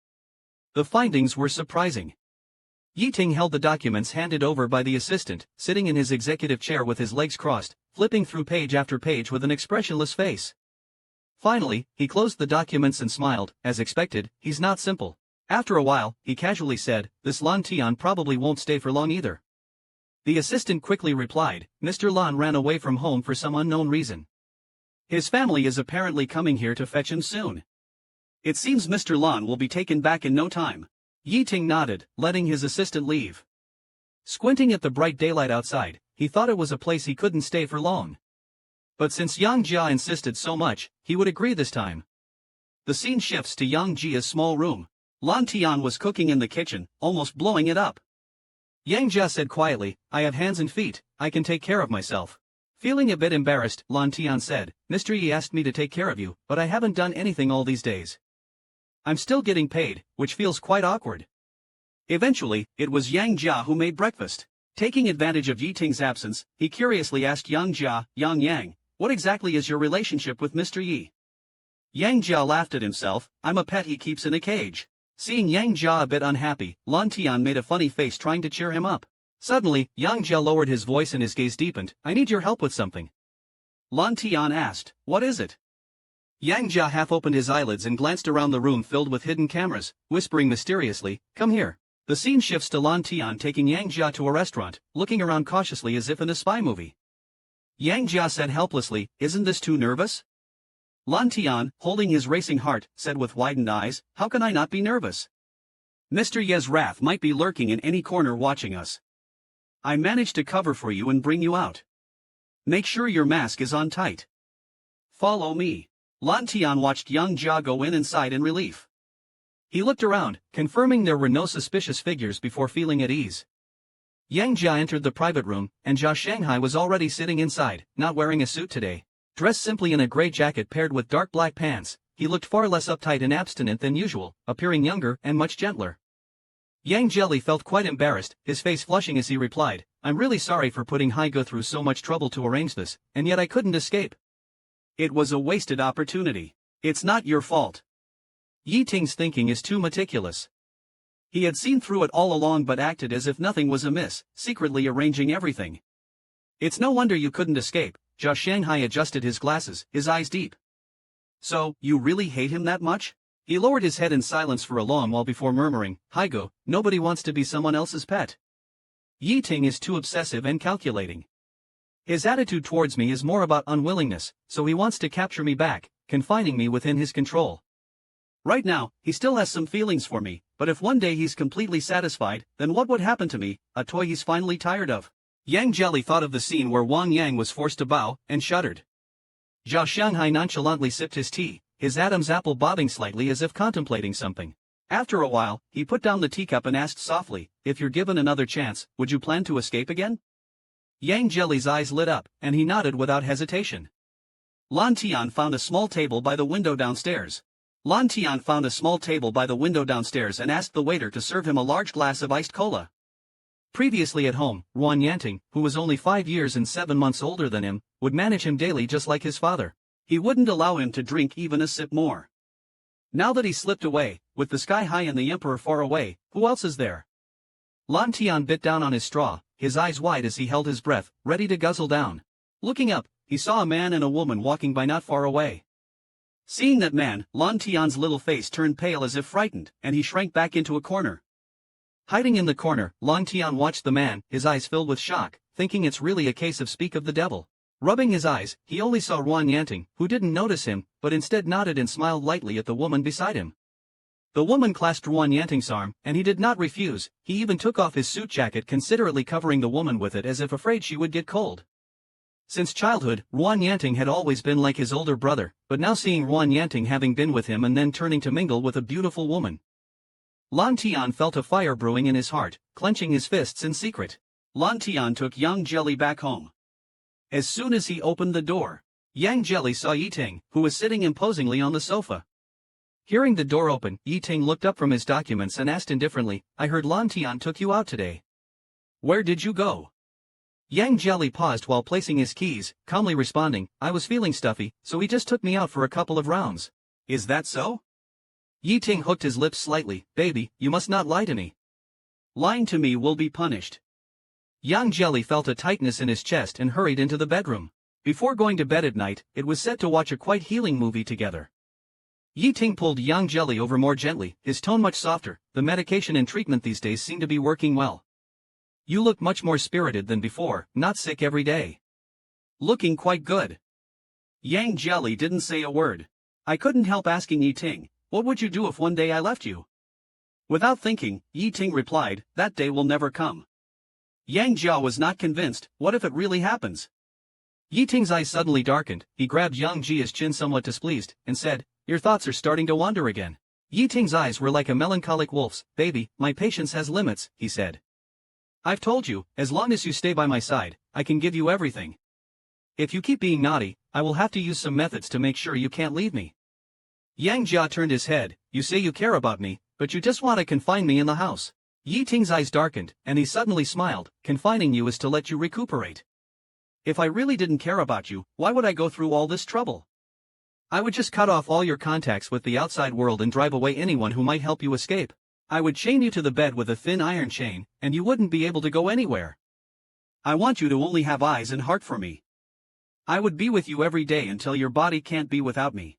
Speaker 3: The findings were surprising. Yi Ting held the documents handed over by the assistant, sitting in his executive chair with his legs crossed, flipping through page after page with an expressionless face. Finally, he closed the documents and smiled, as expected, he's not simple. After a while, he casually said, this Lan Tian probably won't stay for long either. The assistant quickly replied, Mr. Lan ran away from home for some unknown reason. His family is apparently coming here to fetch him soon. It seems Mr. Lan will be taken back in no time. Yi Ting nodded, letting his assistant leave. Squinting at the bright daylight outside, he thought it was a place he couldn't stay for long. But since Yang Jia insisted so much, he would agree this time. The scene shifts to Yang Jia's small room. Lan Tian was cooking in the kitchen, almost blowing it up. Yang Jia said quietly, I have hands and feet, I can take care of myself. Feeling a bit embarrassed, Lan Tian said, Mr. Yi asked me to take care of you, but I haven't done anything all these days. I'm still getting paid, which feels quite awkward. Eventually, it was Yang Jia who made breakfast. Taking advantage of Yi Ting's absence, he curiously asked Yang Jia, Yang, what exactly is your relationship with Mr. Yi? Yang Jia laughed at himself, I'm a pet he keeps in a cage. Seeing Yang Jia a bit unhappy, Lan Tian made a funny face trying to cheer him up. Suddenly, Yang Jia lowered his voice and his gaze deepened, I need your help with something. Lan Tian asked, what is it? Yang Jia half opened his eyelids and glanced around the room filled with hidden cameras, whispering mysteriously, come here. The scene shifts to Lan Tian taking Yang Jia to a restaurant, looking around cautiously as if in a spy movie. Yang Jia said helplessly, isn't this too nervous? Lan Tian, holding his racing heart, said with widened eyes, how can I not be nervous? Mr. Ye's wrath might be lurking in any corner watching us. I managed to cover for you and bring you out. Make sure your mask is on tight. Follow me. Lan Tian watched Yang Jia go inside in relief. He looked around, confirming there were no suspicious figures before feeling at ease. Yang Jia entered the private room, and Jia Shanghai was already sitting inside, not wearing a suit today. Dressed simply in a gray jacket paired with dark black pants, he looked far less uptight and abstinent than usual, appearing younger and much gentler. Yang Jelly felt quite embarrassed, his face flushing as he replied, I'm really sorry for putting Haigo through so much trouble to arrange this, and yet I couldn't escape. It was a wasted opportunity. It's not your fault. Yi Ting's thinking is too meticulous. He had seen through it all along but acted as if nothing was amiss, secretly arranging everything. It's no wonder you couldn't escape. Jia Shanghai adjusted his glasses, his eyes deep. So, you really hate him that much? He lowered his head in silence for a long while before murmuring, Haigo, nobody wants to be someone else's pet. Yi Ting is too obsessive and calculating. His attitude towards me is more about unwillingness, so he wants to capture me back, confining me within his control. Right now, he still has some feelings for me, but if one day he's completely satisfied, then what would happen to me, a toy he's finally tired of? Yang Jelly thought of the scene where Wang Yang was forced to bow, and shuddered. Zhao Shanghai nonchalantly sipped his tea, his Adam's apple bobbing slightly as if contemplating something. After a while, he put down the teacup and asked softly, "If you're given another chance, would you plan to escape again?" Yang Jelly's eyes lit up, and he nodded without hesitation. Lan Tian found a small table by the window downstairs. and asked the waiter to serve him a large glass of iced cola. Previously at home, Ruan Yanting, who was only 5 years and 7 months older than him, would manage him daily just like his father. He wouldn't allow him to drink even a sip more. Now that he slipped away, with the sky high and the emperor far away, who else is there? Lan Tian bit down on his straw, his eyes wide as he held his breath, ready to guzzle down. Looking up, he saw a man and a woman walking by not far away. Seeing that man, Lan Tian's little face turned pale as if frightened, and he shrank back into a corner. Hiding in the corner, Lan Tian watched the man, his eyes filled with shock, thinking it's really a case of speak of the devil. Rubbing his eyes, he only saw Ruan Yanting, who didn't notice him, but instead nodded and smiled lightly at the woman beside him. The woman clasped Ruan Yanting's arm, and he did not refuse. He even took off his suit jacket, considerately covering the woman with it as if afraid she would get cold. Since childhood, Ruan Yanting had always been like his older brother, but now seeing Ruan Yanting having been with him and then turning to mingle with a beautiful woman, Lan Tian felt a fire brewing in his heart, clenching his fists in secret. Lan Tian took Yang Jelly back home. As soon as he opened the door, Yang Jelly saw Yiting, who was sitting imposingly on the sofa. Hearing the door open, Yiting looked up from his documents and asked indifferently, "I heard Lan Tian took you out today. Where did you go?" Yang Jelly paused while placing his keys, calmly responding, "I was feeling stuffy, so he just took me out for a couple of rounds." "Is that so?" Yiting hooked his lips slightly. "Baby, you must not lie to me. Lying to me will be punished." Yang Jelly felt a tightness in his chest and hurried into the bedroom. Before going to bed at night, it was set to watch a quite healing movie together. Yiting pulled Yang Jelly over more gently, his tone much softer. "The medication and treatment these days seem to be working well. You look much more spirited than before, not sick every day. Looking quite good." Yang Jelly didn't say a word. "I couldn't help asking Yiting, what would you do if one day I left you?" Without thinking, Yiting replied, "That day will never come." Yang Jia was not convinced. What if it really happens? Yiting's eyes suddenly darkened. He grabbed Yang Jia's chin somewhat displeased, and said, "Your thoughts are starting to wander again." Yiting's eyes were like a melancholic wolf's. "Baby, my patience has limits," he said. "I've told you, as long as you stay by my side, I can give you everything. If you keep being naughty, I will have to use some methods to make sure you can't leave me." Yang Jia turned his head. "You say you care about me, but you just want to confine me in the house." Yiting's eyes darkened, and he suddenly smiled. "Confining you is to let you recuperate. If I really didn't care about you, why would I go through all this trouble? I would just cut off all your contacts with the outside world and drive away anyone who might help you escape. I would chain you to the bed with a thin iron chain, and you wouldn't be able to go anywhere. I want you to only have eyes and heart for me. I would be with you every day until your body can't be without me."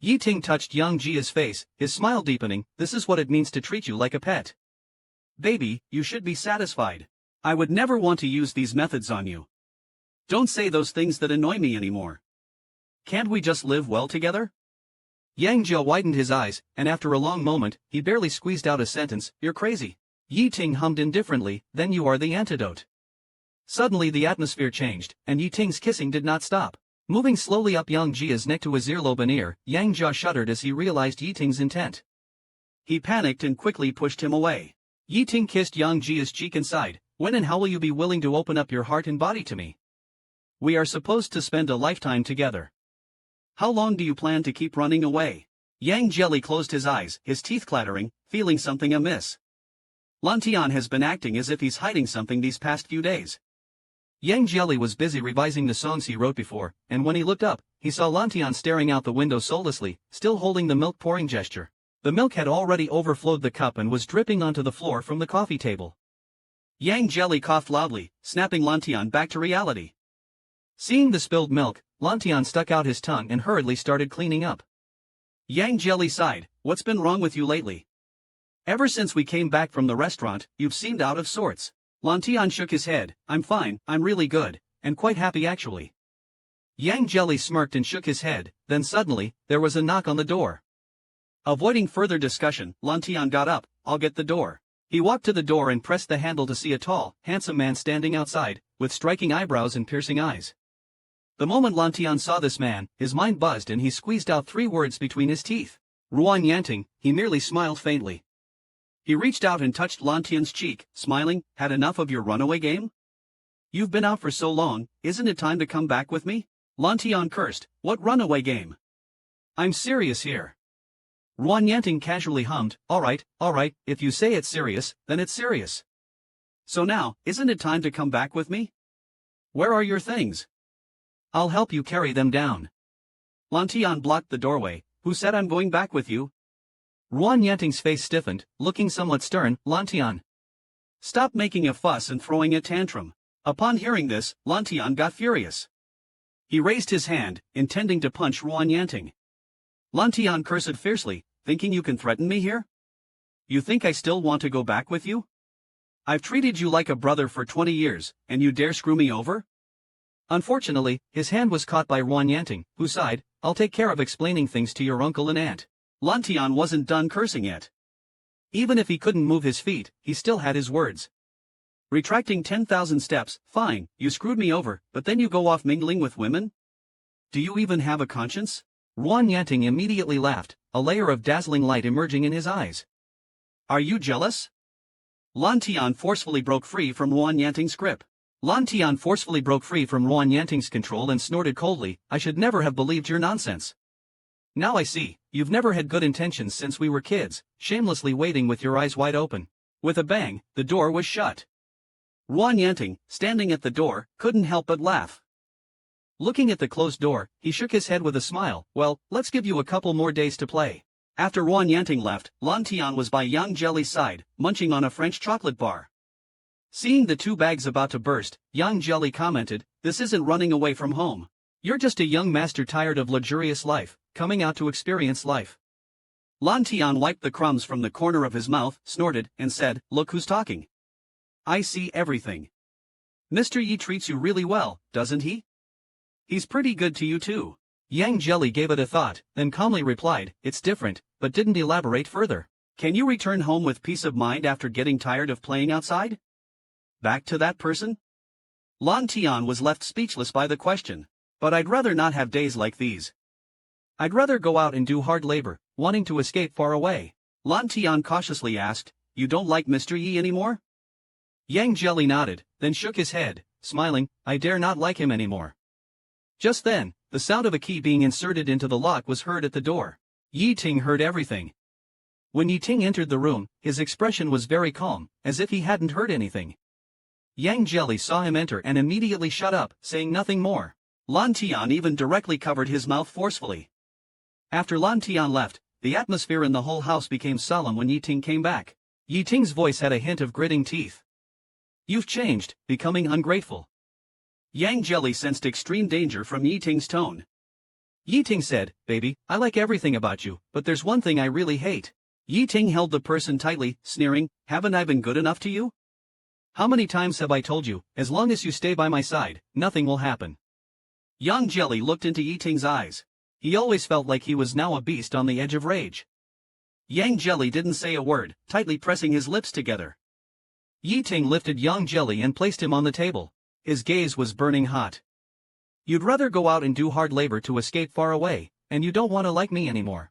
Speaker 3: Yiting touched Yang Jia's face, his smile deepening. "This is what it means to treat you like a pet. Baby, you should be satisfied. I would never want to use these methods on you. Don't say those things that annoy me anymore. Can't we just live well together?" Yang Jia widened his eyes, and after a long moment, he barely squeezed out a sentence, "You're crazy." Yiting hummed indifferently, "Then you are the antidote." Suddenly the atmosphere changed, and Yiting's kissing did not stop. Moving slowly up Yang Jia's neck to his earlobe and ear, Yang Jia shuddered as he realized Yiting's intent. He panicked and quickly pushed him away. Yiting kissed Yang Jia's cheek and sighed, "When and how will you be willing to open up your heart and body to me? We are supposed to spend a lifetime together. How long do you plan to keep running away?" Yang Jelly closed his eyes, his teeth clattering, feeling something amiss. Lan Tian has been acting as if he's hiding something these past few days. Yang Jelly was busy revising the songs he wrote before, and when he looked up, he saw Lan Tian staring out the window soullessly, still holding the milk pouring gesture. The milk had already overflowed the cup and was dripping onto the floor from the coffee table. Yang Jelly coughed loudly, snapping Lan Tian back to reality. Seeing the spilled milk, Lan Tian stuck out his tongue and hurriedly started cleaning up. Yang Jelly sighed, "What's been wrong with you lately? Ever since we came back from the restaurant, you've seemed out of sorts." Lan Tian shook his head, "I'm fine, I'm really good, and quite happy actually." Yang Jelly smirked and shook his head, then suddenly, there was a knock on the door. Avoiding further discussion, Lan Tian got up, "I'll get the door." He walked to the door and pressed the handle to see a tall, handsome man standing outside, with striking eyebrows and piercing eyes. The moment Lan Tian saw this man, his mind buzzed and he squeezed out 3 words between his teeth. Ruan Yanting. He merely smiled faintly. He reached out and touched Lan Tian's cheek, smiling. Had enough of your runaway game? You've been out for so long, isn't it time to come back with me? Lan Tian cursed. What runaway game? I'm serious here. Ruan Yanting casually hummed, all right, if you say it's serious, then it's serious. So now, isn't it time to come back with me? Where are your things? I'll help you carry them down. Lan Tian blocked the doorway. Who said I'm going back with you? Ruan Yanting's face stiffened, looking somewhat stern. Lan Tian, stop making a fuss and throwing a tantrum. Upon hearing this, Lan Tian got furious. He raised his hand, intending to punch Ruan Yanting. Lan Tian cursed fiercely, thinking you can threaten me here? You think I still want to go back with you? I've treated you like a brother for 20 years, and you dare screw me over? Unfortunately, his hand was caught by Ruan Yanting, who sighed, I'll take care of explaining things to your uncle and aunt. Lan Tian wasn't done cursing yet. Even if he couldn't move his feet, he still had his words. Retracting 10,000 steps, fine, you screwed me over, but then you go off mingling with women? Do you even have a conscience? Ruan Yanting immediately laughed, a layer of dazzling light emerging in his eyes. Are you jealous? Lan Tian forcefully broke free from Ruan Yanting's grip. Lan Tian forcefully broke free from Ruan Yanting's control and snorted coldly, I should never have believed your nonsense. Now I see, you've never had good intentions since we were kids, shamelessly waiting with your eyes wide open. With a bang, the door was shut. Ruan Yanting, standing at the door, couldn't help but laugh. Looking at the closed door, he shook his head with a smile, well, let's give you a couple more days to play. After Ruan Yanting left, Lan Tian was by Yang Jelly's side, munching on a French chocolate bar. Seeing the 2 bags about to burst, Yang Jelly commented, this isn't running away from home. You're just a young master tired of luxurious life, coming out to experience life. Lan Tian wiped the crumbs from the corner of his mouth, snorted, and said, look who's talking. I see everything. Mr. Yi treats you really well, doesn't he? He's pretty good to you too. Yang Jelly gave it a thought, then calmly replied, it's different, but didn't elaborate further. Can you return home with peace of mind after getting tired of playing outside? Back to that person? Lan Tian was left speechless by the question. But I'd rather not have days like these. I'd rather go out and do hard labor, wanting to escape far away. Lan Tian cautiously asked, you don't like Mr. Yi anymore? Yang Jelly nodded, then shook his head, smiling, I dare not like him anymore. Just then, the sound of a key being inserted into the lock was heard at the door. Yi Ting heard everything. When Yi Ting entered the room, his expression was very calm, as if he hadn't heard anything. Yang Jelly saw him enter and immediately shut up, saying nothing more. Lan Tian even directly covered his mouth forcefully. After Lan Tian left, the atmosphere in the whole house became solemn when Yi Ting came back. Yi Ting's voice had a hint of gritting teeth. You've changed, becoming ungrateful. Yang Jelly sensed extreme danger from Yi Ting's tone. Yi Ting said, baby, I like everything about you, but there's one thing I really hate. Yi Ting held the person tightly, sneering, haven't I been good enough to you? How many times have I told you, as long as you stay by my side, nothing will happen. Yang Jelly looked into Yi Ting's eyes. He always felt like he was now a beast on the edge of rage. Yang Jelly didn't say a word, tightly pressing his lips together. Yi Ting lifted Yang Jelly and placed him on the table. His gaze was burning hot. You'd rather go out and do hard labor to escape far away, and you don't want to like me anymore.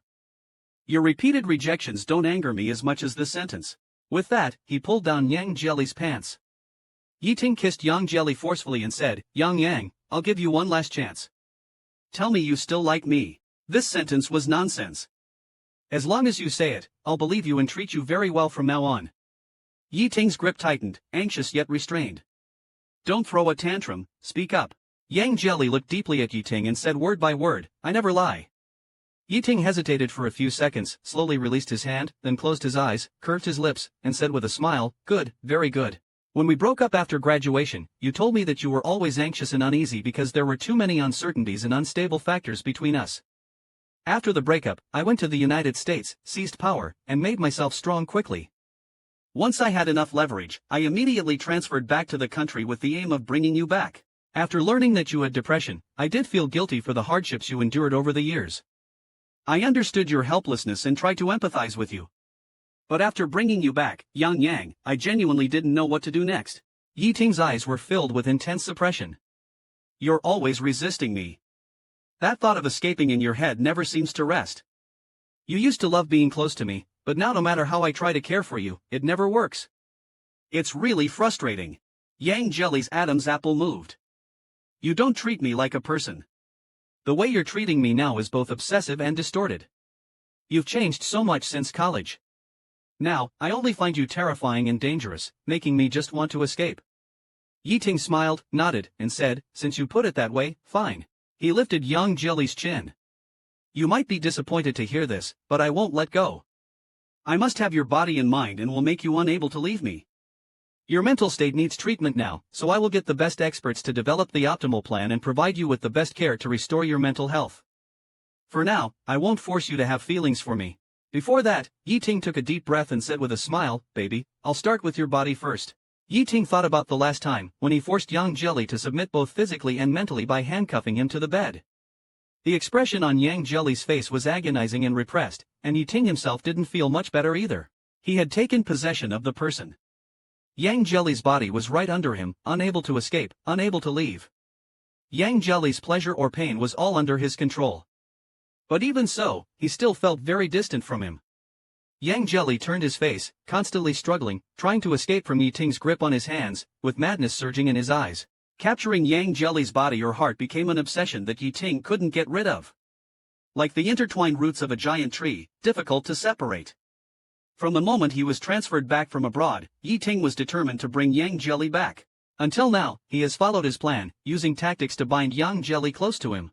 Speaker 3: Your repeated rejections don't anger me as much as this sentence. With that, he pulled down Yang Jelly's pants. Yi Ting kissed Yang Jelly forcefully and said, Yang, I'll give you one last chance. Tell me you still like me. This sentence was nonsense. As long as you say it, I'll believe you and treat you very well from now on. Yi Ting's grip tightened, anxious yet restrained. Don't throw a tantrum, speak up. Yang Jelly looked deeply at Yi Ting and said word by word, I never lie. Yi Ting hesitated for a few seconds, slowly released his hand, then closed his eyes, curved his lips, and said with a smile, good, very good. When we broke up after graduation, you told me that you were always anxious and uneasy because there were too many uncertainties and unstable factors between us. After the breakup, I went to the United States, seized power, and made myself strong quickly. Once I had enough leverage, I immediately transferred back to the country with the aim of bringing you back. After learning that you had depression, I did feel guilty for the hardships you endured over the years. I understood your helplessness and tried to empathize with you. But after bringing you back, Yang Yang, I genuinely didn't know what to do next. Yi Ting's eyes were filled with intense suppression. You're always resisting me. That thought of escaping in your head never seems to rest. You used to love being close to me, but now no matter how I try to care for you, it never works. It's really frustrating. Yang Jelly's Adam's apple moved. You don't treat me like a person. The way you're treating me now is both obsessive and distorted. You've changed so much since college. Now, I only find you terrifying and dangerous, making me just want to escape. Yi Ting smiled, nodded, and said, since you put it that way, fine. He lifted Yang Jelly's chin. You might be disappointed to hear this, but I won't let go. I must have your body and mind and will make you unable to leave me. Your mental state needs treatment now, so I will get the best experts to develop the optimal plan and provide you with the best care to restore your mental health. For now, I won't force you to have feelings for me. Before that, Yi Ting took a deep breath and said with a smile, baby, I'll start with your body first. Yi Ting thought about the last time, when he forced Yang Jelly to submit both physically and mentally by handcuffing him to the bed. The expression on Yang Jelly's face was agonizing and repressed, and Yi Ting himself didn't feel much better either. He had taken possession of the person. Yang Jelly's body was right under him, unable to escape, unable to leave. Yang Jelly's pleasure or pain was all under his control. But even so, he still felt very distant from him. Yang Jelly turned his face, constantly struggling, trying to escape from Yi Ting's grip on his hands, with madness surging in his eyes. Capturing Yang Jelly's body or heart became an obsession that Yi Ting couldn't get rid of. Like the intertwined roots of a giant tree, difficult to separate. From the moment he was transferred back from abroad, Yi Ting was determined to bring Yang Jelly back. Until now, he has followed his plan, using tactics to bind Yang Jelly close to him.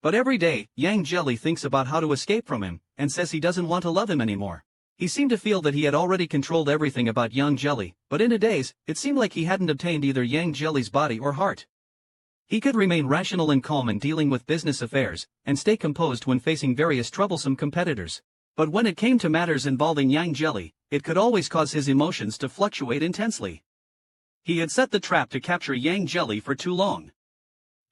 Speaker 3: But every day, Yang Jelly thinks about how to escape from him, and says he doesn't want to love him anymore. He seemed to feel that he had already controlled everything about Yang Jelly, but in a daze, it seemed like he hadn't obtained either Yang Jelly's body or heart. He could remain rational and calm in dealing with business affairs, and stay composed when facing various troublesome competitors. But when it came to matters involving Yang Jelly, it could always cause his emotions to fluctuate intensely. He had set the trap to capture Yang Jelly for too long.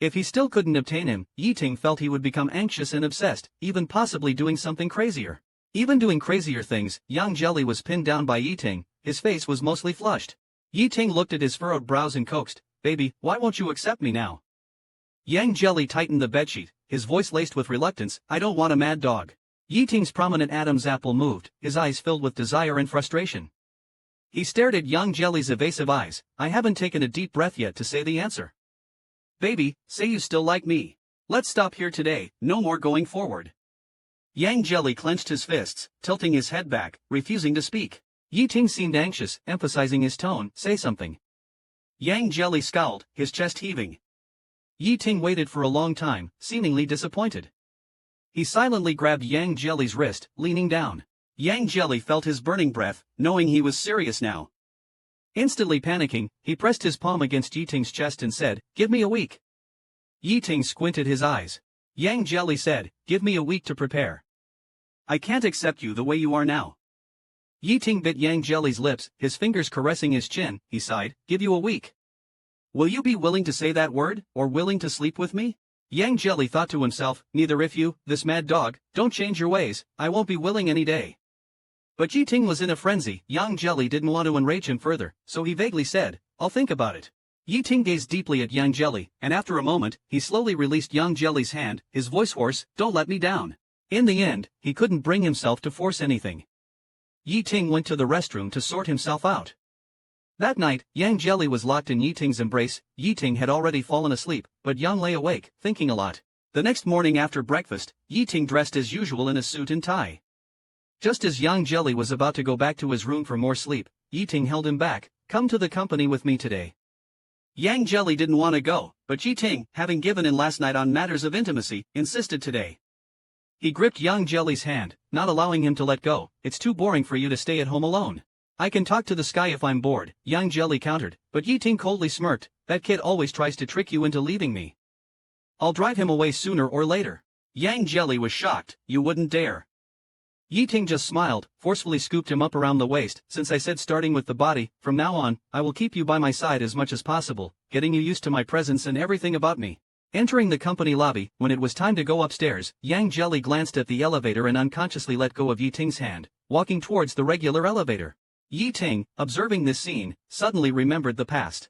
Speaker 3: If he still couldn't obtain him, Yi Ting felt he would become anxious and obsessed, even possibly doing something crazier. Even doing crazier things, Yang Jelly was pinned down by Yi Ting, his face was mostly flushed. Yi Ting looked at his furrowed brows and coaxed, baby, why won't you accept me now? Yang Jelly tightened the bedsheet, his voice laced with reluctance, I don't want a mad dog. Yi Ting's prominent Adam's apple moved, his eyes filled with desire and frustration. He stared at Yang Jelly's evasive eyes, I haven't taken a deep breath yet to say the answer. Baby, say you still like me. Let's stop here today, no more going forward. Yang Jelly clenched his fists, tilting his head back, refusing to speak. Yi Ting seemed anxious, emphasizing his tone, say something. Yang Jelly scowled, his chest heaving. Yi Ting waited for a long time, seemingly disappointed. He silently grabbed Yang Jelly's wrist, leaning down. Yang Jelly felt his burning breath, knowing he was serious now. Instantly panicking, he pressed his palm against Yi Ting's chest and said, give me a week. Yi Ting squinted his eyes. Yang Jelly said, give me a week to prepare. I can't accept you the way you are now. Yi Ting bit Yang Jelly's lips, his fingers caressing his chin, he sighed, give you a week. Will you be willing to say that word, or willing to sleep with me? Yang Jelly thought to himself, neither if you, this mad dog, don't change your ways, I won't be willing any day. But Yi Ting was in a frenzy, Yang Jelly didn't want to enrage him further, so he vaguely said, I'll think about it. Yi Ting gazed deeply at Yang Jelly, and after a moment, he slowly released Yang Jelly's hand, his voice hoarse, don't let me down. In the end, he couldn't bring himself to force anything. Yi Ting went to the restroom to sort himself out. That night, Yang Jelly was locked in Yi Ting's embrace. Yi Ting had already fallen asleep, but Yang lay awake, thinking a lot. The next morning after breakfast, Yi Ting dressed as usual in a suit and tie. Just as Yang Jelly was about to go back to his room for more sleep, Yi Ting held him back, come to the company with me today. Yang Jelly didn't want to go, but Yi Ting, having given in last night on matters of intimacy, insisted today. He gripped Yang Jelly's hand, not allowing him to let go, it's too boring for you to stay at home alone. I can talk to the sky if I'm bored, Yang Jelly countered, but Yi Ting coldly smirked, that kid always tries to trick you into leaving me. I'll drive him away sooner or later. Yang Jelly was shocked, you wouldn't dare. Yi Ting just smiled, forcefully scooped him up around the waist, since I said starting with the body, from now on, I will keep you by my side as much as possible, getting you used to my presence and everything about me. Entering the company lobby, when it was time to go upstairs, Yang Jelly glanced at the elevator and unconsciously let go of Yi Ting's hand, walking towards the regular elevator. Yi Ting, observing this scene, suddenly remembered the past.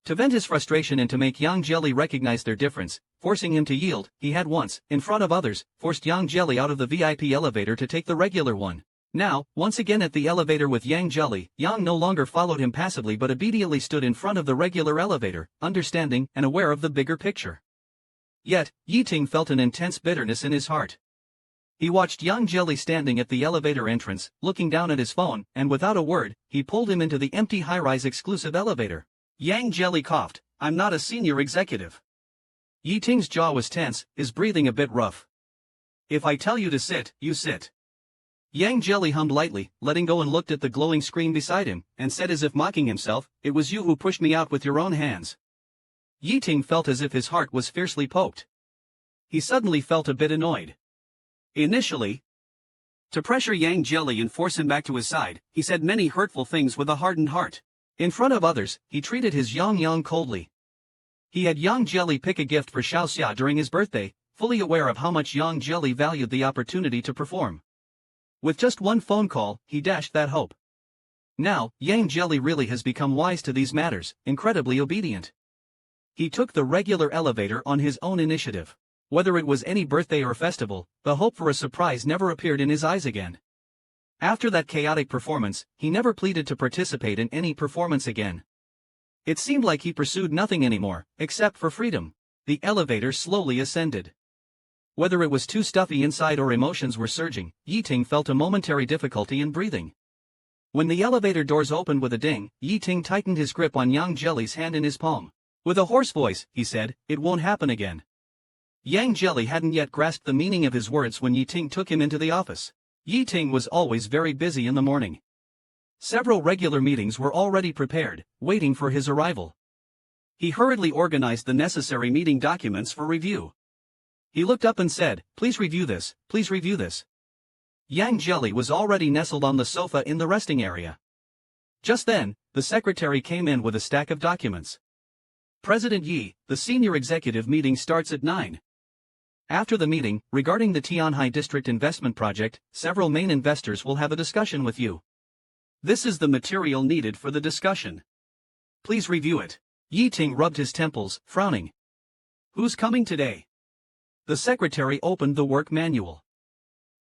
Speaker 3: To vent his frustration and to make Yang Jelly recognize their difference, forcing him to yield, he had once, in front of others, forced Yang Jelly out of the VIP elevator to take the regular one. Now, once again at the elevator with Yang Jelly, Yang no longer followed him passively but obediently stood in front of the regular elevator, understanding and aware of the bigger picture. Yet, Yi Ting felt an intense bitterness in his heart. He watched Yang Jelly standing at the elevator entrance, looking down at his phone, and without a word, he pulled him into the empty high-rise exclusive elevator. Yang Jelly coughed, "I'm not a senior executive." Yi Ting's jaw was tense, his breathing a bit rough. "If I tell you to sit, you sit." Yang Jelly hummed lightly, letting go and looked at the glowing screen beside him, and said as if mocking himself, "It was you who pushed me out with your own hands." Yi Ting felt as if his heart was fiercely poked. He suddenly felt a bit annoyed. Initially, to pressure Yang Jelly and force him back to his side, he said many hurtful things with a hardened heart. In front of others, he treated his Yang coldly. He had Yang Jelly pick a gift for Xiao Xia during his birthday, fully aware of how much Yang Jelly valued the opportunity to perform. With just one phone call, he dashed that hope. Now, Yang Jelly really has become wise to these matters, incredibly obedient. He took the regular elevator on his own initiative. Whether it was any birthday or festival, the hope for a surprise never appeared in his eyes again. After that chaotic performance, he never pleaded to participate in any performance again. It seemed like he pursued nothing anymore, except for freedom. The elevator slowly ascended. Whether it was too stuffy inside or emotions were surging, Yi Ting felt a momentary difficulty in breathing. When the elevator doors opened with a ding, Yi Ting tightened his grip on Yang Jelly's hand in his palm. With a hoarse voice, he said, "It won't happen again." Yang Jelly hadn't yet grasped the meaning of his words when Yi Ting took him into the office. Yi Ting was always very busy in the morning. Several regular meetings were already prepared, waiting for his arrival. He hurriedly organized the necessary meeting documents for review. He looked up and said, "Please review this, please review this." Yang Jelly was already nestled on the sofa in the resting area. Just then, the secretary came in with a stack of documents. "President Yi, the senior executive meeting starts at 9. After the meeting, regarding the Tianhai District Investment Project, several main investors will have a discussion with you. This is the material needed for the discussion. Please review it." Yi Ting rubbed his temples, frowning. "Who's coming today?" The secretary opened the work manual.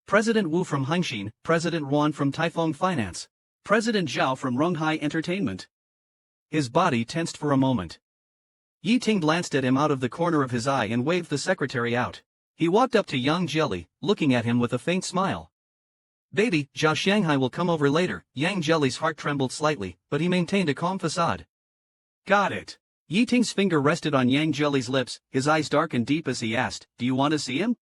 Speaker 3: President Wu from Hengxin, President Ruan from Taifeng Finance, President Zhao from Ronghai Entertainment. His body tensed for a moment. Yi Ting glanced at him out of the corner of his eye and waved the secretary out. He walked up to Yang Jelly, looking at him with a faint smile. "Baby, Zhao Shanghai will come over later." Yang Jelly's heart trembled slightly, but he maintained a calm facade. "Got it." Yi Ting's finger rested on Yang Jelly's lips, his eyes dark and deep as he asked, "Do you want to see him?"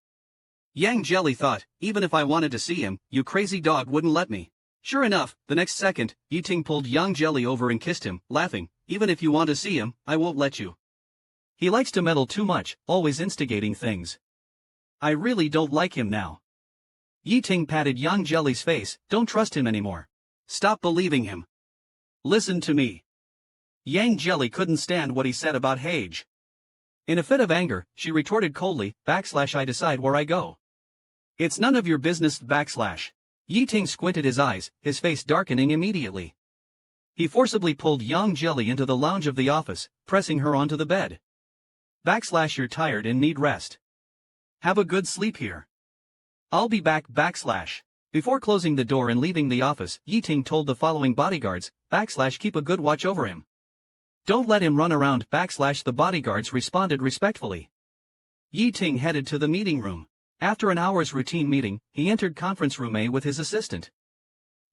Speaker 3: Yang Jelly thought, "Even if I wanted to see him, you crazy dog wouldn't let me." Sure enough, the next second, Yi Ting pulled Yang Jelly over and kissed him, laughing, "Even if you want to see him, I won't let you. He likes to meddle too much, always instigating things. I really don't like him now." Yi Ting patted Yang Jelly's face, "Don't trust him anymore. Stop believing him. Listen to me." Yang Jelly couldn't stand what he said about Hage. In a fit of anger, she retorted coldly, "I decide where I go. It's none of your business." Yi Ting squinted his eyes, his face darkening immediately. He forcibly pulled Yang Jelly into the lounge of the office, pressing her onto the bed. "You're tired and need rest. Have a good sleep here. I'll be back." Before closing the door and leaving the office, Yi Ting told the following bodyguards, "Keep a good watch over him. Don't let him run around." The bodyguards responded respectfully. Yi Ting headed to the meeting room. After an hour's routine meeting, he entered conference room A with his assistant.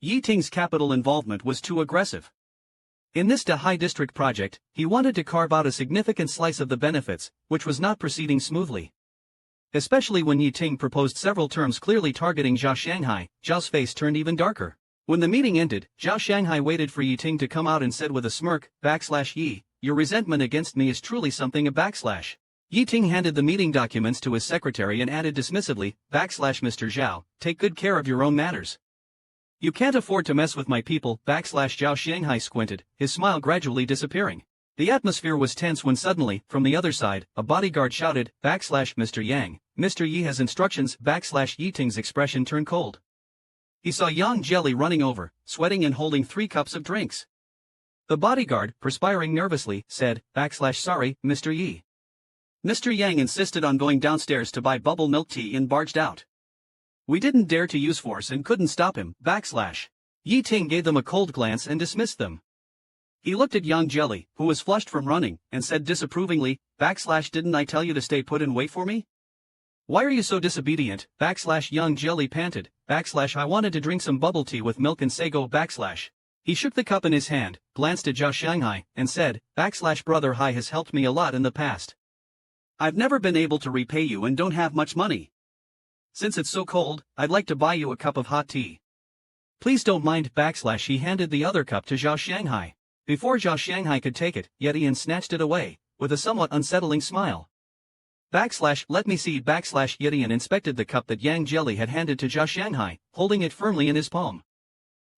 Speaker 3: Yi Ting's capital involvement was too aggressive. In this Dahai district project, he wanted to carve out a significant slice of the benefits, which was not proceeding smoothly. Especially when Yi Ting proposed several terms clearly targeting Zhao Shanghai, Zhao's face turned even darker. When the meeting ended, Zhao Shanghai waited for Yi Ting to come out and said with a smirk, "Yi, your resentment against me is truly something a /." Yi Ting handed the meeting documents to his secretary and added dismissively, "Mr. Zhao, take good care of your own matters. You can't afford to mess with my people." Zhao Shanghai squinted, his smile gradually disappearing. The atmosphere was tense when suddenly, from the other side, a bodyguard shouted, Mr. Yang, Mr. Yi has instructions, Yi Ting's expression turned cold. He saw Yang Jelly running over, sweating and holding 3 cups of drinks. The bodyguard, perspiring nervously, said, Sorry, Mr. Yi. Mr. Yang insisted on going downstairs to buy bubble milk tea and barged out. We didn't dare to use force and couldn't stop him, Yi Ting gave them a cold glance and dismissed them. He looked at Yang Jelly, who was flushed from running, and said disapprovingly, Didn't I tell you to stay put and wait for me? Why are you so disobedient, Yang Jelly panted, I wanted to drink some bubble tea with milk and sago, He shook the cup in his hand, glanced at Zhao Shanghai, and said, Brother Hai has helped me a lot in the past. I've never been able to repay you and don't have much money. Since it's so cold, I'd like to buy you a cup of hot tea. Please don't mind, He handed the other cup to Zhao Shanghai. Before Zhao Shanghai could take it, Yetian snatched it away, with a somewhat unsettling smile. Let me see, Yetian inspected the cup that Yang Jelly had handed to Zhao Shanghai, holding it firmly in his palm.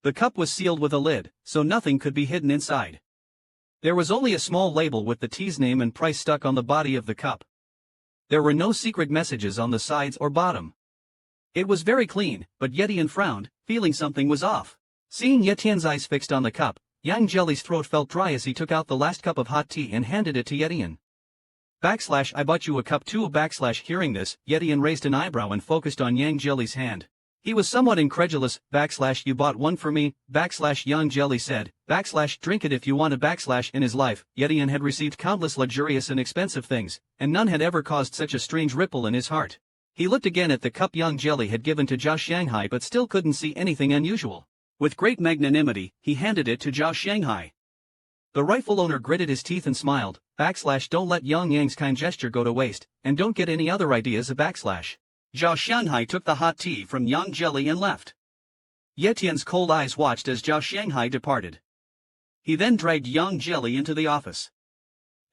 Speaker 3: The cup was sealed with a lid, so nothing could be hidden inside. There was only a small label with the tea's name and price stuck on the body of the cup. There were no secret messages on the sides or bottom. It was very clean, but Yetian frowned, feeling something was off. Seeing Yetian's eyes fixed on the cup, Yang Jelly's throat felt dry as he took out the last cup of hot tea and handed it to Yetian. I bought you a cup too. Hearing this, Yetian raised an eyebrow and focused on Yang Jelly's hand. He was somewhat incredulous. You bought one for me, Yang Jelly said, drink it if you want to. In his life, Yetian had received countless luxurious and expensive things, and none had ever caused such a strange ripple in his heart. He looked again at the cup Yang Jelly had given to Zhao Shanghai but still couldn't see anything unusual. With great magnanimity, he handed it to Zhao Shanghai. The rightful owner gritted his teeth and smiled, don't let Yang Yang's kind gesture go to waste, and don't get any other ideas. Zhao Shanghai took the hot tea from Yang Jelly and left. Yetian's cold eyes watched as Zhao Shanghai departed. He then dragged Yang Jelly into the office.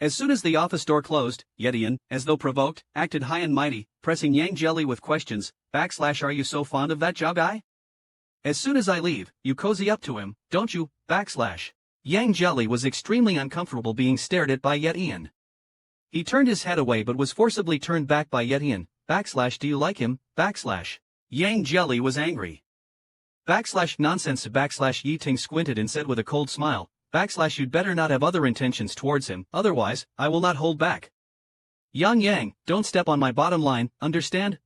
Speaker 3: As soon as the office door closed, Yetian, as though provoked, acted high and mighty, pressing Yang Jelly with questions, are you so fond of that Zhao guy? As soon as I leave, you cozy up to him, don't you, Yang Jelly was extremely uncomfortable being stared at by Yetian. He turned his head away but was forcibly turned back by Yetian. Do you like him, Yang Jelly was angry. Nonsense. Yi Ting squinted and said with a cold smile, you'd better not have other intentions towards him, otherwise, I will not hold back. Yang, don't step on my bottom line, understand,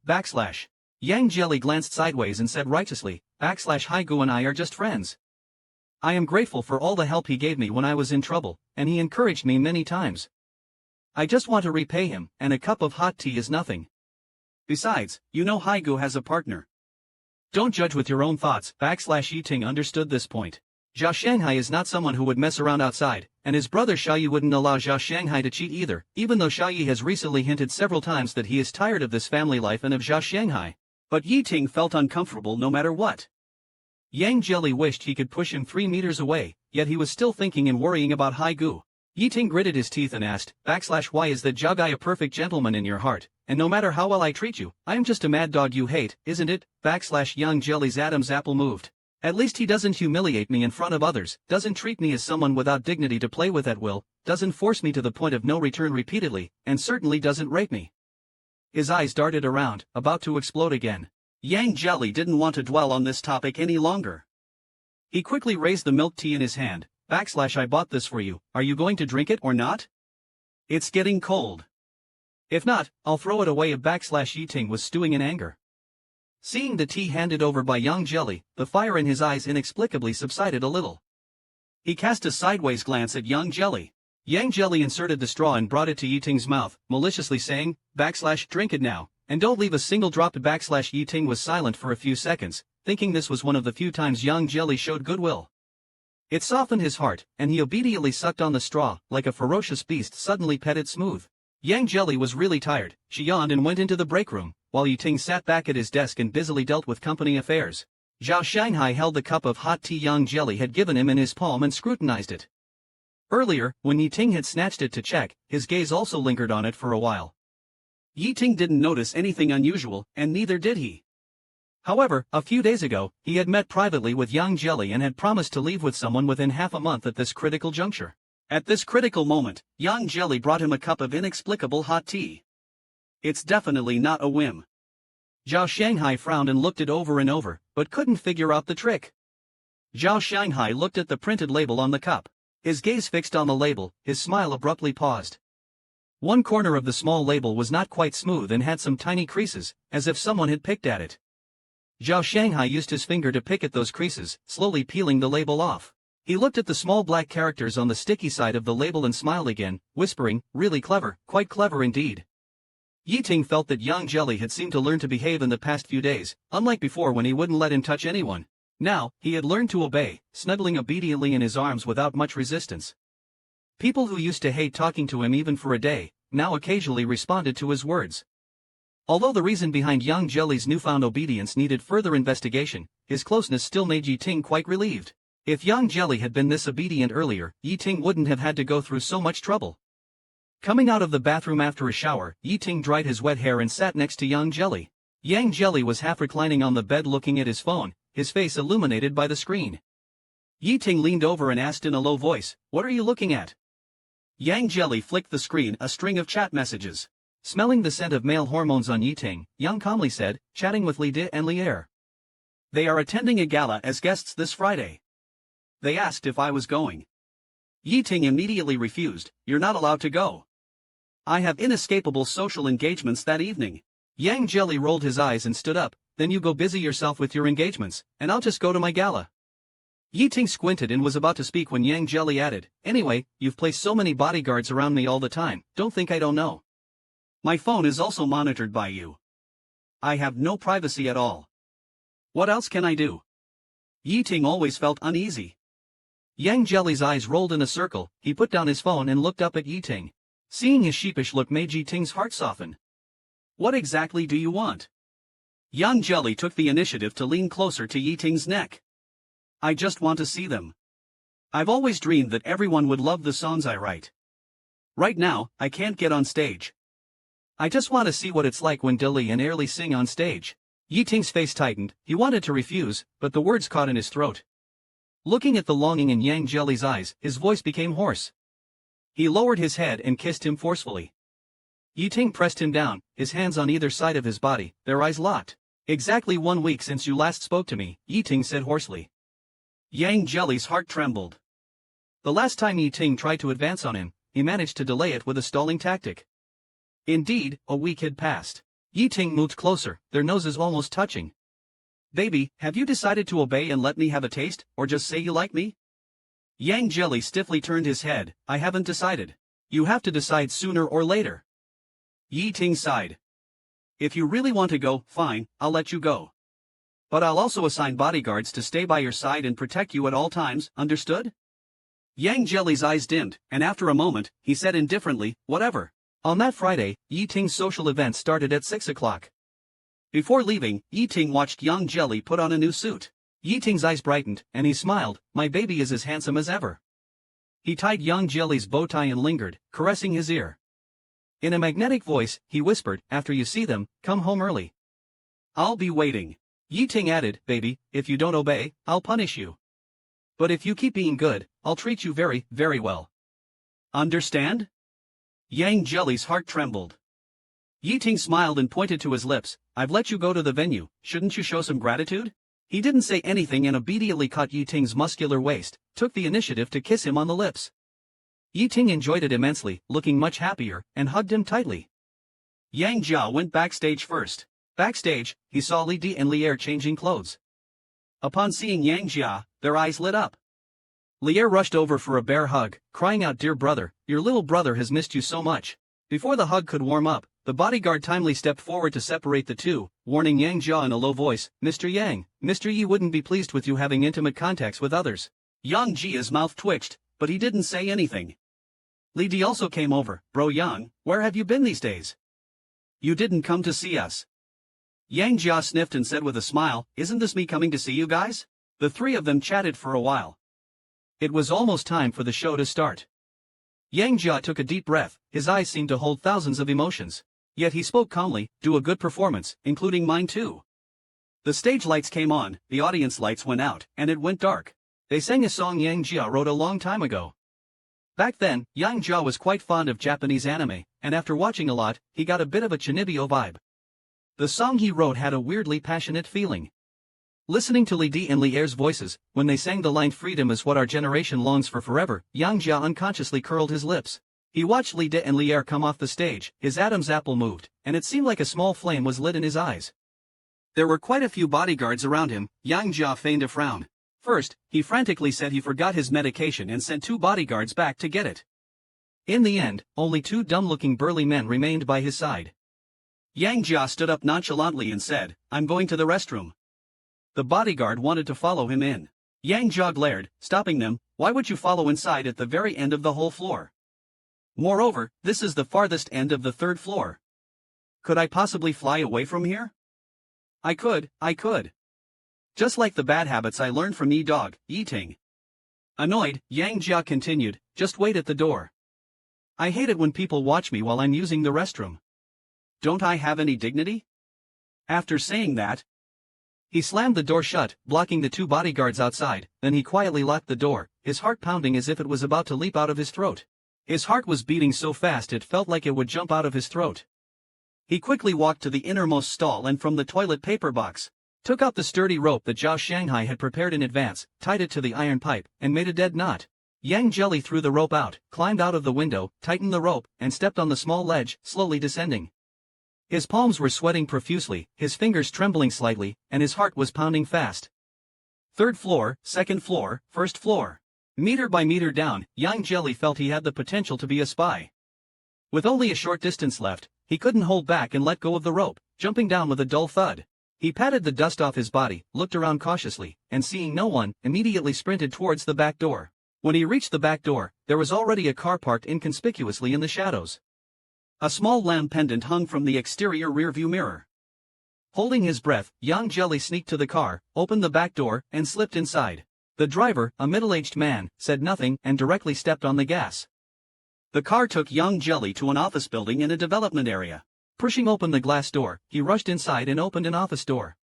Speaker 3: Yang Jelly glanced sideways and said righteously, Haigu and I are just friends. I am grateful for all the help he gave me when I was in trouble, and he encouraged me many times. I just want to repay him, and a cup of hot tea is nothing. Besides, you know Haigu has a partner. Don't judge with your own thoughts. Yi Ting understood this point. Zhao Shanghai is not someone who would mess around outside, and his brother Xiaoyi wouldn't allow Zhao Shanghai to cheat either, even though Xiaoyi has recently hinted several times that he is tired of this family life and of Zhao Shanghai. But Yi Ting felt uncomfortable no matter what. Yang Jelly wished he could push him 3 meters away, yet he was still thinking and worrying about Haigu. Yi Ting gritted his teeth and asked, why is that Zhao guy a perfect gentleman in your heart, and no matter how well I treat you, I am just a mad dog you hate, isn't it? Yang Jelly's Adam's apple moved. At least he doesn't humiliate me in front of others, doesn't treat me as someone without dignity to play with at will, doesn't force me to the point of no return repeatedly, and certainly doesn't rape me. His eyes darted around, about to explode again. Yang Jelly didn't want to dwell on this topic any longer. He quickly raised the milk tea in his hand. I bought this for you, are you going to drink it or not? It's getting cold. If not, I'll throw it away. Yi Ting was stewing in anger. Seeing the tea handed over by Yang Jelly, the fire in his eyes inexplicably subsided a little. He cast a sideways glance at Yang Jelly. Yang Jelly inserted the straw and brought it to Yi Ting's mouth, maliciously saying, drink it now, and don't leave a single drop. Yi Ting was silent for a few seconds, thinking this was one of the few times Yang Jelly showed goodwill. It softened his heart, and he obediently sucked on the straw, like a ferocious beast suddenly petted smooth. Yang Jelly was really tired, she yawned and went into the break room, while Yi Ting sat back at his desk and busily dealt with company affairs. Zhao Shanghai held the cup of hot tea Yang Jelly had given him in his palm and scrutinized it. Earlier, when Yi Ting had snatched it to check, his gaze also lingered on it for a while. Yi Ting didn't notice anything unusual, and neither did he. However, a few days ago, he had met privately with Yang Jelly and had promised to leave with someone within half a month at this critical juncture. At this critical moment, Yang Jelly brought him a cup of inexplicable hot tea. It's definitely not a whim. Zhao Shanghai frowned and looked it over and over, but couldn't figure out the trick. Zhao Shanghai looked at the printed label on the cup. His gaze fixed on the label, his smile abruptly paused. One corner of the small label was not quite smooth and had some tiny creases, as if someone had picked at it. Zhao Shanghai used his finger to pick at those creases, slowly peeling the label off. He looked at the small black characters on the sticky side of the label and smiled again, whispering, "Really clever, quite clever indeed." Yi Ting felt that Yang Jelly had seemed to learn to behave in the past few days, unlike before when he wouldn't let him touch anyone. Now, he had learned to obey, snuggling obediently in his arms without much resistance. People who used to hate talking to him even for a day, now occasionally responded to his words. Although the reason behind Yang Jelly's newfound obedience needed further investigation, his closeness still made Yi Ting quite relieved. If Yang Jelly had been this obedient earlier, Yi Ting wouldn't have had to go through so much trouble. Coming out of the bathroom after a shower, Yi Ting dried his wet hair and sat next to Yang Jelly. Yang Jelly was half reclining on the bed looking at his phone, his face illuminated by the screen. Yi Ting leaned over and asked in a low voice, "What are you looking at?" Yang Jelly flicked the screen, a string of chat messages. Smelling the scent of male hormones on Yi Ting, Yang calmly said, "Chatting with Li Di and Lier. They are attending a gala as guests this Friday. They asked if I was going. Yi Ting immediately refused. You're not allowed to go. I have inescapable social engagements that evening." Yang Jelly rolled his eyes and stood up. "Then you go busy yourself with your engagements, and I'll just go to my gala." Yi Ting squinted and was about to speak when Yang Jelly added, "Anyway, you've placed so many bodyguards around me all the time, don't think I don't know. My phone is also monitored by you. I have no privacy at all. What else can I do?" Yi Ting always felt uneasy. Yang Jelly's eyes rolled in a circle, he put down his phone and looked up at Yi Ting. Seeing his sheepish look made Yi Ting's heart soften. "What exactly do you want?" Yang Jelly took the initiative to lean closer to Yi Ting's neck. "I just want to see them. I've always dreamed that everyone would love the songs I write. Right now, I can't get on stage. I just want to see what it's like when Dilly and Airly sing on stage." Yi Ting's face tightened, he wanted to refuse, but the words caught in his throat. Looking at the longing in Yang Jelly's eyes, his voice became hoarse. He lowered his head and kissed him forcefully. Yi Ting pressed him down, his hands on either side of his body, their eyes locked. "Exactly 1 week since you last spoke to me," Yi Ting said hoarsely. Yang Jelly's heart trembled. The last time Yi Ting tried to advance on him, he managed to delay it with a stalling tactic. Indeed, a week had passed. Yi Ting moved closer, their noses almost touching. "Baby, have you decided to obey and let me have a taste, or just say you like me?" Yang Jelly stiffly turned his head. "I haven't decided. You have to decide sooner or later." Yi Ting sighed. "If you really want to go, fine, I'll let you go. But I'll also assign bodyguards to stay by your side and protect you at all times, understood?" Yang Jelly's eyes dimmed, and after a moment, he said indifferently, "Whatever." On that Friday, Yi Ting's social event started at 6 o'clock. Before leaving, Yi Ting watched Yang Jelly put on a new suit. Yi Ting's eyes brightened, and he smiled, "My baby is as handsome as ever." He tied Yang Jelly's bow tie and lingered, caressing his ear. In a magnetic voice, he whispered, "After you see them, come home early. I'll be waiting." Yi Ting added, "Baby, if you don't obey, I'll punish you. But if you keep being good, I'll treat you very, very well. Understand?" Yang Jelly's heart trembled. Yi Ting smiled and pointed to his lips. "I've let you go to the venue, shouldn't you show some gratitude?" He didn't say anything and obediently caught Yi Ting's muscular waist, took the initiative to kiss him on the lips. Yi Ting enjoyed it immensely, looking much happier, and hugged him tightly. Yang Jia went backstage first. Backstage, he saw Li Di and Lier changing clothes. Upon seeing Yang Jia, their eyes lit up. Lier rushed over for a bear hug, crying out, "Dear brother, your little brother has missed you so much." Before the hug could warm up, the bodyguard timely stepped forward to separate the two, warning Yang Jia in a low voice, "Mr. Yang, Mr. Yi wouldn't be pleased with you having intimate contacts with others." Yang Jia's mouth twitched, but he didn't say anything. Li Di also came over. "Bro Yang, where have you been these days? You didn't come to see us." Yang Jia sniffed and said with a smile, "Isn't this me coming to see you guys?" The three of them chatted for a while. It was almost time for the show to start. Yang Jia took a deep breath, his eyes seemed to hold thousands of emotions. Yet he spoke calmly, "Do a good performance, including mine too." The stage lights came on, the audience lights went out, and it went dark. They sang a song Yang Jia wrote a long time ago. Back then, Yang Jia was quite fond of Japanese anime, and after watching a lot, he got a bit of a Chinibyo vibe. The song he wrote had a weirdly passionate feeling. Listening to Li Di and Li Er's voices, when they sang the line "Freedom is what our generation longs for forever," Yang Jia unconsciously curled his lips. He watched Li Di and Li Er come off the stage, his Adam's apple moved, and it seemed like a small flame was lit in his eyes. There were quite a few bodyguards around him. Yang Jia feigned a frown. First, he frantically said he forgot his medication and sent 2 bodyguards back to get it. In the end, only 2 dumb-looking burly men remained by his side. Yang Jia stood up nonchalantly and said, "I'm going to the restroom." The bodyguard wanted to follow him in. Yang Jia glared, stopping them. "Why would you follow inside at the very end of the whole floor? Moreover, this is the farthest end of the 3rd floor. Could I possibly fly away from here?" I could. Just like the bad habits I learned from Dog, Ting. Annoyed, Yang Jia continued, "Just wait at the door. I hate it when people watch me while I'm using the restroom. Don't I have any dignity?" After saying that, he slammed the door shut, blocking the 2 bodyguards outside, then he quietly locked the door, his heart pounding as if it was about to leap out of his throat. His heart was beating so fast it felt like it would jump out of his throat. He quickly walked to the innermost stall and from the toilet paper box, took out the sturdy rope that Zhao Shanghai had prepared in advance, tied it to the iron pipe, and made a dead knot. Yang Jelly threw the rope out, climbed out of the window, tightened the rope, and stepped on the small ledge, slowly descending. His palms were sweating profusely, his fingers trembling slightly, and his heart was pounding fast. 3rd floor, 2nd floor, 1st floor. Meter by meter down, Yang Jelly felt he had the potential to be a spy. With only a short distance left, he couldn't hold back and let go of the rope, jumping down with a dull thud. He patted the dust off his body, looked around cautiously, and seeing no one, immediately sprinted towards the back door. When he reached the back door, there was already a car parked inconspicuously in the shadows. A small lamp pendant hung from the exterior rearview mirror. Holding his breath, Yang Jelly sneaked to the car, opened the back door, and slipped inside. The driver, a middle-aged man, said nothing and directly stepped on the gas. The car took Yang Jelly to an office building in a development area. Pushing open the glass door, he rushed inside and opened an office door.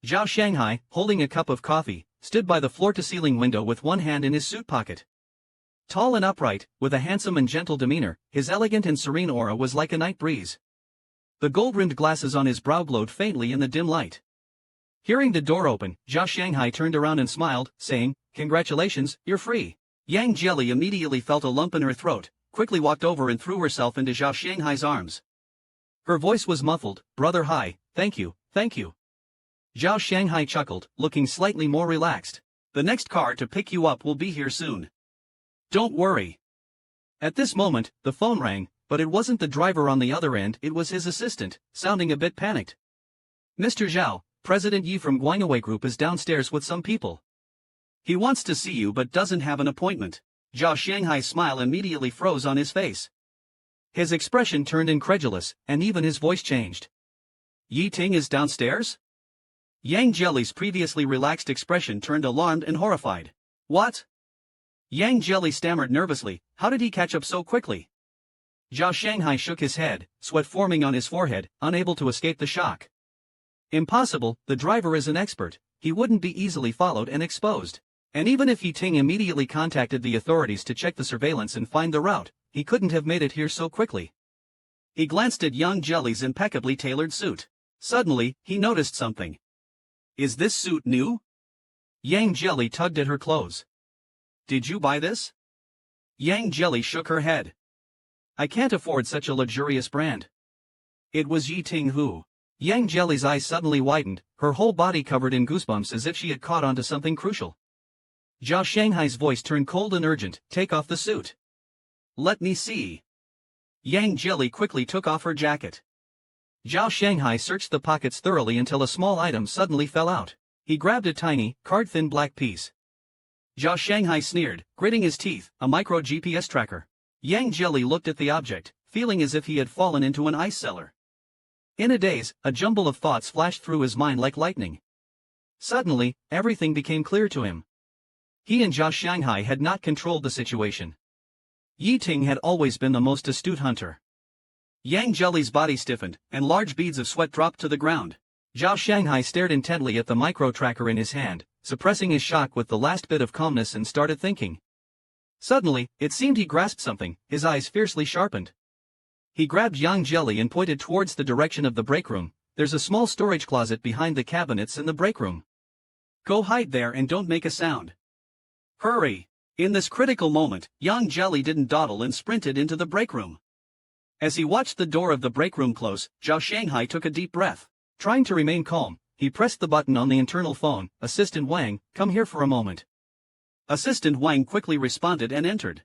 Speaker 3: Zhao Shanghai, holding a cup of coffee, stood by the floor-to-ceiling window with one hand in his suit pocket. Tall and upright, with a handsome and gentle demeanor, his elegant and serene aura was like a night breeze. The gold-rimmed glasses on his brow glowed faintly in the dim light. Hearing the door open, Zhao Shanghai turned around and smiled, saying, "Congratulations, you're free." Yang Jelly immediately felt a lump in her throat, quickly walked over and threw herself into Zhao Shanghai's arms. Her voice was muffled, "Brother Hai, thank you, thank you." Zhao Shanghai chuckled, looking slightly more relaxed. "The next car to pick you up will be here soon. Don't worry." At this moment, the phone rang, but it wasn't the driver on the other end, it was his assistant, sounding a bit panicked. "Mr. Zhao, President Yi from Guangwei Group is downstairs with some people. He wants to see you but doesn't have an appointment." Zhao Shanghai's smile immediately froze on his face. His expression turned incredulous, and even his voice changed. "Yi Ting is downstairs?" Yang Jelly's previously relaxed expression turned alarmed and horrified. "What?" Yang Jelly stammered nervously, "How did he catch up so quickly?" Zhao Shanghai shook his head, sweat forming on his forehead, unable to escape the shock. "Impossible, the driver is an expert, he wouldn't be easily followed and exposed. And even if Yi Ting immediately contacted the authorities to check the surveillance and find the route, he couldn't have made it here so quickly." He glanced at Yang Jelly's impeccably tailored suit. Suddenly, he noticed something. "Is this suit new?" Yang Jelly tugged at her clothes. "Did you buy this?" Yang Jelly shook her head. "I can't afford such a luxurious brand." "It was Yi Ting who." Yang Jelly's eyes suddenly widened, her whole body covered in goosebumps as if she had caught onto something crucial. Zhao Shanghai's voice turned cold and urgent, "Take off the suit." "Let me see." Yang Jelly quickly took off her jacket. Zhao Shanghai searched the pockets thoroughly until a small item suddenly fell out. He grabbed a tiny, card-thin black piece. Zhao Shanghai sneered, gritting his teeth, "A micro GPS tracker." Yang Jelly looked at the object, feeling as if he had fallen into an ice cellar. In a daze, a jumble of thoughts flashed through his mind like lightning. Suddenly, everything became clear to him. He and Zhao Shanghai had not controlled the situation. Yi Ting had always been the most astute hunter. Yang Jelly's body stiffened, and large beads of sweat dropped to the ground. Zhao Shanghai stared intently at the micro-tracker in his hand, suppressing his shock with the last bit of calmness and started thinking. Suddenly, it seemed he grasped something, his eyes fiercely sharpened. He grabbed Yang Jelly and pointed towards the direction of the break room. There's a small storage closet behind the cabinets in the break room. Go hide there and don't make a sound. Hurry! In this critical moment, Yang Jelly didn't dawdle and sprinted into the break room. As he watched the door of the break room close, Zhao Shanghai took a deep breath. Trying to remain calm, he pressed the button on the internal phone. Assistant Wang, come here for a moment. Assistant Wang quickly responded and entered.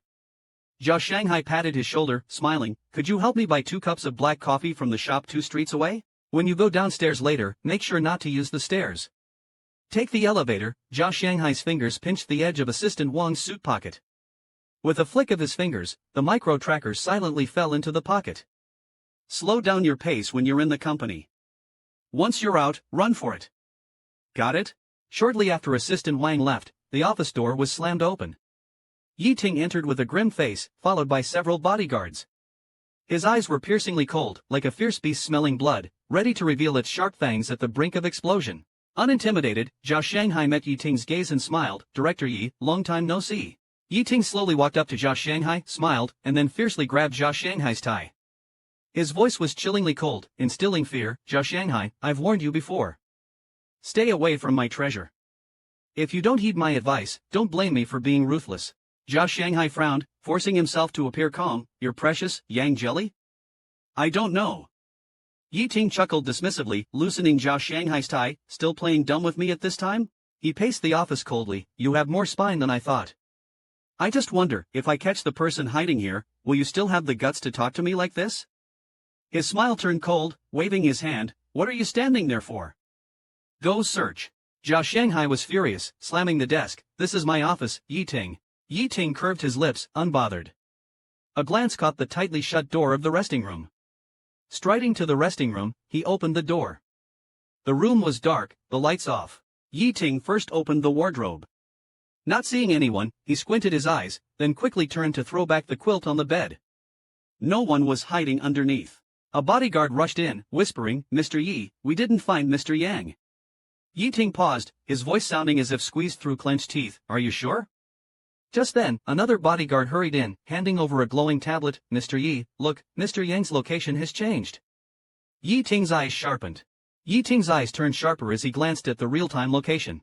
Speaker 3: Zhao Shanghai patted his shoulder, smiling. Could you help me buy 2 cups of black coffee from the shop 2 streets away? When you go downstairs later, make sure not to use the stairs. Take the elevator. Zhao Shanghai's fingers pinched the edge of Assistant Wang's suit pocket. With a flick of his fingers, the micro-tracker silently fell into the pocket. Slow down your pace when you're in the company. Once you're out, run for it. Got it? Shortly after Assistant Wang left, the office door was slammed open. Yi Ting entered with a grim face, followed by several bodyguards. His eyes were piercingly cold, like a fierce beast smelling blood, ready to reveal its sharp fangs at the brink of explosion. Unintimidated, Zhao Shanghai met Yi Ting's gaze and smiled. Director Yi, long time no see. Yi Ting slowly walked up to Zhao Shanghai, smiled, and then fiercely grabbed Zhao Shanghai's tie. His voice was chillingly cold, instilling fear. Zhao Shanghai, I've warned you before. Stay away from my treasure. If you don't heed my advice, don't blame me for being ruthless. Zhao Shanghai frowned, forcing himself to appear calm. Your precious, Yang Jelly? I don't know. Yi Ting chuckled dismissively, loosening Zhao Shanghai's tie. Still playing dumb with me at this time? He paced the office coldly. You have more spine than I thought. I just wonder, if I catch the person hiding here, will you still have the guts to talk to me like this? His smile turned cold, waving his hand. What are you standing there for? Go search. Zhao Shanghai was furious, slamming the desk. This is my office, Yi Ting. Yi Ting curved his lips, unbothered. A glance caught the tightly shut door of the resting room. Striding to the resting room, he opened the door. The room was dark, the lights off. Yi Ting first opened the wardrobe. Not seeing anyone, he squinted his eyes, then quickly turned to throw back the quilt on the bed. No one was hiding underneath. A bodyguard rushed in, whispering, Mr. Yi, we didn't find Mr. Yang. Yi Ting paused, his voice sounding as if squeezed through clenched teeth. Are you sure? Just then, another bodyguard hurried in, handing over a glowing tablet. Mr. Yi, look, Mr. Yang's location has changed. Yi Ting's eyes sharpened. Yi Ting's eyes turned sharper as he glanced at the real-time location.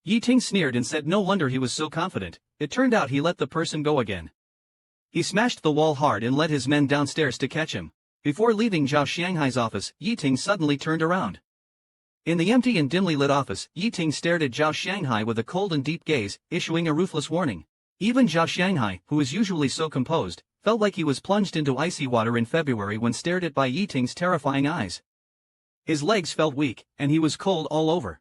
Speaker 3: Yi Ting sneered and said no wonder he was so confident. It turned out he let the person go again. He smashed the wall hard and led his men downstairs to catch him. Before leaving Zhao Shanghai's office, Yi Ting suddenly turned around. In the empty and dimly lit office, Yi Ting stared at Zhao Shanghai with a cold and deep gaze, issuing a ruthless warning. Even Zhao Shanghai, who is usually so composed, felt like he was plunged into icy water in February when stared at by Yi Ting's terrifying eyes. His legs felt weak, and he was cold all over.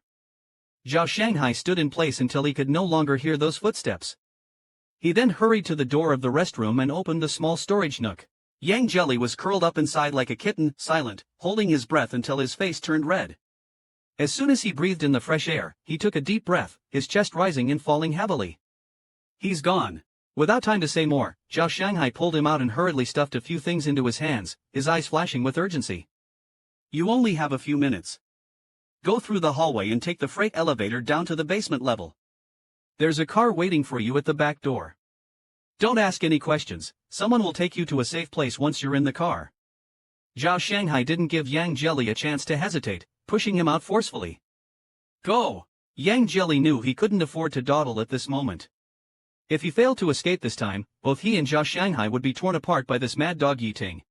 Speaker 3: Zhao Shanghai stood in place until he could no longer hear those footsteps. He then hurried to the door of the restroom and opened the small storage nook. Yang Jelly was curled up inside like a kitten, silent, holding his breath until his face turned red. As soon as he breathed in the fresh air, he took a deep breath, his chest rising and falling heavily. He's gone. Without time to say more, Zhao Shanghai pulled him out and hurriedly stuffed a few things into his hands, his eyes flashing with urgency. You only have a few minutes. Go through the hallway and take the freight elevator down to the basement level. There's a car waiting for you at the back door. Don't ask any questions, someone will take you to a safe place once you're in the car. Zhao Shanghai didn't give Yang Jelly a chance to hesitate, pushing him out forcefully. Go! Yang Jelly knew he couldn't afford to dawdle at this moment. If he failed to escape this time, both he and Zhao Shanghai would be torn apart by this mad dog Yi Ting.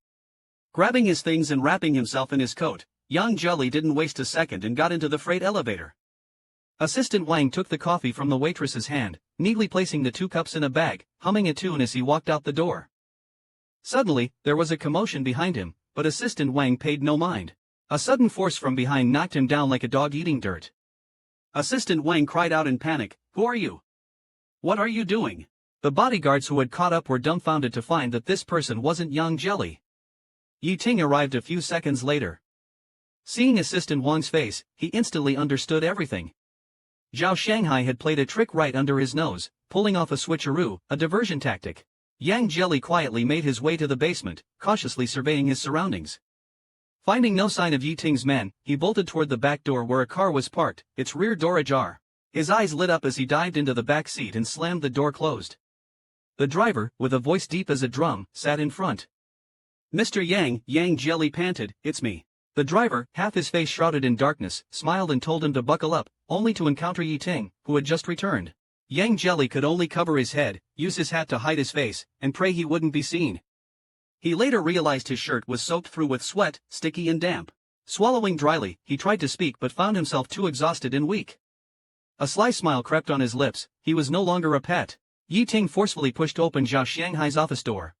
Speaker 3: Grabbing his things and wrapping himself in his coat, Yang Jelly didn't waste a second and got into the freight elevator. Assistant Wang took the coffee from the waitress's hand, neatly placing the 2 cups in a bag, humming a tune as he walked out the door. Suddenly, there was a commotion behind him, but Assistant Wang paid no mind. A sudden force from behind knocked him down like a dog eating dirt. Assistant Wang cried out in panic, Who are you? What are you doing? The bodyguards who had caught up were dumbfounded to find that this person wasn't Yang Jelly. Yi Ting arrived a few seconds later. Seeing Assistant Wang's face, he instantly understood everything. Zhao Shanghai had played a trick right under his nose, pulling off a switcheroo, a diversion tactic. Yang Jelly quietly made his way to the basement, cautiously surveying his surroundings. Finding no sign of Yi Ting's men, he bolted toward the back door where a car was parked, its rear door ajar. His eyes lit up as he dived into the back seat and slammed the door closed. The driver, with a voice deep as a drum, sat in front. "Mr. Yang," Yang Jelly panted, "it's me." The driver, half his face shrouded in darkness, smiled and told him to buckle up, only to encounter Yi Ting, who had just returned. Yang Jelly could only cover his head, use his hat to hide his face, and pray he wouldn't be seen. He later realized his shirt was soaked through with sweat, sticky and damp. Swallowing dryly, he tried to speak but found himself too exhausted and weak. A sly smile crept on his lips, he was no longer a pet. Yi Ting forcefully pushed open Zhao Shanghai's office door.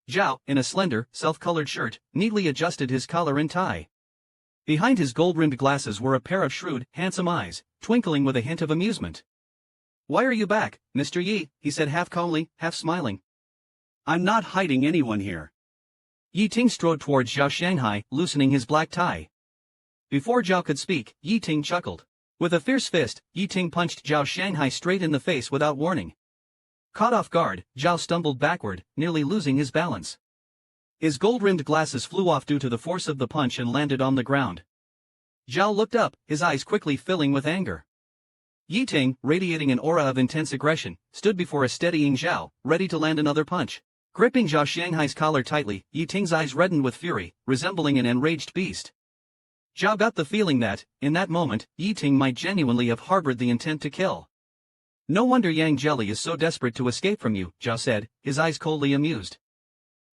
Speaker 3: Zhao, in a slender, self-colored shirt, neatly adjusted his collar and tie. Behind his gold-rimmed glasses were a pair of shrewd, handsome eyes, twinkling with a hint of amusement. "Why are you back, Mr. Yi?" he said half calmly, half smiling. "I'm not hiding anyone here." Yi Ting strode towards Zhao Shanghai, loosening his black tie. Before Zhao could speak, Yi Ting chuckled. With a fierce fist, Yi Ting punched Zhao Shanghai straight in the face without warning. Caught off guard, Zhao stumbled backward, nearly losing his balance. His gold-rimmed glasses flew off due to the force of the punch and landed on the ground. Zhao looked up, his eyes quickly filling with anger. Yi Ting, radiating an aura of intense aggression, stood before a steadying Zhao, ready to land another punch. Gripping Zhao Shanghai's collar tightly, Yi Ting's eyes reddened with fury, resembling an enraged beast. Zhao got the feeling that, in that moment, Yi Ting might genuinely have harbored the intent to kill. "No wonder Yang Jelly is so desperate to escape from you," Zhao said, his eyes coldly amused.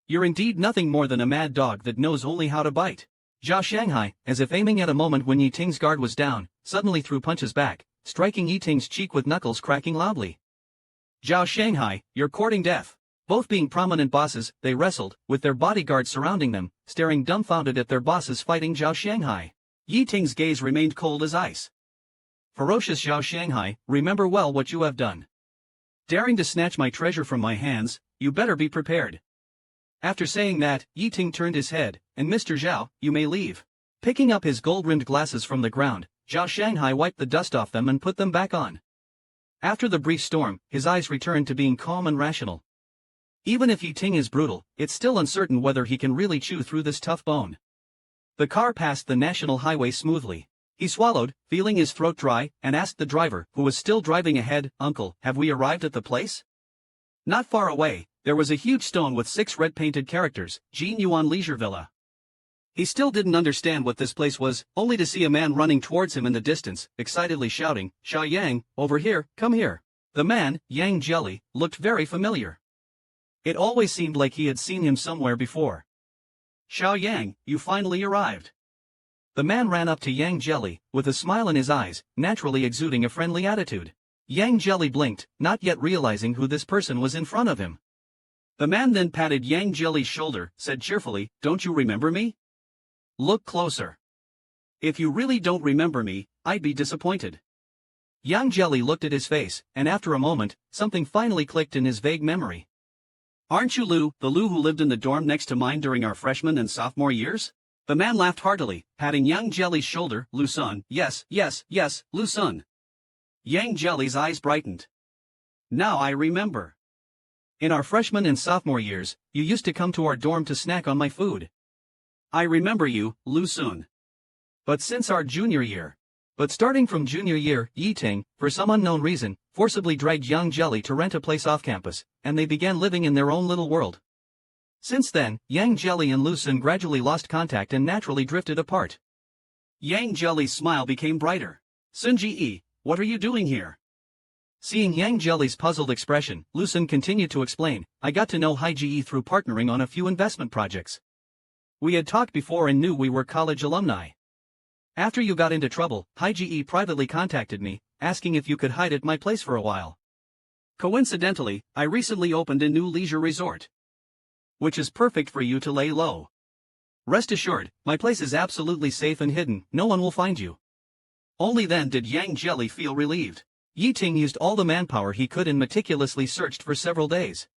Speaker 3: "You're indeed nothing more than a mad dog that knows only how to bite." Zhao Shanghai, as if aiming at a moment when Yi Ting's guard was down, suddenly threw punches back, striking Yi Ting's cheek with knuckles cracking loudly. "Zhao Shanghai, you're courting death." Both being prominent bosses, they wrestled, with their bodyguards surrounding them, staring dumbfounded at their bosses fighting Zhao Shanghai. Yi Ting's gaze remained cold as ice. "Ferocious Zhao Shanghai, remember well what you have done. Daring to snatch my treasure from my hands, you better be prepared." After saying that, Yi Ting turned his head, and "Mr. Zhao, you may leave." Picking up his gold-rimmed glasses from the ground, Zhao Shanghai wiped the dust off them and put them back on. After the brief storm, his eyes returned to being calm and rational. Even if Yi Ting is brutal, it's still uncertain whether he can really chew through this tough bone. The car passed the national highway smoothly. He swallowed, feeling his throat dry, and asked the driver, who was still driving ahead, "Uncle, have we arrived at the place?" Not far away, there was a huge stone with 6 red-painted characters, Jin Yuan Leisure Villa. He still didn't understand what this place was, only to see a man running towards him in the distance, excitedly shouting, "Xiao Yang, over here, come here." The man, Yang Jelly, looked very familiar. It always seemed like he had seen him somewhere before. "Xiao Yang, you finally arrived." The man ran up to Yang Jelly, with a smile in his eyes, naturally exuding a friendly attitude. Yang Jelly blinked, not yet realizing who this person was in front of him. The man then patted Yang Jelly's shoulder, said cheerfully, "Don't you remember me? Look closer. If you really don't remember me, I'd be disappointed." Yang Jelly looked at his face, and after a moment, something finally clicked in his vague memory. "Aren't you Lu, the Lu who lived in the dorm next to mine during our freshman and sophomore years?" The man laughed heartily, patting Yang Jelly's shoulder. "Lu-sun, yes, Lu-sun." Yang Jelly's eyes brightened. "Now I remember. In our freshman and sophomore years, you used to come to our dorm to snack on my food. I remember you, Lu-sun. But since our junior year." But starting from junior year, Yi Ting, for some unknown reason, forcibly dragged Yang Jelly to rent a place off campus, and they began living in their own little world. Since then, Yang Jelly and Lu-sun gradually lost contact and naturally drifted apart. Yang Jelly's smile became brighter. "Sun-ji-e, what are you doing here?" Seeing Yang Jelly's puzzled expression, Lu-sun continued to explain, "I got to know Hai-ji through partnering on a few investment projects. We had talked before and knew we were college alumni. After you got into trouble, Hai-ji privately contacted me, asking if you could hide at my place for a while. Coincidentally, I recently opened a new leisure resort, which is perfect for you to lay low. Rest assured, my place is absolutely safe and hidden, no one will find you." Only then did Yang Jelly feel relieved. Yi Ting used all the manpower he could and meticulously searched for several days.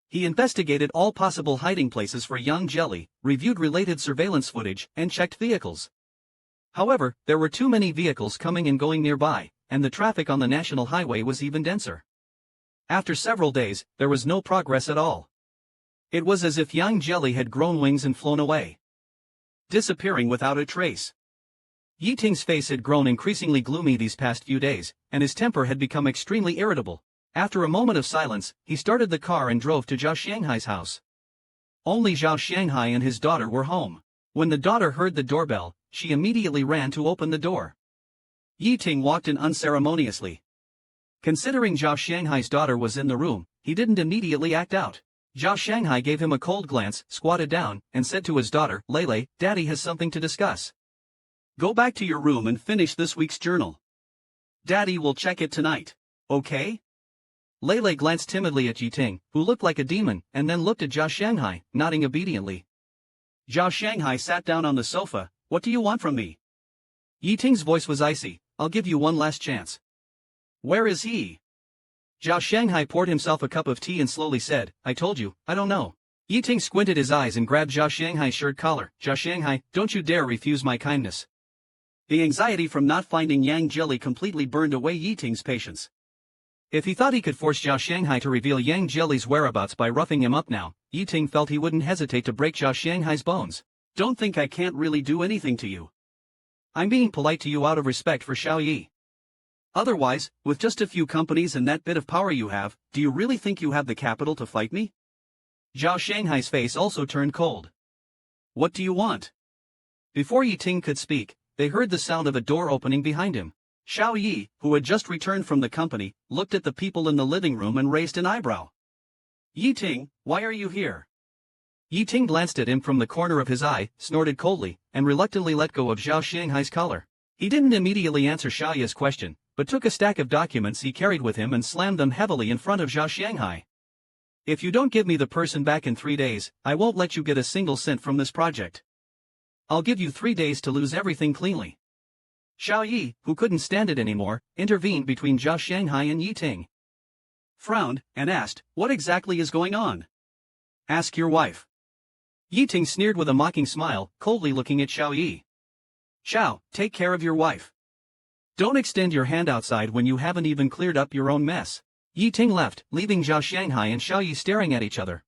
Speaker 3: He investigated all possible hiding places for Yang Jelly, reviewed related surveillance footage, and checked vehicles. However, there were too many vehicles coming and going nearby, and the traffic on the national highway was even denser. After several days, there was no progress at all. It was as if Yang Jelly had grown wings and flown away, disappearing without a trace. Yi Ting's face had grown increasingly gloomy these past few days, and his temper had become extremely irritable. After a moment of silence, he started the car and drove to Zhao Shanghai's house. Only Zhao Shanghai and his daughter were home. When the daughter heard the doorbell, she immediately ran to open the door. Yi Ting walked in unceremoniously. Considering Zhao Shanghai's daughter was in the room, he didn't immediately act out. Zhao Shanghai gave him a cold glance, squatted down, and said to his daughter, "Lele, Daddy has something to discuss. Go back to your room and finish this week's journal. Daddy will check it tonight. Okay?" Lele glanced timidly at Yi Ting, who looked like a demon, and then looked at Zhao Shanghai, nodding obediently. Zhao Shanghai sat down on the sofa. "What do you want from me?" Yi Ting's voice was icy. "I'll give you one last chance." "Where is he?" Zhao Shanghai poured himself a cup of tea and slowly said, "I told you, I don't know." Yi Ting squinted his eyes and grabbed Zhao Shanghai's shirt collar. "Zhao Shanghai, don't you dare refuse my kindness." The anxiety from not finding Yang Jelly completely burned away Yi Ting's patience. If he thought he could force Zhao Shanghai to reveal Yang Jelly's whereabouts by roughing him up now, Yi Ting felt he wouldn't hesitate to break Zhao Shanghai's bones. "Don't think I can't really do anything to you. I'm being polite to you out of respect for Xiao Yi. Otherwise, with just a few companies and that bit of power you have, do you really think you have the capital to fight me?" Zhao Shanghai's face also turned cold. "What do you want?" Before Yi Ting could speak, they heard the sound of a door opening behind him. Xiao Yi, who had just returned from the company, looked at the people in the living room and raised an eyebrow. "Yi Ting, why are you here?" Yi Ting glanced at him from the corner of his eye, snorted coldly, and reluctantly let go of Zhao Shanghai's collar. He didn't immediately answer Xiao Yi's question, but took a stack of documents he carried with him and slammed them heavily in front of Zhao Shanghai. "If you don't give me the person back in 3 days, I won't let you get a single cent from this project. I'll give you 3 days to lose everything cleanly." Xiao Yi, who couldn't stand it anymore, intervened between Zhao Shanghai and Yi Ting. Frowned, and asked, "What exactly is going on?" "Ask your wife." Yi Ting sneered with a mocking smile, coldly looking at Xiao Yi. "Xiao, take care of your wife. Don't extend your hand outside when you haven't even cleared up your own mess." Yi Ting left, leaving Zhao Shanghai and Xiao Yi staring at each other.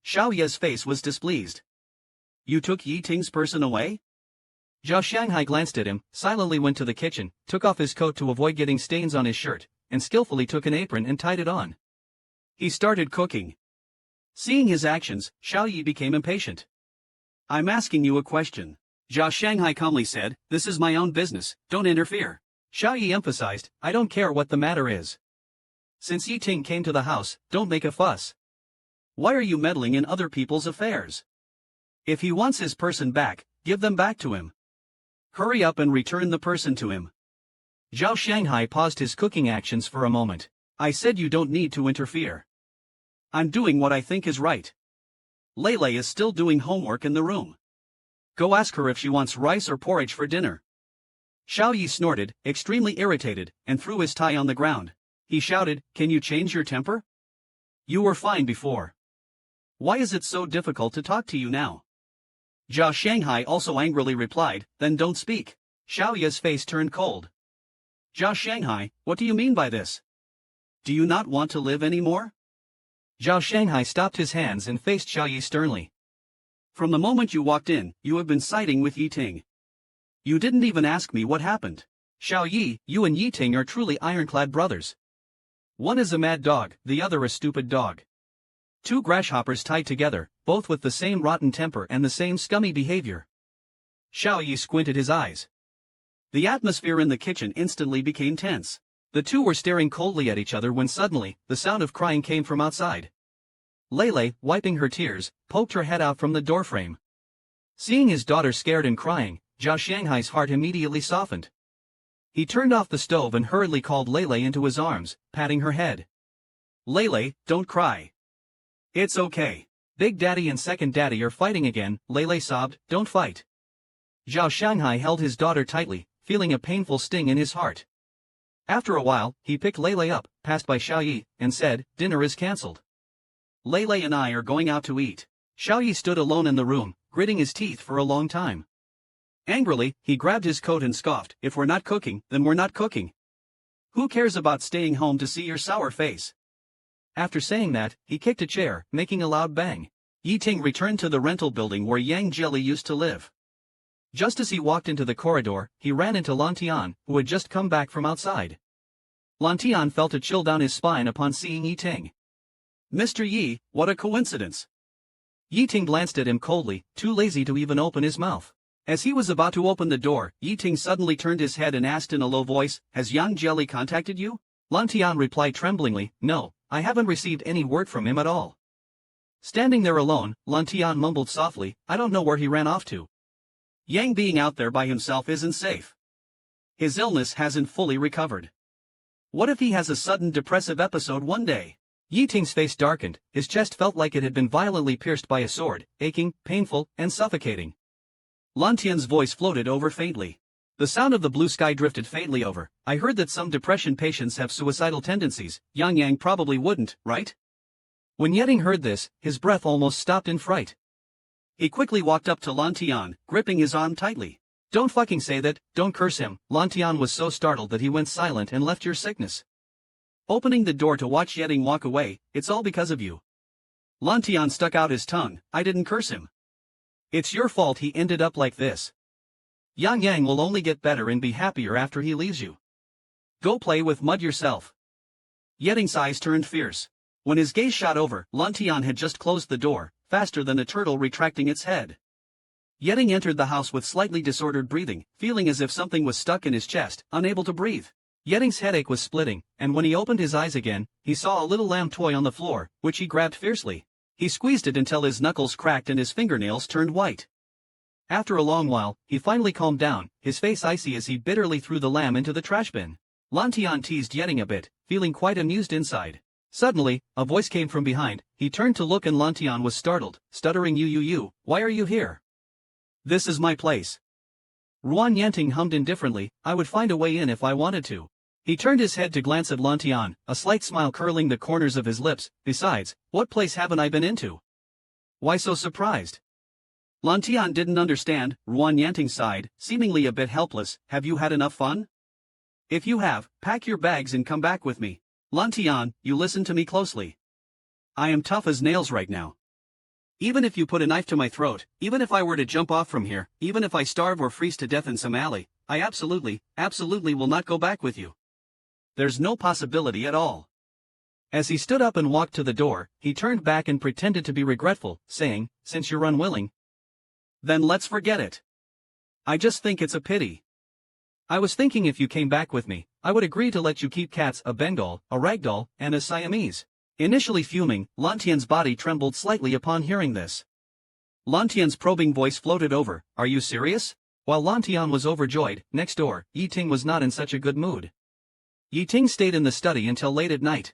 Speaker 3: Xiao Yi's face was displeased. "You took Yi Ting's person away?" Zhao Shanghai glanced at him, silently went to the kitchen, took off his coat to avoid getting stains on his shirt, and skillfully took an apron and tied it on. He started cooking. Seeing his actions, Xiao Yi became impatient. "I'm asking you a question." Zhao Shanghai calmly said, "This is my own business, don't interfere." Xiao Yi emphasized, "I don't care what the matter is. Since Yi Ting came to the house, don't make a fuss. Why are you meddling in other people's affairs? If he wants his person back, give them back to him. Hurry up and return the person to him." Zhao Shanghai paused his cooking actions for a moment. "I said you don't need to interfere. I'm doing what I think is right. Lele is still doing homework in the room. Go ask her if she wants rice or porridge for dinner." Xiao Yi snorted, extremely irritated, and threw his tie on the ground. He shouted, "Can you change your temper? You were fine before. Why is it so difficult to talk to you now?" Zhao Shanghai also angrily replied, "Then don't speak." Xiao Yi's face turned cold. "Zhao Shanghai, what do you mean by this? Do you not want to live anymore?" Zhao Shanghai stopped his hands and faced Xiao Yi sternly. "From the moment you walked in, you have been siding with Yi Ting. You didn't even ask me what happened. Xiao Yi, you and Yi Ting are truly ironclad brothers. One is a mad dog, the other a stupid dog. Two grasshoppers tied together, both with the same rotten temper and the same scummy behavior." Xiao Yi squinted his eyes. The atmosphere in the kitchen instantly became tense. The two were staring coldly at each other when suddenly, the sound of crying came from outside. Lele, wiping her tears, poked her head out from the doorframe. Seeing his daughter scared and crying, Zhao Shanghai's heart immediately softened. He turned off the stove and hurriedly called Lele into his arms, patting her head. "Lele, don't cry. It's okay. Big Daddy and Second Daddy are fighting again," Lele sobbed, "Don't fight." Zhao Shanghai held his daughter tightly, feeling a painful sting in his heart. After a while, he picked Lele up, passed by Xiao Yi, and said, "Dinner is cancelled. Lele and I are going out to eat." Xiao Yi stood alone in the room, gritting his teeth for a long time. Angrily, he grabbed his coat and scoffed, "If we're not cooking, then we're not cooking. Who cares about staying home to see your sour face?" After saying that, he kicked a chair, making a loud bang. Yi Ting returned to the rental building where Yang Jelly used to live. Just as he walked into the corridor, he ran into Lan Tian, who had just come back from outside. Lan Tian felt a chill down his spine upon seeing Yi Ting. Mr. Yi, what a coincidence. Yi Ting glanced at him coldly, too lazy to even open his mouth. As he was about to open the door, Yi Ting suddenly turned his head and asked in a low voice, "Has Yang Jelly contacted you?" Lan Tian replied tremblingly, "No, I haven't received any word from him at all." Standing there alone, Lan Tian mumbled softly, "I don't know where he ran off to. Yang being out there by himself isn't safe. His illness hasn't fully recovered. What if he has a sudden depressive episode one day?" Yi Ting's face darkened, his chest felt like it had been violently pierced by a sword, aching, painful, and suffocating. Lan Tian's voice floated over faintly. The sound of the blue sky drifted faintly over. "I heard that some depression patients have suicidal tendencies. Yang probably wouldn't, right?" When Yeting heard this, his breath almost stopped in fright. He quickly walked up to Lan Tian, gripping his arm tightly. "Don't fucking say that, don't curse him." Lan Tian was so startled that he went silent and left your sickness. Opening the door to watch Yeting walk away, "It's all because of you." Lan Tian stuck out his tongue, "I didn't curse him. It's your fault he ended up like this. Yang will only get better and be happier after he leaves you. Go play with mud yourself." Yeting's eyes turned fierce. When his gaze shot over, Lan Tian had just closed the door, faster than a turtle retracting its head. Yeting entered the house with slightly disordered breathing, feeling as if something was stuck in his chest, unable to breathe. Yeting's headache was splitting, and when he opened his eyes again, he saw a little lamb toy on the floor, which he grabbed fiercely. He squeezed it until his knuckles cracked and his fingernails turned white. After a long while, he finally calmed down, his face icy as he bitterly threw the lamb into the trash bin. Lan Tian teased Yeting a bit, feeling quite amused inside. Suddenly, a voice came from behind. He turned to look and Lan Tian was startled, stuttering, You, why are you here?" "This is my place." Ruan Yanting hummed indifferently, "I would find a way in if I wanted to." He turned his head to glance at Lan Tian, a slight smile curling the corners of his lips. "Besides, what place haven't I been into? Why so surprised?" Lan Tian didn't understand. Ruan Yanting sighed, seemingly a bit helpless. "Have you had enough fun? If you have, pack your bags and come back with me." "Lan Tian, you listen to me closely. I am tough as nails right now. Even if you put a knife to my throat, even if I were to jump off from here, even if I starve or freeze to death in some alley, I absolutely will not go back with you. There's no possibility at all." As he stood up and walked to the door, he turned back and pretended to be regretful, saying, "Since you're unwilling, then let's forget it. I just think it's a pity. I was thinking if you came back with me, I would agree to let you keep cats, a Bengal, a ragdoll, and a Siamese." Initially fuming, Lan Tian's body trembled slightly upon hearing this. Lan Tian's probing voice floated over, "Are you serious?" While Lan Tian was overjoyed, next door, Yi Ting was not in such a good mood. Yi Ting stayed in the study until late at night.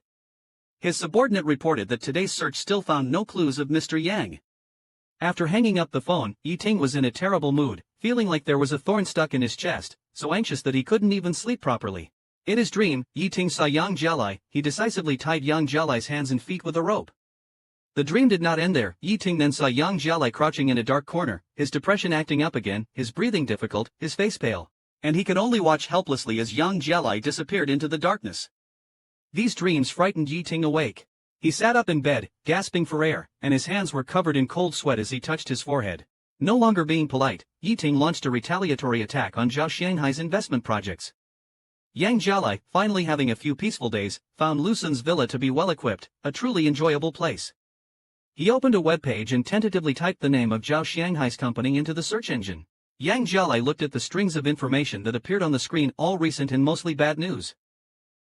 Speaker 3: His subordinate reported that today's search still found no clues of Mr. Yang. After hanging up the phone, Yi Ting was in a terrible mood, feeling like there was a thorn stuck in his chest, so anxious that he couldn't even sleep properly. In his dream, Yi Ting saw Yang Jialai. He decisively tied Yang Jialai's hands and feet with a rope. The dream did not end there. Yi Ting then saw Yang Jialai crouching in a dark corner, his depression acting up again, his breathing difficult, his face pale. And he could only watch helplessly as Yang Jialai disappeared into the darkness. These dreams frightened Yi Ting awake. He sat up in bed, gasping for air, and his hands were covered in cold sweat as he touched his forehead. No longer being polite, Yi Ting launched a retaliatory attack on Zhao Shanghai's investment projects. Yang Jialai, finally having a few peaceful days, found Lu Sun's villa to be well-equipped, a truly enjoyable place. He opened a web page and tentatively typed the name of Zhao Shanghai's company into the search engine. Yang Jialai looked at the strings of information that appeared on the screen, all recent and mostly bad news.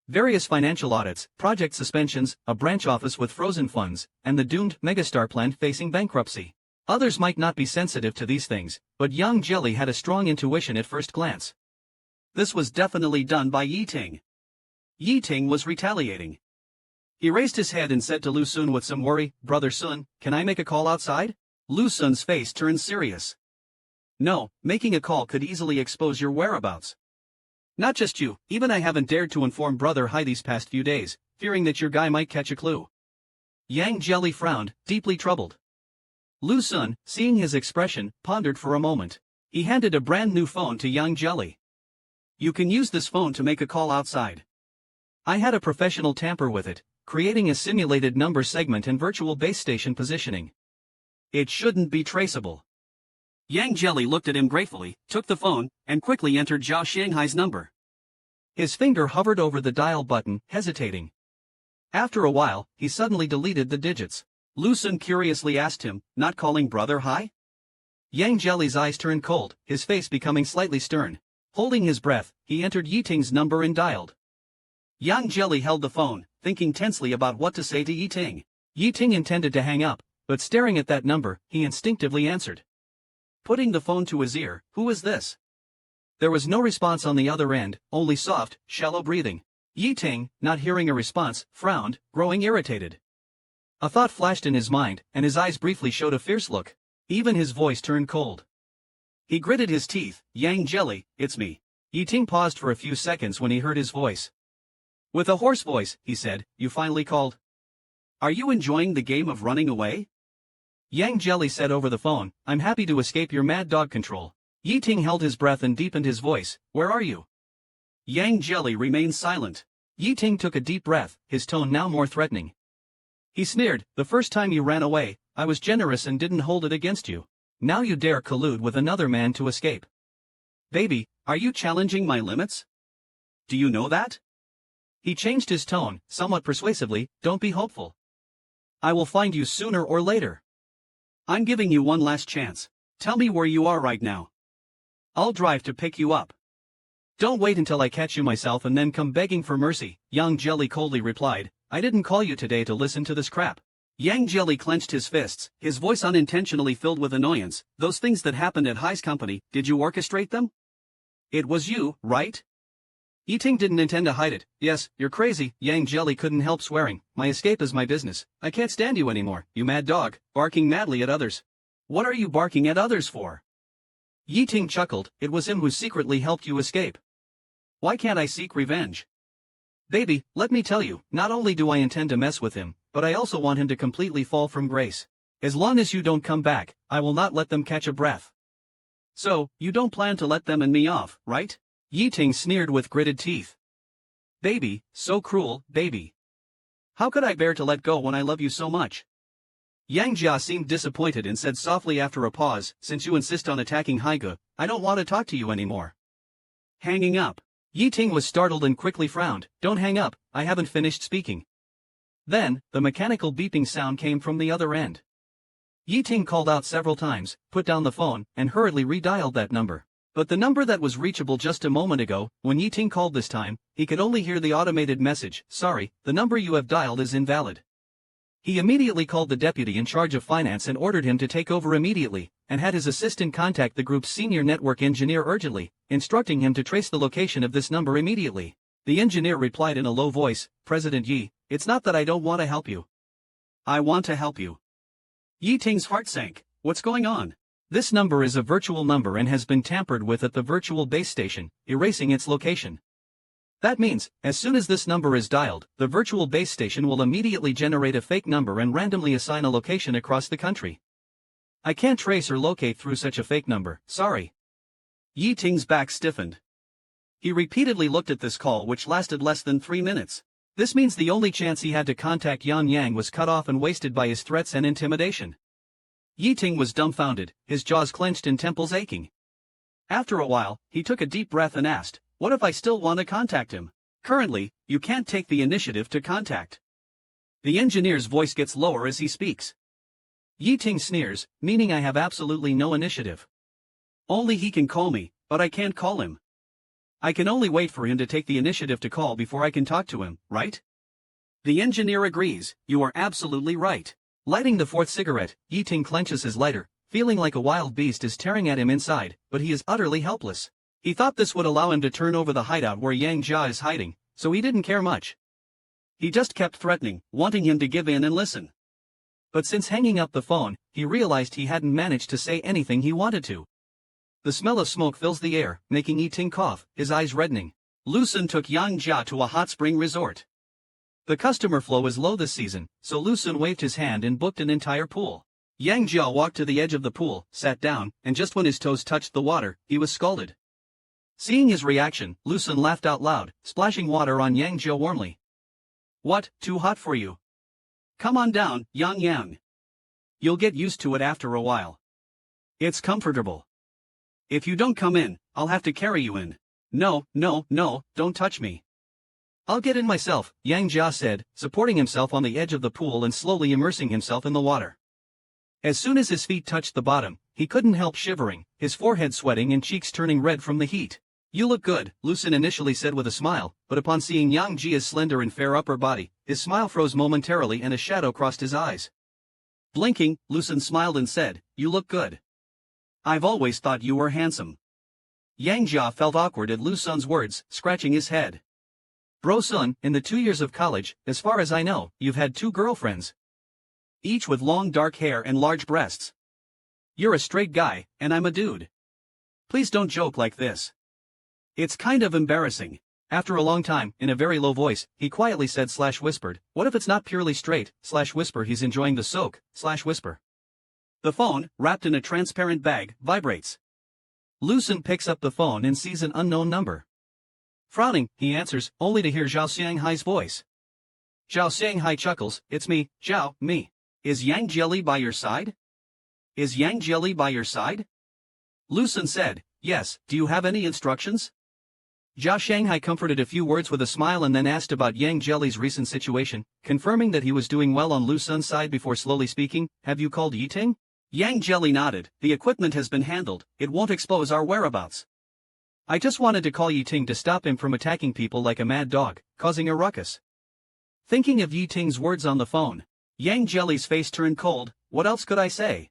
Speaker 3: Various financial audits, project suspensions, a branch office with frozen funds, and the doomed megastar plant facing bankruptcy. Others might not be sensitive to these things, but Yang Jialai had a strong intuition at first glance. This was definitely done by Yi Ting. Yi Ting was retaliating. He raised his head and said to Lu Sun with some worry, "Brother Sun, can I make a call outside?" Lu Sun's face turned serious. "No, making a call could easily expose your whereabouts. Not just you, even I haven't dared to inform Brother Hai these past few days, fearing that your guy might catch a clue." Yang Jialai frowned, deeply troubled. Lu Sun, seeing his expression, pondered for a moment. He handed a brand new phone to Yang Jialai. "You can use this phone to make a call outside. I had a professional tamper with it, creating a simulated number segment and virtual base station positioning. It shouldn't be traceable." Yang Jialai looked at him gratefully, took the phone, and quickly entered Zhao Shanghai's number. His finger hovered over the dial button, hesitating. After a while, he suddenly deleted the digits. Lu Sun curiously asked him, "Not calling brother hi?" Yang Jelly's eyes turned cold, his face becoming slightly stern. Holding his breath, he entered Yi Ting's number and dialed. Yang Jelly held the phone, thinking tensely about what to say to Yi Ting. Yi Ting intended to hang up, but staring at that number, he instinctively answered. Putting the phone to his ear, "Who is this?" There was no response on the other end, only soft, shallow breathing. Yi Ting, not hearing a response, frowned, growing irritated. A thought flashed in his mind, and his eyes briefly showed a fierce look. Even his voice turned cold. He gritted his teeth. "Yang Jelly, it's me." Yi Ting paused for a few seconds when he heard his voice. With a hoarse voice, he said, "You finally called? Are you enjoying the game of running away?" Yang Jelly said over the phone, "I'm happy to escape your mad dog control." Yi Ting held his breath and deepened his voice, "Where are you?" Yang Jelly remained silent. Yi Ting took a deep breath, his tone now more threatening. He sneered, "The first time you ran away, I was generous and didn't hold it against you. Now you dare collude with another man to escape. Baby, are you challenging my limits? Do you know that?" He changed his tone, somewhat persuasively, "Don't be hopeful. I will find you sooner or later. I'm giving you one last chance. Tell me where you are right now. I'll drive to pick you up. Don't wait until I catch you myself and then come begging for mercy." Yang Jelly coldly replied, "I didn't call you today to listen to this crap." Yang Jelly clenched his fists, his voice unintentionally filled with annoyance. "Those things that happened at High's company, did you orchestrate them? It was you, right?" Yi Ting didn't intend to hide it. "Yes, you're crazy." Yang Jelly couldn't help swearing. "My escape is my business. I can't stand you anymore, you mad dog, barking madly at others." "What are you barking at others for?" Yi Ting chuckled. "It was him who secretly helped you escape. Why can't I seek revenge? Baby, let me tell you, not only do I intend to mess with him, but I also want him to completely fall from grace. As long as you don't come back, I will not let them catch a breath." "So, you don't plan to let them and me off, right?" Yi Ting sneered with gritted teeth. "Baby, so cruel, baby. How could I bear to let go when I love you so much?" Yang Jia seemed disappointed and said softly after a pause, "Since you insist on attacking Haige, I don't want to talk to you anymore." Hanging up. Yi Ting was startled and quickly frowned. "Don't hang up, I haven't finished speaking." Then, the mechanical beeping sound came from the other end. Yi Ting called out several times, put down the phone, and hurriedly redialed that number. But the number that was reachable just a moment ago, when Yi Ting called this time, he could only hear the automated message, "Sorry, the number you have dialed is invalid." He immediately called the deputy in charge of finance and ordered him to take over immediately, and had his assistant contact the group's senior network engineer urgently, instructing him to trace the location of this number immediately. The engineer replied in a low voice, "President Yi, it's not that I don't want to help you. I want to help you." Yi Ting's heart sank. What's going on? This number is a virtual number and has been tampered with at the virtual base station, erasing its location. That means, as soon as this number is dialed, the virtual base station will immediately generate a fake number and randomly assign a location across the country. I can't trace or locate through such a fake number, sorry. Yi Ting's back stiffened. He repeatedly looked at this call, which lasted less than 3 minutes. This means the only chance he had to contact Yan Yang was cut off and wasted by his threats and intimidation. Yi Ting was dumbfounded, his jaws clenched and temples aching. After a while, he took a deep breath and asked, "What if I still want to contact him?" "Currently, you can't take the initiative to contact." The engineer's voice gets lower as he speaks. Yi Ting sneers, "Meaning I have absolutely no initiative. Only he can call me, but I can't call him. I can only wait for him to take the initiative to call before I can talk to him, right?" The engineer agrees, "You are absolutely right." Lighting the fourth cigarette, Yi Ting clenches his lighter, feeling like a wild beast is tearing at him inside, but he is utterly helpless. He thought this would allow him to turn over the hideout where Yang Jia is hiding, so he didn't care much. He just kept threatening, wanting him to give in and listen. But since hanging up the phone, he realized he hadn't managed to say anything he wanted to. The smell of smoke fills the air, making Yi Ting cough, his eyes reddening. Lu Sun took Yang Jia to a hot spring resort. The customer flow is low this season, so Lu Sun waved his hand and booked an entire pool. Yang Jia walked to the edge of the pool, sat down, and just when his toes touched the water, he was scalded. Seeing his reaction, Lu Sun laughed out loud, splashing water on Yang Jia warmly. "What, too hot for you? Come on down, Yang Yang. You'll get used to it after a while. It's comfortable. If you don't come in, I'll have to carry you in." No, no, no, don't touch me. I'll get in myself, Yang Jia said, supporting himself on the edge of the pool and slowly immersing himself in the water. As soon as his feet touched the bottom, he couldn't help shivering, his forehead sweating and cheeks turning red from the heat. You look good, Lucen initially said with a smile, but upon seeing Yang Jia's slender and fair upper body, his smile froze momentarily and a shadow crossed his eyes. Blinking, Lucen smiled and said, you look good. I've always thought you were handsome. Yang Jia felt awkward at Lu Sun's words, scratching his head. Bro Sun, in the 2 years of college, as far as I know, you've had 2 girlfriends. Each with long dark hair and large breasts. You're a straight guy, and I'm a dude. Please don't joke like this. It's kind of embarrassing. After a long time, in a very low voice, he quietly said / whispered, what if it's not purely straight, / whisper he's enjoying the soak, / whisper. The phone, wrapped in a transparent bag, vibrates. Lucen picks up the phone and sees an unknown number. Frowning, he answers, only to hear Zhao Xianghai's voice. Zhao Xianghai chuckles, it's me, Zhao, me. Is Yang Jelly by your side? Is Yang Jelly by your side? Lucen said, yes, do you have any instructions? Zhao Shanghai comforted a few words with a smile and then asked about Yang Jelly's recent situation, confirming that he was doing well on Lu Sun's side before slowly speaking, have you called Yiting? Yang Jelly nodded, the equipment has been handled, it won't expose our whereabouts. I just wanted to call Yiting to stop him from attacking people like a mad dog, causing a ruckus. Thinking of Yiting's words on the phone, Yang Jelly's face turned cold, what else could I say?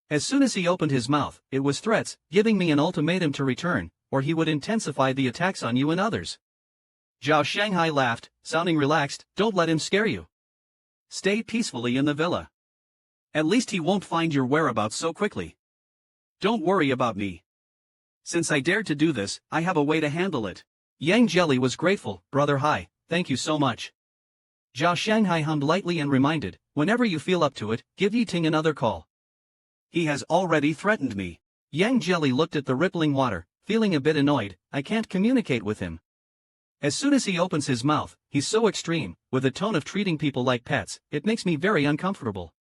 Speaker 3: As soon as he opened his mouth, it was threats, giving me an ultimatum to return, or he would intensify the attacks on you and others. Zhao Shanghai laughed, sounding relaxed, don't let him scare you. Stay peacefully in the villa. At least he won't find your whereabouts so quickly. Don't worry about me. Since I dared to do this, I have a way to handle it. Yang Jelly was grateful, brother Hai, thank you so much. Zhao Shanghai hummed lightly and reminded, whenever you feel up to it, give Yiting another call. He has already threatened me. Yang Jelly looked at the rippling water, feeling a bit annoyed, I can't communicate with him. As soon as he opens his mouth, he's so extreme, with a tone of treating people like pets, it makes me very uncomfortable.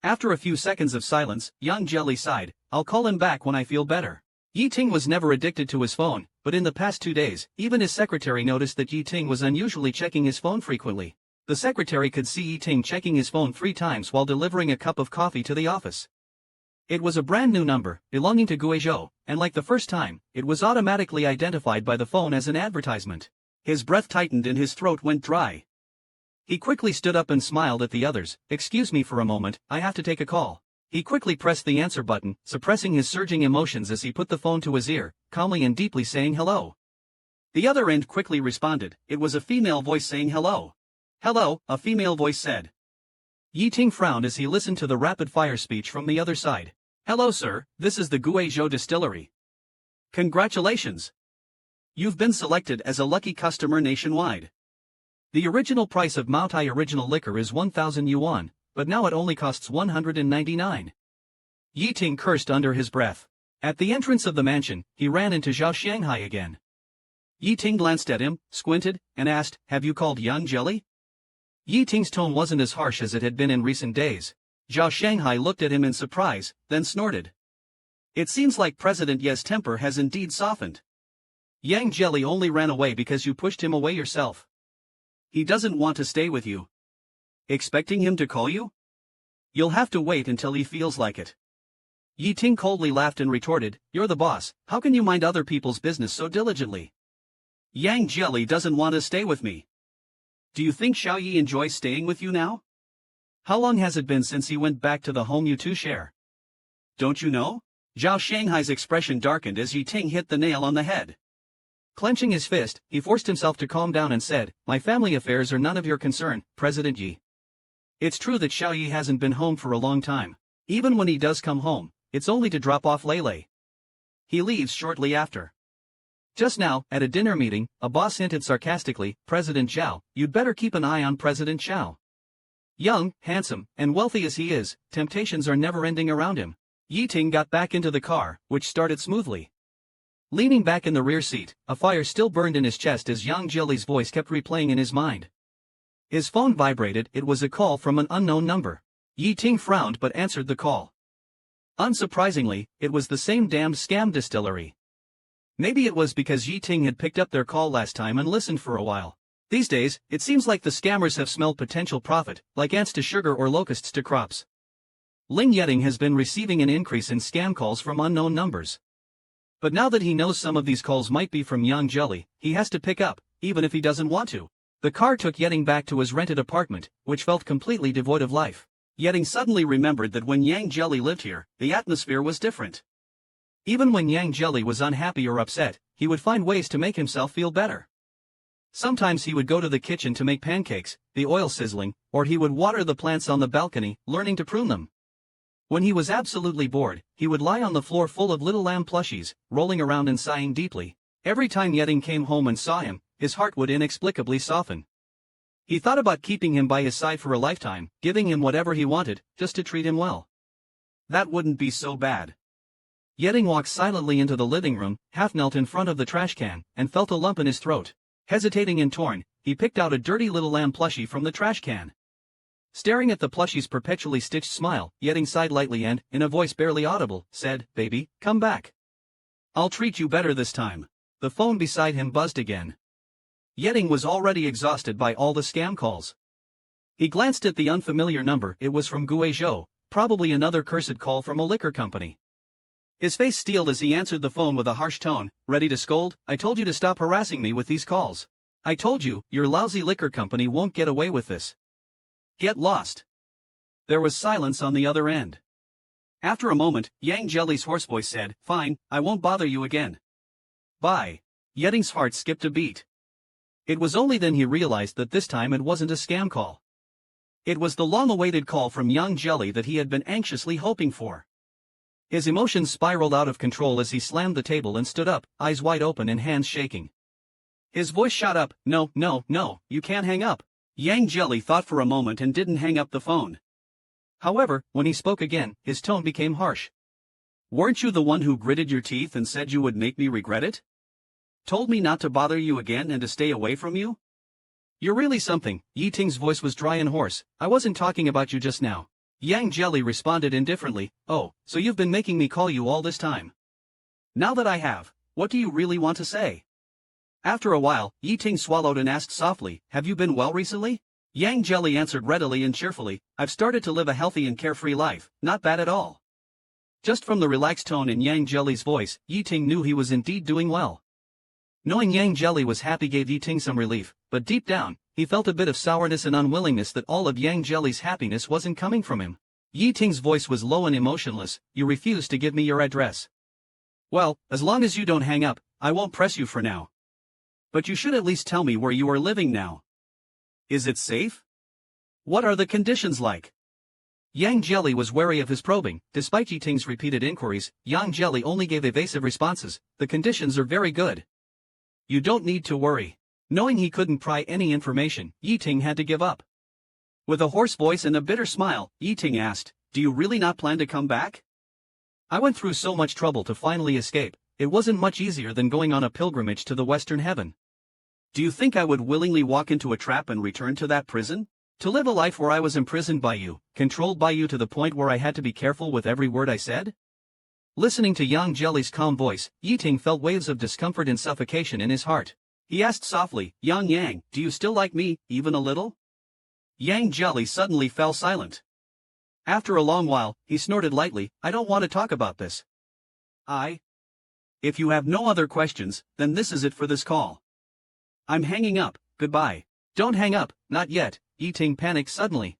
Speaker 3: After a few seconds of silence, Yang Jelly sighed, I'll call him back when I feel better. Yiting was never addicted to his phone, but in the past 2 days, even his secretary noticed that Yiting was unusually checking his phone frequently. The secretary could see Yiting checking his phone 3 times while delivering a cup of coffee to the office. It was a brand new number, belonging to Guizhou, and like the first time, it was automatically identified by the phone as an advertisement. His breath tightened and his throat went dry. He quickly stood up and smiled at the others, excuse me for a moment, I have to take a call. He quickly pressed the answer button, suppressing his surging emotions as he put the phone to his ear, calmly and deeply saying hello. The other end quickly responded, it was a female voice saying hello. Hello, a female voice said. Yiting frowned as he listened to the rapid-fire speech from the other side. Hello sir, this is the Guizhou distillery. Congratulations! You've been selected as a lucky customer nationwide. The original price of Maotai original liquor is 1,000 yuan, but now it only costs 199. Yiting cursed under his breath. At the entrance of the mansion, he ran into Zhao Shanghai again. Yiting glanced at him, squinted, and asked, have you called Yang Jelly? Yiting's tone wasn't as harsh as it had been in recent days. Zhao Shanghai looked at him in surprise, then snorted. It seems like President Ye's temper has indeed softened. Yang Jelly only ran away because you pushed him away yourself. He doesn't want to stay with you. Expecting him to call you? You'll have to wait until he feels like it. Yiting coldly laughed and retorted, you're the boss, how can you mind other people's business so diligently? Yang Jelly doesn't want to stay with me. Do you think Xiaoyi enjoys staying with you now? How long has it been since he went back to the home you two share? Don't you know? Zhao Shanghai's expression darkened as Yiting hit the nail on the head. Clenching his fist, he forced himself to calm down and said, my family affairs are none of your concern, President Yi. It's true that Xiaoyi hasn't been home for a long time. Even when he does come home, it's only to drop off Lele. He leaves shortly after. Just now, at a dinner meeting, a boss hinted sarcastically, President Zhao, you'd better keep an eye on President Zhao. Young, handsome, and wealthy as he is, temptations are never ending around him. Yiting got back into the car, which started smoothly. Leaning back in the rear seat, a fire still burned in his chest as Yang Jelly's voice kept replaying in his mind. His phone vibrated, it was a call from an unknown number. Yiting frowned but answered the call. Unsurprisingly, it was the same damned scam distillery. Maybe it was because Yi Ting had picked up their call last time and listened for a while. These days, it seems like the scammers have smelled potential profit, like ants to sugar or locusts to crops. Ling Yeting has been receiving an increase in scam calls from unknown numbers. But now that he knows some of these calls might be from Yang Jelly, he has to pick up, even if he doesn't want to. The car took Yeting back to his rented apartment, which felt completely devoid of life. Yeting suddenly remembered that when Yang Jelly lived here, the atmosphere was different. Even when Yang Jelly was unhappy or upset, he would find ways to make himself feel better. Sometimes he would go to the kitchen to make pancakes, the oil sizzling, or he would water the plants on the balcony, learning to prune them. When he was absolutely bored, he would lie on the floor full of little lamb plushies, rolling around and sighing deeply. Every time Yeting came home and saw him, his heart would inexplicably soften. He thought about keeping him by his side for a lifetime, giving him whatever he wanted, just to treat him well. That wouldn't be so bad. Yeting walked silently into the living room, half knelt in front of the trash can, and felt a lump in his throat. Hesitating and torn, he picked out a dirty little lamb plushie from the trash can. Staring at the plushie's perpetually stitched smile, Yeting sighed lightly and, in a voice barely audible, said, "Baby, come back. I'll treat you better this time." The phone beside him buzzed again. Yeting was already exhausted by all the scam calls. He glanced at the unfamiliar number. It was from Guizhou, probably another cursed call from a liquor company. His face steeled as he answered the phone with a harsh tone, ready to scold. "I told you to stop harassing me with these calls. I told you, your lousy liquor company won't get away with this. Get lost." There was silence on the other end. After a moment, Yang Jelly's hoarse voice said, "Fine, I won't bother you again. Bye." Yeting's heart skipped a beat. It was only then he realized that this time it wasn't a scam call. It was the long-awaited call from Yang Jelly that he had been anxiously hoping for. His emotions spiraled out of control as he slammed the table and stood up, eyes wide open and hands shaking. His voice shot up, "No, no, no, you can't hang up." Yang Jelly thought for a moment and didn't hang up the phone. However, when he spoke again, his tone became harsh. "Weren't you the one who gritted your teeth and said you would make me regret it? Told me not to bother you again and to stay away from you? You're really something." Yi Ting's voice was dry and hoarse. "I wasn't talking about you just now." Yang Jelly responded indifferently, "Oh, so you've been making me call you all this time. Now that I have, what do you really want to say?" After a while, Yi Ting swallowed and asked softly, "Have you been well recently?" Yang Jelly answered readily and cheerfully, "I've started to live a healthy and carefree life, not bad at all." Just from the relaxed tone in Yang Jelly's voice, Yi Ting knew he was indeed doing well. Knowing Yang Jelly was happy gave Yi Ting some relief, but deep down, he felt a bit of sourness and unwillingness that all of Yang Jelly's happiness wasn't coming from him. Yi Ting's voice was low and emotionless. "You refuse to give me your address. Well, as long as you don't hang up, I won't press you for now. But you should at least tell me where you are living now. Is it safe? What are the conditions like?" Yang Jelly was wary of his probing. Despite Yi Ting's repeated inquiries, Yang Jelly only gave evasive responses. "The conditions are very good. You don't need to worry." Knowing he couldn't pry any information, Yi Ting had to give up. With a hoarse voice and a bitter smile, Yi Ting asked, "Do you really not plan to come back? I went through so much trouble to finally escape. It wasn't much easier than going on a pilgrimage to the Western Heaven. Do you think I would willingly walk into a trap and return to that prison? To live a life where I was imprisoned by you, controlled by you to the point where I had to be careful with every word I said?" Listening to Yang Jelly's calm voice, Yi Ting felt waves of discomfort and suffocation in his heart. He asked softly, Yang, do you still like me, even a little?" Yang Jelly suddenly fell silent. After a long while, he snorted lightly, "I don't want to talk about this. If you have no other questions, then this is it for this call. I'm hanging up, goodbye." "Don't hang up, not yet," Yi Ting panicked suddenly.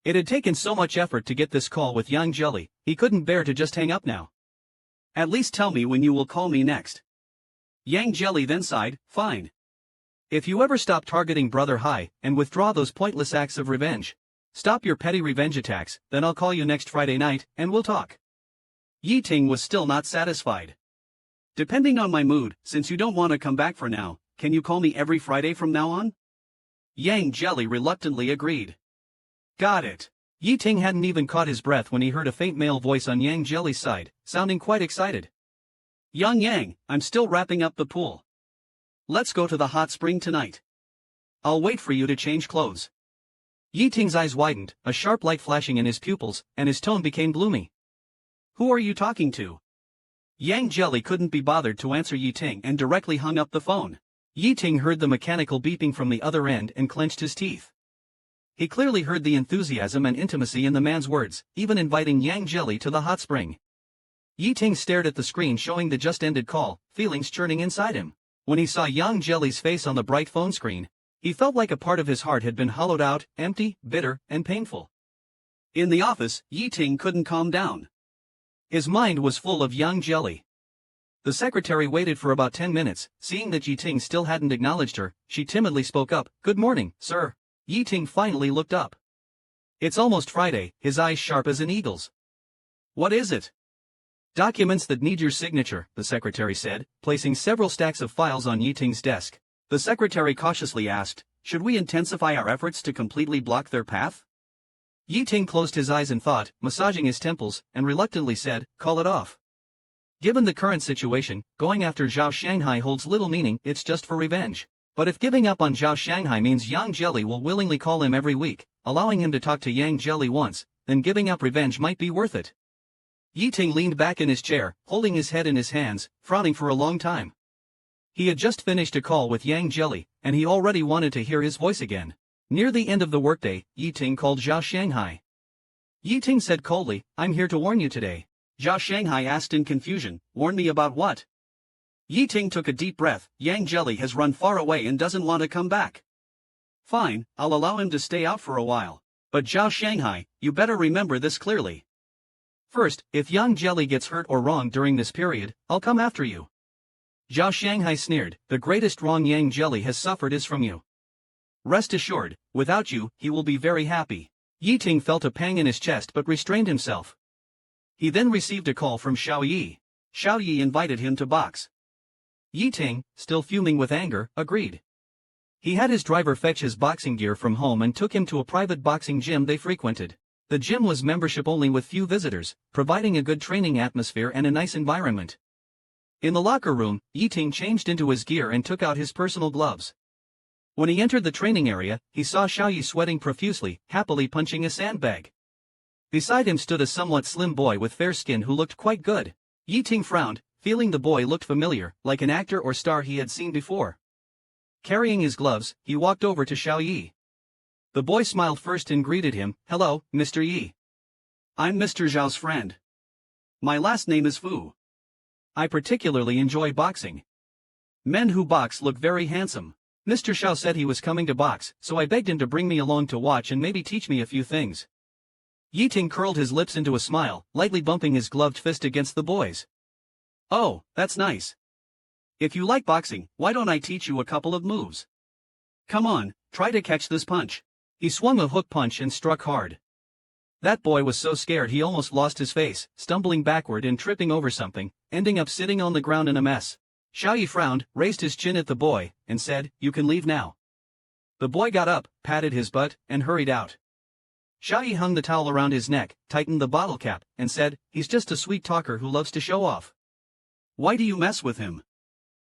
Speaker 3: It had taken so much effort to get this call with Yang Jelly, he couldn't bear to just hang up now. "At least tell me when you will call me next." Yang Jelly then sighed, "Fine. If you ever stop targeting Brother Hai, and withdraw those pointless acts of revenge, stop your petty revenge attacks, then I'll call you next Friday night, and we'll talk." Yi Ting was still not satisfied. "Depending on my mood, since you don't want to come back for now, can you call me every Friday from now on?" Yang Jelly reluctantly agreed. "Got it." Yi Ting hadn't even caught his breath when he heard a faint male voice on Yang Jelly's side, sounding quite excited. Yang, I'm still wrapping up the pool. Let's go to the hot spring tonight. I'll wait for you to change clothes." Yi Ting's eyes widened, a sharp light flashing in his pupils, and his tone became gloomy. "Who are you talking to?" Yang Jelly couldn't be bothered to answer Yi Ting and directly hung up the phone. Yi Ting heard the mechanical beeping from the other end and clenched his teeth. He clearly heard the enthusiasm and intimacy in the man's words, even inviting Yang Jelly to the hot spring. Yi Ting stared at the screen showing the just-ended call, feelings churning inside him. When he saw Yang Jelly's face on the bright phone screen, he felt like a part of his heart had been hollowed out, empty, bitter, and painful. In the office, Yi Ting couldn't calm down. His mind was full of Yang Jelly. The secretary waited for about 10 minutes, seeing that Yi Ting still hadn't acknowledged her, she timidly spoke up, "Good morning, sir." Yi Ting finally looked up. It's almost Friday, his eyes sharp as an eagle's. "What is it?" "Documents that need your signature," the secretary said, placing several stacks of files on Yi Ting's desk. The secretary cautiously asked, "Should we intensify our efforts to completely block their path?" Yi Ting closed his eyes in thought, massaging his temples, and reluctantly said, "Call it off. Given the current situation, going after Zhao Shanghai holds little meaning, it's just for revenge. But if giving up on Zhao Shanghai means Yang Jelly will willingly call him every week, allowing him to talk to Yang Jelly once, then giving up revenge might be worth it." Yi Ting leaned back in his chair, holding his head in his hands, frowning for a long time. He had just finished a call with Yang Jelly, and he already wanted to hear his voice again. Near the end of the workday, Yi Ting called Zhao Shanghai. Yi Ting said coldly, "I'm here to warn you today." Zhao Shanghai asked in confusion, "Warn me about what?" Yi Ting took a deep breath. "Yang Jelly has run far away and doesn't want to come back." "Fine, I'll allow him to stay out for a while. But Zhao Shanghai, you better remember this clearly. First, if Yang Jelly gets hurt or wronged during this period, I'll come after you." Zhao Shanghai sneered, "The greatest wrong Yang Jelly has suffered is from you. Rest assured, without you, he will be very happy." Yi Ting felt a pang in his chest but restrained himself. He then received a call from Xiao Yi. Xiao Yi invited him to box. Yi Ting, still fuming with anger, agreed. He had his driver fetch his boxing gear from home and took him to a private boxing gym they frequented. The gym was membership only with few visitors, providing a good training atmosphere and a nice environment. In the locker room, Yi Ting changed into his gear and took out his personal gloves. When he entered the training area, he saw Xiao Yi sweating profusely, happily punching a sandbag. Beside him stood a somewhat slim boy with fair skin who looked quite good. Yi Ting frowned, feeling the boy looked familiar, like an actor or star he had seen before. Carrying his gloves, he walked over to Xiao Yi. The boy smiled first and greeted him, "Hello, Mr. Yi. I'm Mr. Zhao's friend. My last name is Fu. I particularly enjoy boxing. Men who box look very handsome. Mr. Xiao said he was coming to box, so I begged him to bring me along to watch and maybe teach me a few things." Yi Ting curled his lips into a smile, lightly bumping his gloved fist against the boy's. "Oh, that's nice. If you like boxing, why don't I teach you a couple of moves? Come on, try to catch this punch." He swung a hook punch and struck hard. That boy was so scared he almost lost his face, stumbling backward and tripping over something, ending up sitting on the ground in a mess. Xiao Yi frowned, raised his chin at the boy, and said, "You can leave now." The boy got up, patted his butt, and hurried out. Xiao Yi hung the towel around his neck, tightened the bottle cap, and said, "He's just a sweet talker who loves to show off. Why do you mess with him?"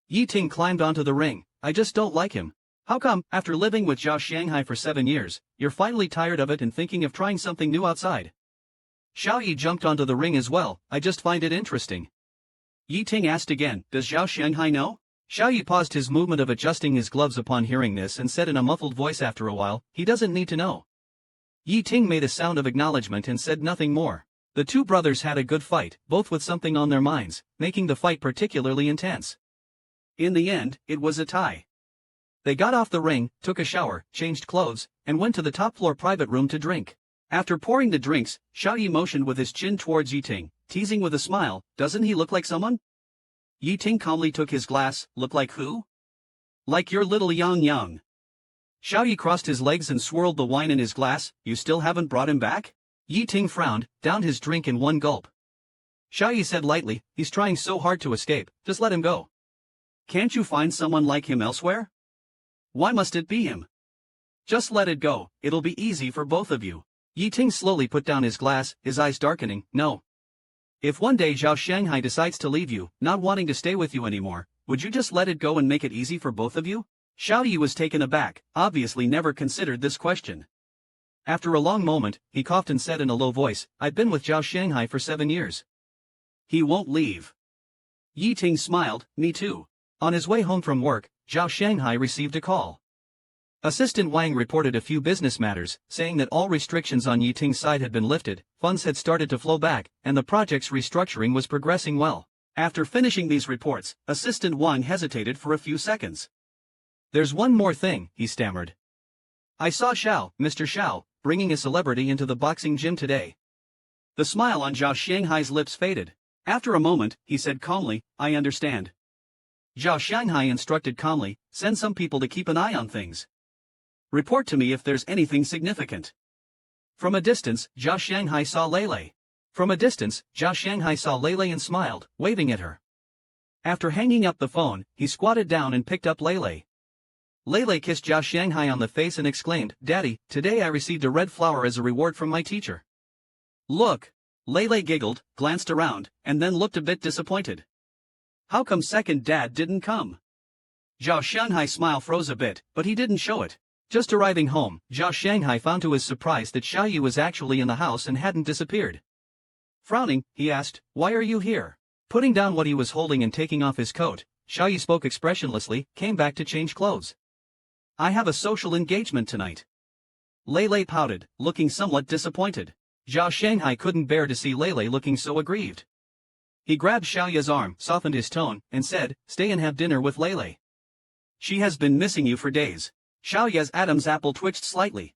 Speaker 3: Yi Ting climbed onto the ring. "I just don't like him." "How come, after living with Zhao Shanghai for 7 years, you're finally tired of it and thinking of trying something new outside?" Xiao Yi jumped onto the ring as well. "I just find it interesting." Yi Ting asked again, "Does Zhao Shanghai know?" Xiao Yi paused his movement of adjusting his gloves upon hearing this and said in a muffled voice after a while, "He doesn't need to know." Yi Ting made a sound of acknowledgement and said nothing more. The two brothers had a good fight, both with something on their minds, making the fight particularly intense. In the end, it was a tie. They got off the ring, took a shower, changed clothes, and went to the top-floor private room to drink. After pouring the drinks, Xiao Yi motioned with his chin towards Yi Ting, teasing with a smile, "Doesn't he look like someone?" Yi Ting calmly took his glass. "Look like who?" "Like your little Yang. Xiao Yi crossed his legs and swirled the wine in his glass. "You still haven't brought him back?" Yi Ting frowned, downed his drink in one gulp. Xiao Yi said lightly, "He's trying so hard to escape, just let him go." "Can't you find someone like him elsewhere? Why must it be him? Just let it go, it'll be easy for both of you." Yi Ting slowly put down his glass, his eyes darkening. "No. If one day Zhao Shanghai decides to leave you, not wanting to stay with you anymore, would you just let it go and make it easy for both of you?" Xiao Yi was taken aback, obviously never considered this question. After a long moment, he coughed and said in a low voice, "I've been with Zhao Shanghai for 7 years. He won't leave. Yi Ting smiled, me too. On his way home from work, Zhao Shanghai received a call. Assistant Wang reported a few business matters, saying that all restrictions on Yi Ting's side had been lifted, funds had started to flow back, and the project's restructuring was progressing well. After finishing these reports, Assistant Wang hesitated for a few seconds. "There's one more thing," he stammered. "I saw Mr. Xiao, bringing a celebrity into the boxing gym today." The smile on Zhao Shanghai's lips faded. After a moment, he said calmly, "I understand." Zhao Shanghai instructed calmly, "Send some people to keep an eye on things. Report to me if there's anything significant." From a distance, Zhao Shanghai saw Lele. And smiled, waving at her. After hanging up the phone, he squatted down and picked up Lele. Lele kissed Zhao Shanghai on the face and exclaimed, "Daddy, today I received a red flower as a reward from my teacher." "Look." Lele giggled, glanced around, and then looked a bit disappointed. "How come second dad didn't come?" Zhao Shanghai's smile froze a bit, but he didn't show it. Just arriving home, Zhao Shanghai found to his surprise that Xiaoyi was actually in the house and hadn't disappeared. Frowning, he asked, "Why are you here?" Putting down what he was holding and taking off his coat, Xiaoyi spoke expressionlessly, came back to change clothes. "I have a social engagement tonight." Lele pouted, looking somewhat disappointed. Zhao Shanghai couldn't bear to see Lele looking so aggrieved. He grabbed Xiaoyi's arm, softened his tone, and said, "Stay and have dinner with Lele. She has been missing you for days." Xiaoyi's Adam's apple twitched slightly.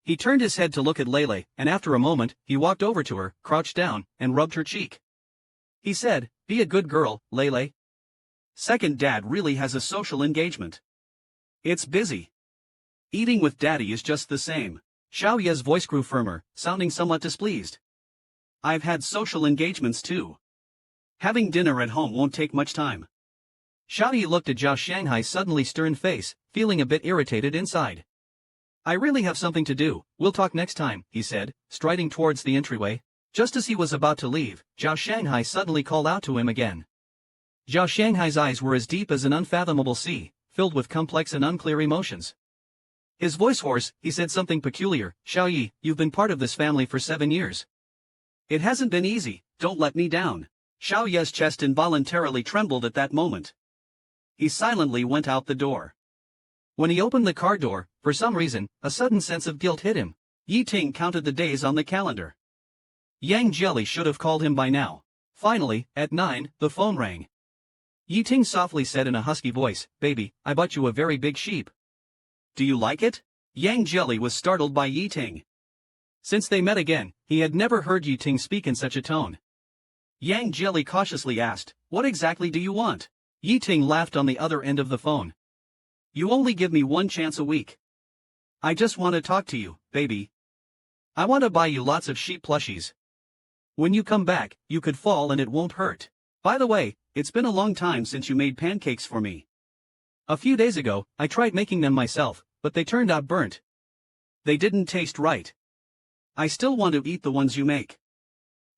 Speaker 3: He turned his head to look at Lele, and after a moment, he walked over to her, crouched down, and rubbed her cheek. He said, "Be a good girl, Lele. Second dad really has a social engagement. It's busy. Eating with daddy is just the same." Xiaoyi's voice grew firmer, sounding somewhat displeased. "I've had social engagements too. Having dinner at home won't take much time." Xiaoyi looked at Zhao Shanghai's suddenly stern face, feeling a bit irritated inside. "I really have something to do, we'll talk next time," he said, striding towards the entryway. Just as he was about to leave, Zhao Shanghai suddenly called out to him again. Zhao Shanghai's eyes were as deep as an unfathomable sea, filled with complex and unclear emotions. His voice hoarse, he said something peculiar, "Xiaoyi, you've been part of this family for 7 years. It hasn't been easy, don't let me down." Xiaoyi's chest involuntarily trembled at that moment. He silently went out the door. When he opened the car door, for some reason, a sudden sense of guilt hit him. Yi Ting counted the days on the calendar. Yang Jelly should have called him by now. Finally, at 9, the phone rang. Yi Ting softly said in a husky voice, "Baby, I bought you a very big sheep. Do you like it?" Yang Jelly was startled by Yi Ting. Since they met again, he had never heard Yi Ting speak in such a tone. Yang Jelly cautiously asked, "What exactly do you want?" Yi Ting laughed on the other end of the phone. "You only give me one chance a week. I just want to talk to you, baby. I want to buy you lots of sheep plushies. When you come back, you could fall and it won't hurt. By the way, it's been a long time since you made pancakes for me. A few days ago, I tried making them myself, but they turned out burnt. They didn't taste right. I still want to eat the ones you make."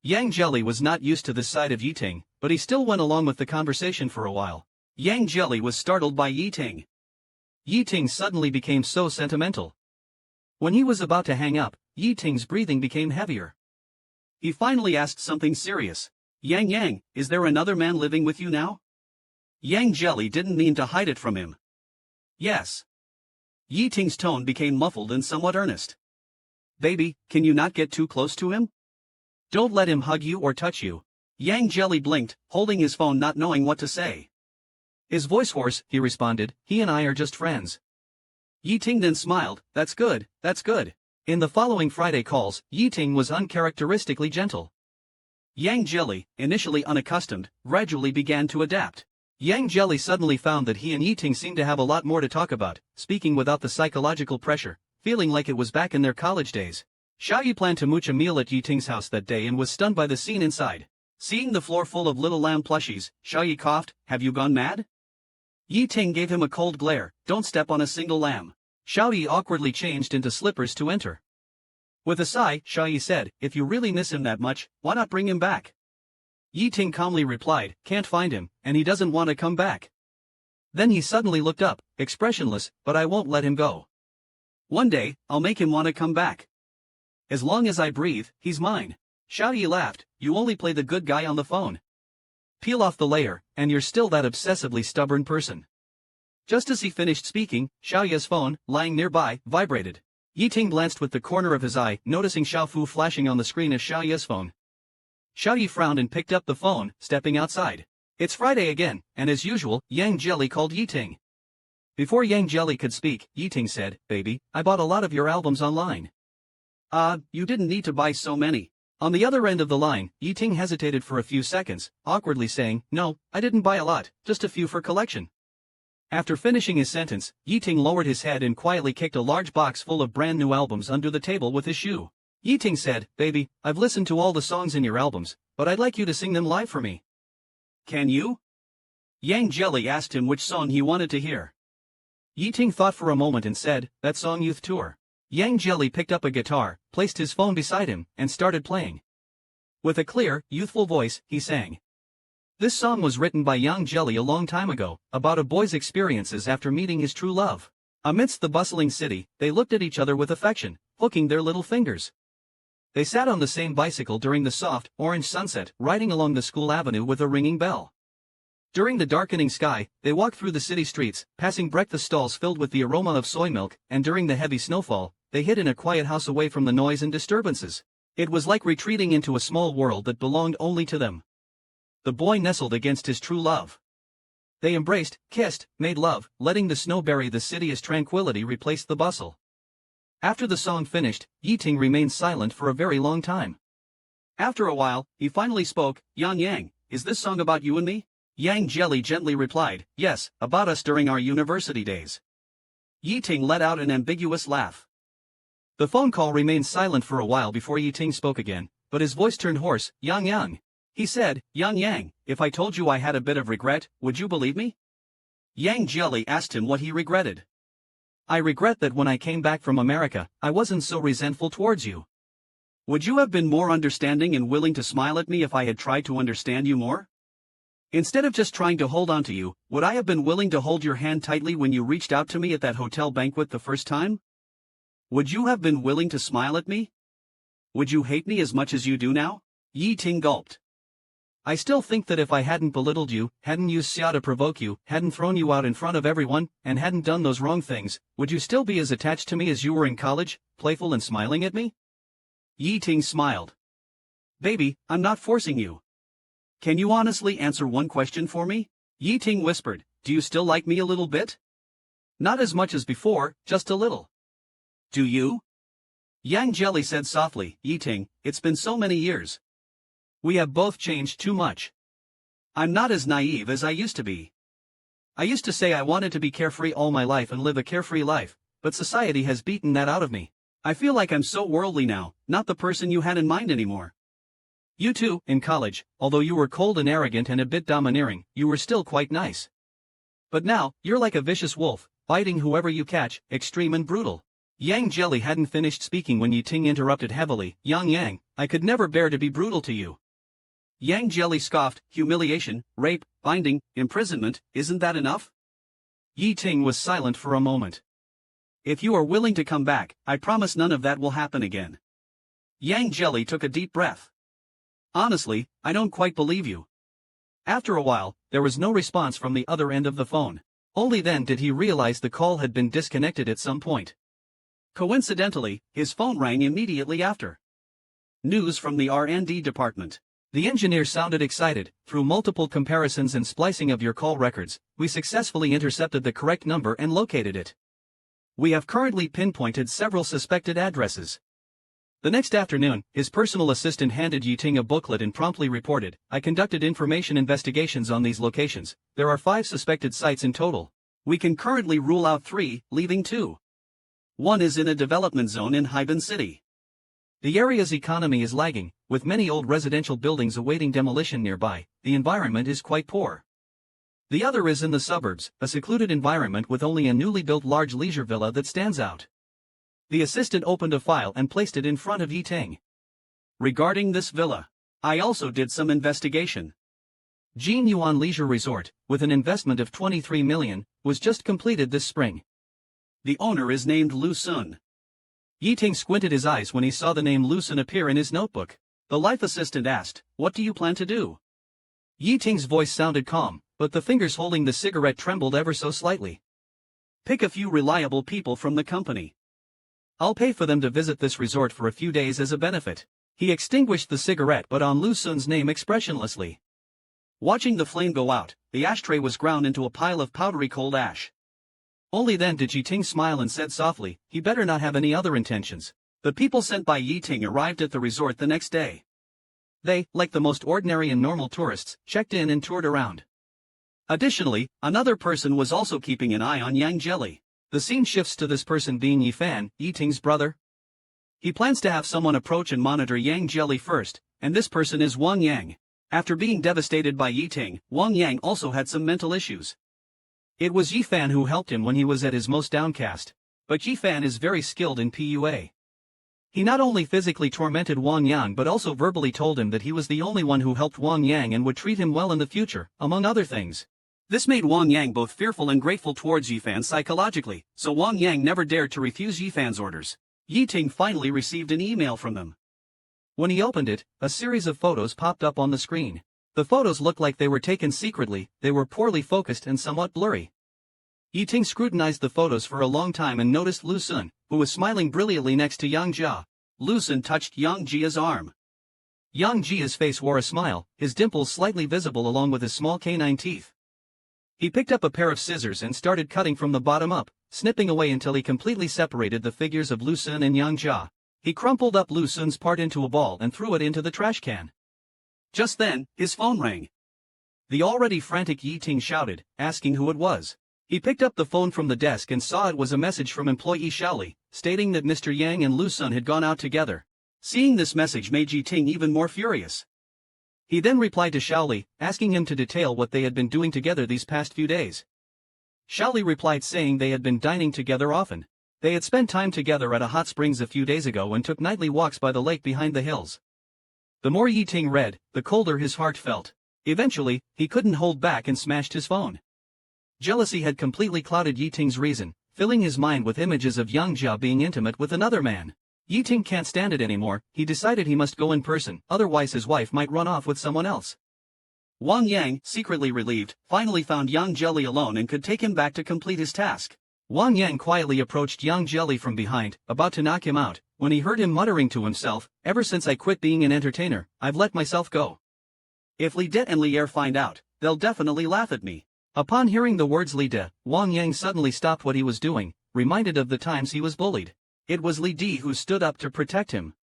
Speaker 3: Yang Jelly was not used to this side of Yi Ting, but he still went along with the conversation for a while. Yang Jelly was startled by Yi Ting. Yi Ting suddenly became so sentimental. When he was about to hang up, Yi Ting's breathing became heavier. He finally asked something serious. Yang, is there another man living with you now?" Yang Jelly didn't mean to hide it from him. "Yes." Yi Ting's tone became muffled and somewhat earnest. "Baby, can you not get too close to him? Don't let him hug you or touch you." Yang Jelly blinked, holding his phone not knowing what to say. His voice hoarse, he responded, "He and I are just friends." Yi Ting then smiled, That's good, that's good." In the following Friday calls, Yi Ting was uncharacteristically gentle. Yang Jelly, initially unaccustomed, gradually began to adapt. Yang Jelly suddenly found that he and Yi Ting seemed to have a lot more to talk about, speaking without the psychological pressure, feeling like it was back in their college days. Xiaoyi planned to mooch a meal at Yi Ting's house that day and was stunned by the scene inside. Seeing the floor full of little lamb plushies, Xiaoyi coughed, "Have you gone mad?" Yi Ting gave him a cold glare, "Don't step on a single lamb." Xiaoyi awkwardly changed into slippers to enter. With a sigh, Xiaoyi said, "If you really miss him that much, why not bring him back?" Yi Ting calmly replied, "Can't find him, and he doesn't want to come back." Then he suddenly looked up, expressionless, "But I won't let him go. One day, I'll make him want to come back. As long as I breathe, he's mine." Xiaoyi laughed, "You only play the good guy on the phone. Peel off the layer, and you're still that obsessively stubborn person. Just as he finished speaking, Xiaoya's phone, lying nearby, vibrated. Yi Ting glanced with the corner of his eye, noticing Xiao Fu flashing on the screen as Xiaoya's phone. Xiao Yi frowned and picked up the phone, stepping outside. It's Friday again, and as usual, Yang Jelly called Yi Ting. Before Yang Jelly could speak, Yi Ting said, "Baby, I bought a lot of your albums online." You didn't need to buy so many. On the other end of the line, Yi Ting hesitated for a few seconds, awkwardly saying, "No, I didn't buy a lot, just a few for collection." After finishing his sentence, Yi Ting lowered his head and quietly kicked a large box full of brand new albums under the table with his shoe. Yi Ting said, "Baby, I've listened to all the songs in your albums, but I'd like you to sing them live for me." "Can you?" Yang Jelly asked him which song he wanted to hear. Yi Ting thought for a moment and said, "That song Youth Tour." Yang Jelly picked up a guitar, placed his phone beside him, and started playing. With a clear, youthful voice, he sang. This song was written by Yang Jelly a long time ago, about a boy's experiences after meeting his true love. Amidst the bustling city, they looked at each other with affection, hooking their little fingers. They sat on the same bicycle during the soft, orange sunset, riding along the school avenue with a ringing bell. During the darkening sky, they walked through the city streets, passing breakfast stalls filled with the aroma of soy milk, and during the heavy snowfall, they hid in a quiet house away from the noise and disturbances. It was like retreating into a small world that belonged only to them. The boy nestled against his true love. They embraced, kissed, made love, letting the snow bury the city as tranquility replaced the bustle. After the song finished, Yi Ting remained silent for a very long time. After a while, he finally spoke, Yang, is this song about you and me?" Yang Jelly gently replied, "Yes, about us during our university days." Yi Ting let out an ambiguous laugh. The phone call remained silent for a while before Yi Ting spoke again, but his voice turned hoarse, Yang. He said, Yang, if I told you I had a bit of regret, would you believe me?" Yang Jelly asked him what he regretted. "I regret that when I came back from America, I wasn't so resentful towards you. Would you have been more understanding and willing to smile at me if I had tried to understand you more? Instead of just trying to hold on to you, would I have been willing to hold your hand tightly when you reached out to me at that hotel banquet the first time? Would you have been willing to smile at me? Would you hate me as much as you do now?" Yi Ting gulped. "I still think that if I hadn't belittled you, hadn't used Xia to provoke you, hadn't thrown you out in front of everyone, and hadn't done those wrong things, would you still be as attached to me as you were in college, playful and smiling at me?" Yi Ting smiled. "Baby, I'm not forcing you. Can you honestly answer one question for me?" Yi Ting whispered, "Do you still like me a little bit?" "Not as much as before, just a little." "Do you?" Yang Jelly said softly, "Yi Ting, it's been so many years. We have both changed too much. I'm not as naive as I used to be. I used to say I wanted to be carefree all my life and live a carefree life, but society has beaten that out of me. I feel like I'm so worldly now, not the person you had in mind anymore. You too, in college, although you were cold and arrogant and a bit domineering, you were still quite nice. But now, you're like a vicious wolf, biting whoever you catch, extreme and brutal." Yang Jelly hadn't finished speaking when Yi Ting interrupted heavily, Yang, I could never bear to be brutal to you." Yang Jelly scoffed, "Humiliation, rape, binding, imprisonment, isn't that enough?" Yi Ting was silent for a moment. "If you are willing to come back, I promise none of that will happen again." Yang Jelly took a deep breath. "Honestly, I don't quite believe you." After a while, there was no response from the other end of the phone. Only then did he realize the call had been disconnected at some point. Coincidentally, his phone rang immediately after. News from the R&D department. The engineer sounded excited. "Through multiple comparisons and splicing of your call records, we successfully intercepted the correct number and located it. We have currently pinpointed several suspected addresses." The next afternoon, his personal assistant handed Yi Ting a booklet and promptly reported, "I conducted information investigations on these locations. There are 5 suspected sites in total. We can currently rule out 3, leaving 2. One is in a development zone in Haiban City. The area's economy is lagging, with many old residential buildings awaiting demolition nearby. The environment is quite poor. The other is in the suburbs, a secluded environment with only a newly built large leisure villa that stands out." The assistant opened a file and placed it in front of Yi Ting. "Regarding this villa, I also did some investigation. Jin Yuan Leisure Resort, with an investment of 23 million, was just completed this spring. The owner is named Lu Sun." Yi Ting squinted his eyes when he saw the name Lu Sun appear in his notebook. The life assistant asked, "What do you plan to do?" Yi Ting's voice sounded calm, but the fingers holding the cigarette trembled ever so slightly. Pick a few reliable people from the company. I'll pay for them to visit this resort for a few days as a benefit. He extinguished the cigarette but on Lu Sun's name expressionlessly. Watching the flame go out, the ashtray was ground into a pile of powdery cold ash. Only then did Yi Ting smile and said softly, he better not have any other intentions. The people sent by Yi Ting arrived at the resort the next day. They, like the most ordinary and normal tourists, checked in and toured around. Additionally, another person was also keeping an eye on Yang Jelly. The scene shifts to this person being Yi Fan, Yi Ting's brother. He plans to have someone approach and monitor Yang Jelly first, and this person is Wang Yang. After being devastated by Yi Ting, Wang Yang also had some mental issues. It was Yi Fan who helped him when he was at his most downcast. But Yi Fan is very skilled in PUA. He not only physically tormented Wang Yang but also verbally told him that he was the only one who helped Wang Yang and would treat him well in the future, among other things. This made Wang Yang both fearful and grateful towards Yi Fan psychologically, so Wang Yang never dared to refuse Yi Fan's orders. Yi Ting finally received an email from them. When he opened it, a series of photos popped up on the screen. The photos looked like they were taken secretly, they were poorly focused and somewhat blurry. Yi Ting scrutinized the photos for a long time and noticed Lu Sun, who was smiling brilliantly next to Yang Jia. Lu Sun touched Yang Jia's arm. Yang Jia's face wore a smile, his dimples slightly visible along with his small canine teeth. He picked up a pair of scissors and started cutting from the bottom up, snipping away until he completely separated the figures of Lu Sun and Yang Jia. He crumpled up Lu Sun's part into a ball and threw it into the trash can. Just then, his phone rang. The already frantic Yi Ting shouted, asking who it was. He picked up the phone from the desk and saw it was a message from employee Xiaoli, stating that Mr. Yang and Lu Sun had gone out together. Seeing this message made Yi Ting even more furious. He then replied to Xiaoli, asking him to detail what they had been doing together these past few days. Xiaoli replied saying they had been dining together often. They had spent time together at a hot springs a few days ago and took nightly walks by the lake behind the hills. The more Yi Ting read, the colder his heart felt. Eventually, he couldn't hold back and smashed his phone. Jealousy had completely clouded Yi Ting's reason, filling his mind with images of Yang Jia being intimate with another man. Yi Ting can't stand it anymore, he decided he must go in person, otherwise his wife might run off with someone else. Wang Yang, secretly relieved, finally found Yang Jelly alone and could take him back to complete his task. Wang Yang quietly approached Yang Jelly from behind, about to knock him out, when he heard him muttering to himself, ever since I quit being an entertainer, I've let myself go. If Li De and Li Er find out, they'll definitely laugh at me. Upon hearing the words Li De, Wang Yang suddenly stopped what he was doing, reminded of the times he was bullied. It was Li De who stood up to protect him.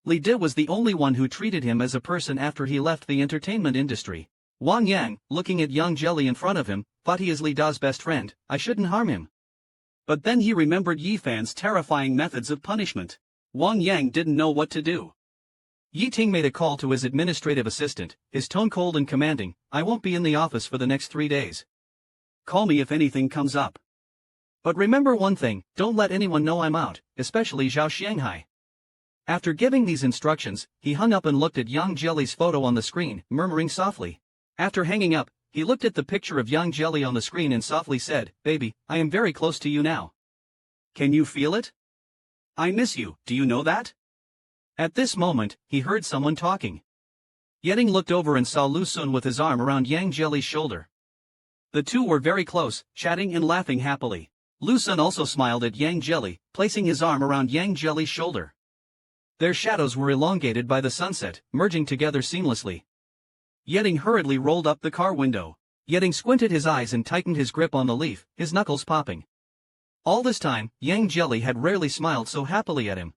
Speaker 3: Li De was the only one who treated him as a person after he left the entertainment industry. Wang Yang, looking at Yang Jelly in front of him, thought he is Li De's best friend, I shouldn't harm him. But then he remembered Yi Fan's terrifying methods of punishment. Wang Yang didn't know what to do. Yi Ting made a call to his administrative assistant, his tone cold and commanding, I won't be in the office for the next 3 days. Call me if anything comes up. But remember one thing, don't let anyone know I'm out, especially Zhao Xianghai. After giving these instructions, he hung up and looked at Yang Jelly's photo on the screen, murmuring softly. After hanging up, he looked at the picture of Yang Jelly on the screen and softly said, Baby, I am very close to you now. Can you feel it? I miss you, do you know that? At this moment, he heard someone talking. Yeting looked over and saw Lu Sun with his arm around Yang Jelly's shoulder. The two were very close, chatting and laughing happily. Lu Sun also smiled at Yang Jelly, placing his arm around Yang Jelly's shoulder. Their shadows were elongated by the sunset, merging together seamlessly. Yeting hurriedly rolled up the car window. Yeting squinted his eyes and tightened his grip on the leaf, his knuckles popping. All this time, Yang Jelly had rarely smiled so happily at him.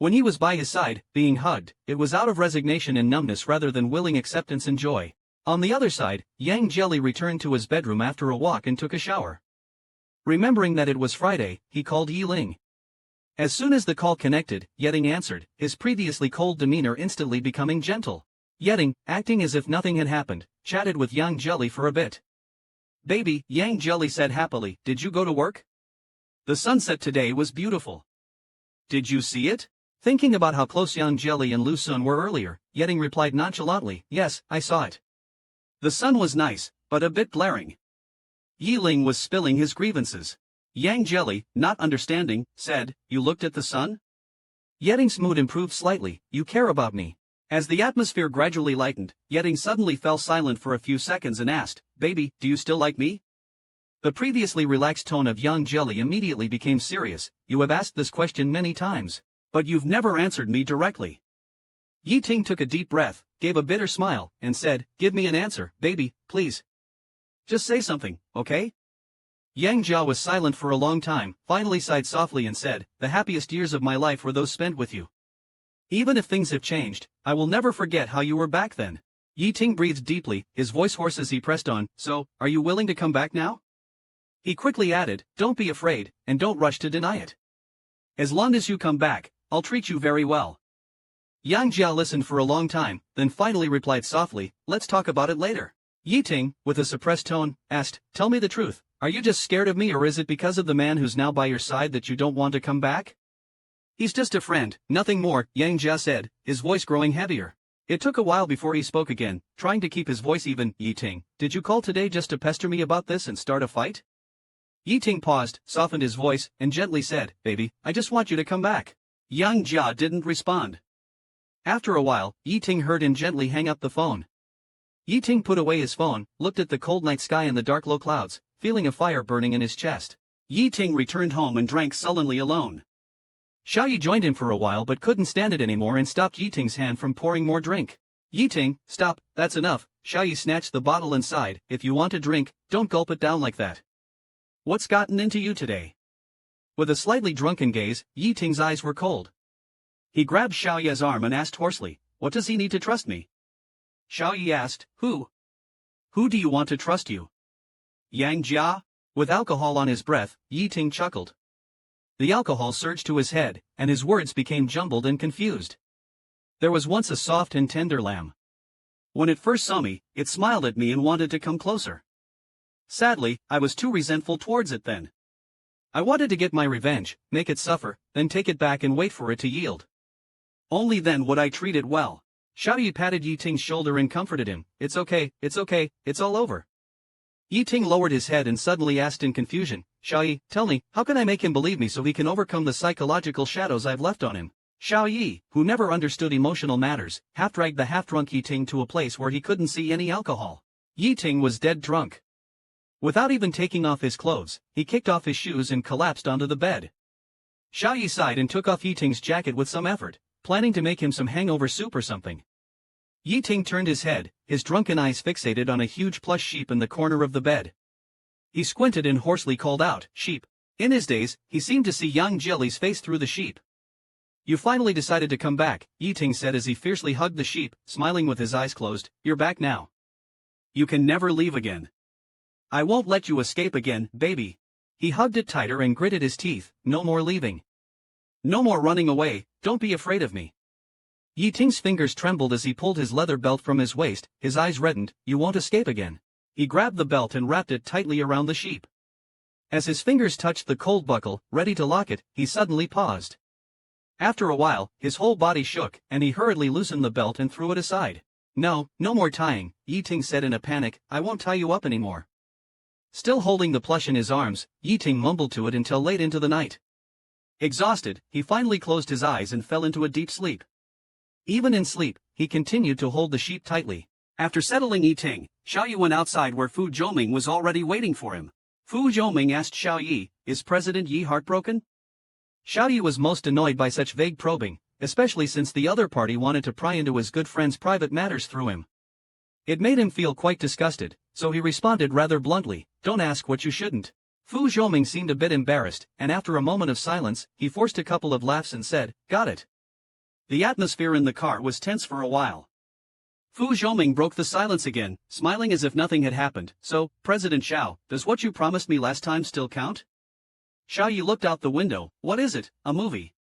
Speaker 3: When he was by his side, being hugged, it was out of resignation and numbness rather than willing acceptance and joy. On the other side, Yang Jelly returned to his bedroom after a walk and took a shower. Remembering that it was Friday, he called Yi Ling. As soon as the call connected, Yeting answered, his previously cold demeanor instantly becoming gentle. Yeting, acting as if nothing had happened, chatted with Yang Jelly for a bit. Baby, Yang Jelly said happily, did you go to work? The sunset today was beautiful. Did you see it? Thinking about how close Yang Jelly and Lu Sun were earlier, Yeting replied nonchalantly, yes, I saw it. The sun was nice, but a bit glaring. Yi Ling was spilling his grievances. Yang Jelly, not understanding, said, you looked at the sun? Yeting's mood improved slightly, you care about me. As the atmosphere gradually lightened, Yetting suddenly fell silent for a few seconds and asked, "Baby, do you still like me?" The previously relaxed tone of young Jelly immediately became serious. "You have asked this question many times, but you've never answered me directly." Yiting took a deep breath, gave a bitter smile, and said, "Give me an answer, baby, please. Just say something, okay?" Yang Jia was silent for a long time, finally sighed softly and said, "The happiest years of my life were those spent with you. Even if things have changed, I will never forget how you were back then." Yiting breathed deeply, his voice hoarse as he pressed on, "So, are you willing to come back now?" He quickly added, "Don't be afraid, and don't rush to deny it. As long as you come back, I'll treat you very well." Yang Jia listened for a long time, then finally replied softly, "Let's talk about it later." Yiting, with a suppressed tone, asked, "Tell me the truth, are you just scared of me or is it because of the man who's now by your side that you don't want to come back?" "He's just a friend, nothing more," Yang Jia said, his voice growing heavier. It took a while before he spoke again, trying to keep his voice even. "Yiting, did you call today just to pester me about this and start a fight?" Yiting paused, softened his voice, and gently said, "Baby, I just want you to come back." Yang Jia didn't respond. After a while, Yiting heard him gently hang up the phone. Yiting put away his phone, looked at the cold night sky and the dark low clouds, feeling a fire burning in his chest. Yiting returned home and drank sullenly alone. Xiaoyi joined him for a while but couldn't stand it anymore and stopped Yiting's hand from pouring more drink. "Yiting, stop, that's enough." Xiaoyi snatched the bottle and sighed, "If you want to drink, don't gulp it down like that. What's gotten into you today?" With a slightly drunken gaze, Yiting's eyes were cold. He grabbed Xiaoyi's arm and asked hoarsely, "What does he need to trust me?" Xiaoyi asked, "Who? Who do you want to trust you?" "Yang Jia?" With alcohol on his breath, Yiting chuckled. The alcohol surged to his head, and his words became jumbled and confused. "There was once a soft and tender lamb. When it first saw me, it smiled at me and wanted to come closer. Sadly, I was too resentful towards it then. I wanted to get my revenge, make it suffer, then take it back and wait for it to yield. Only then would I treat it well." Xiaoyi patted Yiting's shoulder and comforted him, "It's okay, it's all over." Yiting lowered his head and suddenly asked in confusion, "Xiaoyi, tell me, how can I make him believe me so he can overcome the psychological shadows I've left on him?" Xiaoyi, who never understood emotional matters, half-dragged the half-drunk Yiting to a place where he couldn't see any alcohol. Yiting was dead drunk. Without even taking off his clothes, he kicked off his shoes and collapsed onto the bed. Xiaoyi sighed and took off Yiting's jacket with some effort, planning to make him some hangover soup or something. Yiting turned his head, his drunken eyes fixated on a huge plush sheep in the corner of the bed. He squinted and hoarsely called out, "Sheep." In his daze, he seemed to see young Jelly's face through the sheep. "You finally decided to come back," Yiting said as he fiercely hugged the sheep, smiling with his eyes closed. "You're back now. You can never leave again. I won't let you escape again, baby." He hugged it tighter and gritted his teeth, "No more leaving. No more running away, don't be afraid of me." Yiting's fingers trembled as he pulled his leather belt from his waist, his eyes reddened. "You won't escape again." He grabbed the belt and wrapped it tightly around the sheep. As his fingers touched the cold buckle, ready to lock it, he suddenly paused. After a while, his whole body shook, and he hurriedly loosened the belt and threw it aside. "No, no more tying," Yiting said in a panic, "I won't tie you up anymore." Still holding the plush in his arms, Yiting mumbled to it until late into the night. Exhausted, he finally closed his eyes and fell into a deep sleep. Even in sleep, he continued to hold the sheep tightly. After settling Yiting, Xiaoyi went outside where Fu Zhoming was already waiting for him. Fu Zhoming asked Xiaoyi, "Is President Yi heartbroken?" Xiaoyi was most annoyed by such vague probing, especially since the other party wanted to pry into his good friend's private matters through him. It made him feel quite disgusted, so he responded rather bluntly, "Don't ask what you shouldn't." Fu Zhoming seemed a bit embarrassed, and after a moment of silence, he forced a couple of laughs and said, "Got it." The atmosphere in the car was tense for a while. Fu Zhoming broke the silence again, smiling as if nothing had happened. "So, President Xiao, does what you promised me last time still count?" Xiaoyi looked out the window. "What is it, a movie?"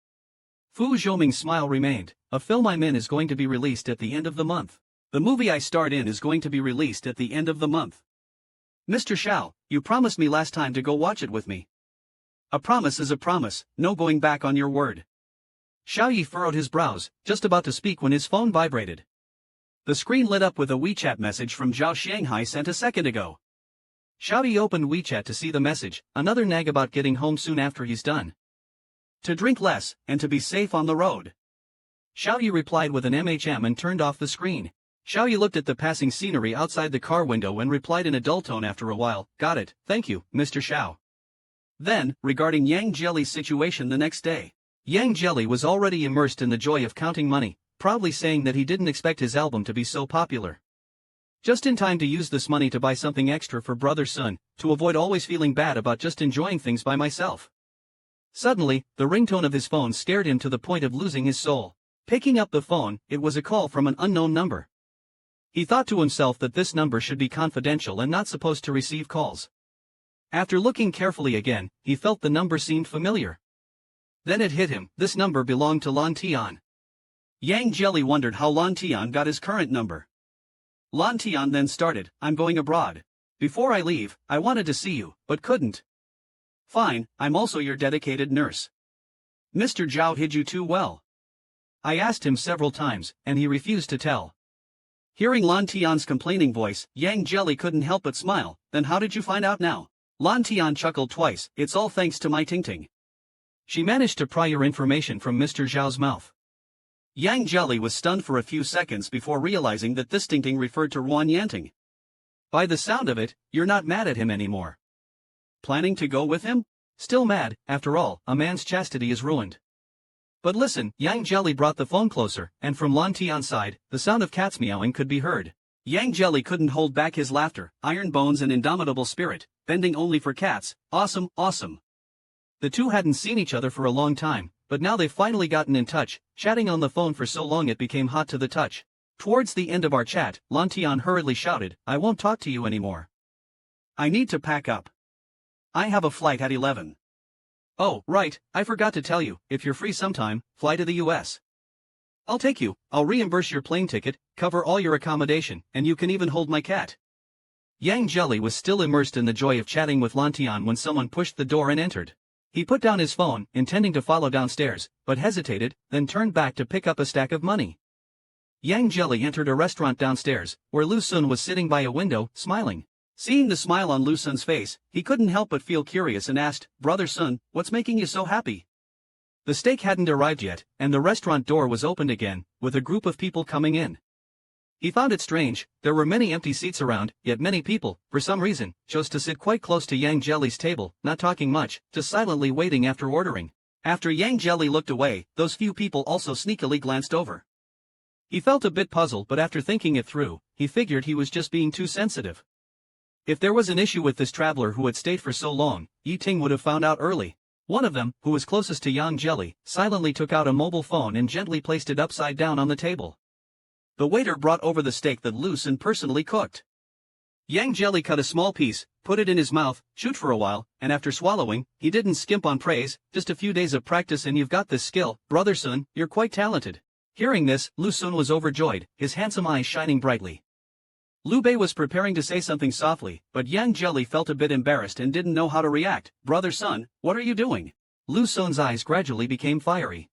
Speaker 3: Fu Zhoming's smile remained. "A film I'm in is going to be released at the end of the month. The movie I starred in is going to be released at the end of the month. Mr. Xiao, you promised me last time to go watch it with me. A promise is a promise, no going back on your word." Xiaoyi furrowed his brows, just about to speak when his phone vibrated. The screen lit up with a WeChat message from Zhao Shanghai sent a second ago. Xiaoyi opened WeChat to see the message, another nag about getting home soon after he's done. To drink less, and to be safe on the road. Xiaoyu replied with an MHM and turned off the screen. Xiaoyu looked at the passing scenery outside the car window and replied in a dull tone after a while, "Got it, thank you, Mr. Xiao." Then, regarding Yang Jelly's situation the next day. Yang Jelly was already immersed in the joy of counting money, proudly saying that he didn't expect his album to be so popular. Just in time to use this money to buy something extra for Brother Sun, to avoid always feeling bad about just enjoying things by myself. Suddenly, the ringtone of his phone scared him to the point of losing his soul. Picking up the phone, it was a call from an unknown number. He thought to himself that this number should be confidential and not supposed to receive calls. After looking carefully again, he felt the number seemed familiar. Then it hit him, this number belonged to Lan Tian. Yang Jelly wondered how Lan Tian got his current number. Lan Tian then started, "I'm going abroad. Before I leave, I wanted to see you, but couldn't." "Fine, I'm also your dedicated nurse. Mr. Zhao hid you too well. I asked him several times, and he refused to tell." Hearing Lan Tian's complaining voice, Yang Jelly couldn't help but smile. "Then how did you find out now?" Lan Tian chuckled twice. "It's all thanks to my Tingting. She managed to pry your information from Mr. Zhao's mouth." Yang Jelly was stunned for a few seconds before realizing that this Tingting referred to Ruan Yanting. "By the sound of it, you're not mad at him anymore. Planning to go with him?" "Still mad, after all, a man's chastity is ruined." "But listen," Yang Jelly brought the phone closer, and from Lan Tian's side, the sound of cats meowing could be heard. Yang Jelly couldn't hold back his laughter, iron bones and indomitable spirit, bending only for cats, awesome, awesome. The two hadn't seen each other for a long time, but now they've finally gotten in touch, chatting on the phone for so long it became hot to the touch. Towards the end of our chat, Lan Tian hurriedly shouted, "I won't talk to you anymore. I need to pack up. I have a flight at 11. Oh, right, I forgot to tell you, if you're free sometime, fly to the US. I'll take you, I'll reimburse your plane ticket, cover all your accommodation, and you can even hold my cat." Yang Jelly was still immersed in the joy of chatting with Lan Tian when someone pushed the door and entered. He put down his phone, intending to follow downstairs, but hesitated, then turned back to pick up a stack of money. Yang Jelly entered a restaurant downstairs, where Lu Sun was sitting by a window, smiling. Seeing the smile on Lu Sun's face, he couldn't help but feel curious and asked, "Brother Sun, what's making you so happy?" The steak hadn't arrived yet, and the restaurant door was opened again, with a group of people coming in. He found it strange, there were many empty seats around, yet many people, for some reason, chose to sit quite close to Yang Jelly's table, not talking much, just silently waiting after ordering. After Yang Jelly looked away, those few people also sneakily glanced over. He felt a bit puzzled, but after thinking it through, he figured he was just being too sensitive. If there was an issue with this traveler who had stayed for so long, Yi Ting would have found out early. One of them, who was closest to Yang Jelly, silently took out a mobile phone and gently placed it upside down on the table. The waiter brought over the steak that Lu Sun personally cooked. Yang Jelly cut a small piece, put it in his mouth, chewed for a while, and after swallowing, he didn't skimp on praise. "Just a few days of practice and you've got this skill, Brother Sun, you're quite talented." Hearing this, Lu Sun was overjoyed, his handsome eyes shining brightly. Liu Bei was preparing to say something softly, but Yang Jelly felt a bit embarrassed and didn't know how to react. "Brother Sun, what are you doing?" Lu Sun's eyes gradually became fiery.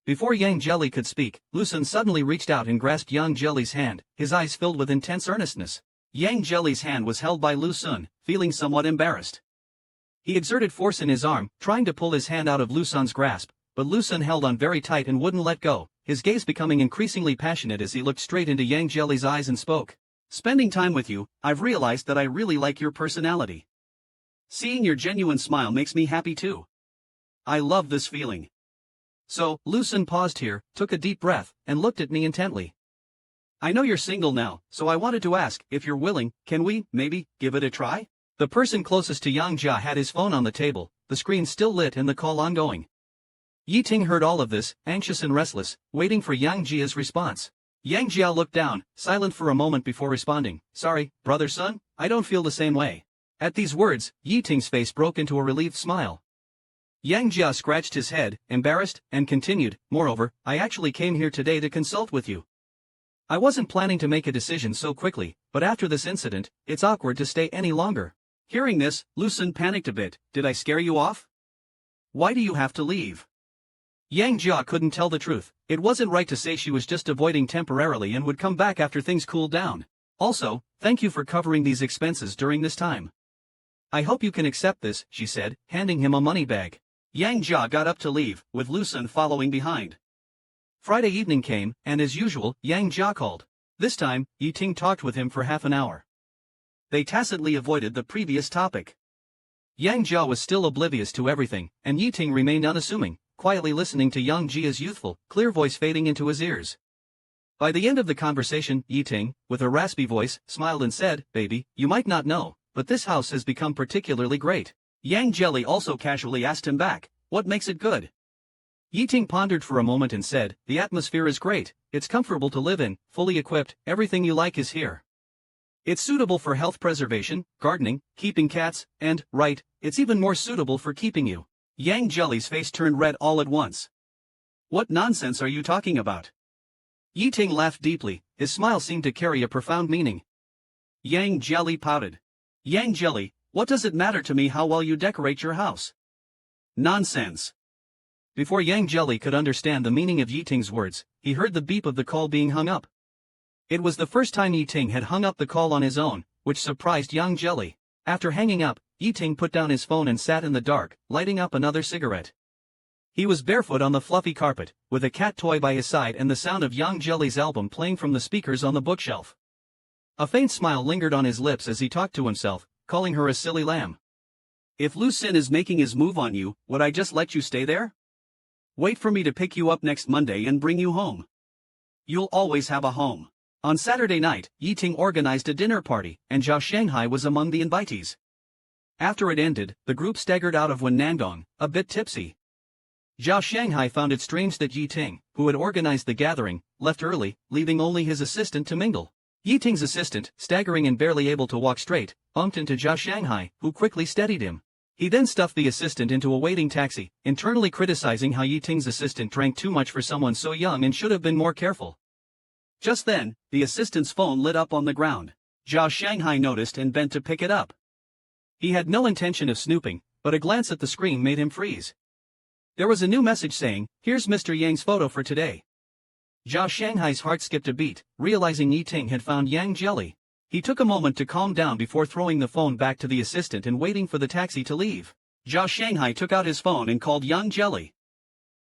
Speaker 3: Before Yang Jelly could speak, Lu Sun suddenly reached out and grasped Yang Jelly's hand, his eyes filled with intense earnestness. Yang Jelly's hand was held by Lu Sun, feeling somewhat embarrassed. He exerted force in his arm, trying to pull his hand out of Lu Sun's grasp, but Lu Sun held on very tight and wouldn't let go, his gaze becoming increasingly passionate as he looked straight into Yang Jelly's eyes and spoke. "Spending time with you, I've realized that I really like your personality. Seeing your genuine smile makes me happy too. I love this feeling." So, Lu Sun paused here, took a deep breath, and looked at me intently. "I know you're single now, so I wanted to ask, if you're willing, can we, maybe, give it a try?" The person closest to Yang Jia had his phone on the table, the screen still lit and the call ongoing. Yi Ting heard all of this, anxious and restless, waiting for Yang Jia's response. Yang Jia looked down, silent for a moment before responding. "Sorry, Brother Sun, I don't feel the same way." At these words, Yi Ting's face broke into a relieved smile. Yang Jia scratched his head, embarrassed, and continued, "Moreover, I actually came here today to consult with you. I wasn't planning to make a decision so quickly, but after this incident, it's awkward to stay any longer." Hearing this, Lu Sun panicked a bit. "Did I scare you off? Why do you have to leave?" Yang Jia couldn't tell the truth. It wasn't right to say she was just avoiding temporarily and would come back after things cooled down. "Also, thank you for covering these expenses during this time. I hope you can accept this," she said, handing him a money bag. Yang Jia got up to leave, with Lu Sun following behind. Friday evening came, and as usual, Yang Jia called. This time, Yi Ting talked with him for half an hour. They tacitly avoided the previous topic. Yang Jia was still oblivious to everything, and Yi Ting remained unassuming, quietly listening to Yang Jia's youthful, clear voice fading into his ears. By the end of the conversation, Yi Ting, with her raspy voice, smiled and said, "Baby, you might not know, but this house has become particularly great." Yang Jelly also casually asked him back, "What makes it good?" Yi Ting pondered for a moment and said, "The atmosphere is great, it's comfortable to live in, fully equipped, everything you like is here. It's suitable for health preservation, gardening, keeping cats, and, right, it's even more suitable for keeping you." Yang Jelly's face turned red all at once. "What nonsense are you talking about?" Yi Ting laughed deeply, his smile seemed to carry a profound meaning. Yang Jelly pouted. "Yang Jelly, what does it matter to me how well you decorate your house?" "Nonsense." Before Yang Jelly could understand the meaning of Yi Ting's words, he heard the beep of the call being hung up. It was the first time Yi Ting had hung up the call on his own, which surprised Yang Jelly. After hanging up, Yi Ting put down his phone and sat in the dark, lighting up another cigarette. He was barefoot on the fluffy carpet, with a cat toy by his side and the sound of Yang Jelly's album playing from the speakers on the bookshelf. A faint smile lingered on his lips as he talked to himself, calling her a silly lamb. "If Lu Sin is making his move on you, would I just let you stay there? Wait for me to pick you up next Monday and bring you home. You'll always have a home." On Saturday night, Yi Ting organized a dinner party, and Zhao Shanghai was among the invitees. After it ended, the group staggered out of Nandong, a bit tipsy. Zhao Shanghai found it strange that Yi Ting, who had organized the gathering, left early, leaving only his assistant to mingle. Yi Ting's assistant, staggering and barely able to walk straight, bumped into Zhao Shanghai, who quickly steadied him. He then stuffed the assistant into a waiting taxi, internally criticizing how Yi Ting's assistant drank too much for someone so young and should have been more careful. Just then, the assistant's phone lit up on the ground. Zhao Shanghai noticed and bent to pick it up. He had no intention of snooping, but a glance at the screen made him freeze. There was a new message saying, "Here's Mr. Yang's photo for today." Zhao Shanghai's heart skipped a beat, realizing Yi Ting had found Yang Jelly. He took a moment to calm down before throwing the phone back to the assistant and waiting for the taxi to leave. Zhao Shanghai took out his phone and called Yang Jelly.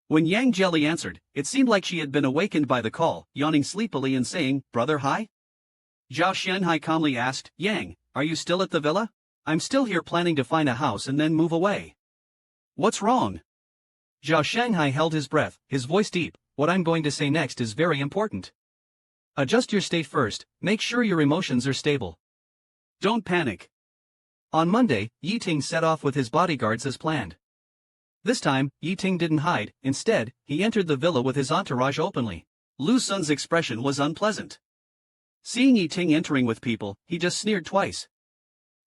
Speaker 3: When Yang Jelly answered, it seemed like she had been awakened by the call, yawning sleepily and saying, "Brother, hi?" Zhao Shanghai calmly asked, "Yang, are you still at the villa? I'm still here planning to find a house and then move away." "What's wrong?" Zhao Shanghai held his breath, his voice deep. "What I'm going to say next is very important. Adjust your state first, make sure your emotions are stable. Don't panic." On Monday, Yi Ting set off with his bodyguards as planned. This time, Yi Ting didn't hide, instead, he entered the villa with his entourage openly. Lu Sun's expression was unpleasant. Seeing Yi Ting entering with people, he just sneered twice.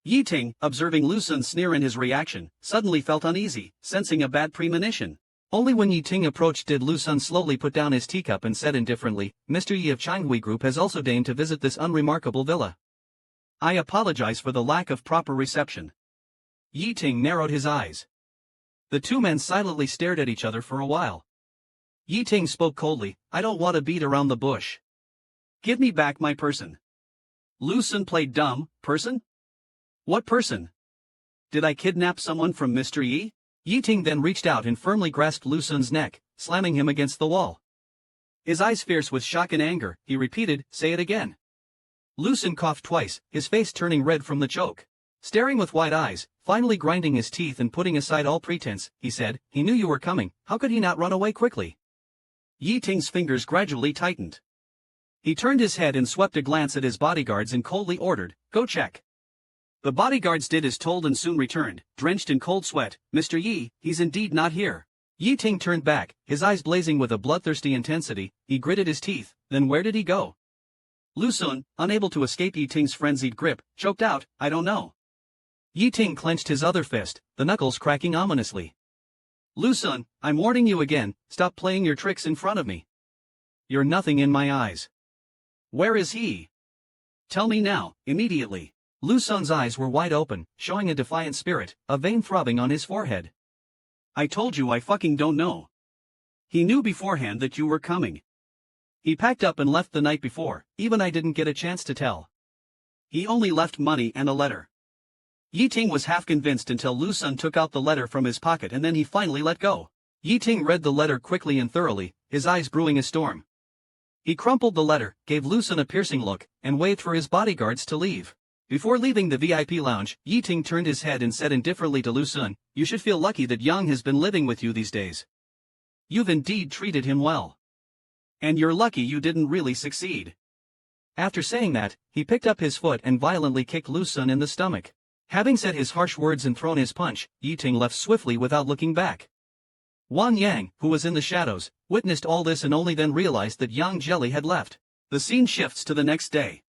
Speaker 3: Yi Ting, observing Lu Sun's sneer and his reaction, suddenly felt uneasy, sensing a bad premonition. Only when Yi Ting approached did Lu Sun slowly put down his teacup and said indifferently, "Mr. Yi of Changhui Group has also deigned to visit this unremarkable villa. I apologize for the lack of proper reception." Yi Ting narrowed his eyes. The two men silently stared at each other for a while. Yi Ting spoke coldly, "I don't want to beat around the bush. Give me back my person." Lu Sun played dumb. "Person? What person? Did I kidnap someone from Mr. Yi?" Yi Ting then reached out and firmly grasped Lu Sun's neck, slamming him against the wall. His eyes fierce with shock and anger, he repeated, "Say it again." Lu Sun coughed twice, his face turning red from the choke. Staring with wide eyes, finally grinding his teeth and putting aside all pretense, he said, "He knew you were coming, how could he not run away quickly?" Yi Ting's fingers gradually tightened. He turned his head and swept a glance at his bodyguards and coldly ordered, "Go check." The bodyguards did as told and soon returned, drenched in cold sweat. "Mr. Yi, he's indeed not here." Yi Ting turned back, his eyes blazing with a bloodthirsty intensity. He gritted his teeth. "Then where did he go?" Lu Sun, unable to escape Yi Ting's frenzied grip, choked out, "I don't know." Yi Ting clenched his other fist, the knuckles cracking ominously. "Lu Sun, I'm warning you again, stop playing your tricks in front of me. You're nothing in my eyes. Where is he? Tell me now, immediately." Lu Sun's eyes were wide open, showing a defiant spirit, a vein throbbing on his forehead. "I told you I fucking don't know. He knew beforehand that you were coming. He packed up and left the night before, even I didn't get a chance to tell. He only left money and a letter." Yi Ting was half convinced until Lu Sun took out the letter from his pocket and then he finally let go. Yi Ting read the letter quickly and thoroughly, his eyes brewing a storm. He crumpled the letter, gave Lu Sun a piercing look, and waved for his bodyguards to leave. Before leaving the VIP lounge, Yi Ting turned his head and said indifferently to Lu Sun, "You should feel lucky that Yang has been living with you these days. You've indeed treated him well. And you're lucky you didn't really succeed." After saying that, he picked up his foot and violently kicked Lu Sun in the stomach. Having said his harsh words and thrown his punch, Yi Ting left swiftly without looking back. Wang Yang, who was in the shadows, witnessed all this and only then realized that Yang Jelly had left. The scene shifts to the next day.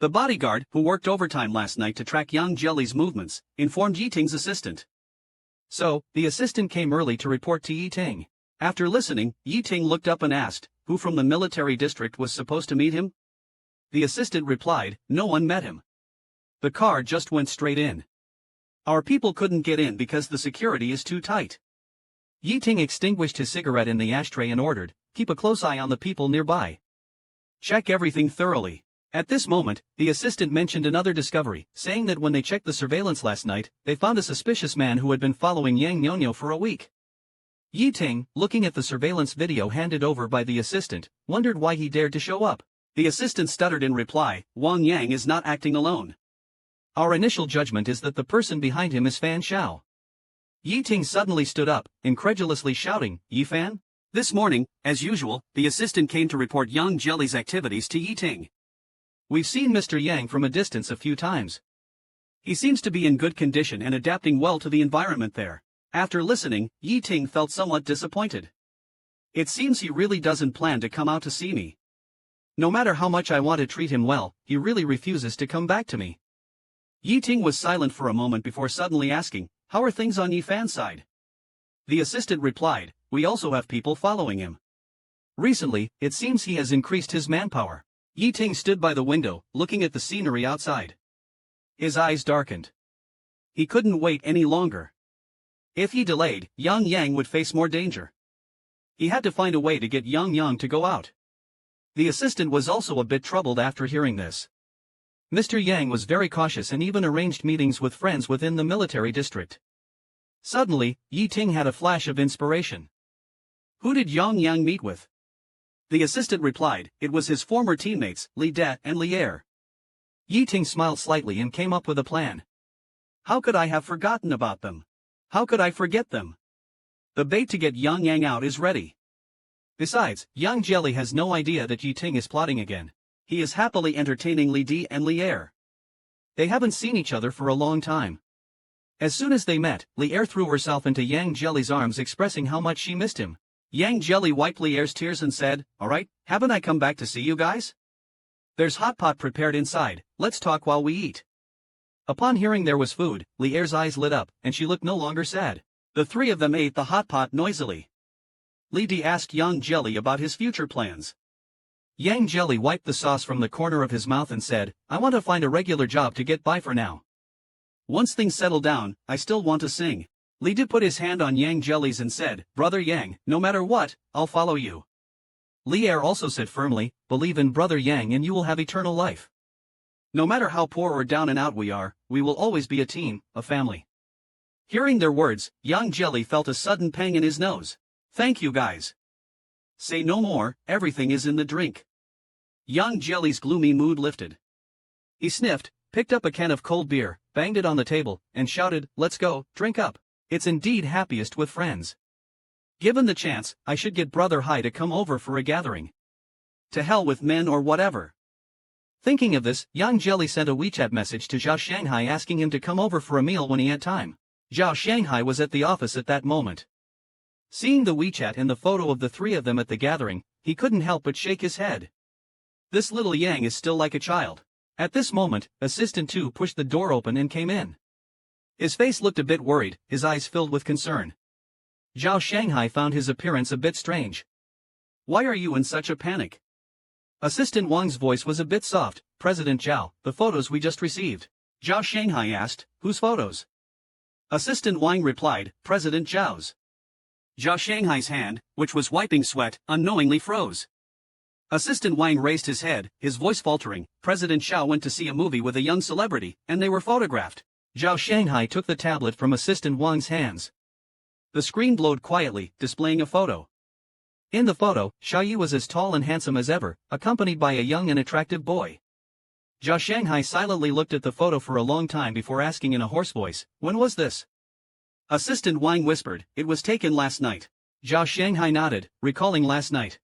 Speaker 3: The bodyguard, who worked overtime last night to track Yang Jelly's movements, informed Yi Ting's assistant. So, the assistant came early to report to Yi Ting. After listening, Yi Ting looked up and asked, who from the military district was supposed to meet him? The assistant replied, no one met him. The car just went straight in. Our people couldn't get in because the security is too tight. Yi Ting extinguished his cigarette in the ashtray and ordered, keep a close eye on the people nearby. Check everything thoroughly. At this moment, the assistant mentioned another discovery, saying that when they checked the surveillance last night, they found a suspicious man who had been following Yang Nyonyo for a week. Yi Ting, looking at the surveillance video handed over by the assistant, wondered why he dared to show up. The assistant stuttered in reply, Wang Yang is not acting alone. Our initial judgment is that the person behind him is Fan Xiao. Yi Ting suddenly stood up, incredulously shouting, Yi Fan? This morning, as usual, the assistant came to report Yang Jelly's activities to Yi Ting. We've seen Mr. Yang from a distance a few times. He seems to be in good condition and adapting well to the environment there. After listening, Yi Ting felt somewhat disappointed. It seems he really doesn't plan to come out to see me. No matter how much I want to treat him well, he really refuses to come back to me. Yi Ting was silent for a moment before suddenly asking, how are things on Yi Fan's side? The assistant replied, we also have people following him. Recently, it seems he has increased his manpower. Yi Ting stood by the window, looking at the scenery outside. His eyes darkened. He couldn't wait any longer. If he delayed, Yang Yang would face more danger. He had to find a way to get Yang Yang to go out. The assistant was also a bit troubled after hearing this. Mr. Yang was very cautious and even arranged meetings with friends within the military district. Suddenly, Yi Ting had a flash of inspiration. Who did Yang Yang meet with? The assistant replied, it was his former teammates, Li De and Li Er. Yi Ting smiled slightly and came up with a plan. How could I have forgotten about them? How could I forget them? The bait to get Yang Yang out is ready. Besides, Yang Jelly has no idea that Yi Ting is plotting again. He is happily entertaining Li De and Li Er. They haven't seen each other for a long time. As soon as they met, Li Er threw herself into Yang Jelly's arms expressing how much she missed him. Yang Jelly wiped Li Er's tears and said, alright, haven't I come back to see you guys? There's hot pot prepared inside, let's talk while we eat. Upon hearing there was food, Li Er's eyes lit up, and she looked no longer sad. The three of them ate the hot pot noisily. Li De asked Yang Jelly about his future plans. Yang Jelly wiped the sauce from the corner of his mouth and said, I want to find a regular job to get by for now. Once things settle down, I still want to sing. Li De put his hand on Yang Jelly's and said, Brother Yang, no matter what, I'll follow you. Li Er also said firmly, believe in Brother Yang and you will have eternal life. No matter how poor or down and out we are, we will always be a team, a family. Hearing their words, Yang Jelly felt a sudden pang in his nose. Thank you guys. Say no more, everything is in the drink. Yang Jelly's gloomy mood lifted. He sniffed, picked up a can of cold beer, banged it on the table, and shouted, let's go, drink up. It's indeed happiest with friends. Given the chance, I should get Brother Hai to come over for a gathering. To hell with men or whatever. Thinking of this, Yang Jelly sent a WeChat message to Zhao Shanghai asking him to come over for a meal when he had time. Zhao Shanghai was at the office at that moment. Seeing the WeChat and the photo of the three of them at the gathering, he couldn't help but shake his head. This little Yang is still like a child. At this moment, Assistant 2 pushed the door open and came in. His face looked a bit worried, his eyes filled with concern. Zhao Shanghai found his appearance a bit strange. Why are you in such a panic? Assistant Wang's voice was a bit soft. President Zhao, the photos we just received. Zhao Shanghai asked, whose photos? Assistant Wang replied, President Zhao's. Zhao Shanghai's hand, which was wiping sweat, unknowingly froze. Assistant Wang raised his head, his voice faltering. President Zhao went to see a movie with a young celebrity, and they were photographed. Zhao Shanghai took the tablet from Assistant Wang's hands. The screen glowed quietly, displaying a photo. In the photo, Xiao Yi was as tall and handsome as ever, accompanied by a young and attractive boy. Zhao Shanghai silently looked at the photo for a long time before asking in a hoarse voice, "When was this?" Assistant Wang whispered, "It was taken last night." Zhao Shanghai nodded, recalling last night.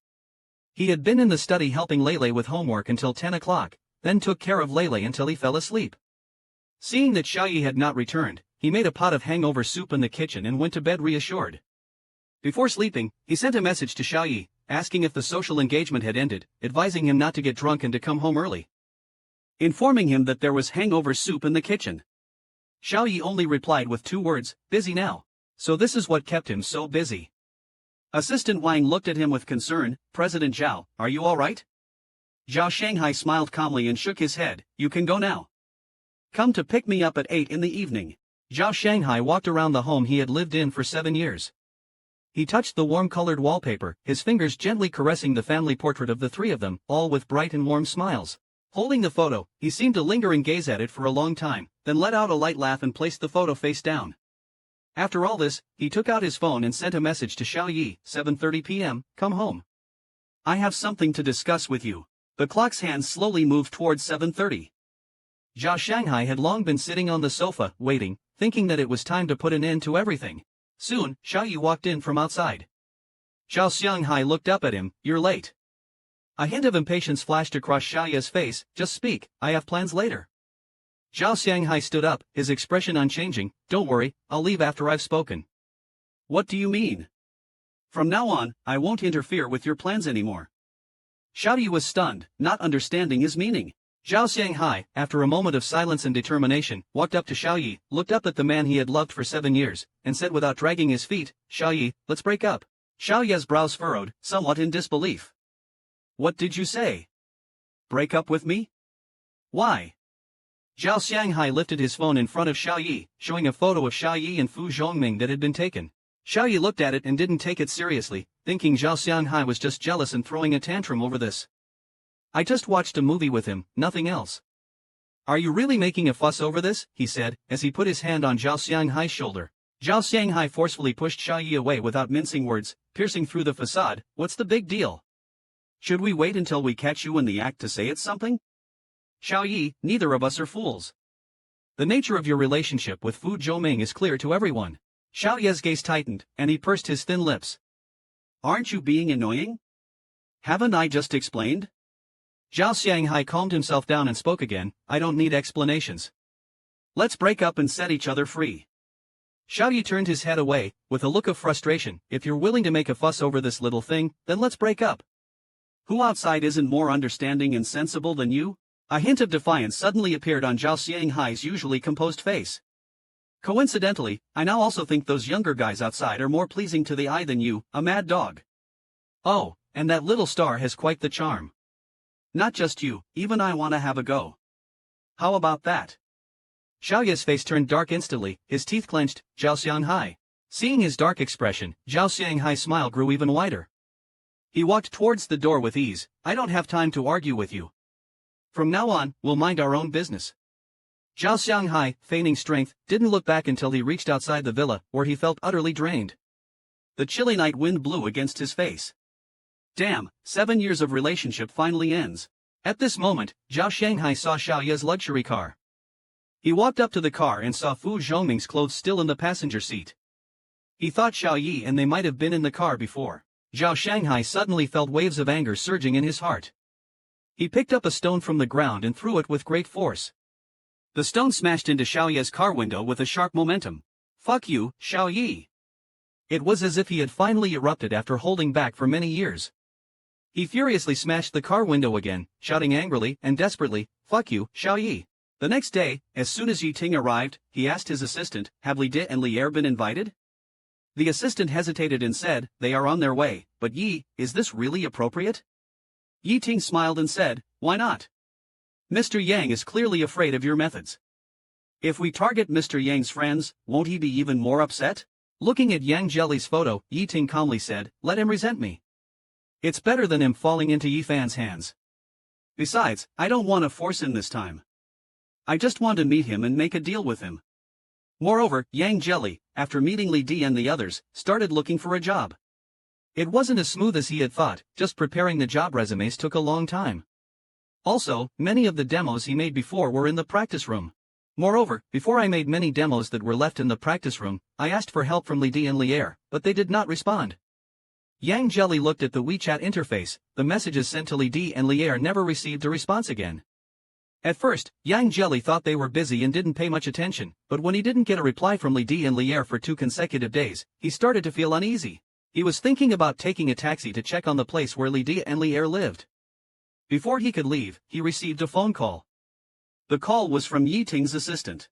Speaker 3: He had been in the study helping Lele with homework until 10 o'clock, then took care of Lele until he fell asleep. Seeing that Xiao Yi had not returned, he made a pot of hangover soup in the kitchen and went to bed reassured. Before sleeping, he sent a message to Xiao Yi, asking if the social engagement had ended, advising him not to get drunk and to come home early. Informing him that there was hangover soup in the kitchen. Xiao Yi only replied with 2 words, "Busy now." So this is what kept him so busy. Assistant Wang looked at him with concern, "President Zhao, are you alright?" Zhao Shanghai smiled calmly and shook his head, "You can go now. Come to pick me up at 8 in the evening." Zhao Shanghai walked around the home he had lived in for 7 years. He touched the warm-colored wallpaper, his fingers gently caressing the family portrait of the 3 of them, all with bright and warm smiles. Holding the photo, he seemed to linger and gaze at it for a long time, then let out a light laugh and placed the photo face down. After all this, he took out his phone and sent a message to Xiao Yi, 7:30 p.m., "Come home. I have something to discuss with you." The clock's hands slowly moved towards 7:30. Zhao Shanghai had long been sitting on the sofa, waiting, thinking that it was time to put an end to everything. Soon, Xiao Yi walked in from outside. Zhao Shanghai looked up at him, "You're late." A hint of impatience flashed across Xiao Yi's face, "Just speak, I have plans later." Zhao Shanghai stood up, his expression unchanging, "Don't worry, I'll leave after I've spoken." "What do you mean?" "From now on, I won't interfere with your plans anymore." Xiao Yi was stunned, not understanding his meaning. Zhao Shanghai, after a moment of silence and determination, walked up to Xiao Yi, looked up at the man he had loved for 7 years, and said without dragging his feet, "Xiao Yi, let's break up." Xiao Yi's brows furrowed, somewhat in disbelief. "What did you say? Break up with me? Why?" Zhao Shanghai lifted his phone in front of Xiao Yi, showing a photo of Xiao Yi and Fu Zhongming that had been taken. Xiao Yi looked at it and didn't take it seriously, thinking Zhao Shanghai was just jealous and throwing a tantrum over this. "I just watched a movie with him, nothing else." "Are you really making a fuss over this?" he said, as he put his hand on Zhao Shanghai's shoulder. Zhao Shanghai forcefully pushed Xiao Yi away without mincing words, piercing through the facade, "What's the big deal? Should we wait until we catch you in the act to say it's something? Xiao Yi, neither of us are fools. The nature of your relationship with Fu Zhongming is clear to everyone." Xiao Yi's gaze tightened, and he pursed his thin lips. "Aren't you being annoying? Haven't I just explained?" Zhao Shanghai calmed himself down and spoke again, "I don't need explanations. Let's break up and set each other free." Xiao Yi turned his head away, with a look of frustration, "If you're willing to make a fuss over this little thing, then let's break up. Who outside isn't more understanding and sensible than you?" A hint of defiance suddenly appeared on Zhao Shanghai's usually composed face. "Coincidentally, I now also think those younger guys outside are more pleasing to the eye than you, a mad dog. Oh, and that little star has quite the charm. Not just you, even I want to have a go. How about that?" Xiao Yi's face turned dark instantly, his teeth clenched. Zhao Shanghai. Seeing his dark expression, Zhao Shanghai's smile grew even wider. He walked towards the door with ease. "I don't have time to argue with you. From now on, we'll mind our own business." Zhao Shanghai, feigning strength, didn't look back until he reached outside the villa, where he felt utterly drained. The chilly night wind blew against his face. Damn, 7 years of relationship finally ends. At this moment, Zhao Shanghai saw Xiao Yi's luxury car. He walked up to the car and saw Fu Zhongming's clothes still in the passenger seat. He thought Xiao Yi and they might have been in the car before. Zhao Shanghai suddenly felt waves of anger surging in his heart. He picked up a stone from the ground and threw it with great force. The stone smashed into Xiao Yi's car window with a sharp momentum. "Fuck you, Xiao Yi." It was as if he had finally erupted after holding back for many years. He furiously smashed the car window again, shouting angrily and desperately, "Fuck you, Xiao Yi." The next day, as soon as Yi Ting arrived, he asked his assistant, "Have Li Di and Li Er been invited?" The assistant hesitated and said, "They are on their way, but Yi, is this really appropriate?" Yi Ting smiled and said, "Why not? Mr. Yang is clearly afraid of your methods. If we target Mr. Yang's friends, won't he be even more upset?" Looking at Yang Jelly's photo, Yi Ting calmly said, "Let him resent me. It's better than him falling into Yi Fan's hands. Besides, I don't want to force him this time. I just want to meet him and make a deal with him." Moreover, Yang Jelly, after meeting Li Di and the others, started looking for a job. It wasn't as smooth as he had thought, just preparing the job resumes took a long time. Also, many of the demos he made before were in the practice room. Moreover, before I made many demos that were left in the practice room, I asked for help from Lidi and Lier, but they did not respond. Yang Jelly looked at the WeChat interface. The messages sent to Lidi and Lier never received a response again. At first, Yang Jelly thought they were busy and didn't pay much attention, but when he didn't get a reply from Lidi and Lier for 2 consecutive days, he started to feel uneasy. He was thinking about taking a taxi to check on the place where Lidi and Lier lived. Before he could leave, he received a phone call. The call was from Yi Ting's assistant.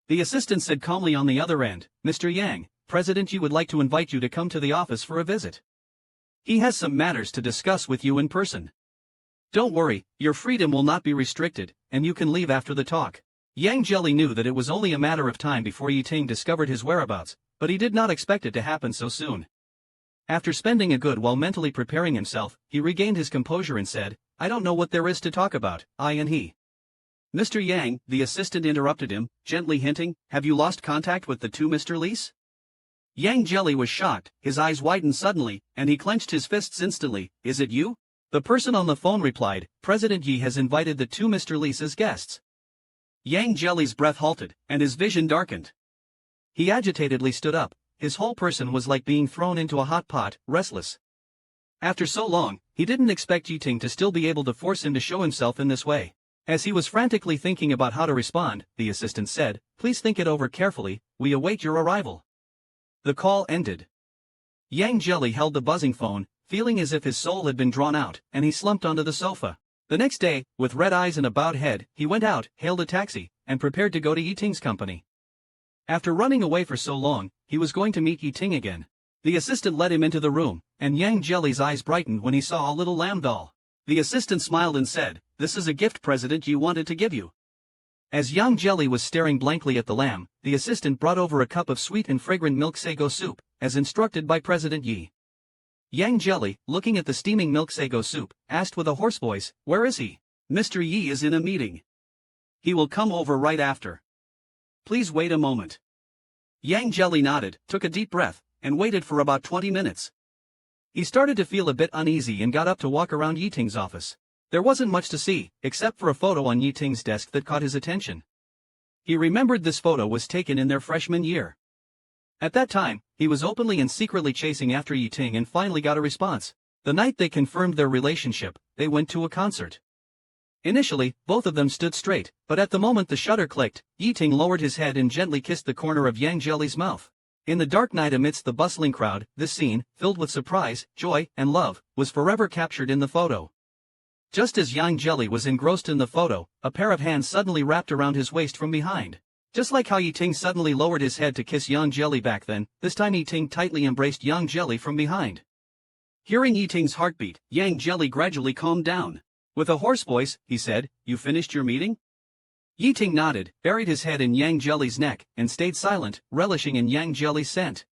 Speaker 3: The assistant said calmly on the other end, "Mr. Yang, President Yi would like to invite you to come to the office for a visit. He has some matters to discuss with you in person. Don't worry, your freedom will not be restricted, and you can leave after the talk." Yang Jelly knew that it was only a matter of time before Yi Ting discovered his whereabouts, but he did not expect it to happen so soon. After spending a good while mentally preparing himself, he regained his composure and said, "I don't know what there is to talk about, I and he." "Mr. Yang," the assistant interrupted him, gently hinting, "have you lost contact with the two Mr. Lees?" Yang Jelly was shocked, his eyes widened suddenly, and he clenched his fists instantly. "Is it you?" The person on the phone replied, "President Yi has invited the two Mr. Lees as guests." Yang Jelly's breath halted, and his vision darkened. He agitatedly stood up. His whole person was like being thrown into a hot pot, restless. After so long, he didn't expect Yi Ting to still be able to force him to show himself in this way. As he was frantically thinking about how to respond, the assistant said, "Please think it over carefully, we await your arrival." The call ended. Yang Jelly held the buzzing phone, feeling as if his soul had been drawn out, and he slumped onto the sofa. The next day, with red eyes and a bowed head, he went out, hailed a taxi, and prepared to go to Yi Ting's company. After running away for so long, he was going to meet Yi Ting again. The assistant led him into the room, and Yang Jelly's eyes brightened when he saw a little lamb doll. The assistant smiled and said, "This is a gift President Yi wanted to give you." As Yang Jelly was staring blankly at the lamb, the assistant brought over a cup of sweet and fragrant milk sago soup, as instructed by President Yi. Yang Jelly, looking at the steaming milk sago soup, asked with a hoarse voice, "Where is he?" "Mr. Yi is in a meeting. He will come over right after. Please wait a moment." Yang Jelly nodded, took a deep breath, and waited for about 20 minutes. He started to feel a bit uneasy and got up to walk around Yi Ting's office. There wasn't much to see, except for a photo on Yi Ting's desk that caught his attention. He remembered this photo was taken in their freshman year. At that time, he was openly and secretly chasing after Yi Ting and finally got a response. The night they confirmed their relationship, they went to a concert. Initially, both of them stood straight, but at the moment the shutter clicked, Yi Ting lowered his head and gently kissed the corner of Yang Jelly's mouth. In the dark night amidst the bustling crowd, this scene, filled with surprise, joy, and love, was forever captured in the photo. Just as Yang Jelly was engrossed in the photo, a pair of hands suddenly wrapped around his waist from behind. Just like how Yi Ting suddenly lowered his head to kiss Yang Jelly back then, this time Yi Ting tightly embraced Yang Jelly from behind. Hearing Yi Ting's heartbeat, Yang Jelly gradually calmed down. With a hoarse voice, he said, "You finished your meeting?" Yi Ting nodded, buried his head in Yang Jelly's neck, and stayed silent, relishing in Yang Jelly's scent.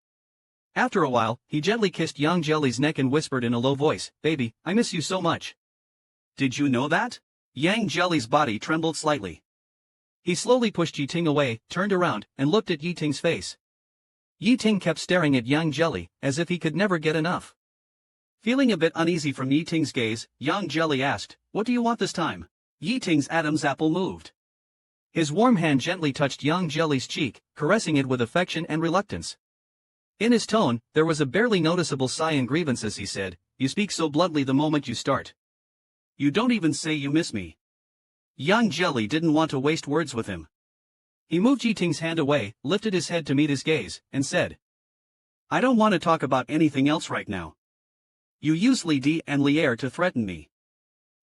Speaker 3: After a while, he gently kissed Yang Jelly's neck and whispered in a low voice, "Baby, I miss you so much." "Did you know that?" Yang Jelly's body trembled slightly. He slowly pushed Yi Ting away, turned around, and looked at Yi Ting's face. Yi Ting kept staring at Yang Jelly, as if he could never get enough. Feeling a bit uneasy from Yi Ting's gaze, Yang Jelly asked, "What do you want this time?" Yi Ting's Adam's apple moved. His warm hand gently touched Yang Jelly's cheek, caressing it with affection and reluctance. In his tone, there was a barely noticeable sigh and grievance as he said, "You speak so bluntly the moment you start. You don't even say you miss me." Yang Jelly didn't want to waste words with him. He moved Yi Ting's hand away, lifted his head to meet his gaze, and said, "I don't want to talk about anything else right now. You use Li Di and Lier to threaten me.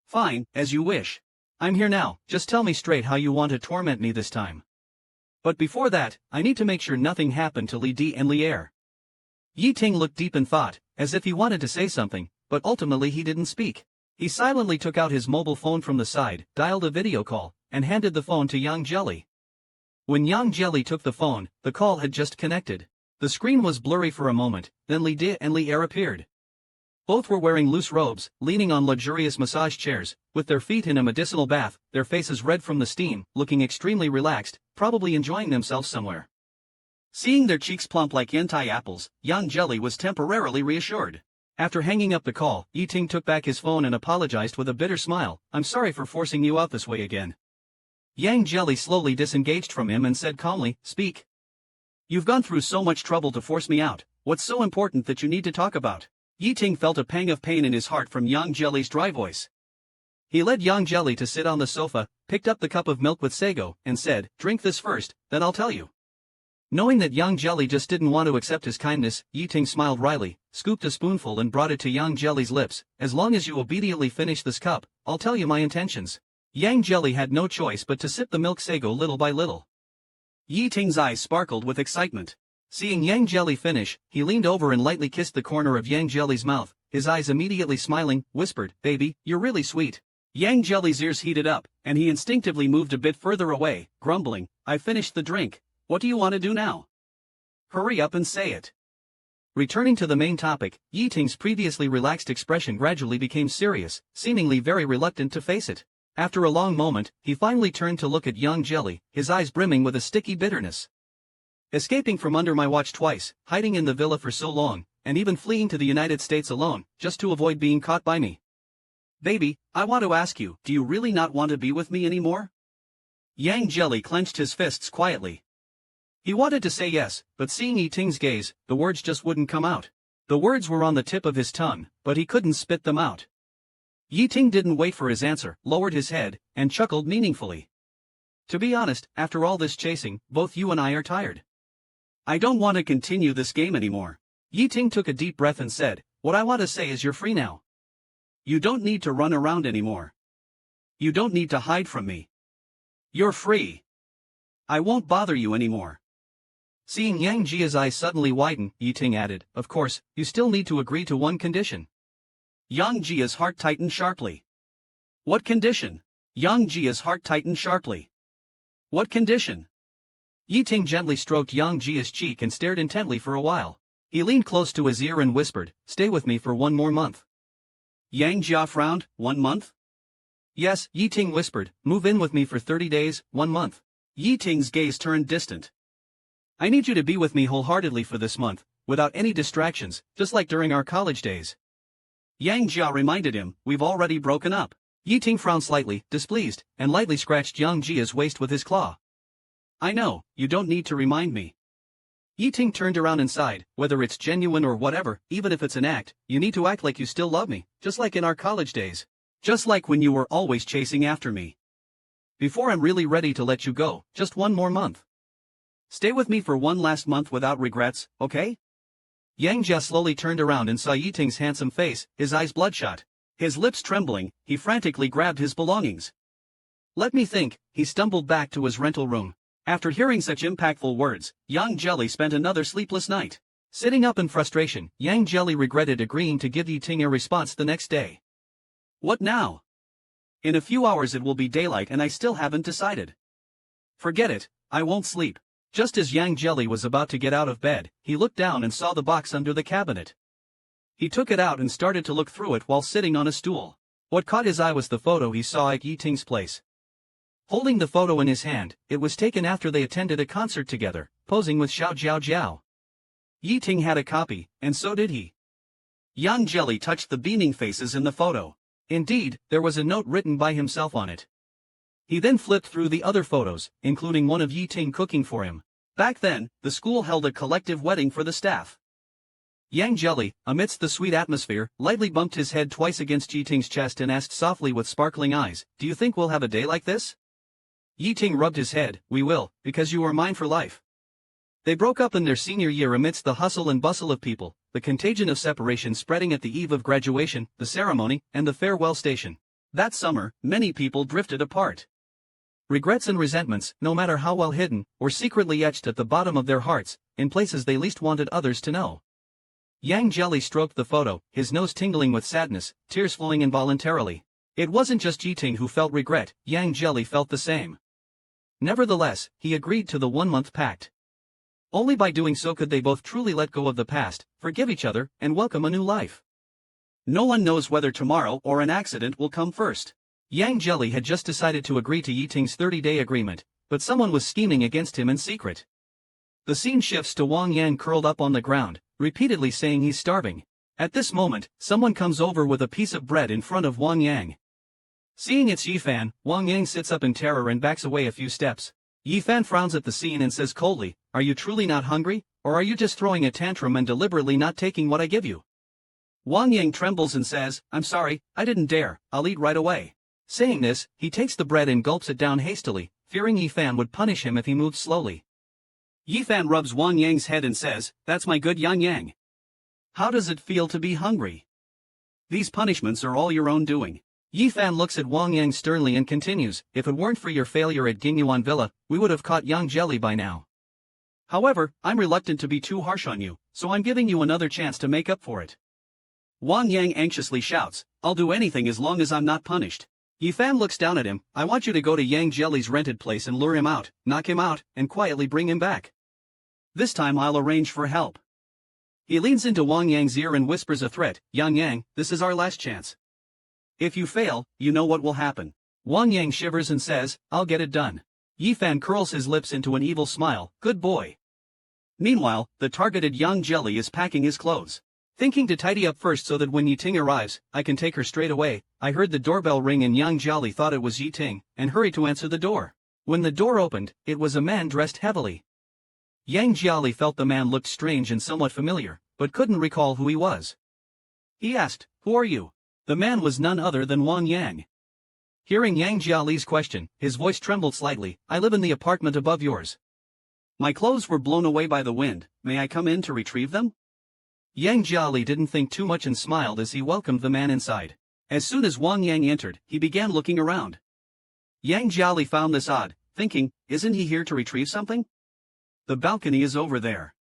Speaker 3: Fine, as you wish. I'm here now, just tell me straight how you want to torment me this time. But before that, I need to make sure nothing happened to Li Di and Lier." Yi Ting looked deep in thought, as if he wanted to say something, but ultimately he didn't speak. He silently took out his mobile phone from the side, dialed a video call, and handed the phone to Yang Jelly. When Yang Jelly took the phone, the call had just connected. The screen was blurry for a moment, then Li Di and Lier appeared. Both were wearing loose robes, leaning on luxurious massage chairs, with their feet in a medicinal bath, their faces red from the steam, looking extremely relaxed, probably enjoying themselves somewhere. Seeing their cheeks plump like yentai apples, Yang Jelly was temporarily reassured. After hanging up the call, Yiting took back his phone and apologized with a bitter smile. I'm sorry for forcing you out this way again. Yang Jelly slowly disengaged from him and said calmly, speak. You've gone through so much trouble to force me out. What's so important that you need to talk about? Yiting felt a pang of pain in his heart from Yang Jelly's dry voice. He led Yang Jelly to sit on the sofa, picked up the cup of milk with sago, and said, drink this first, then I'll tell you. Knowing that Yang Jelly just didn't want to accept his kindness, Yiting smiled wryly, scooped a spoonful and brought it to Yang Jelly's lips. As long as you obediently finish this cup, I'll tell you my intentions. Yang Jelly had no choice but to sip the milk sago little by little. Yiting's eyes sparkled with excitement. Seeing Yang Jelly finish, he leaned over and lightly kissed the corner of Yang Jelly's mouth, his eyes immediately smiling, whispered, baby, you're really sweet. Yang Jelly's ears heated up, and he instinctively moved a bit further away, grumbling, I finished the drink. What do you want to do now? Hurry up and say it. Returning to the main topic, Yiting's previously relaxed expression gradually became serious, seemingly very reluctant to face it. After a long moment, he finally turned to look at Yang Jelly, his eyes brimming with a sticky bitterness. Escaping from under my watch twice, hiding in the villa for so long, and even fleeing to the United States alone, just to avoid being caught by me. Baby, I want to ask you, do you really not want to be with me anymore? Yang Jelly clenched his fists quietly. He wanted to say yes, but seeing Yiting's gaze, the words just wouldn't come out. The words were on the tip of his tongue, but he couldn't spit them out. Yiting didn't wait for his answer, lowered his head, and chuckled meaningfully. To be honest, after all this chasing, both you and I are tired. I don't want to continue this game anymore. Yiting took a deep breath and said, what I want to say is you're free now. You don't need to run around anymore. You don't need to hide from me. You're free. I won't bother you anymore. Seeing Yang Jia's eyes suddenly widen, Yiting added, of course, you still need to agree to one condition. Yang Jia's heart tightened sharply. What condition? Yang Jia's heart tightened sharply. What condition? Yiting gently stroked Yang Jia's cheek and stared intently for a while. He leaned close to his ear and whispered, stay with me for 1 more month. Yang Jia frowned, 1 month? Yes, Yiting whispered, move in with me for 30 days, 1 month. Yiting's gaze turned distant. I need you to be with me wholeheartedly for this month, without any distractions, just like during our college days. Yang Jia reminded him, we've already broken up. Yiting frowned slightly, displeased, and lightly scratched Yang Jia's waist with his claw. I know, you don't need to remind me. Yiting turned around and sighed, whether it's genuine or whatever, even if it's an act, you need to act like you still love me, just like in our college days. Just like when you were always chasing after me. Before I'm really ready to let you go, just 1 more month. Stay with me for 1 last month without regrets, okay? Yang Jia slowly turned around and saw Yiting's handsome face, his eyes bloodshot. His lips trembling, he frantically grabbed his belongings. Let me think, he stumbled back to his rental room. After hearing such impactful words, Yang Jelly spent another sleepless night. Sitting up in frustration, Yang Jelly regretted agreeing to give Yiting a response the next day. What now? In a few hours it will be daylight and I still haven't decided. Forget it, I won't sleep. Just as Yang Jelly was about to get out of bed, he looked down and saw the box under the cabinet. He took it out and started to look through it while sitting on a stool. What caught his eye was the photo he saw at Yiting's place. Holding the photo in his hand, it was taken after they attended a concert together, posing with Xiao Jiao Jiao. Yiting had a copy, and so did he. Yang Jelly touched the beaming faces in the photo. Indeed, there was a note written by himself on it. He then flipped through the other photos, including one of Yiting cooking for him. Back then, the school held a collective wedding for the staff. Yang Jelly, amidst the sweet atmosphere, lightly bumped his head twice against Yiting's chest and asked softly with sparkling eyes, do you think we'll have a day like this? Yiting rubbed his head, we will, because you are mine for life. They broke up in their senior year amidst the hustle and bustle of people, the contagion of separation spreading at the eve of graduation, the ceremony, and the farewell station. That summer, many people drifted apart. Regrets and resentments, no matter how well hidden, were secretly etched at the bottom of their hearts, in places they least wanted others to know. Yang Jelly stroked the photo, his nose tingling with sadness, tears flowing involuntarily. It wasn't just Yiting who felt regret, Yang Jelly felt the same. Nevertheless, he agreed to the 1-month pact. Only by doing so could they both truly let go of the past, forgive each other, and welcome a new life. No one knows whether tomorrow or an accident will come first. Yang Jelly had just decided to agree to Yiting's 30-day agreement, but someone was scheming against him in secret. The scene shifts to Wang Yan curled up on the ground, repeatedly saying he's starving. At this moment, someone comes over with a piece of bread in front of Wang Yang. Seeing it's Yifan, Wang Yang sits up in terror and backs away a few steps. Yifan frowns at the scene and says coldly, "Are you truly not hungry, or are you just throwing a tantrum and deliberately not taking what I give you?" Wang Yang trembles and says, "I'm sorry, I didn't dare, I'll eat right away." Saying this, he takes the bread and gulps it down hastily, fearing Yifan would punish him if he moved slowly. Yifan rubs Wang Yang's head and says, "That's my good Yang Yang. How does it feel to be hungry? These punishments are all your own doing." Yifan looks at Wang Yang sternly and continues, "If it weren't for your failure at Gingyuan Villa, we would have caught Yang Jelly by now. However, I'm reluctant to be too harsh on you, so I'm giving you another chance to make up for it." Wang Yang anxiously shouts, "I'll do anything as long as I'm not punished." Yifan looks down at him, "I want you to go to Yang Jelly's rented place and lure him out, knock him out, and quietly bring him back. This time I'll arrange for help." He leans into Wang Yang's ear and whispers a threat, "Yang Yang, this is our last chance. If you fail, you know what will happen." Wang Yang shivers and says, "I'll get it done." Yifan curls his lips into an evil smile, "Good boy." Meanwhile, the targeted Yang Jelly is packing his clothes. Thinking to tidy up first so that when Yiting arrives, I can take her straight away, I heard the doorbell ring and Yang Jelly thought it was Yiting, and hurried to answer the door. When the door opened, it was a man dressed heavily. Yang Jelly felt the man looked strange and somewhat familiar, but couldn't recall who he was. He asked, "Who are you?" The man was none other than Wang Yang. Hearing Yang Jiali's question, his voice trembled slightly, "I live in the apartment above yours. My clothes were blown away by the wind, may I come in to retrieve them?" Yang Jiali didn't think too much and smiled as he welcomed the man inside. As soon as Wang Yang entered, he began looking around. Yang Jiali found this odd, thinking, "Isn't he here to retrieve something? The balcony is over there."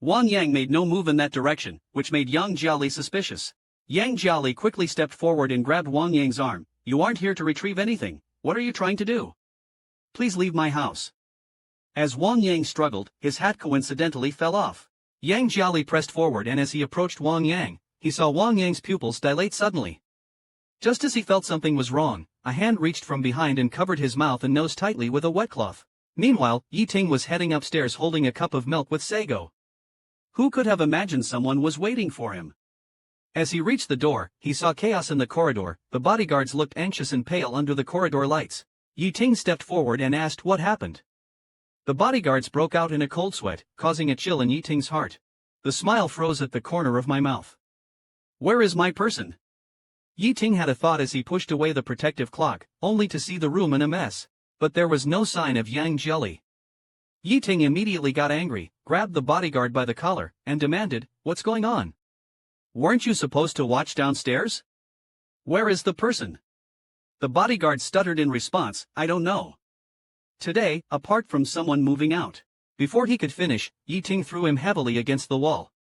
Speaker 3: Wang Yang made no move in that direction, which made Yang Jiali suspicious. Yang Jiali quickly stepped forward and grabbed Wang Yang's arm. "You aren't here to retrieve anything, what are you trying to do? Please leave my house." As Wang Yang struggled, his hat coincidentally fell off. Yang Jiali pressed forward and as he approached Wang Yang, he saw Wang Yang's pupils dilate suddenly. Just as he felt something was wrong, a hand reached from behind and covered his mouth and nose tightly with a wet cloth. Meanwhile, Yiting was heading upstairs holding a cup of milk with sago. Who could have imagined someone was waiting for him? As he reached the door, he saw chaos in the corridor. The bodyguards looked anxious and pale under the corridor lights. Yiting stepped forward and asked what happened. The bodyguards broke out in a cold sweat, causing a chill in Yiting's heart. The smile froze at the corner of my mouth. "Where is my person?" Yiting had a thought as he pushed away the protective clock, only to see the room in a mess. But there was no sign of Yang Jelly. Yiting immediately got angry, grabbed the bodyguard by the collar, and demanded, "What's going on? Weren't you supposed to watch downstairs? Where is the person?" The bodyguard stuttered in response, "I don't know. Today, apart from someone moving out." Before he could finish, Yiting threw him heavily against the wall.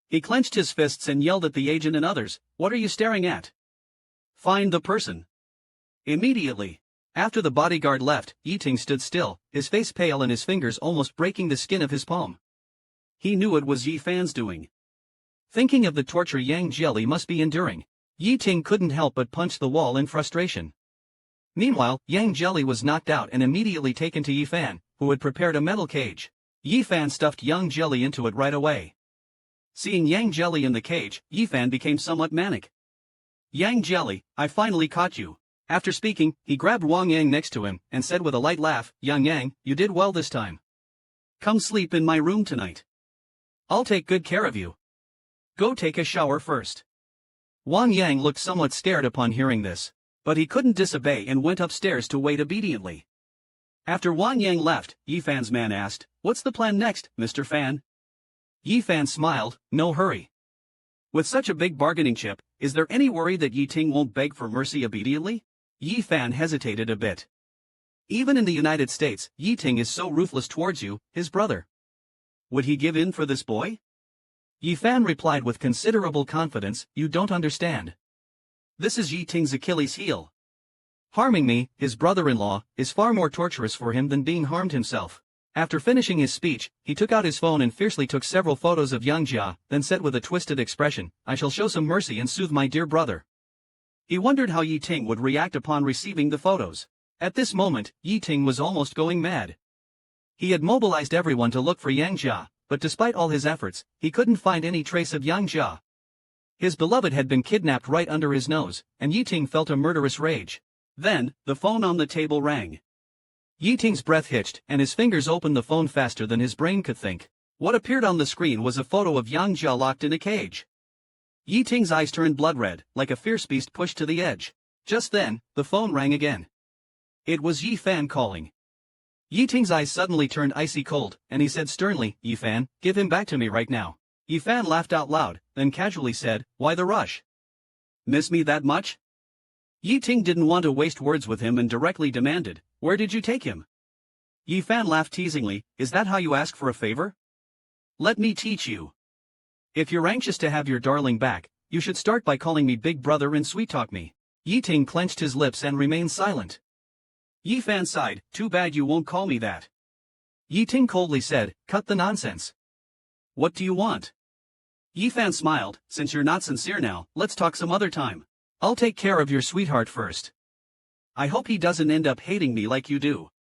Speaker 3: He clenched his fists and yelled at the agent and others, "What are you staring at? Find the person. Immediately." After the bodyguard left, Yiting stood still, his face pale and his fingers almost breaking the skin of his palm. He knew it was Yifan's doing. Thinking of the torture Yang Jelly must be enduring, Yiting couldn't help but punch the wall in frustration. Meanwhile, Yang Jelly was knocked out and immediately taken to Yifan, who had prepared a metal cage. Yifan stuffed Yang Jelly into it right away. Seeing Yang Jelly in the cage, Yifan became somewhat manic. "Yang Jelly, I finally caught you." After speaking, he grabbed Wang Yang next to him, and said with a light laugh, "Yang Yang, you did well this time. Come sleep in my room tonight. I'll take good care of you. Go take a shower first." Wang Yang looked somewhat scared upon hearing this, but he couldn't disobey and went upstairs to wait obediently. After Wang Yang left, Yifan's man asked, "What's the plan next, Mr. Fan?" Yifan smiled, "No hurry. With such a big bargaining chip, is there any worry that Yiting won't beg for mercy immediately?" Yifan hesitated a bit. "Even in the United States, Yiting is so ruthless towards you, his brother. Would he give in for this boy?" Yifan replied with considerable confidence, "You don't understand. This is Yiting's Achilles heel. Harming me, his brother-in-law, is far more torturous for him than being harmed himself." After finishing his speech, he took out his phone and fiercely took several photos of Yang Jia, then said with a twisted expression, "I shall show some mercy and soothe my dear brother." He wondered how Yiting would react upon receiving the photos. At this moment, Yiting was almost going mad. He had mobilized everyone to look for Yang Jia, but despite all his efforts, he couldn't find any trace of Yang Jia. His beloved had been kidnapped right under his nose, and Yiting felt a murderous rage. Then, the phone on the table rang. Yiting's breath hitched, and his fingers opened the phone faster than his brain could think. What appeared on the screen was a photo of Yang Jia locked in a cage. Yiting's eyes turned blood red, like a fierce beast pushed to the edge. Just then, the phone rang again. It was Yi Fan calling. Yiting's eyes suddenly turned icy cold, and he said sternly, "Yi Fan, give him back to me right now." Yi Fan laughed out loud, then casually said, "Why the rush? Miss me that much?" Yiting didn't want to waste words with him and directly demanded, "Where did you take him?" Yi Fan laughed teasingly, "Is that how you ask for a favor? Let me teach you. If you're anxious to have your darling back, you should start by calling me big brother and sweet-talk me." Yiting clenched his lips and remained silent. Yi Fan sighed, "Too bad you won't call me that." Yiting coldly said, "Cut the nonsense. What do you want?" Yi Fan smiled, "Since you're not sincere now, let's talk some other time. I'll take care of your sweetheart first. I hope he doesn't end up hating me like you do."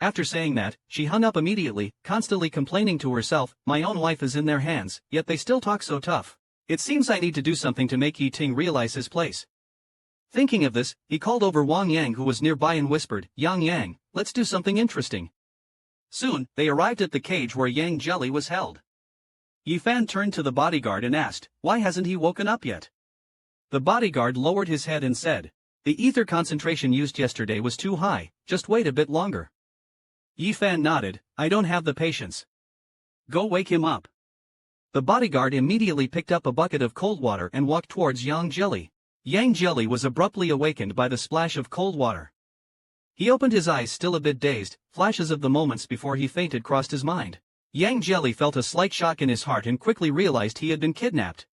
Speaker 3: After saying that, she hung up immediately, constantly complaining to herself, "My own wife is in their hands, yet they still talk so tough. It seems I need to do something to make Yiting realize his place." Thinking of this, he called over Wang Yang who was nearby and whispered, Yang, let's do something interesting." Soon, they arrived at the cage where Yang Jelly was held. Yi Fan turned to the bodyguard and asked, "Why hasn't he woken up yet?" The bodyguard lowered his head and said, "The ether concentration used yesterday was too high, just wait a bit longer." Yi Fan nodded, "I don't have the patience. Go wake him up." The bodyguard immediately picked up a bucket of cold water and walked towards Yang Jelly. Yang Jelly was abruptly awakened by the splash of cold water. He opened his eyes still a bit dazed, flashes of the moments before he fainted crossed his mind. Yang Jelly felt a slight shock in his heart and quickly realized he had been kidnapped.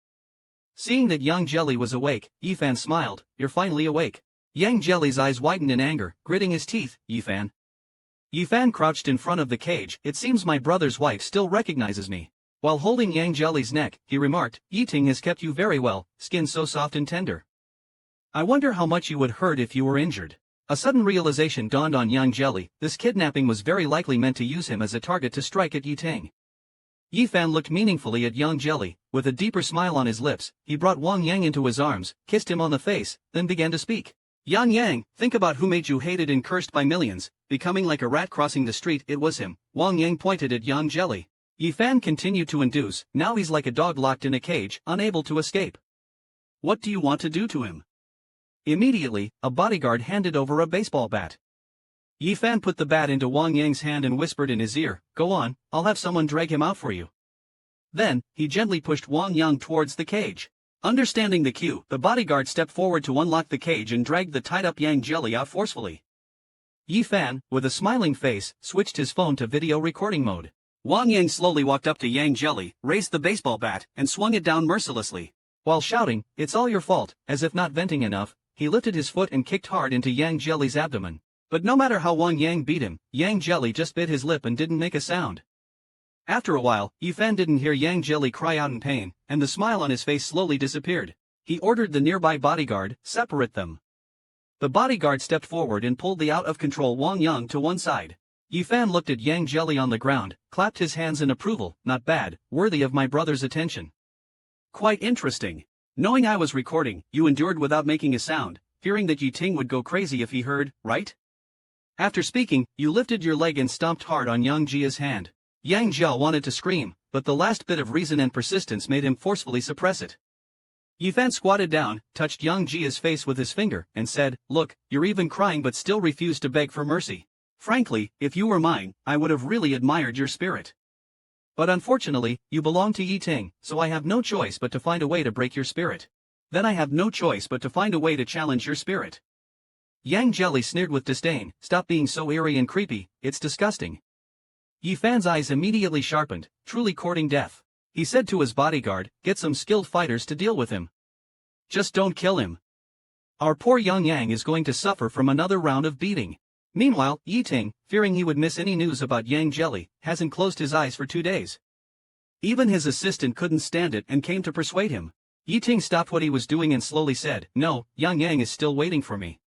Speaker 3: Seeing that Yang Jelly was awake, Yi Fan smiled, "You're finally awake." Yang Jelly's eyes widened in anger, gritting his teeth, "Yi Fan." Yi Fan crouched in front of the cage, "It seems my brother's wife still recognizes me." While holding Yang Jelly's neck, he remarked, "Yiting has kept you very well, skin so soft and tender. I wonder how much you would hurt if you were injured." A sudden realization dawned on Yang Jelly, this kidnapping was very likely meant to use him as a target to strike at Yiting. Yi Fan looked meaningfully at Yang Jelly, with a deeper smile on his lips. He brought Wang Yang into his arms, kissed him on the face, then began to speak. Yang, think about who made you hated and cursed by millions, becoming like a rat crossing the street." It was him. Wang Yang pointed at Yang Jelly. Yi Fan continued to induce, "Now he's like a dog locked in a cage, unable to escape. What do you want to do to him?" Immediately, a bodyguard handed over a baseball bat. Yi Fan put the bat into Wang Yang's hand and whispered in his ear, "Go on, I'll have someone drag him out for you." Then, he gently pushed Wang Yang towards the cage. Understanding the cue, the bodyguard stepped forward to unlock the cage and dragged the tied-up Yang Jelly out forcefully. Yi Fan, with a smiling face, switched his phone to video recording mode. Wang Yang slowly walked up to Yang Jelly, raised the baseball bat, and swung it down mercilessly. While shouting, "It's all your fault," as if not venting enough, he lifted his foot and kicked hard into Yang Jelly's abdomen. But no matter how Wang Yang beat him, Yang Jelly just bit his lip and didn't make a sound. After a while, Yi Fan didn't hear Yang Jelly cry out in pain, and the smile on his face slowly disappeared. He ordered the nearby bodyguard, "Separate them." The bodyguard stepped forward and pulled the out-of-control Wang Yang to one side. Yi Fan looked at Yang Jelly on the ground, clapped his hands in approval, "Not bad, worthy of my brother's attention. Quite interesting. Knowing I was recording, you endured without making a sound, fearing that Yiting would go crazy if he heard, right?" After speaking, you lifted your leg and stomped hard on Yang Jia's hand. Yang Jia wanted to scream, but the last bit of reason and persistence made him forcefully suppress it. Yi Fan squatted down, touched Yang Jia's face with his finger, and said, "Look, you're even crying but still refuse to beg for mercy. Frankly, if you were mine, I would have really admired your spirit. But unfortunately, you belong to Yiting, so I have no choice but to find a way to break your spirit. Then I have no choice but to find a way to challenge your spirit." Yang Jelly sneered with disdain, "Stop being so eerie and creepy, it's disgusting." Yi Fan's eyes immediately sharpened, truly courting death. He said to his bodyguard, "Get some skilled fighters to deal with him. Just don't kill him. Our poor young Yang is going to suffer from another round of beating." Meanwhile, Yiting, fearing he would miss any news about Yang Jelly, hasn't closed his eyes for 2 days. Even his assistant couldn't stand it and came to persuade him. Yiting stopped what he was doing and slowly said, "No, Yang is still waiting for me.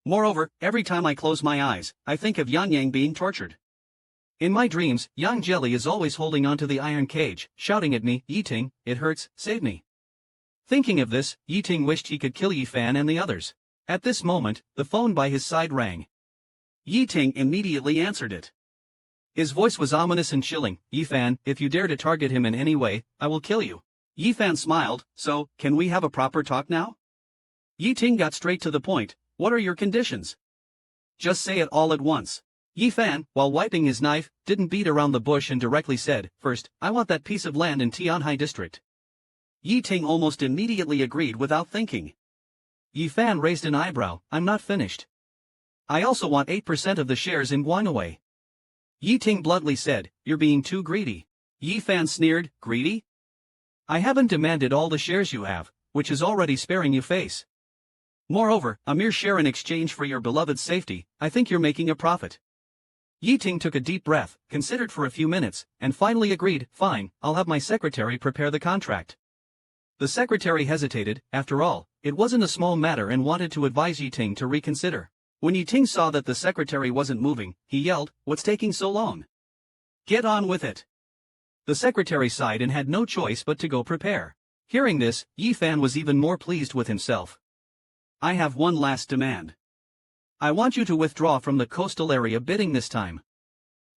Speaker 3: Moreover, every time I close my eyes, I think of Yang being tortured. In my dreams, Yang Jelly is always holding onto the iron cage, shouting at me, 'Yiting, it hurts, save me.' Thinking of this, Yi Ting wished he could kill Yi Fan and the others. At this moment, the phone by his side rang. Yi Ting immediately answered it. His voice was ominous and chilling. Yi Fan, if you dare to target him in any way, I will kill you. Yi Fan smiled. So, can we have a proper talk now? Yi Ting got straight to the point. What are your conditions? Just say it all at once. Yi Fan, while wiping his knife, didn't beat around the bush and directly said, first, I want that piece of land in Tianhai district. Yi Ting almost immediately agreed without thinking. Yi Fan raised an eyebrow. I'm not finished. I also want 8% of the shares in Guangwei. Yi Ting bluntly said, you're being too greedy. Yi Fan sneered, greedy? I haven't demanded all the shares you have, which is already sparing you face. Moreover, a mere share in exchange for your beloved's safety, I think you're making a profit. Yi Ting took a deep breath, considered for a few minutes, and finally agreed, fine, I'll have my secretary prepare the contract. The secretary hesitated. After all, it wasn't a small matter and wanted to advise Yi Ting to reconsider. When Yi Ting saw that the secretary wasn't moving, he yelled, what's taking so long? Get on with it. The secretary sighed and had no choice but to go prepare. Hearing this, Yi Fan was even more pleased with himself. I have one last demand. I want you to withdraw from the coastal area bidding this time.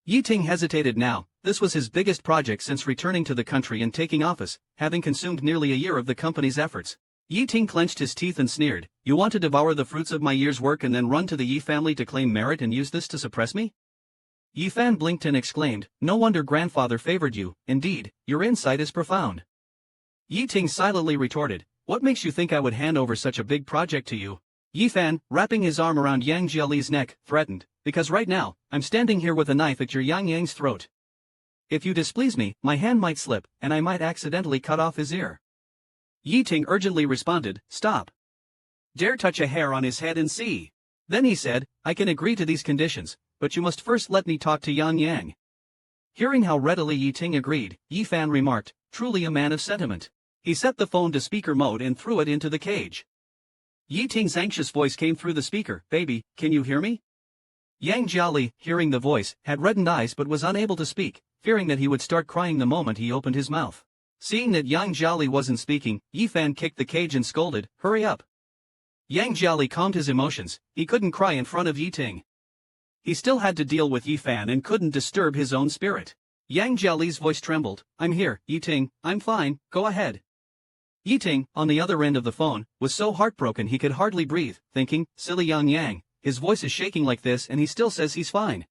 Speaker 3: Yi Ting hesitated now. This was his biggest project since returning to the country and taking office, having consumed nearly a year of the company's efforts. Yi Ting clenched his teeth and sneered, you want to devour the fruits of my year's work and then run to the Yi family to claim merit and use this to suppress me? Yi Fan blinked and exclaimed, no wonder grandfather favored you, indeed, your insight is profound. Yi Ting silently retorted, what makes you think I would hand over such a big project to you? Yi Fan, wrapping his arm around Yang Jiali's neck, threatened, because right now, I'm standing here with a knife at your Yang Yang's throat. If you displease me, my hand might slip, and I might accidentally cut off his ear. Yi Ting urgently responded, stop. Dare touch a hair on his head and see. Then he said, I can agree to these conditions, but you must first let me talk to Yang Yang. Hearing how readily Yi Ting agreed, Yi Fan remarked, truly a man of sentiment. He set the phone to speaker mode and threw it into the cage. Yi Ting's anxious voice came through the speaker, baby, can you hear me? Yang Jiali, hearing the voice, had reddened eyes but was unable to speak, fearing that he would start crying the moment he opened his mouth. Seeing that Yang Jiali wasn't speaking, Yi Fan kicked the cage and scolded, hurry up. Yang Jiali calmed his emotions. He couldn't cry in front of Yi Ting. He still had to deal with Yi Fan and couldn't disturb his own spirit. Yang Jiali's voice trembled, I'm here, Yi Ting, I'm fine, go ahead. Yi Ting, on the other end of the phone, was so heartbroken he could hardly breathe, thinking, silly Yang Yang, his voice is shaking like this and he still says he's fine.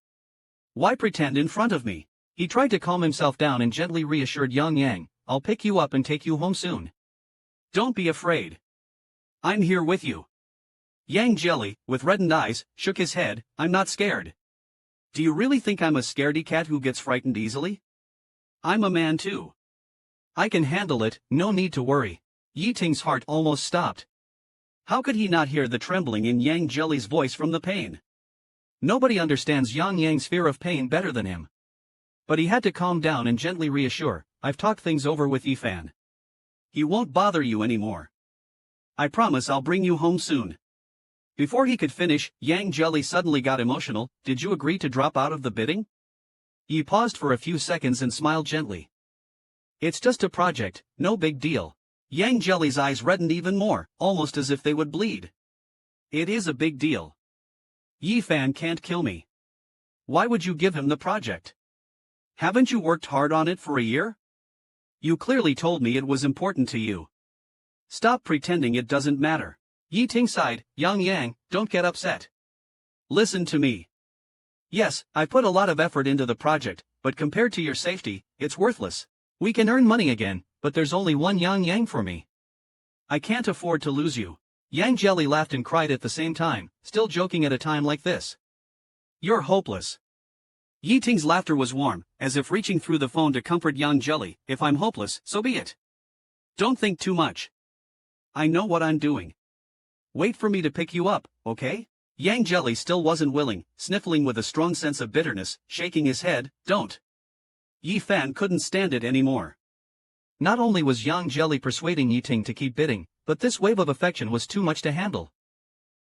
Speaker 3: Why pretend in front of me? He tried to calm himself down and gently reassured Yang Yang, I'll pick you up and take you home soon. Don't be afraid. I'm here with you. Yang Jiali, with reddened eyes, shook his head, I'm not scared. Do you really think I'm a scaredy cat who gets frightened easily? I'm a man too. I can handle it, no need to worry. Yi Ting's heart almost stopped. How could he not hear the trembling in Yang Jiali's voice from the pain? Nobody understands Yang Yang's fear of pain better than him. But he had to calm down and gently reassure, I've talked things over with Yi Fan. He won't bother you anymore. I promise I'll bring you home soon. Before he could finish, Yang Jiali suddenly got emotional, did you agree to drop out of the bidding? Yi paused for a few seconds and smiled gently. It's just a project, no big deal. Yang Jiali's eyes reddened even more, almost as if they would bleed. It is a big deal. Yi Fan can't kill me. Why would you give him the project? Haven't you worked hard on it for a year? You clearly told me it was important to you. Stop pretending it doesn't matter. Yi Ting sighed, Yang Yang, don't get upset. Listen to me. Yes, I put a lot of effort into the project, but compared to your safety, it's worthless. We can earn money again, but there's only one Yang Yang for me. I can't afford to lose you. Yang Jiali laughed and cried at the same time, still joking at a time like this. You're hopeless. Yi Ting's laughter was warm, as if reaching through the phone to comfort Yang Jiali, if I'm hopeless, so be it. Don't think too much. I know what I'm doing. Wait for me to pick you up, okay? Yang Jiali still wasn't willing, sniffling with a strong sense of bitterness, shaking his head, don't. Yi Fan couldn't stand it anymore. Not only was Yang Jiali persuading Yi Ting to keep bidding, but this wave of affection was too much to handle.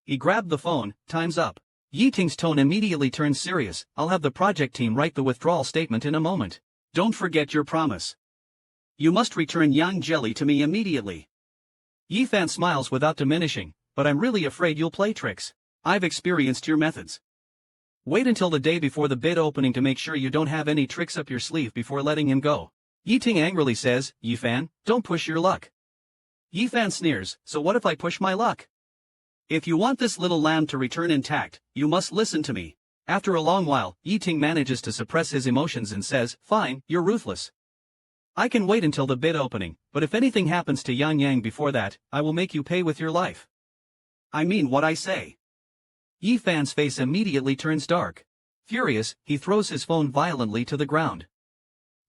Speaker 3: He grabbed the phone, time's up. Yi Ting's tone immediately turned serious, I'll have the project team write the withdrawal statement in a moment. Don't forget your promise. You must return Yang Jiali to me immediately. Yi Fan smiles without diminishing, but I'm really afraid you'll play tricks. I've experienced your methods. Wait until the day before the bid opening to make sure you don't have any tricks up your sleeve before letting him go. Yi Ting angrily says, Yi Fan, don't push your luck. Yi Fan sneers, so what if I push my luck? If you want this little lamb to return intact, you must listen to me. After a long while, Yi Ting manages to suppress his emotions and says, fine, you're ruthless. I can wait until the bid opening, but if anything happens to Yang Yang before that, I will make you pay with your life. I mean what I say. Yi Fan's face immediately turns dark. Furious, he throws his phone violently to the ground.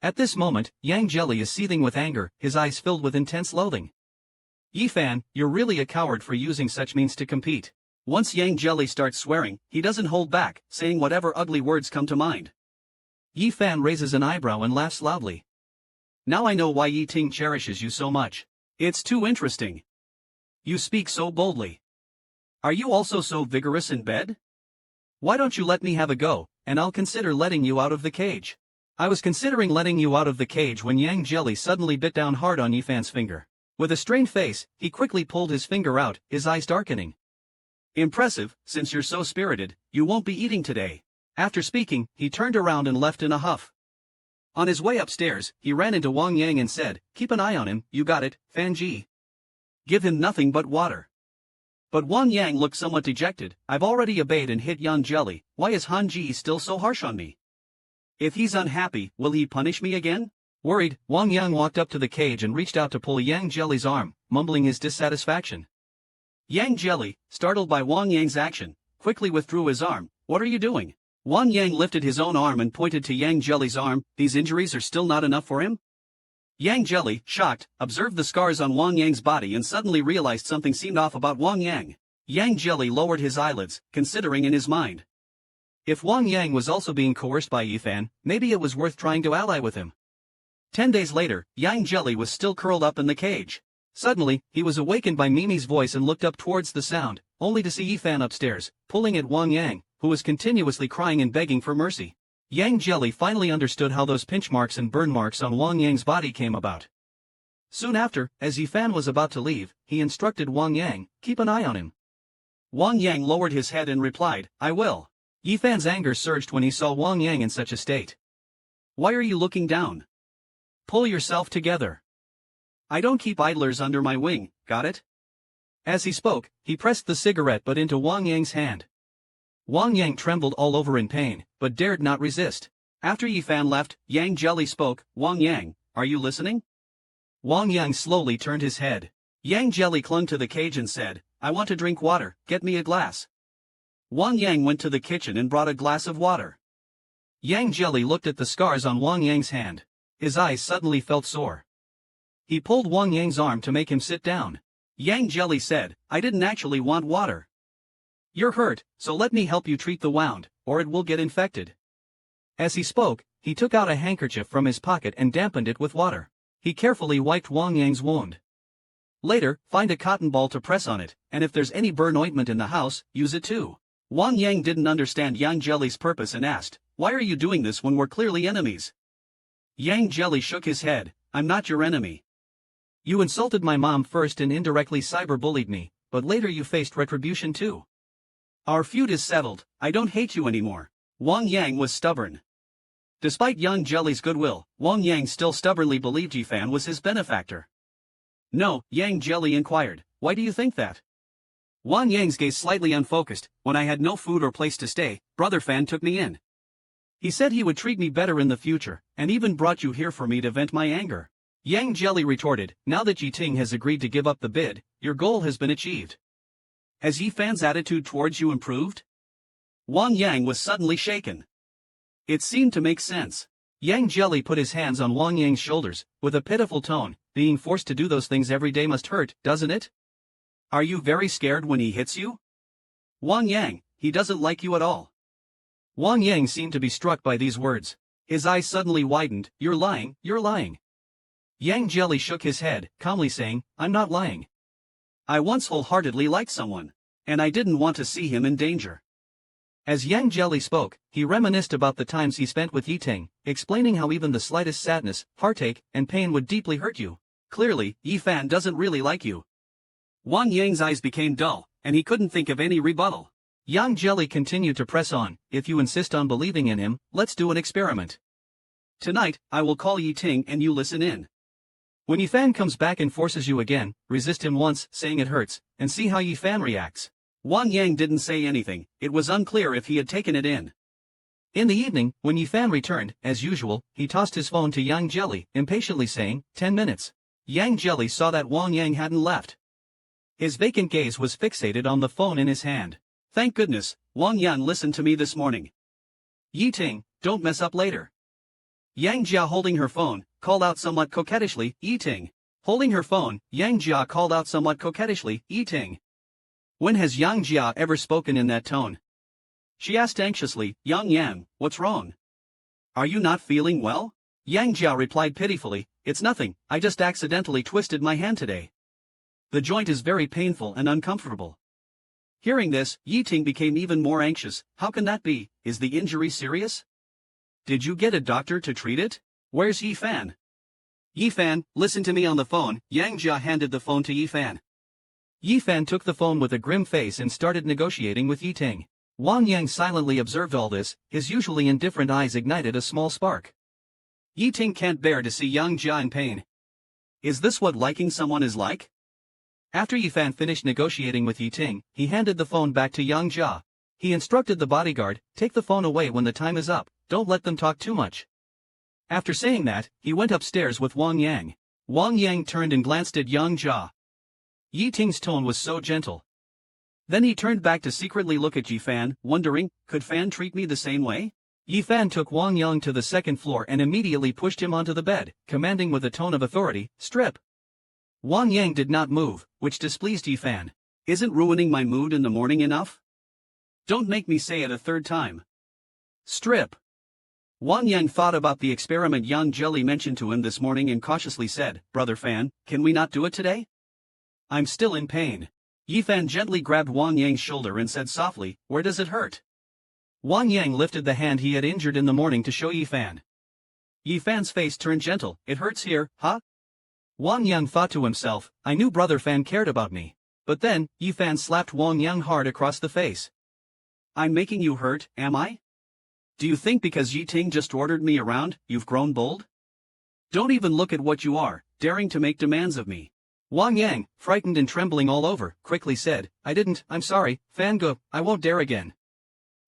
Speaker 3: At this moment, Yang Jelly is seething with anger, his eyes filled with intense loathing. Yi Fan, you're really a coward for using such means to compete. Once Yang Jelly starts swearing, he doesn't hold back, saying whatever ugly words come to mind. Yi Fan raises an eyebrow and laughs loudly. Now I know why Yi Ting cherishes you so much. It's too interesting. You speak so boldly. Are you also so vigorous in bed? Why don't you let me have a go, and I'll consider letting you out of the cage. I was considering letting you out of the cage when Yang Jelly suddenly bit down hard on Yi Fan's finger. With a strained face, he quickly pulled his finger out, his eyes darkening. Impressive, since you're so spirited, you won't be eating today. After speaking, he turned around and left in a huff. On his way upstairs, he ran into Wang Yang and said, keep an eye on him, you got it, Fan Ji. Give him nothing but water. But Wang Yang looked somewhat dejected. I've already obeyed and hit Yang Jelly, why is Han Ji still so harsh on me? If he's unhappy, will he punish me again? Worried, Wang Yang walked up to the cage and reached out to pull Yang Jelly's arm, mumbling his dissatisfaction. Yang Jelly, startled by Wang Yang's action, quickly withdrew his arm. What are you doing? Wang Yang lifted his own arm and pointed to Yang Jelly's arm. These injuries are still not enough for him? Yang Jelly, shocked, observed the scars on Wang Yang's body and suddenly realized something seemed off about Wang Yang. Yang Jelly lowered his eyelids, considering in his mind. If Wang Yang was also being coerced by Yi Fan, maybe it was worth trying to ally with him. 10 days later, Yang Jelly was still curled up in the cage. Suddenly, he was awakened by Mimi's voice and looked up towards the sound, only to see Yi Fan upstairs, pulling at Wang Yang, who was continuously crying and begging for mercy. Yang Jelly finally understood how those pinch marks and burn marks on Wang Yang's body came about. Soon after, as Yi Fan was about to leave, he instructed Wang Yang, keep an eye on him. Wang Yang lowered his head and replied, I will. Yi Fan's anger surged when he saw Wang Yang in such a state. Why are you looking down? Pull yourself together. I don't keep idlers under my wing, got it? As he spoke, he pressed the cigarette butt into Wang Yang's hand. Wang Yang trembled all over in pain, but dared not resist. After Yi Fan left, Yang Jelly spoke, Wang Yang, are you listening? Wang Yang slowly turned his head. Yang Jelly clung to the cage and said, I want to drink water, get me a glass. Wang Yang went to the kitchen and brought a glass of water. Yang Jelly looked at the scars on Wang Yang's hand. His eyes suddenly felt sore. He pulled Wang Yang's arm to make him sit down. Yang Jelly said, I didn't actually want water. You're hurt, so let me help you treat the wound, or it will get infected. As he spoke, he took out a handkerchief from his pocket and dampened it with water. He carefully wiped Wang Yang's wound. Later, find a cotton ball to press on it, and if there's any burn ointment in the house, use it too. Wang Yang didn't understand Yang Jelly's purpose and asked, why are you doing this when we're clearly enemies? Yang Jelly shook his head, I'm not your enemy. You insulted my mom first and indirectly cyberbullied me, but later you faced retribution too. Our feud is settled, I don't hate you anymore. Wang Yang was stubborn. Despite Yang Jelly's goodwill, Wang Yang still stubbornly believed Yi Fan was his benefactor. No, Yang Jelly inquired, why do you think that? Wang Yang's gaze slightly unfocused. When I had no food or place to stay, Brother Fan took me in. He said he would treat me better in the future, and even brought you here for me to vent my anger. Yang Jelly retorted, now that Yi Ting has agreed to give up the bid, your goal has been achieved. Has Yi Fan's attitude towards you improved? Wang Yang was suddenly shaken. It seemed to make sense. Yang Jelly put his hands on Wang Yang's shoulders, with a pitiful tone, being forced to do those things every day must hurt, doesn't it? Are you very scared when he hits you? Wang Yang, he doesn't like you at all. Wang Yang seemed to be struck by these words. His eyes suddenly widened, you're lying, you're lying. Yang Jelly shook his head, calmly saying, I'm not lying. I once wholeheartedly liked someone, and I didn't want to see him in danger. As Yang Jelly spoke, he reminisced about the times he spent with Yi Ting, explaining how even the slightest sadness, heartache, and pain would deeply hurt you. Clearly, Yi Fan doesn't really like you. Wang Yang's eyes became dull, and he couldn't think of any rebuttal. Yang Jelly continued to press on. If you insist on believing in him, let's do an experiment. Tonight, I will call Yi Ting and you listen in. When Yi Fan comes back and forces you again, resist him once, saying it hurts, and see how Yi Fan reacts. Wang Yang didn't say anything. It was unclear if he had taken it in. In the evening, when Yi Fan returned, as usual, he tossed his phone to Yang Jelly, impatiently saying, 10 minutes. Yang Jelly saw that Wang Yang hadn't left. His vacant gaze was fixated on the phone in his hand. Thank goodness, Wang Yang listened to me this morning. Yi Ting, don't mess up later. Yang Jia, holding her phone, called out somewhat coquettishly, Yi Ting. Holding her phone, Yang Jia called out somewhat coquettishly, Yi Ting. When has Yang Jia ever spoken in that tone? She asked anxiously, Yang Yang, what's wrong? Are you not feeling well? Yang Jia replied pitifully, it's nothing, I just accidentally twisted my hand today. The joint is very painful and uncomfortable. Hearing this, Yi Ting became even more anxious. How can that be? Is the injury serious? Did you get a doctor to treat it? Where's Yi Fan? Yi Fan, listen to me on the phone. Yang Jia handed the phone to Yi Fan. Yi Fan took the phone with a grim face and started negotiating with Yi Ting. Wang Yang silently observed all this. His usually indifferent eyes ignited a small spark. Yi Ting can't bear to see Yang Jia in pain. Is this what liking someone is like? After Yi Fan finished negotiating with Yi Ting, he handed the phone back to Yang Jia. He instructed the bodyguard, take the phone away when the time is up, don't let them talk too much. After saying that, he went upstairs with Wang Yang. Wang Yang turned and glanced at Yang Jia. Yi Ting's tone was so gentle. Then he turned back to secretly look at Yi Fan, wondering, could Fan treat me the same way? Yi Fan took Wang Yang to the second floor and immediately pushed him onto the bed, commanding with a tone of authority, strip. Wang Yang did not move, which displeased Yi Fan. Isn't ruining my mood in the morning enough? Don't make me say it a third time. Strip. Wang Yang thought about the experiment Yang Jelly mentioned to him this morning and cautiously said, Brother Fan, can we not do it today? I'm still in pain. Yi Fan gently grabbed Wang Yang's shoulder and said softly, where does it hurt? Wang Yang lifted the hand he had injured in the morning to show Yi Fan. Yi Fan's face turned gentle, it hurts here, huh? Wang Yang thought to himself, I knew Brother Fan cared about me. But then, Yi Fan slapped Wang Yang hard across the face. I'm making you hurt, am I? Do you think because Yi Ting just ordered me around, you've grown bold? Don't even look at what you are, daring to make demands of me. Wang Yang, frightened and trembling all over, quickly said, I didn't, I'm sorry, Fan go, I won't dare again.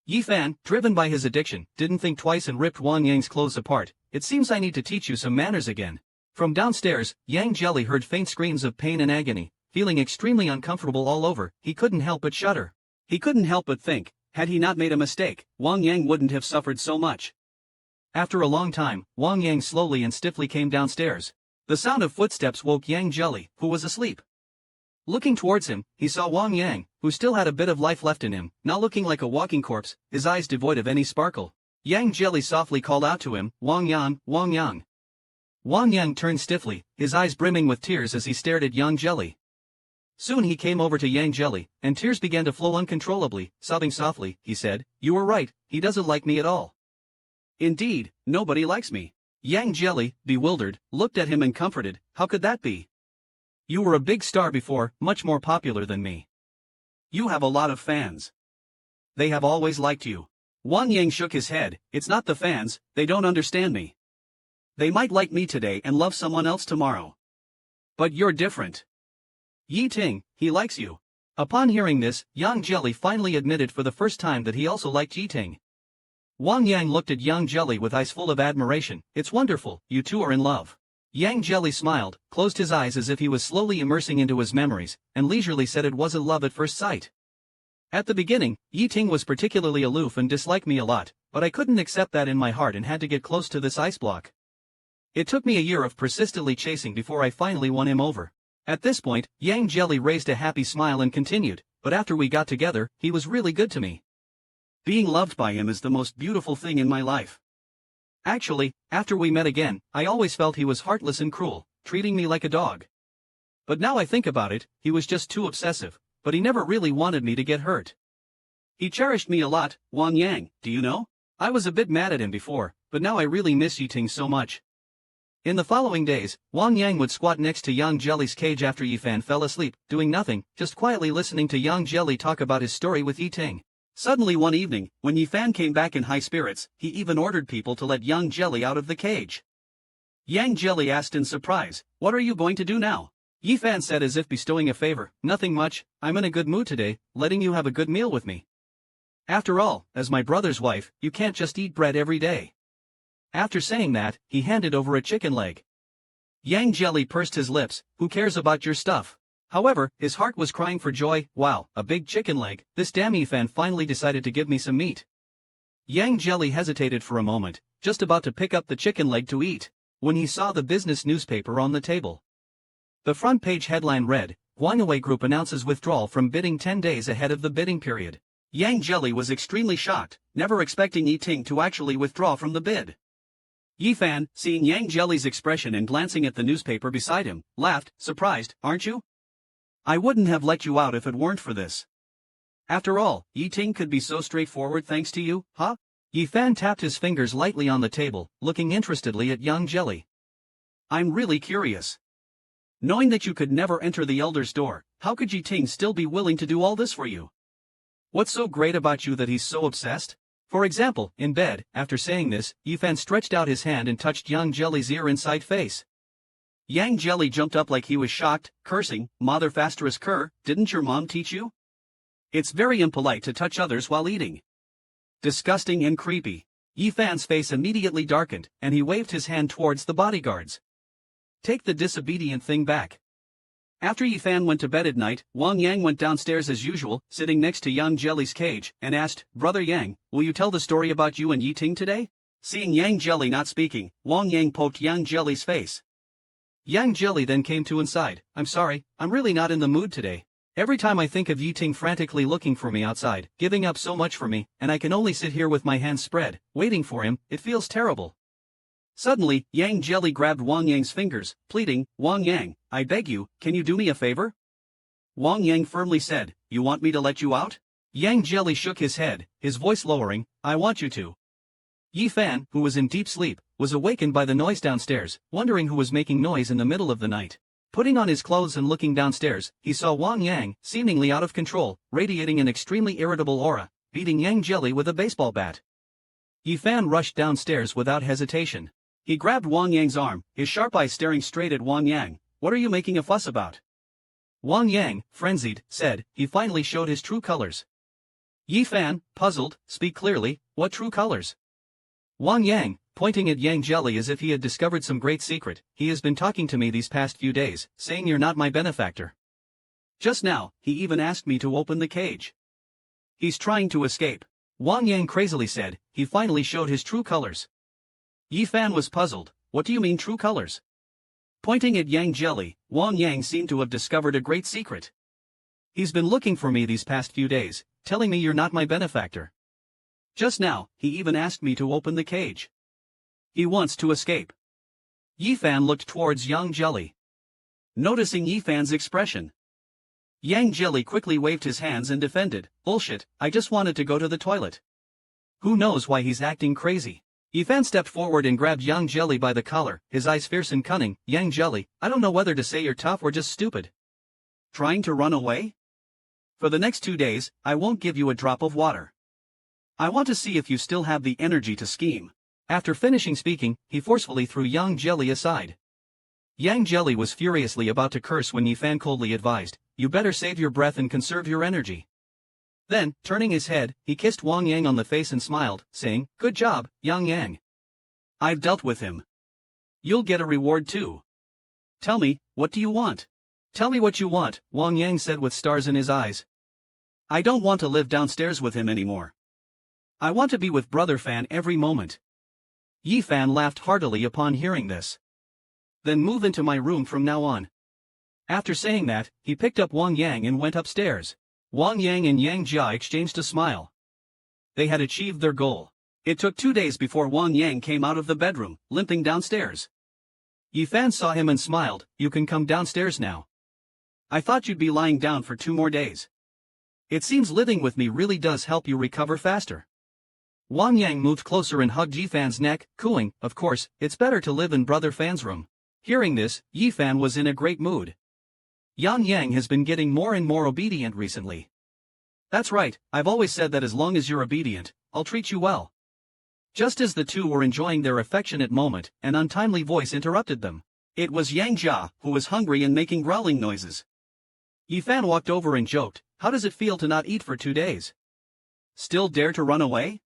Speaker 3: Yi Fan, driven by his addiction, didn't think twice and ripped Wang Yang's clothes apart. It seems I need to teach you some manners again. From downstairs, Yang Jelly heard faint screams of pain and agony. Feeling extremely uncomfortable all over, he couldn't help but shudder. He couldn't help but think, had he not made a mistake, Wang Yang wouldn't have suffered so much. After a long time, Wang Yang slowly and stiffly came downstairs. The sound of footsteps woke Yang Jelly, who was asleep. Looking towards him, he saw Wang Yang, who still had a bit of life left in him, now looking like a walking corpse, his eyes devoid of any sparkle. Yang Jelly softly called out to him, Wang Yang, Wang Yang. Wang Yang turned stiffly, his eyes brimming with tears as he stared at Yang Jelly. Soon he came over to Yang Jelly, and tears began to flow uncontrollably. Sobbing softly, he said, you were right, he doesn't like me at all. Indeed, nobody likes me. Yang Jelly, bewildered, looked at him and comforted, how could that be? You were a big star before, much more popular than me. You have a lot of fans. They have always liked you. Wang Yang shook his head, it's not the fans, they don't understand me. They might like me today and love someone else tomorrow. But you're different. Yi Ting, he likes you. Upon hearing this, Yang Jelly finally admitted for the first time that he also liked Yi Ting. Wang Yang looked at Yang Jelly with eyes full of admiration. It's wonderful, you two are in love. Yang Jelly smiled, closed his eyes as if he was slowly immersing into his memories, and leisurely said it wasn't love at first sight. At the beginning, Yi Ting was particularly aloof and disliked me a lot, but I couldn't accept that in my heart and had to get close to this ice block. It took me a year of persistently chasing before I finally won him over. At this point, Yang Jelly raised a happy smile and continued, but after we got together, he was really good to me. Being loved by him is the most beautiful thing in my life. Actually, after we met again, I always felt he was heartless and cruel, treating me like a dog. But now I think about it, he was just too obsessive, but he never really wanted me to get hurt. He cherished me a lot, Wang Yang, do you know? I was a bit mad at him before, but now I really miss Yi Ting so much. In the following days, Wang Yang would squat next to Yang Jelly's cage after Yifan fell asleep, doing nothing, just quietly listening to Yang Jelly talk about his story with Yiting. Suddenly one evening, when Yifan came back in high spirits, he even ordered people to let Yang Jelly out of the cage. Yang Jelly asked in surprise, "What are you going to do now?" Yifan said as if bestowing a favor, "Nothing much, I'm in a good mood today, letting you have a good meal with me. After all, as my brother's wife, you can't just eat bread every day." After saying that, he handed over a chicken leg. Yang Jelly pursed his lips, "Who cares about your stuff?" However, his heart was crying for joy. "Wow, a big chicken leg, this damn Yifan finally decided to give me some meat." Yang Jelly hesitated for a moment, just about to pick up the chicken leg to eat, when he saw the business newspaper on the table. The front page headline read, "Huangwei Group announces withdrawal from bidding 10 days ahead of the bidding period." Yang Jelly was extremely shocked, never expecting Yiting to actually withdraw from the bid. Yifan, seeing Yang Jelly's expression and glancing at the newspaper beside him, laughed, "Surprised, aren't you? I wouldn't have let you out if it weren't for this. After all, Yiting could be so straightforward thanks to you, huh?" Yifan tapped his fingers lightly on the table, looking interestedly at Yang Jelly. "I'm really curious. Knowing that you could never enter the Elder's door, how could Yiting still be willing to do all this for you? What's so great about you that he's so obsessed? For example, in bed." After saying this, Yifan stretched out his hand and touched Yang Jelly's ear inside face. Yang Jelly jumped up like he was shocked, cursing, "Mother Fasterus cur, didn't your mom teach you? It's very impolite to touch others while eating. Disgusting and creepy." Yifan's face immediately darkened, and he waved his hand towards the bodyguards. "Take the disobedient thing back." After Yifan went to bed at night, Wang Yang went downstairs as usual, sitting next to Yang Jelly's cage, and asked, "Brother Yang, will you tell the story about you and Yiting today?" Seeing Yang Jelly not speaking, Wang Yang poked Yang Jelly's face. Yang Jelly then came to inside. "I'm sorry, I'm really not in the mood today. Every time I think of Yiting frantically looking for me outside, giving up so much for me, and I can only sit here with my hands spread, waiting for him, it feels terrible." Suddenly, Yang Jelly grabbed Wang Yang's fingers, pleading, "Wang Yang, I beg you, can you do me a favor?" Wang Yang firmly said, "You want me to let you out?" Yang Jelly shook his head, his voice lowering, "I want you to." Yifan, who was in deep sleep, was awakened by the noise downstairs, wondering who was making noise in the middle of the night. Putting on his clothes and looking downstairs, he saw Wang Yang, seemingly out of control, radiating an extremely irritable aura, beating Yang Jelly with a baseball bat. Yifan rushed downstairs without hesitation. He grabbed Wang Yang's arm, his sharp eyes staring straight at Wang Yang. "What are you making a fuss about?" Wang Yang, frenzied, said. He finally showed his true colors. Yifan, puzzled, "Speak clearly, what true colors?" Wang Yang, pointing at Yang Jelly as if he had discovered some great secret, "He has been talking to me these past few days, saying you're not my benefactor. Just now, he even asked me to open the cage. He's trying to escape." Wang Yang crazily said. He finally showed his true colors. Yifan was puzzled. "What do you mean true colors?" Pointing at Yang Jelly, Wang Yang seemed to have discovered a great secret. "He's been looking for me these past few days, telling me you're not my benefactor. Just now, he even asked me to open the cage. He wants to escape." Yifan looked towards Yang Jelly. Noticing Yifan's expression, Yang Jelly quickly waved his hands and defended, "Bullshit, I just wanted to go to the toilet. Who knows why he's acting crazy?" Yifan stepped forward and grabbed Yang Jelly by the collar, his eyes fierce and cunning. "Yang Jelly, I don't know whether to say you're tough or just stupid. Trying to run away? For the next 2 days, I won't give you a drop of water. I want to see if you still have the energy to scheme." After finishing speaking, he forcefully threw Yang Jelly aside. Yang Jelly was furiously about to curse when Yifan coldly advised, "You better save your breath and conserve your energy." Then, turning his head, he kissed Wang Yang on the face and smiled, saying, "Good job, Yang Yang. I've dealt with him. You'll get a reward too. Tell me, what do you want?" "Tell me what you want," Wang Yang said with stars in his eyes. "I don't want to live downstairs with him anymore. I want to be with Brother Fan every moment." Yifan laughed heartily upon hearing this. "Then move into my room from now on." After saying that, he picked up Wang Yang and went upstairs. Wang Yang and Yang Jia exchanged a smile. They had achieved their goal. It took 2 days before Wang Yang came out of the bedroom, limping downstairs. Yifan saw him and smiled. "You can come downstairs now. I thought you'd be lying down for 2 more days. It seems living with me really does help you recover faster." Wang Yang moved closer and hugged Yifan's neck, cooing, "Of course, it's better to live in brother Fan's room." Hearing this, Yifan was in a great mood. Yang Yang has been getting more and more obedient recently. "That's right, I've always said that as long as you're obedient, I'll treat you well." Just as the two were enjoying their affectionate moment, an untimely voice interrupted them. It was Yang Jia, who was hungry and making growling noises. Yifan walked over and joked, "How does it feel to not eat for 2 days? Still dare to run away?"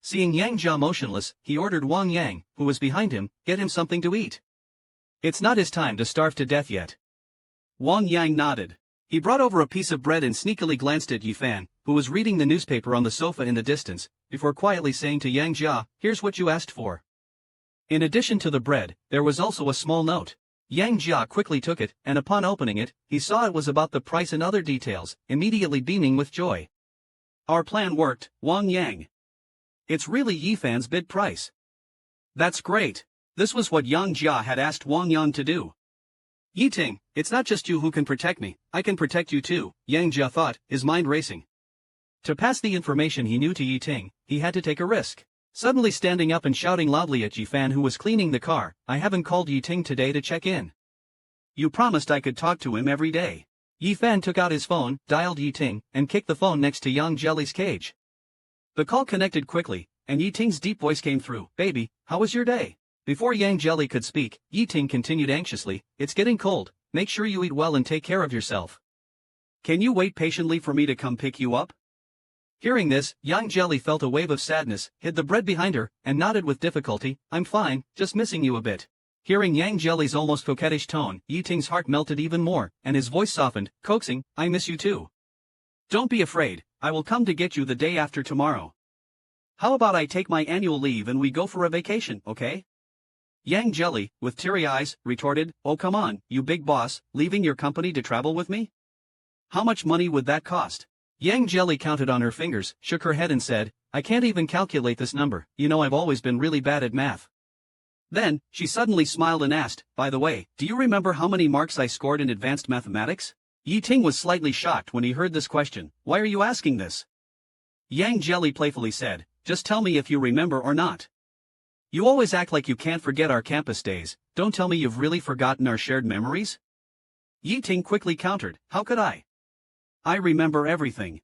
Speaker 3: Seeing Yang Jia motionless, he ordered Wang Yang, who was behind him, "Get him something to eat. It's not his time to starve to death yet." Wang Yang nodded. He brought over a piece of bread and sneakily glanced at Yifan, who was reading the newspaper on the sofa in the distance, before quietly saying to Yang Jia, "Here's what you asked for." In addition to the bread, there was also a small note. Yang Jia quickly took it, and upon opening it, he saw it was about the price and other details, immediately beaming with joy. "Our plan worked, Wang Yang. It's really Yifan's bid price." "That's great." This was what Yang Jia had asked Wang Yang to do. "Yiting, it's not just you who can protect me, I can protect you too," Yang Jia thought, his mind racing. To pass the information he knew to Yiting, he had to take a risk. Suddenly standing up and shouting loudly at Yifan, who was cleaning the car, "I haven't called Yiting today to check in. You promised I could talk to him every day." Yifan took out his phone, dialed Yiting, and kicked the phone next to Yang Jelly's cage. The call connected quickly, and Yiting's deep voice came through, "Baby, how was your day?" Before Yang Jelly could speak, Yiting continued anxiously, "It's getting cold, make sure you eat well and take care of yourself. Can you wait patiently for me to come pick you up?" Hearing this, Yang Jelly felt a wave of sadness, hid the bread behind her, and nodded with difficulty, "I'm fine, just missing you a bit." Hearing Yang Jelly's almost coquettish tone, Yiting's heart melted even more, and his voice softened, coaxing, "I miss you too. Don't be afraid, I will come to get you the day after tomorrow. How about I take my annual leave and we go for a vacation, okay?" Yang Jelly, with teary eyes, retorted, "Oh come on, you big boss, leaving your company to travel with me? How much money would that cost?" Yang Jelly counted on her fingers, shook her head and said, "I can't even calculate this number, you know I've always been really bad at math." Then, she suddenly smiled and asked, "By the way, do you remember how many marks I scored in advanced mathematics?" Yiting was slightly shocked when he heard this question. "Why are you asking this?" Yang Jelly playfully said, "Just tell me if you remember or not. You always act like you can't forget our campus days, don't tell me you've really forgotten our shared memories." Yiting quickly countered, "How could I? I remember everything."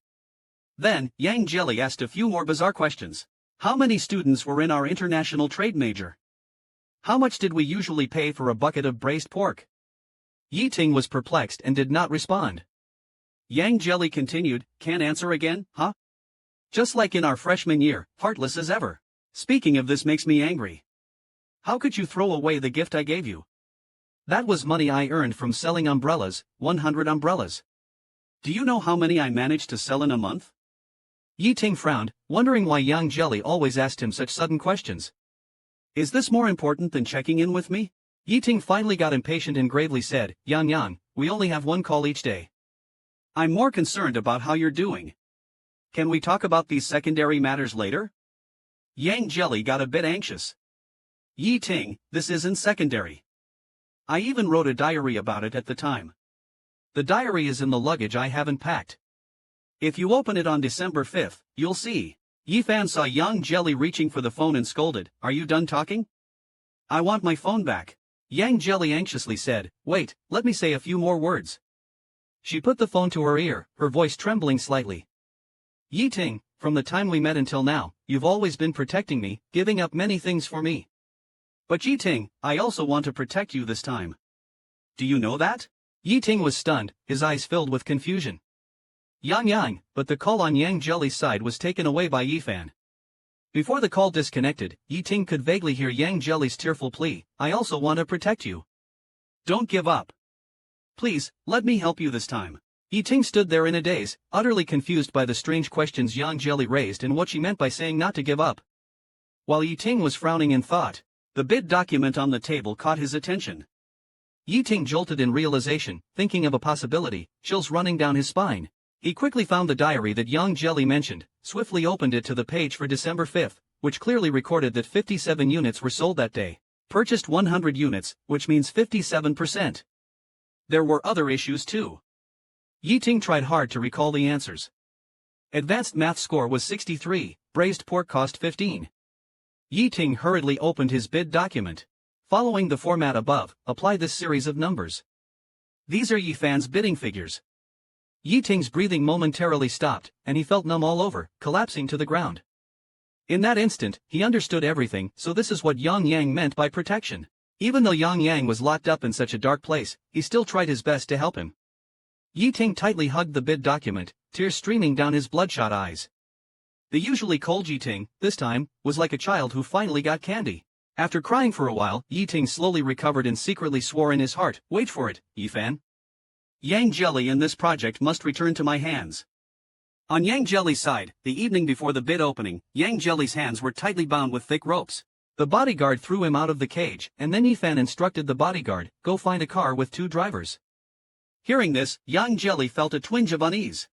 Speaker 3: Then, Yang Jelly asked a few more bizarre questions. How many students were in our international trade major? How much did we usually pay for a bucket of braised pork? Yiting was perplexed and did not respond. Yang Jelly continued, "Can't answer again, huh? Just like in our freshman year, heartless as ever. Speaking of this makes me angry. How could you throw away the gift I gave you? That was money I earned from selling umbrellas, 100 umbrellas. Do you know how many I managed to sell in a month?" Yiting frowned, wondering why Yang Jelly always asked him such sudden questions. "Is this more important than checking in with me?" Yiting finally got impatient and gravely said, Yang, we only have one call each day. I'm more concerned about how you're doing. Can we talk about these secondary matters later?" Yang Jelly got a bit anxious. "Yiting, this isn't secondary. I even wrote a diary about it at the time. The diary is in the luggage I haven't packed. If you open it on December 5th, you'll see." Yifan saw Yang Jelly reaching for the phone and scolded, "Are you done talking? I want my phone back." Yang Jelly anxiously said, "Wait, let me say a few more words." She put the phone to her ear, her voice trembling slightly. "Yiting, from the time we met until now, you've always been protecting me, giving up many things for me. But Yiting, I also want to protect you this time. Do you know that?" Yiting was stunned, his eyes filled with confusion. Yang, but the call on Yang Jelly's side was taken away by Yifan. Before the call disconnected, Yiting could vaguely hear Yang Jelly's tearful plea, "I also want to protect you. Don't give up. Please, let me help you this time." Yiting stood there in a daze, utterly confused by the strange questions Yang Jelly raised and what she meant by saying not to give up. While Yiting was frowning in thought, the bid document on the table caught his attention. Yiting jolted in realization, thinking of a possibility, chills running down his spine. He quickly found the diary that Yang Jelly mentioned, swiftly opened it to the page for December 5th, which clearly recorded that 57 units were sold that day. Purchased 100 units, which means 57%. There were other issues too. Yiting tried hard to recall the answers. Advanced math score was 63, braised pork cost 15. Yi Ting hurriedly opened his bid document. Following the format above, apply this series of numbers. These are Yi Fan's bidding figures. Yi Ting's breathing momentarily stopped, and he felt numb all over, collapsing to the ground. In that instant, he understood everything, so this is what Yang Yang meant by protection. Even though Yang Yang was locked up in such a dark place, he still tried his best to help him. Yi Ting tightly hugged the bid document, tears streaming down his bloodshot eyes. The usually cold Yi Ting, this time, was like a child who finally got candy. After crying for a while, Yi Ting slowly recovered and secretly swore in his heart, "Wait for it, Yi Fan. Yang Jelly and this project must return to my hands." On Yang Jelly's side, the evening before the bid opening, Yang Jelly's hands were tightly bound with thick ropes. The bodyguard threw him out of the cage, and then Yi Fan instructed the bodyguard, "Go find a car with 2 drivers." Hearing this, Yang Jelly felt a twinge of unease.